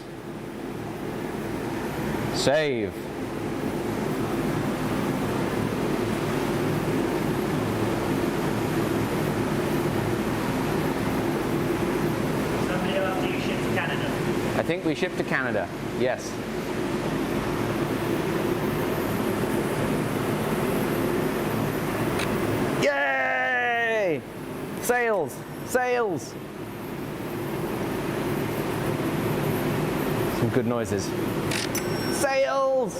Save. So many after you ship to Canada. I think we ship to Canada. Yes. Yay! Sails! Sails! Some good noises. Sails!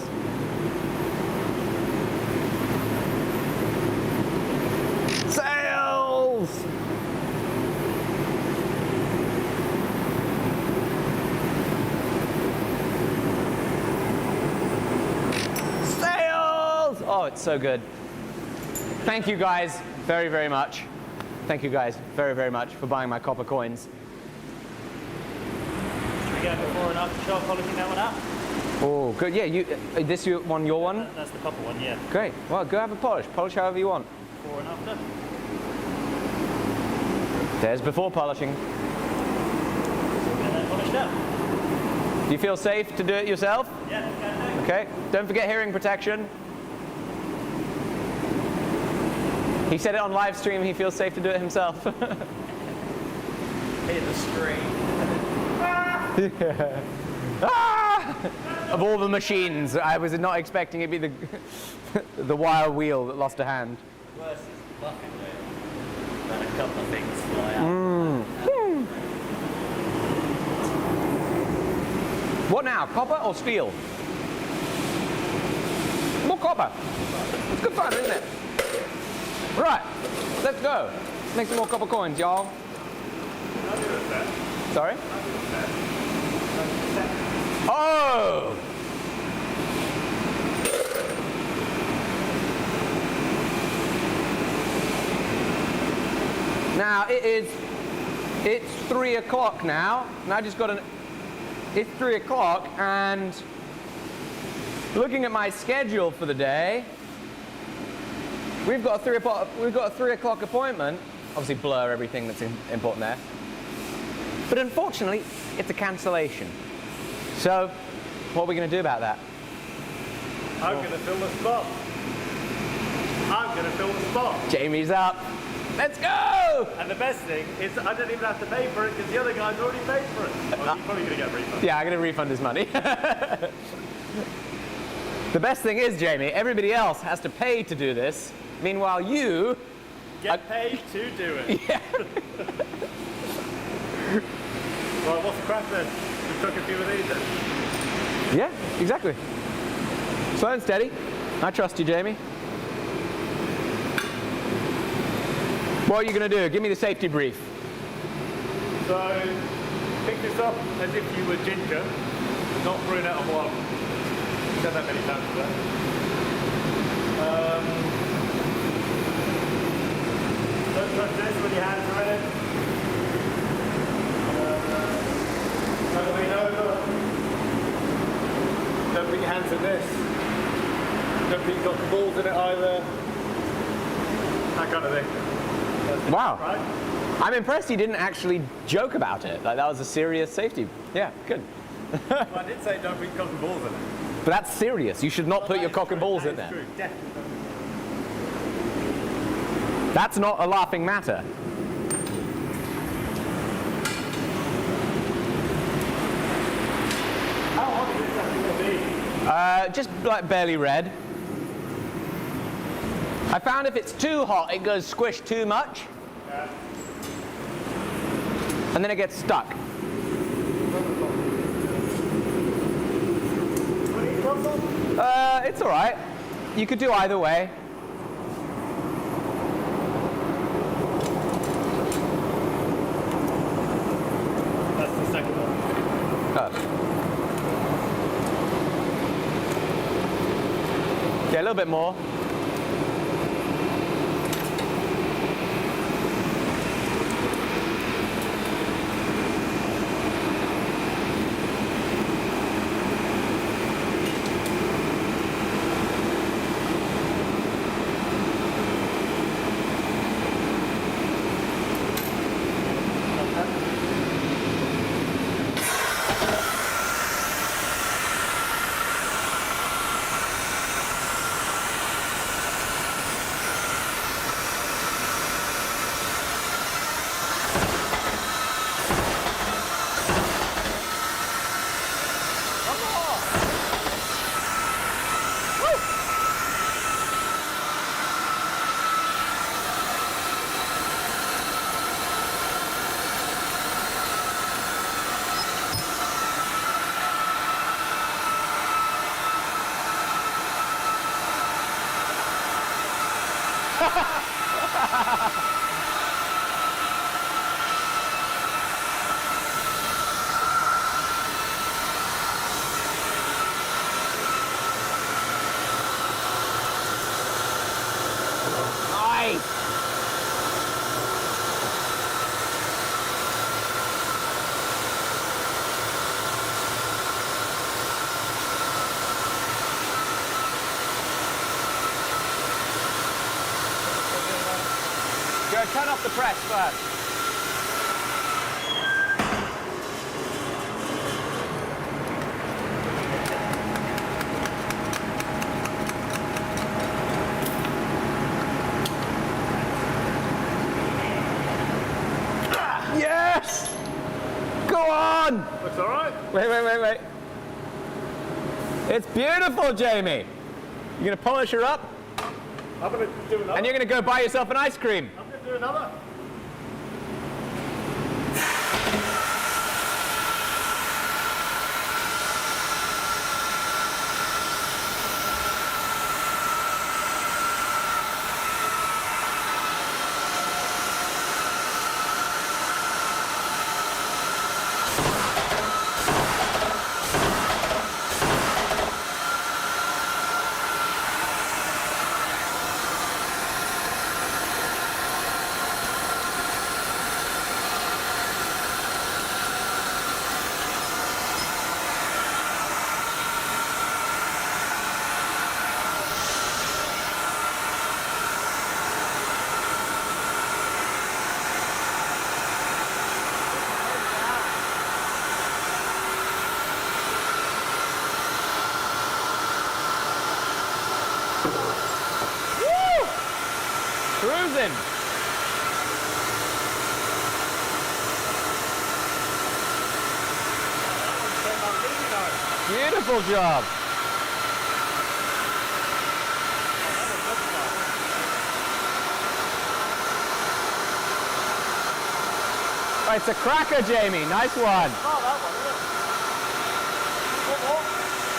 Sails! Sails! Oh, it's so good. Thank you guys very, very much. Thank you guys very, very much for buying my copper coins. Should we go before and after shot polishing that one up? Oh, good. Yeah, this your one? That's the copper one, yeah. Great. Well, go have a polish. Polish however you want. Before and after. There's before polishing. And then polished up. Do you feel safe to do it yourself? Yeah, let's go. Okay. Don't forget hearing protection. He said it on live stream. He feels safe to do it himself. Hit the screen. Yeah. Ah! Of all the machines, I was not expecting it to be the wire wheel that lost a hand. Worse is bucket wheel. Then a couple of things fly out. What now? Copper or steel? More copper. It's good fun, isn't it? Right, let's go. Make some more copper coins, y'all. Sorry? Oh! Now it's 3 o'clock now, and I just got it's 3 o'clock, and looking at my schedule for the day, we've got a 3 o'clock appointment. Obviously blur everything that's important there. But unfortunately, it's a cancellation. So, what are we going to do about that? I'm going to fill the spot. I'm going to fill the spot. Jamie's up. Let's go! And the best thing is I don't even have to pay for it because the other guy's already paid for it. Well, he's probably going to get a refund. Yeah, I'm going to refund his money. The best thing is, Jamie, everybody else has to pay to do this. Meanwhile, you Get paid to do it. Yeah. Well, what's the crack then? We took a few of these then. Yeah, exactly. Slow and steady. I trust you, Jamie. What are you going to do? Give me the safety brief. So, pick this up as if you were ginger, not brunette or blonde. You've said that many times today. Don't touch this with your hands are in it. Don't lean over. Don't put your hands in this. Don't put your cock and balls in it either. That kind of thing. Wow. Right? I'm impressed he didn't actually joke about it. Like, that was a serious safety. Yeah, good. Well, I did say don't put your cock and balls in it. But that's serious. You should not put your cock and balls in there. True, definitely. That's not a laughing matter. How hot is this actually going to be? Just like barely red. I found if it's too hot, it goes squish too much. Yeah. And then it gets stuck. It's all right. You could do either way. That's the second one. Oh. Yeah, a little bit more. Go turn off the press first. Yes! Go on! Looks all right. Wait. It's beautiful, Jamie. You're going to polish her up, I'm going to do another. and you're going to go buy yourself an ice cream. I'm going to do another. Cruising. Beautiful job. Oh, it's a cracker, Jamie. Nice one. Oh, that one, isn't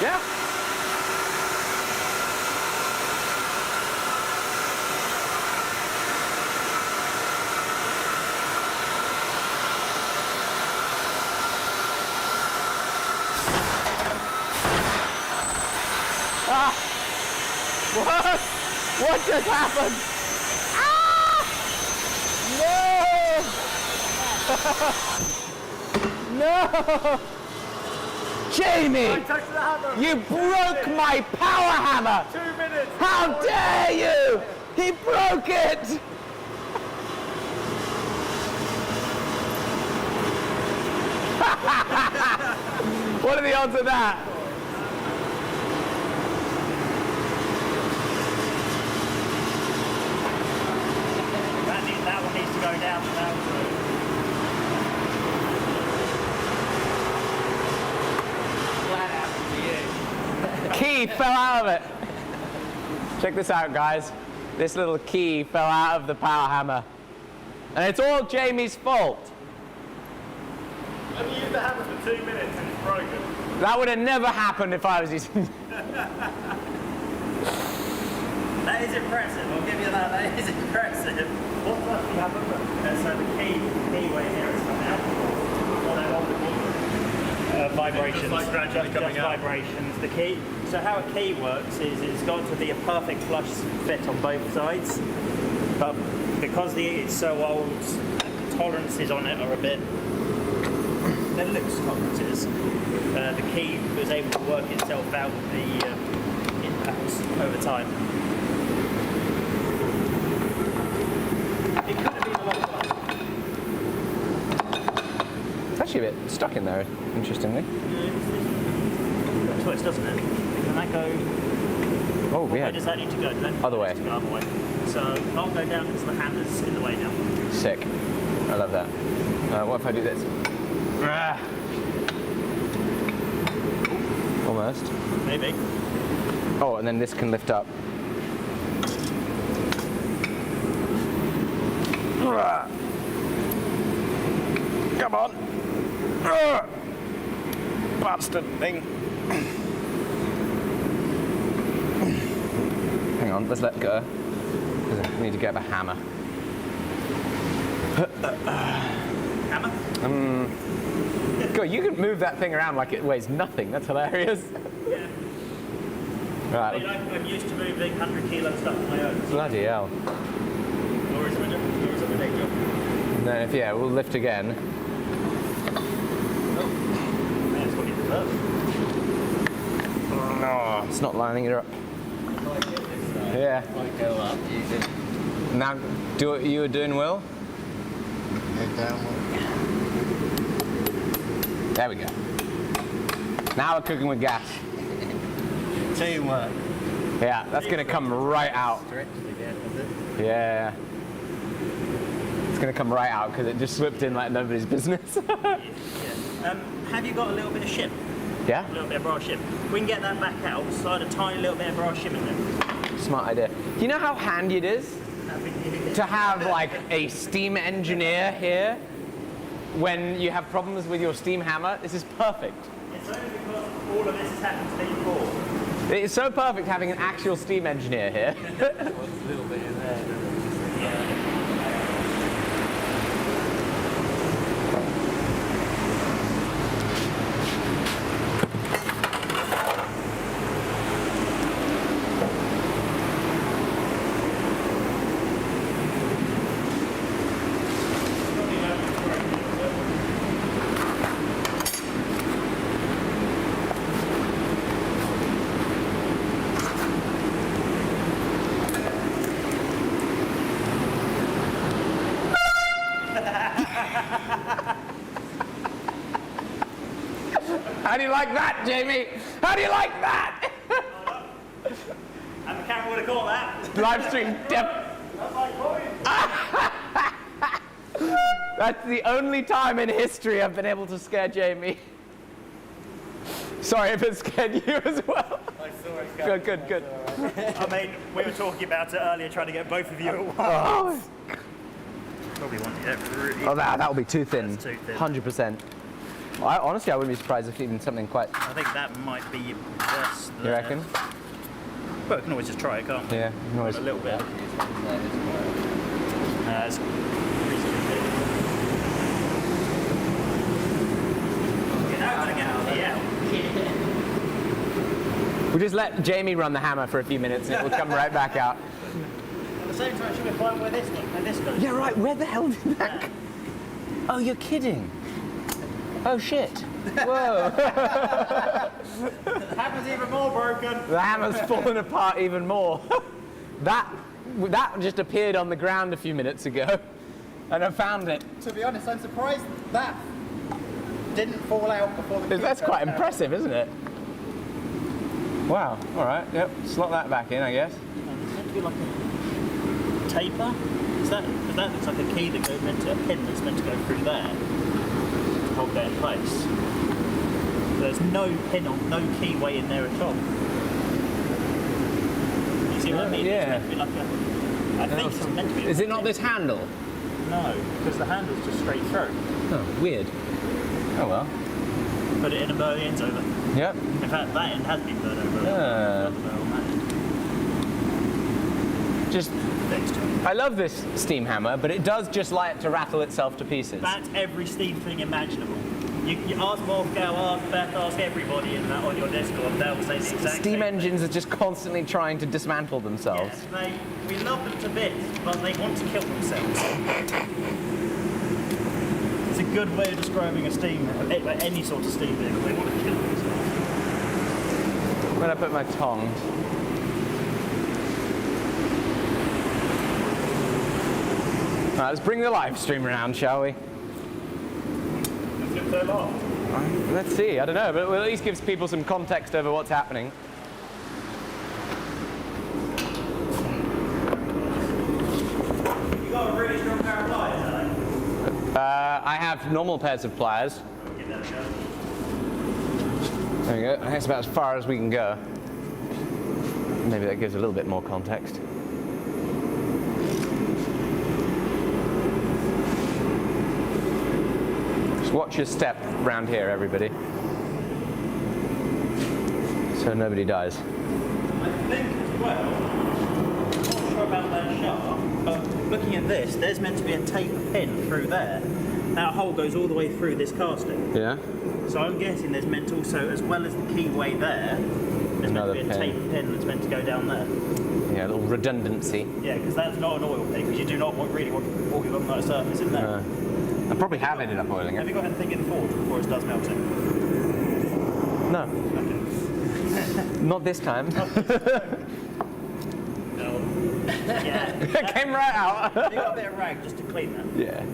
it? Yeah. Ah! What? What just happened? Ah! No! No! Jamie! I touched the hammer. You broke my power hammer! 2 minutes. How dare you! He broke it! What are the odds of that? That one needs to go down the mountain. Key fell out of it. Check this out, guys. This little key fell out of the power hammer. And it's all Jamie's fault. I've used the hammer for 2 minutes and it's broken. That would have never happened if I was using... That is impressive, I'll give you that, that is impressive. What's actually happened? So the key way here is coming out. Vibrations, Just like gradually coming just out. vibrations. The key, so how a key works is it's got to be a perfect flush fit on both sides, but because it's so old, the tolerances on it are a bit, they're loose tolerances. The key was able to work itself out with the impacts over time. It could have been a lot worse. It's actually a bit stuck in there, interestingly. It twists, doesn't it? Can that go? Oh, Where yeah. does that need to go? Other way. To go other way. So I'll go down because the hammer's in the way now. Sick. I love that. What if I do this? Ah. Almost. Maybe. Oh, and then this can lift up. Come on. Bastard thing. Hang on, let's let go. We need to get a hammer. Hammer? God, you can move that thing around like it weighs nothing. That's hilarious. Yeah. Right. I mean, I'm used to moving 100 kilo stuff on my own. Bloody hell. Or is it a day job? Then if, yeah, we'll lift again. That's what you deserve. No, it's not lining it up. Yeah. Might go up, you can Now, do what you were doing, Will. Head downward. There we go. Now we're cooking with gas. Teamwork. Yeah, that's gonna come right out. Stretched again, is it? Yeah. It's gonna come right out because it just slipped in like nobody's business. Have you got a little bit of shim? Yeah? A little bit of brass shim. We can get that back out, slide a tiny little bit of brass shim in there. Smart idea. Do you know how handy it is to have like a steam engineer here when you have problems with your steam hammer? This is perfect. It's only because all of this has happened to me before. It is so perfect having an actual steam engineer here. A little bit in there. How do you like that, Jamie? How do you like that? And the camera would have caught that. Live stream. That's my coin. That's the only time in history I've been able to scare Jamie. Sorry if it scared you as well. I saw it. Good. I mean, we were talking about it earlier, trying to get both of you at once. Oh, Probably want to get really. oh that will be too thin. That's too thin. 100%. Honestly, I wouldn't be surprised if even something quite. I think that might be best. You reckon? Well, we can always just try it, can't we? Yeah. You can always- A little bit. It's reasonably big. You're now going to get out of the out. We'll just let Jamie run the hammer for a few minutes and it will come right back out. At the same time, should we find where this goes? Yeah, right. Where the hell did that go? Oh, you're kidding. Oh, shit. Whoa. The hammer's even more broken. The hammer's fallen apart even more. That just appeared on the ground a few minutes ago, and I found it. To be honest, I'm surprised that didn't fall out before the. That's quite impressive, isn't it? Wow. All right. Yep. Slot that back in, I guess. It's meant to be like a taper. That looks like a key that goes meant to a pin that's meant to go through there to hold that in place. There's no pin on, no keyway in there at all. You see what I mean? Yeah. It's meant to be like a. I think it's meant to be. Is it not this handle? No, because the handle's just straight through. Oh, weird. Oh well. Put it in and burn the ends over. Yep. In fact, that end has been burned over. Just. Fixed. I love this steam hammer, but it does just like to rattle itself to pieces. That's every steam thing imaginable. You ask Wolfgang, ask Beth, ask everybody in that on your Discord, they'll say the exact Steam same engines are just constantly trying to dismantle themselves. Yes, we love them to bits, but they want to kill themselves. It's a good way of describing a steam, any sort of steam vehicle. They want to kill themselves. When I put my tongs. Right, let's bring the live stream around, shall we? Let's see, I don't know, but it at least gives people some context over what's happening. You got a really strong pair of pliers, Alec? I have normal pairs of pliers. There we go, I think it's about as far as we can go. Maybe that gives a little bit more context. Just watch your step round here, everybody. So nobody dies. I think as well, I'm not sure about that shaft, but looking at this, there's meant to be a taper pin through there. That hole goes all the way through this casting. Yeah? So I'm guessing there's meant to also, as well as the keyway there, there's Another meant to be a taper pin that's meant to go down there. Yeah, a little redundancy. Yeah, because that's not an oil pin, because you do not really want oil on that surface in there. I probably have ended up oiling Have it. you got anything in the forge before it does melting? No. Not this time. No. Yeah. It came right out. You got a bit of rag just to clean that. Yeah.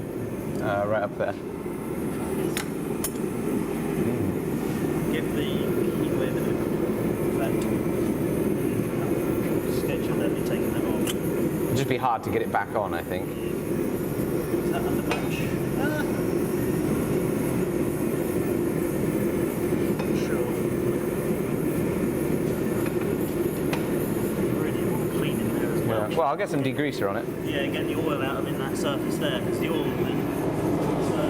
Right up there. Give the keyway a bit of that sketch of them taking them off. It'd just be hard to get it back on, I think. Is that under match? Sure. Really all clean in there as well. Yeah. Well, I'll get some degreaser on it. Yeah, get the oil out of in that surface there, because the oil then.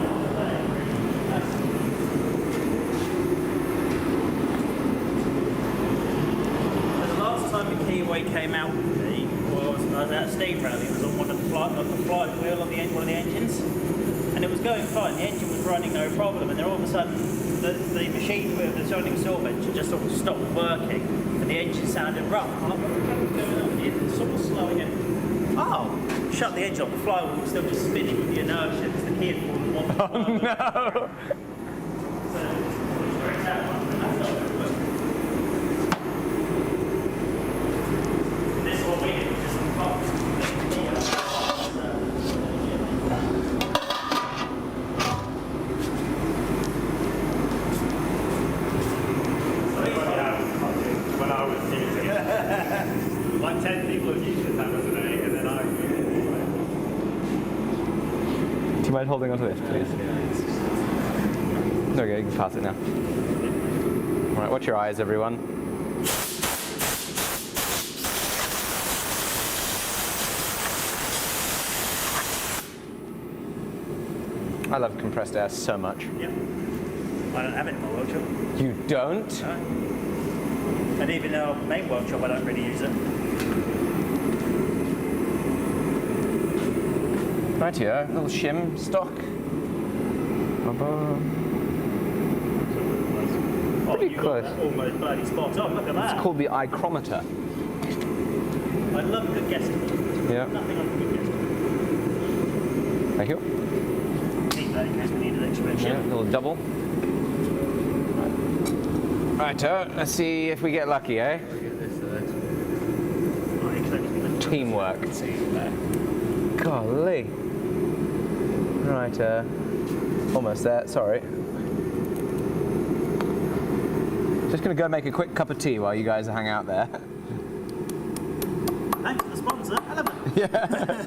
The last time the keyway came out with me was I was at Steele rally. It was on one of the flywheel of one of the engines, and it was going fine. The engine was running no problem, and then all of a sudden the machine with the sounding silver engine just sort of stopped working, and the engine sounded rough. I'm like, what's going on? It's sort of slowing it. Oh, shut the engine off. The flywheel was still just spinning with the inertia because the key had fallen off. Oh no! So, it's that one, and that's not going to work. This all we did was just unbox. When I was using it, like 10 people have used it, that was an 8, and then I. Do you mind holding on to this, please? Okay, you can pass it now. Alright, watch your eyes, everyone. I love compressed air so much. Yep. I don't have it in my workshop. You don't? No. And even in our main workshop, I don't really use it. Right here, little shim stock. Pretty you got close. that almost bloody spot on. Look at that. It's called the ichrometer. I love a good guesstimate. Yeah. Nothing like a good guesstimate. Thank you. Need that in case we need an extra Yeah, ship. little double. Right, let's see if we get lucky, eh? Teamwork. Golly. Right, almost there, sorry. Just gonna go make a quick cup of tea while you guys hang out there. Thanks for the sponsor, Element. Yeah.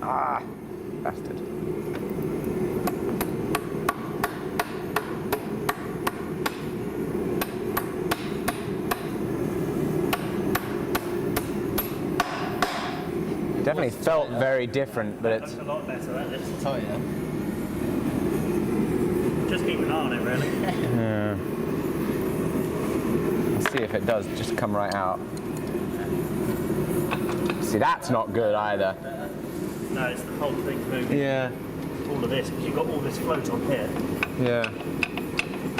Ah, bastard. Definitely felt very different, but Looks it's a lot better, that is. Oh yeah. Just keep an eye on it, really. yeah. Let's see if it does just come right out. See, that's not good either. No, it's the whole thing's moving. Yeah. All of this, because you've got all this float on here. Yeah.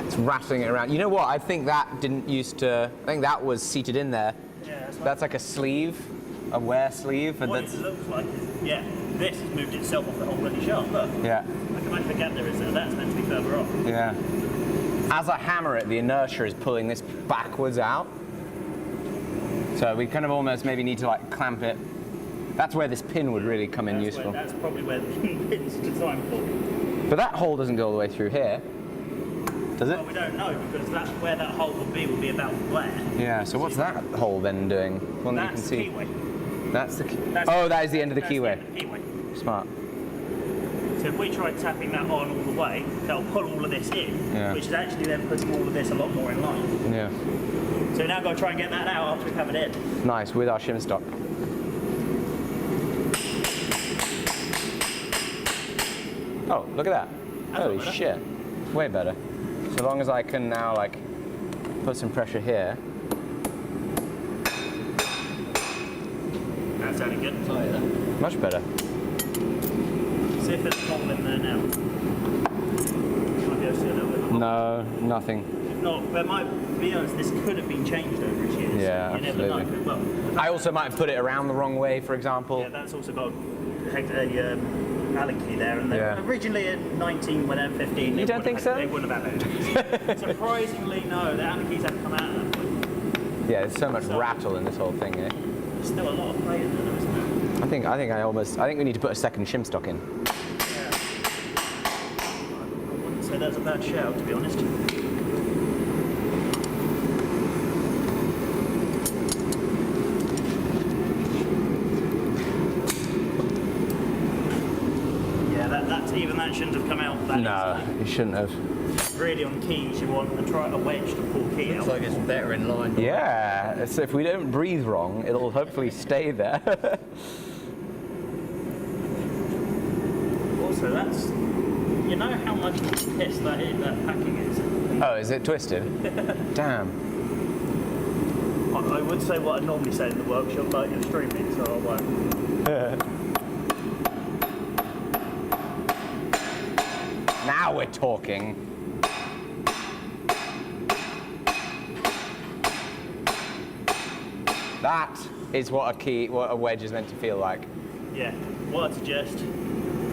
It's rattling it around. You know what? I think that didn't used to. I think that was seated in there. Yeah, That's like a sleeve, a wear sleeve, and what that's it looks like is, yeah, this has moved itself off the whole bloody shaft. Look, yeah, look how much the gap there is there. That's meant to be further off. yeah. As I hammer it, the inertia is pulling this backwards out. So we kind of almost maybe need to like clamp it. That's where this pin would really come in useful. That's probably where the pin's designed for. But that hole doesn't go all the way through here, does it? Well, we don't know because that's where that hole would be about where. Yeah. So what's that hole then doing? One that you That's can the see. keyway. That's the. That's Oh, that is the end of the that's keyway. end of the keyway. Smart. So if we try tapping that on all the way, that'll pull all of this in, Yeah. which is actually then putting all of this a lot more in line. Yeah. So we've now got to try and get that out after we have it in. Nice with our shim stock. Oh, look at that. That's Holy better. shit. Way better. So long as I can now like put some pressure here. That's sounding good. Oh yeah. Much better. See if there's a hole in there now. Might be able to see a little bit. No, nothing. If not, there might be honest, this could have been changed over its years. Yeah, You never know. absolutely. Well, I also might have put it around the wrong way, for example. yeah, that's also got a Alec key there, and they Yeah. originally in 19, when I'm 15, You don't think so? They wouldn't have had it. Surprisingly, no. The Alec keys have come out at that point. Yeah, there's so much rattle in this whole thing, eh? There's still a lot of play in there, though, isn't there? I think we need to put a second shim stock in. Yeah. I wouldn't say that's a bad shout, to be honest. Even that shouldn't have come out that No, it shouldn't have. easily. Really on keys you want to try a wedge to pull key Looks out. like it's better in line. Yeah, so if we don't breathe wrong, it'll hopefully stay there. Also, that's, you know how much piss that packing is? Oh, is it twisted? Damn. I would say what I normally say in the workshop, but you're streaming, so I won't. Now we're talking. That is what a wedge is meant to feel like. Yeah, what I'd suggest,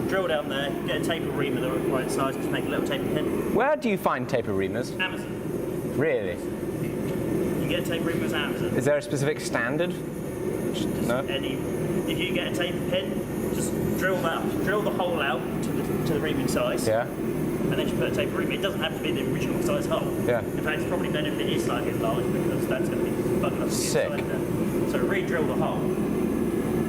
drill down there, get a taper reamer the right size, just make a little taper pin. Where do you find taper reamers? Amazon. Really? You get a taper reamer at Amazon. Is there a specific standard? No? If you get a taper pin, just drill the hole out to the reaming size. Yeah. And then you put a taper reamer. It doesn't have to be the original size hole. Yeah. In fact, it's probably better if it is slightly enlarged because that's going to be bugging up Sick. the inside there. So re-drill the hole,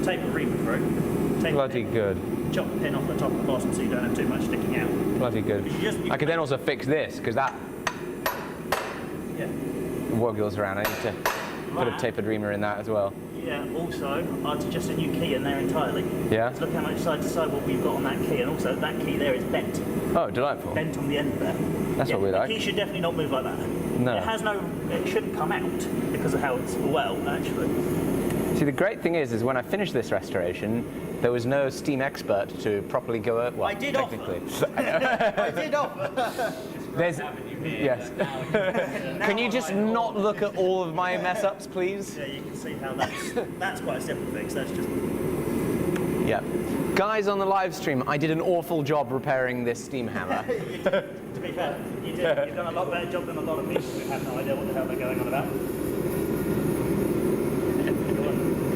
taper reamer through, taper Bloody pin, good. chop the pin off the top and the bottom so you don't have too much sticking out. Bloody good. You I could then also fix this, because that Yeah. woggles around. I need to put a That- tapered reamer in that as well. Yeah, also, I'd suggest a new key in there entirely. Yeah? Let's look how much side to side what we've got on that key, and also that key there is bent. Oh, delightful. Bent on the end there. That's what we the like. key should definitely not move like that. No. It shouldn't come out because of how it's, well, actually. See, the great thing is when I finished this restoration, there was no Steam expert to properly go over. Well, I did technically. I did offer. There's, yes. Can you just not look at all of my mess ups, please? Yeah, you can see how that's quite a simple fix. That's just Yeah. Guys on the live stream, I did an awful job repairing this steam hammer. to be fair, you've done a lot better job than a lot of people who have no idea what the hell they're going on about.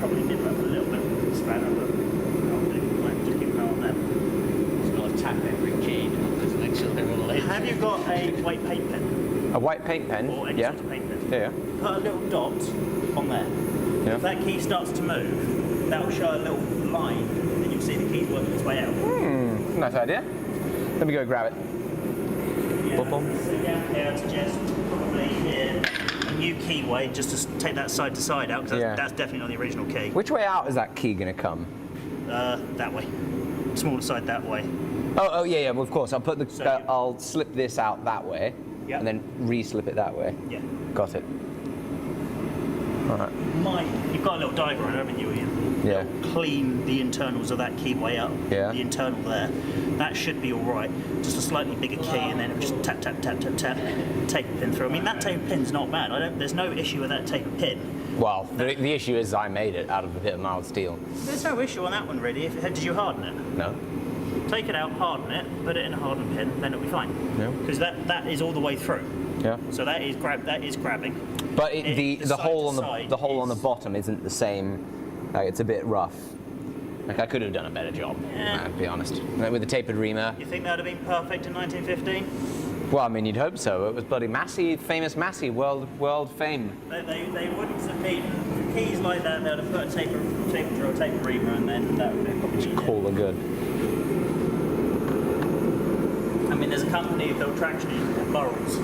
Probably did that a little bit spanner, but I'll do. Just keep an eye on them. It's got to tap every key. Just make sure they're all lit. Have you got a white paint pen A white paint pen? or any Yeah. sort of paint pen? Yeah. Put a little dot on there. Yeah. If that key starts to move, that will show a little line, and you'll see the key's working its way out. Nice idea. Let me go grab it. Yeah. Boom, boom. So down here, I'd suggest probably here a new keyway, just to take that side to side out, because Yeah. that's definitely not the original key. Which way out is that key going to come? That way. Smaller side that way. Oh, yeah, well, of course. I'll put the. So- I'll slip this out that way, Yep. and then re-slip it that way. Yeah. Got it. All right. You've got a little diagram, haven't you, Ian? Yeah. Clean the internals of that keyway up. Yeah. The internal there. That should be all right. Just a slightly bigger key, and then just tap, tap, tap, tap, tap. Tape pin through. I mean, that tape pin's not bad. There's no issue with that tape pin. Well, the issue is I made it out of a bit of mild steel. There's no issue on that one, really. Did you harden it? No. Take it out, harden it, put it in a hardened pin, then it'll be fine. Yeah. Because that is all the way through. Yeah. So that is grabbing. But The the hole on side-to-side the hole on the is- bottom isn't the same. Like, it's a bit rough. Like, I could have done a better job. Yeah. To be honest. Like, with the tapered reamer. You think that would have been perfect in 1915? Well, I mean, you'd hope so. It was bloody Massey, famous Massey, world fame. They wouldn't have been keys like that. They would have put a taper drill, taper reamer, and then that would have probably been it. Cool and good. I mean, there's a company who built traction engines called Burrells,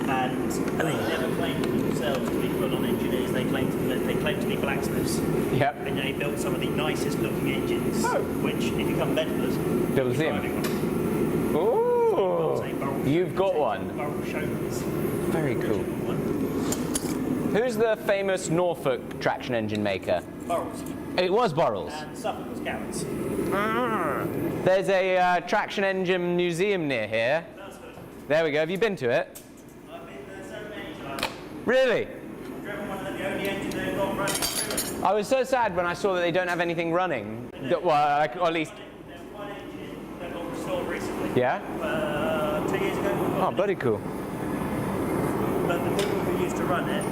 and they never claimed themselves to be full-on engineers. They claimed to be blacksmiths. Yep. And they built some of the nicest looking engines, which, if you come to Bedford, Be able to see 'em. driving one. Ooh. Say Burrell- You've got one. Burrell Showmans. Very cool. One. Who's the famous Norfolk traction engine maker? Burrells. It was Burrells. And Suffolk was Garrett's. There's a traction engine museum near here. That's good. There we go. Have you been to it? I've been there so many times. Really? I've driven one of the only engines they've got running through it. I was so sad when I saw that they don't have anything running. Well, or at least, There's one engine that got restored recently. yeah? 2 years ago. Oh, bloody cool. But the people who used to run it,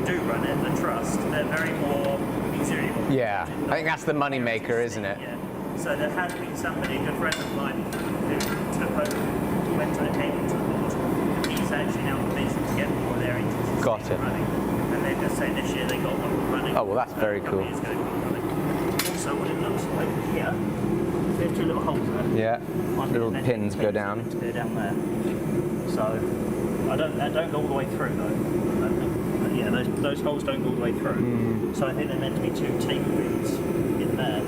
who do run it, the trust, they're very more easy. Yeah, I think that's the money maker, isn't it? Yeah. So there has been somebody, a good friend of mine, who took over when I came into the board. He's actually now convinced to get more of their engines Got it. running. And they're just saying this year they got one running. Oh, well, that's very cool. Also, what it looks like here, there's two little holes there. Yeah, One little and pins go down. To go down there. So that don't go all the way through though. But yeah, those holes don't go all the way through. So I think they're meant to be two taper rings in there.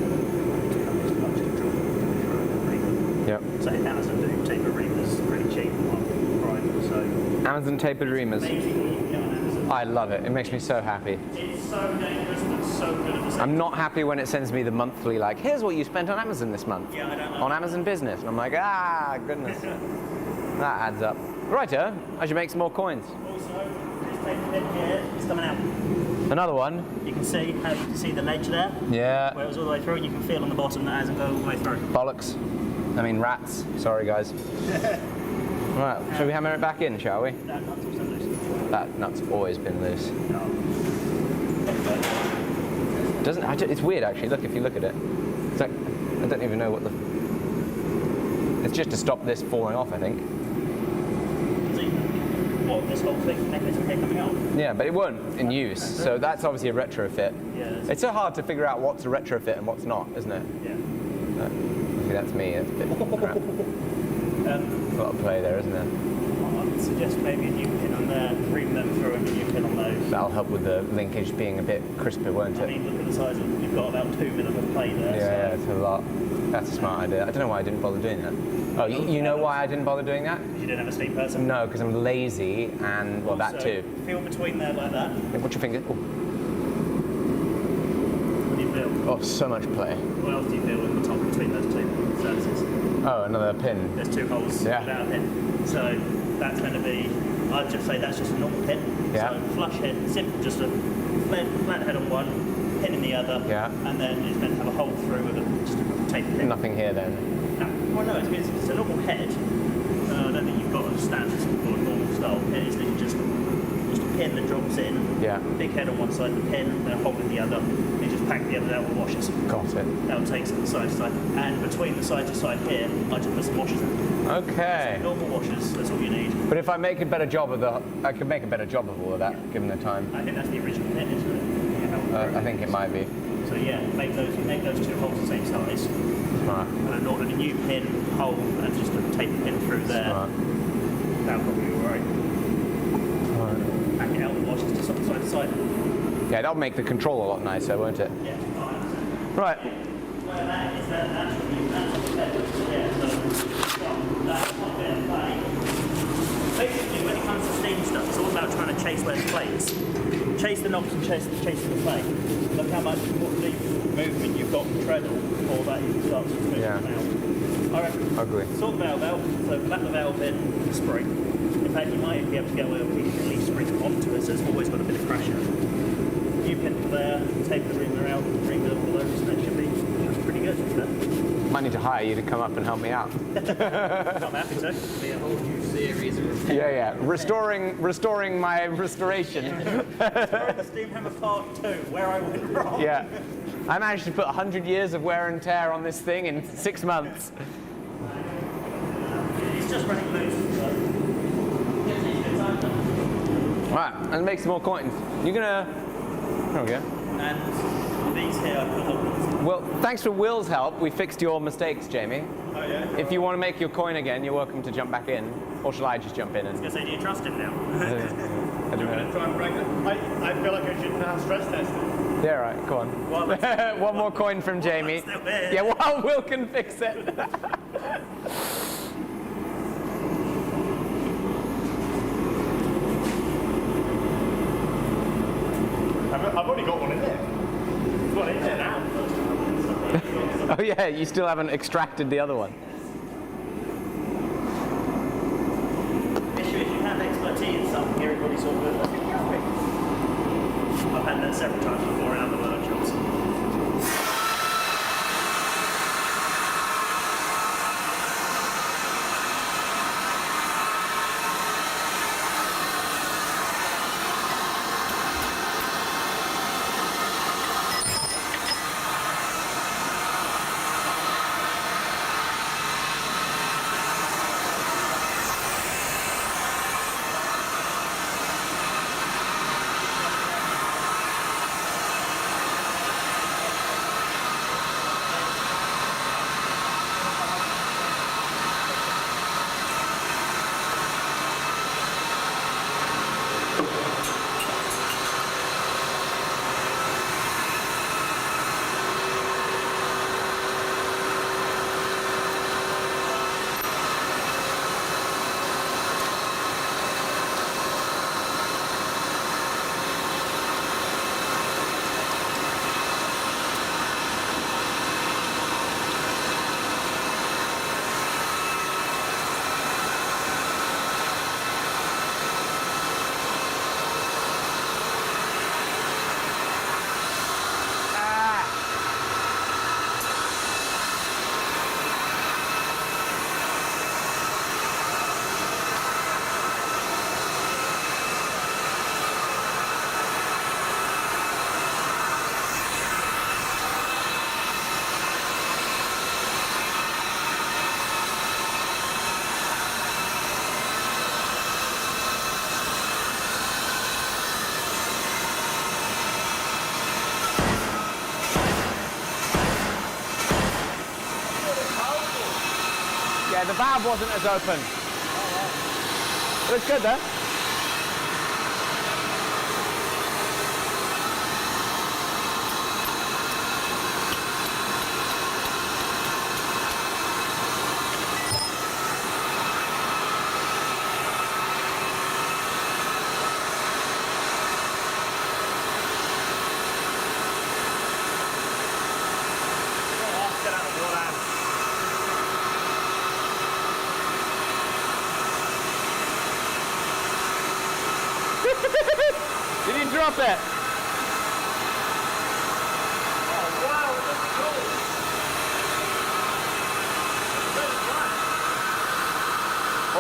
Yep. So Amazon do taper reamers pretty cheap on Prime. So Amazon tapered reamers. amazing what you can get on Amazon. I love it. It makes me so happy. It's so dangerous but so good at the same I'm not happy when it sends me the monthly, like, here's what you spent on Amazon this month. Yeah, I don't know. On Amazon Business. And I'm like, ah, goodness. That adds up. Righto, I should make some more coins. Also, this taper pin here is coming out. Another one. You can see how you can see the ledge there, Yeah. where it was all the way through, and you can feel on the bottom that it hasn't gone all the way through. Bollocks. I mean, rats. Sorry, guys. Right, shall we hammer it back in, shall we? That nut's also loose. That nut's always been loose. It's weird, actually. Look, if you look at it. It's like, I don't even know what the... It's just to stop this falling off, I think. See, what, this whole thing, mechanism here coming out? Yeah, but it won't in use. So that's obviously a retrofit. Yeah. It's so hard to figure out what's a retrofit and what's not, isn't it? Yeah. Maybe that's me. That's a bit crap. A lot of play there, isn't there? I would suggest maybe a new pin on there, ream them through and a new pin on those. That'll help with the linkage being a bit crisper, won't I it? mean, look at the size of it. You've got about 2 mil of play there. Yeah, it's a lot. That's a smart idea. I don't know why I didn't bother doing that. Oh, you know why I didn't bother doing that? You didn't have a steam person? No, because I'm lazy and, well, that So, too. Feel between there like that. Put your finger. Oh, What do you feel? oh, so much play. What else do you feel in the top between those two surfaces? Oh, another pin. There's 2 holes Yeah. without a pin. So that's going to be, I'd just say that's just a normal pin. Yeah. So flush head, simple, just a flat head on one, pin in the other, Yeah. and then it's meant to have a hole through with just a taper pin. Nothing here then. No. Well, no, it's a normal head. I don't think you've got a standard or normal style pin. It's literally just a pin that drops in. Yeah. Big head on one side, the pin, then a hole in the other. You just pack the other out with washers. Got it. That'll take it side to side. And between the side to side here, I just put some washers in. Okay. Normal washers, that's all you need. But if I make a better job of I could make a better job of all of that, given the time. I think that's the original pin, isn't it? I think it might be. So yeah, make those 2 holes the same size. Smart. And order a new pin, hole, and just a tape pin through there. Smart. That'll probably be alright. Pack it out with washers to side to side. Yeah, that'll make the control a lot nicer, won't it? Yeah. Right. Where that is, that's the bed. Yeah, so that's not going to play. Basically, when it comes to steam stuff, it's all about trying to chase where the play is. Chase the knobs and chase the play. Look how much movement you've got in the treadle before that even starts to move Yeah. the valve. I reckon. Ugly. Sort the valve out, so clap the valve in, spring. In fact, you might be able to get away with at least spring onto it, so it's always got a bit of pressure. New pin for there, tape the reamer out, ring the all those, and that should be pretty good. Might need to hire you to come up and help me out. I'm happy to. Be a whole new series of Yeah. Restoring my restoration. the Steam Hammer Part 2, where I went wrong. Yeah. I managed to put 100 years of wear and tear on this thing in 6 months. It's just running loose. So. Right, and make some more coins. You're gonna... There we go. And these here, I put up. Well, thanks for Will's help. We fixed your mistakes, Jamie. Oh, yeah? If you want to make your coin again, you're welcome to jump back in. Or shall I just jump in? I was going to say, do you trust him now? I don't know. Try and break it. I feel like I should now stress test it. Yeah, right, go on. One more coin from Jamie. Still there. Yeah, while Will can fix it. I've already got one in there. There's one in there now. Oh yeah, you still haven't extracted the other one. Issue is you have expertise in something, everybody's sort of I've had that several times before in other workshops. Yeah, the valve wasn't as open. It looks good though. Did you drop it? Oh, wow, it looks cool.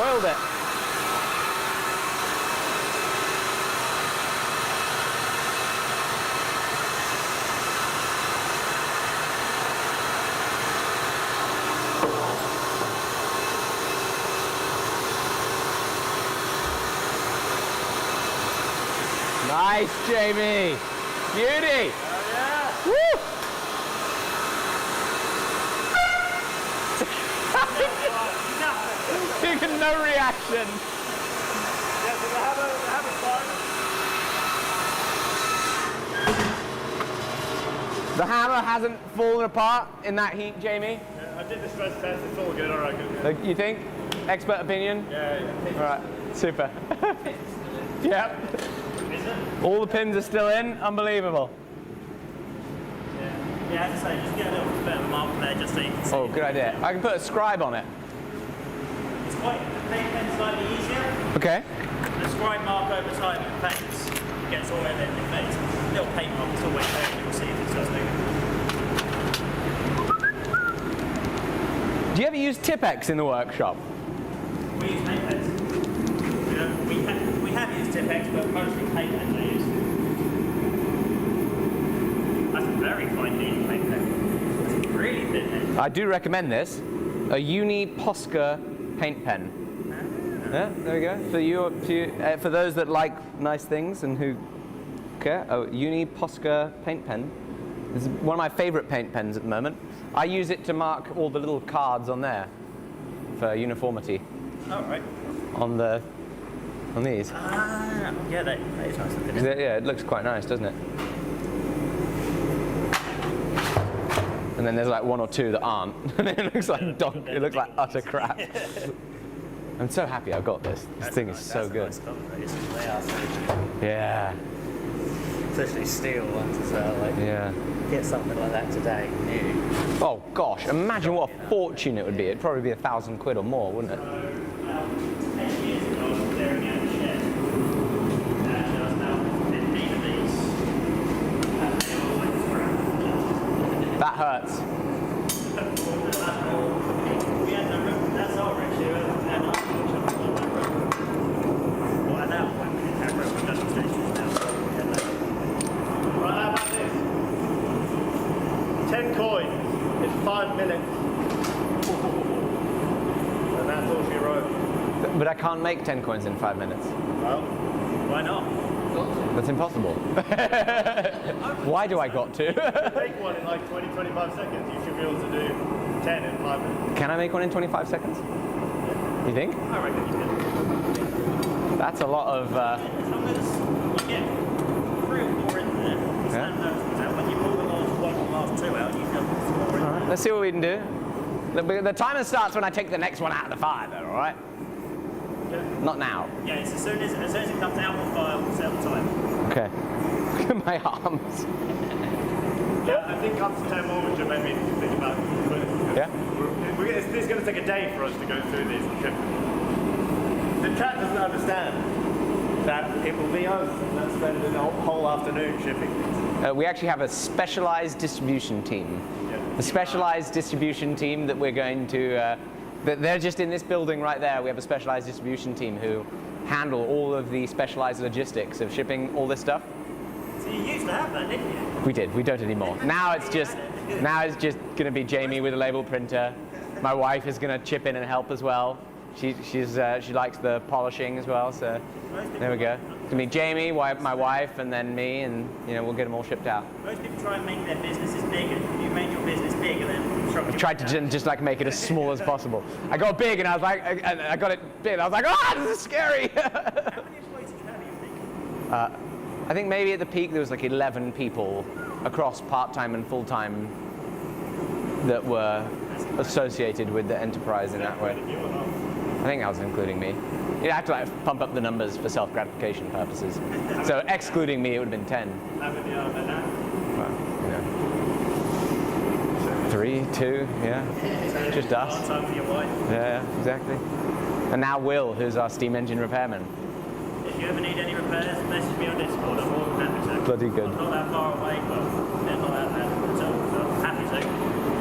Oiled it. Nice, Jamie. Beauty. Oh, yeah. Woo! Even no reaction. Yeah, so they have a fun. The hammer hasn't fallen apart in that heat, Jamie. Yeah, I did the stress test. It's all good, I reckon. You think? Expert opinion? Yeah. All right, super. Yep. All the pins are still in. Unbelievable. Yeah, as I say, just get a little bit of a mark there just so you can see. Oh, good idea. I can put a scribe on it. It's quite, the paint pen's slightly easier. Okay. The scribe mark over time it paints, gets oil in, it makes a little paint mark until we're there, you'll see if it starts moving. Do you ever use Tipex in the workshop? We use paint pens. We have used Tipex, but mostly paint pens I use. That's a very fine needle paint pen. That's really thin then. I do recommend this. A Uni Posca paint pen. Yeah, there we go. For those that like nice things and who care, Uni Posca paint pen. This is one of my favorite paint pens at the moment. I use it to mark all the little cards on there for uniformity. Oh, right. On these. Ah, yeah, that is nice looking. Yeah, it looks quite nice, doesn't it? And then there's like one or two that aren't. And it looks like it looks like utter crap. I'm so happy I've got this. This thing is so good. Nice colour, they are so good. Yeah. Especially Steele ones as well. Like, Yeah. get something like that today, new. Oh gosh, imagine what a fortune it would be. It'd probably be £1,000 or more, wouldn't it? 10 years ago, I was staring at the shed, and there was now 15 of these, and they all went scrap. That hurts. We had no room, that's our issue, and our workshop was no room. Well, and now, when we have room, we've got some stations now, so we had no room. Right, how about this? 10 coins in 5 minutes. And that's all she wrote. But I can't make 10 coins in 5 minutes. Well, Why not? That's impossible. Why do I got to? make one in like 20, 25 seconds. You should be able to do 10 in 5 minutes. Can I make one in 25 seconds? You think? I reckon you can. That's a lot of... As long as you get 3 or 4 in there, you stand those ones out. When you pull the last 1 or last 2 out, you feel 4 in there. Let's see what we can do. The timer starts when I take the next one out of the fire, though, all right? Not now. Yeah, it's as soon as it comes out of the fire, we'll set the time. Okay. Look at my arms. Yeah, I think up to 10 more, which made me think about it. Yeah? It's going to take a day for us to go through these. The chat doesn't understand that it will be us that spend the whole afternoon shipping these. We actually have a specialized distribution team. A specialized distribution team that we're going to... they're just in this building right there. We have a specialized distribution team who handle all of the specialized logistics of shipping all this stuff. So you used to have that, didn't you? We did. We don't anymore. Now it's just going to be Jamie with a label printer. My wife is going to chip in and help as well. She likes the polishing as well. So there we go. It's going to be Jamie, my wife, and then me, and we'll get them all shipped out. Most people try and make their businesses big, and you make your business big, and then shrunk I tried to just like make it as small as possible. I got big and I was like, and I got it big and I was like, ah, this is scary. How many employees did you have, you think? I think maybe at the peak there was like 11 people across part-time and full-time that were associated with the enterprise in that way. I think that was including me. You have to like pump up the numbers for self-gratification purposes. So excluding me, it would have been 10. How many are there now? Well, you know. 3, 2, yeah. Just us. One time for your wife. Yeah, exactly. And now Will, who's our steam engine repairman. If you ever need any repairs, message me on Discord. I'm more than happy to. Bloody good. I'm not that far away, but they're not that bad. So I'm happy to.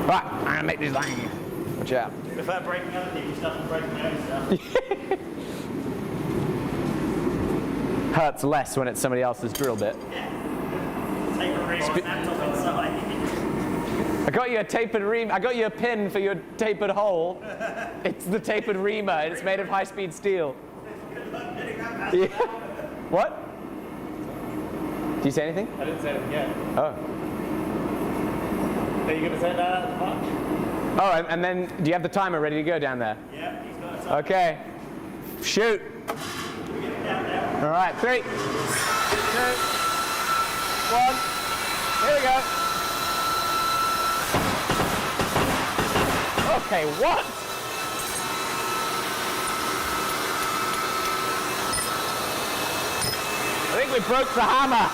Right, I'm gonna make this line. Watch out. Prefer breaking other people's stuff than breaking my own stuff. Hurts less when it's somebody else's drill bit. Take a real laptop inside. I got you a tapered ream. I got you a pin for your tapered hole. It's the tapered reamer, and it's made of high-speed steel. Yeah. What? Did you say anything? I didn't say anything yet. Oh. Are you going to say that at the punch? Oh, and then do you have the timer ready to go down there? Yeah, he's got a time. Okay. Shoot. All right, 3, 2, 1. Here we go. Okay, what? I think we broke the hammer.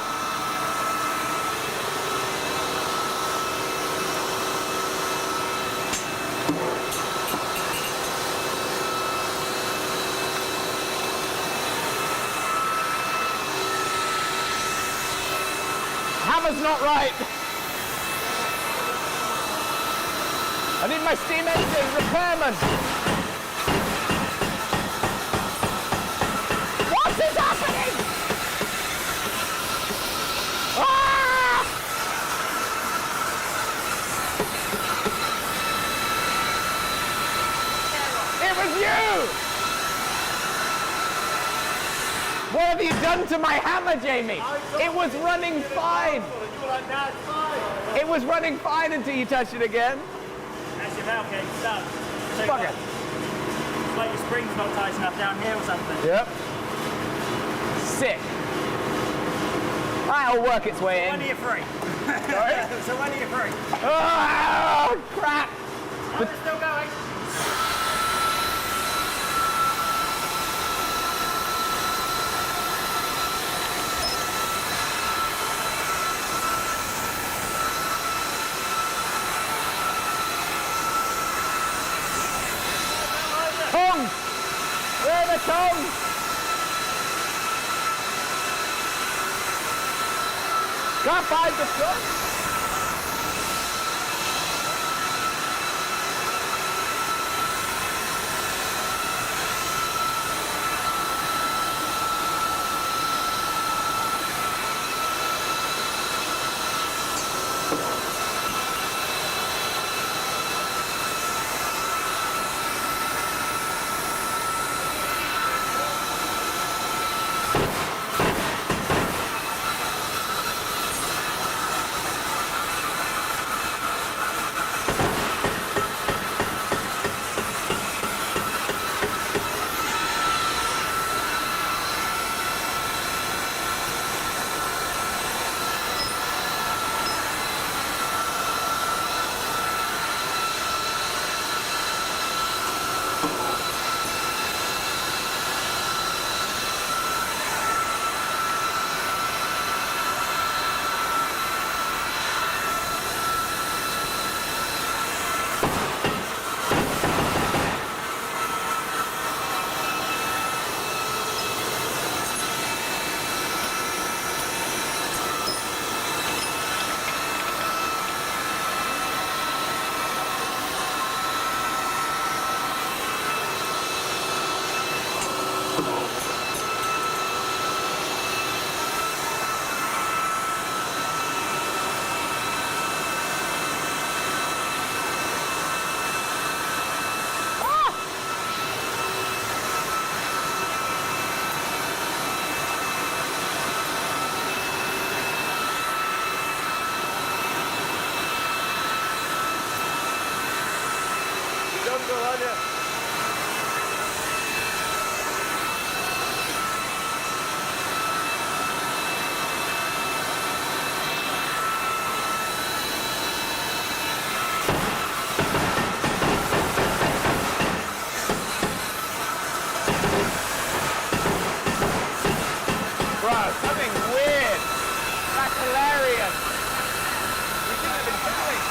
Hammer's not right. I need my steam engine repairman. What is happening? Ah! It was you! What have you done to my hammer, Jamie? It was running fine. It was running fine until you touched it again. That's your valve gauge done. Take Fuck it it. off. It's like your spring's not tight enough down here or something. Yep. Sick. That'll work its way When are in. you free? Sorry? So when are you free? Oh, crap! Oh, it's still going. Tongs! Where are the tongs? Can't find the tongs. uncle, aren't you? Bro, something weird. That's hilarious. We shouldn't have been filming.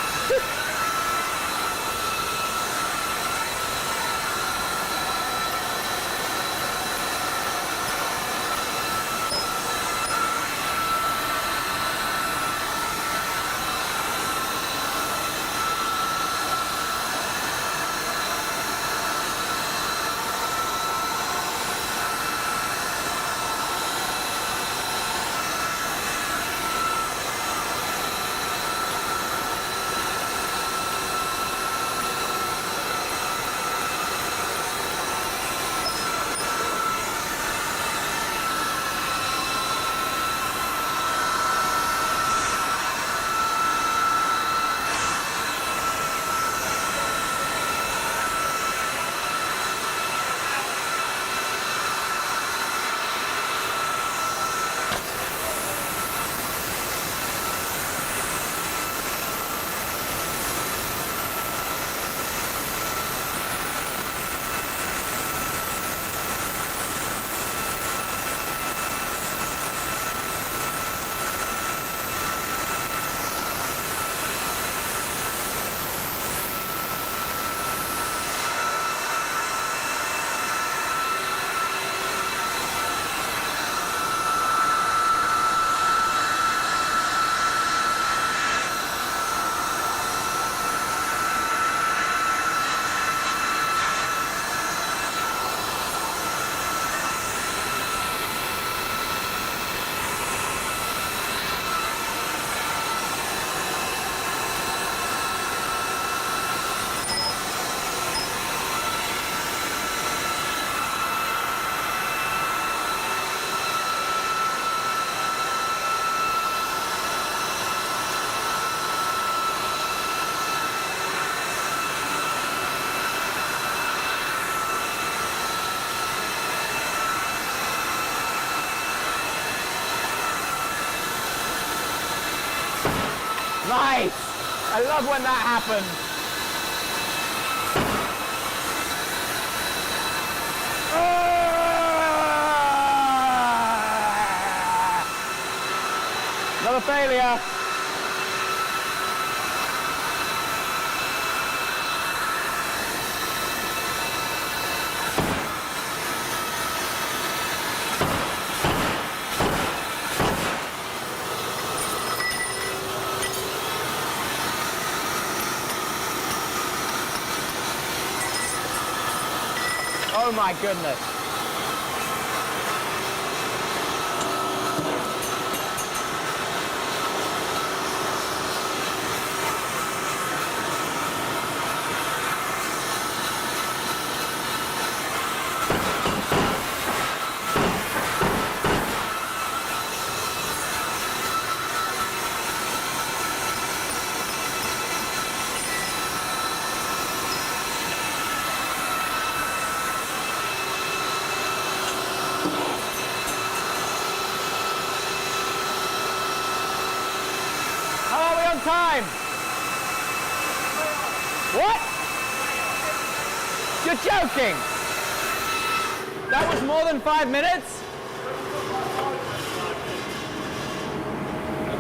Nice! I love when that happens. Another failure. Oh my goodness. Time. What? You're joking. That was more than 5 minutes?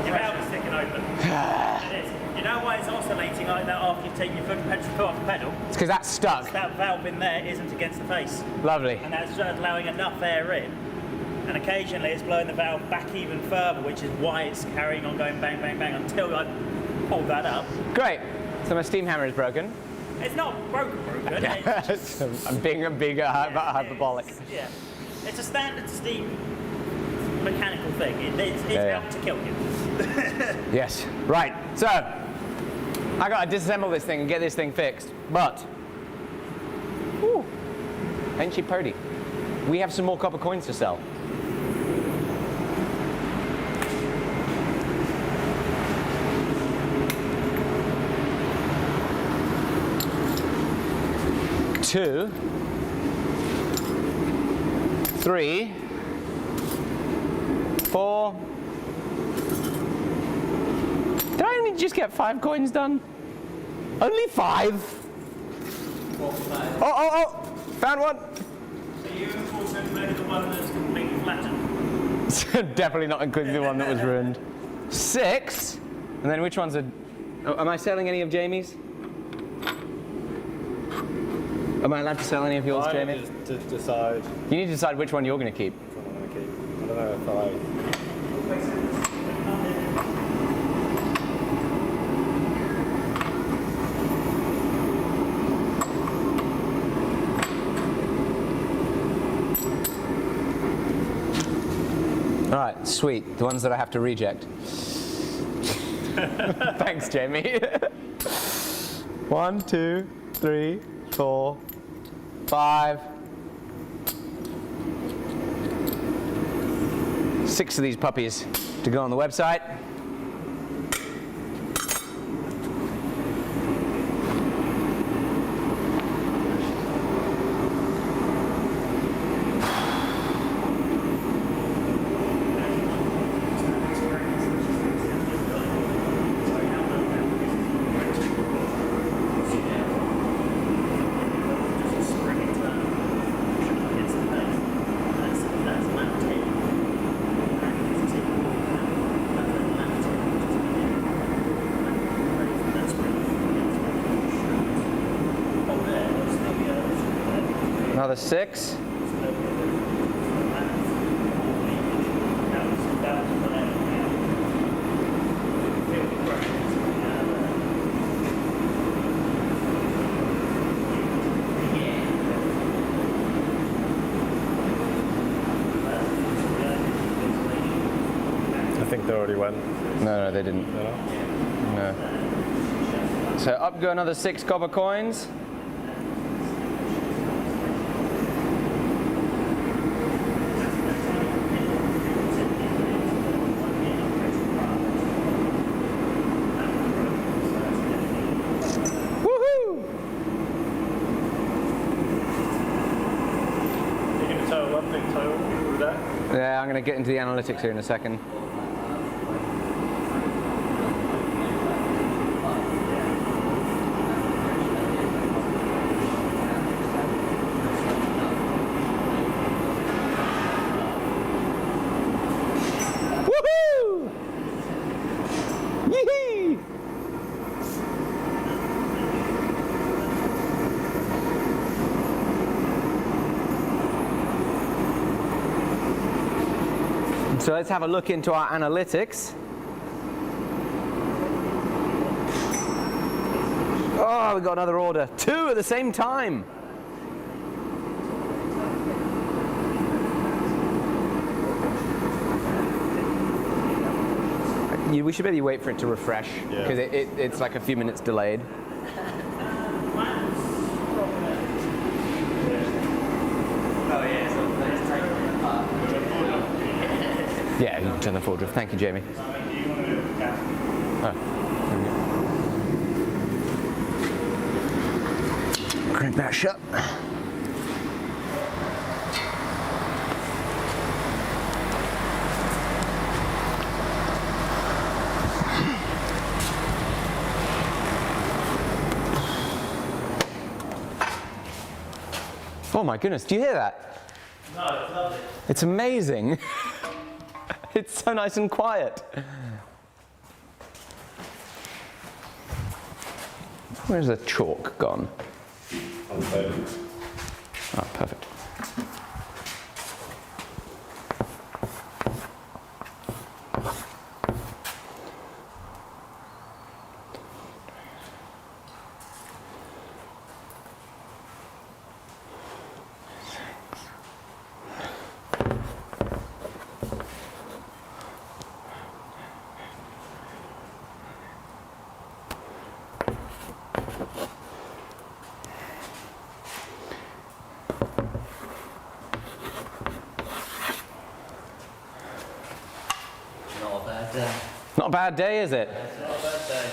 Your valve is sticking open. It is. You know why it's oscillating like that after you've taken your foot off the pedal? It's because that's stuck. That valve in there isn't against the face. Lovely. And that's allowing enough air in. And occasionally it's blowing the valve back even further, which is why it's carrying on going bang, bang, bang until I pulled that up. Great. So my steam hammer is broken. It's not broken. It's just, I'm being hyperbolic. Yeah. It's a standard steam mechanical thing. It's out to kill you. Yes. Right. So I got to disassemble this thing and get this thing fixed. But, whew, ain't she purdy? We have some more copper coins to sell. 2, 3, 4. Did I only just get 5 coins done? Only 5? Oh! Found one! Are you also including the one that's completely flattened? Definitely not including the one that was ruined. 6. And then which ones are... Oh, am I selling any of Jamie's? Am I allowed to sell any of yours, Jamie? Just to decide You need to decide which one you're going to keep. what I'm going to keep. I don't know if I... All right, sweet. The ones that I have to reject. Thanks, Jamie. 1, 2, 3, 4, 5. 6 of these puppies to go on the website. Another 6. I think they already went. No, they didn't. No. So up go another 6 copper coins. Yeah, I'm going to get into the analytics here in a second. Woohoo! Yee-hee! So let's have a look into our analytics. Oh, we got another order. 2 at the same time. We should maybe wait for it to refresh because it's like a few minutes delayed. Yeah, you can turn the full drift. Thank you, Jamie. Crank that shut. Oh my goodness, do you hear that? No, it's lovely. It's amazing. It's so nice and quiet. Where's the chalk gone? Oh, perfect. Not a bad day, is it? It's not a bad day.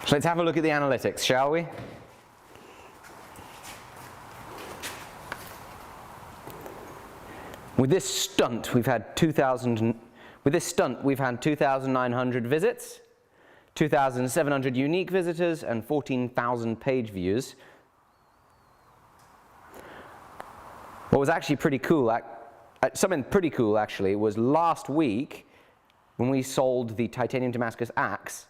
So let's have a look at the analytics, shall we? With this stunt, we've had 2,900 visits, 2,700 unique visitors, and 14,000 page views. What was actually pretty cool, something pretty cool actually, was last week when we sold the titanium Damascus axe.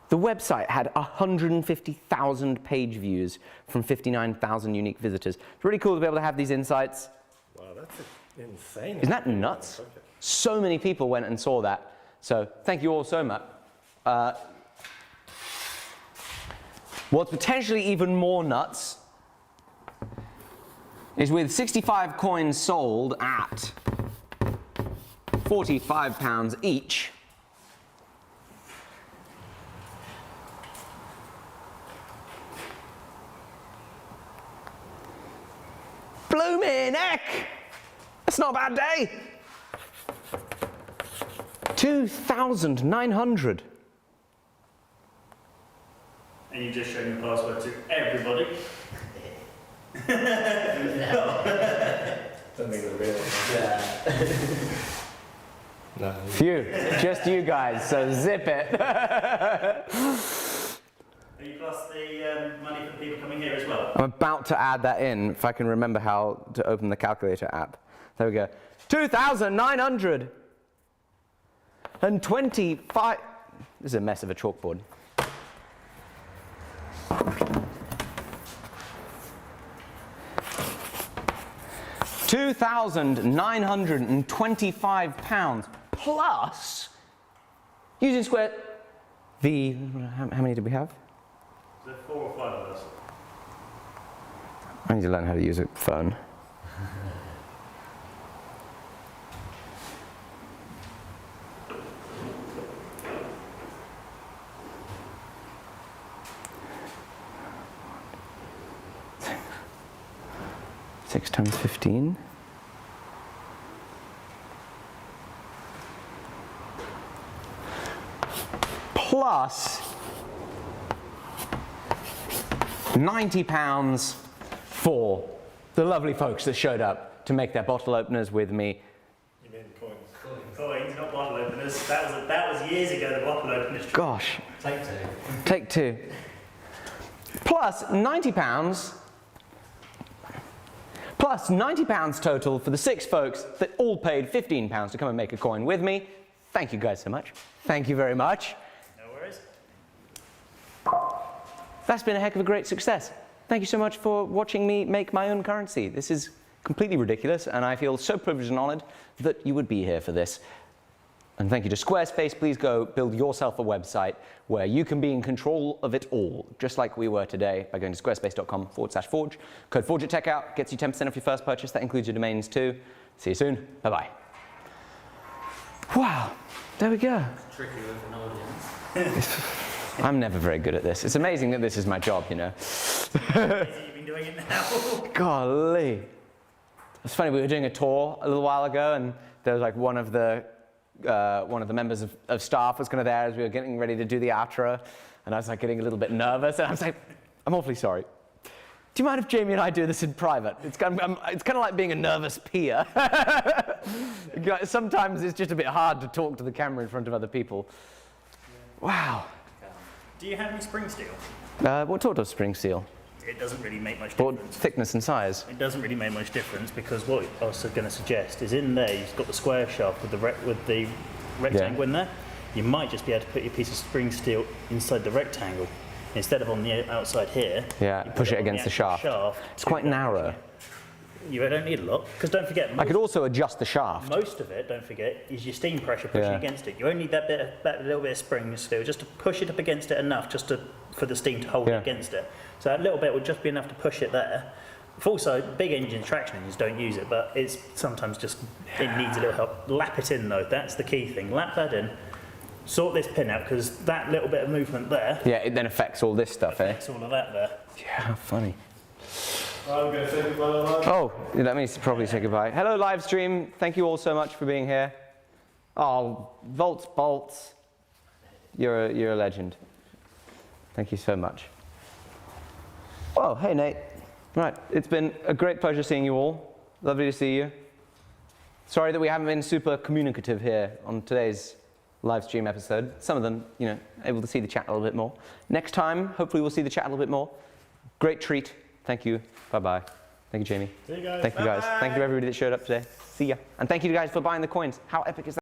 The website had 150,000 page views from 59,000 unique visitors. It's really cool to be able to have these insights. Wow, that's insane. Isn't that nuts? Okay. So many people went and saw that. So thank you all so much. What's potentially even more nuts is with 65 coins sold at £45 each, blooming heck! That's not a bad day. 2,900. And you just shown your password to everybody. Don't think they're real. No. Phew, just you guys, so zip it. Have you plus the money for the people coming here as well? I'm about to add that in, if I can remember how to open the calculator app. There we go. 2,925. This is a mess of a chalkboard. £2,925 plus using Square. How many did we have? Is there 4 or 5 of us? I need to learn how to use a phone. Six times 15. Plus £90 for the lovely folks that showed up to make their bottle openers with me. You mean coins? Coins, not bottle openers. That was years ago, the bottle openers. Gosh. Take 2. Take 2. Plus £90. Plus £90 total for the 6 folks that all paid £15 to come and make a coin with me. Thank you guys so much. Thank you very much. No worries. That's been a heck of a great success. Thank you so much for watching me make my own currency. This is completely ridiculous, and I feel so privileged and honored that you would be here for this. And thank you to Squarespace. Please go build yourself a website where you can be in control of it all, just like we were today by going to squarespace.com/forge. Code FORGE at checkout gets you 10% off your first purchase. That includes your domains too. See you soon. Bye-bye. Wow, there we go. Tricky with an audience. I'm never very good at this. It's amazing that this is my job, you know. You've been doing it now. Golly. It's funny, we were doing a tour a little while ago, and there was like one of the members of staff was kind of there as we were getting ready to do the outro, and I was like getting a little bit nervous, and I was like, I'm awfully sorry. Do you mind if Jamie and I do this in private? It's kind of like being a nervous peer. Sometimes it's just a bit hard to talk to the camera in front of other people. Wow. Do you have any spring steel? What sort of spring steel? It doesn't really make much What difference. thickness and size? It doesn't really make much difference because what I was going to suggest is in there you've got the square shaft with the rectangle in there. You might just be able to put your piece of spring steel inside the rectangle instead of on the outside here. Yeah, you push put it against the shaft. It's quite narrow. You don't need a lot because don't forget. I could also adjust the shaft. Most of it, don't forget, is your steam pressure pushing against it. You only need that little bit of spring steel just to push it up against it enough, for the steam to hold it against it. So that little bit would just be enough to push it there. Also, big engines, traction engines don't use it, but it's sometimes just it needs a little help. Lap it in though. That's the key thing. Lap that in. Sort this pin out because that little bit of movement there. Yeah, it then affects all this stuff, affects all of that there. Yeah, funny. I'm going to say goodbye. Oh, let me probably say goodbye. Hello, live stream. Thank you all so much for being here. Oh, Bolts. You're a legend. Thank you so much. Oh, hey, Nate. Right, it's been a great pleasure seeing you all. Lovely to see you. Sorry that we haven't been super communicative here on today's live stream episode. Some of them, you know, able to see the chat a little bit more. Next time, hopefully we'll see the chat a little bit more. Great treat. Thank you. Bye-bye. Thank you, Jamie. See you guys. Thank you, guys. Thank you to everybody that showed up today. See ya. And thank you guys for buying the coins. How epic is that?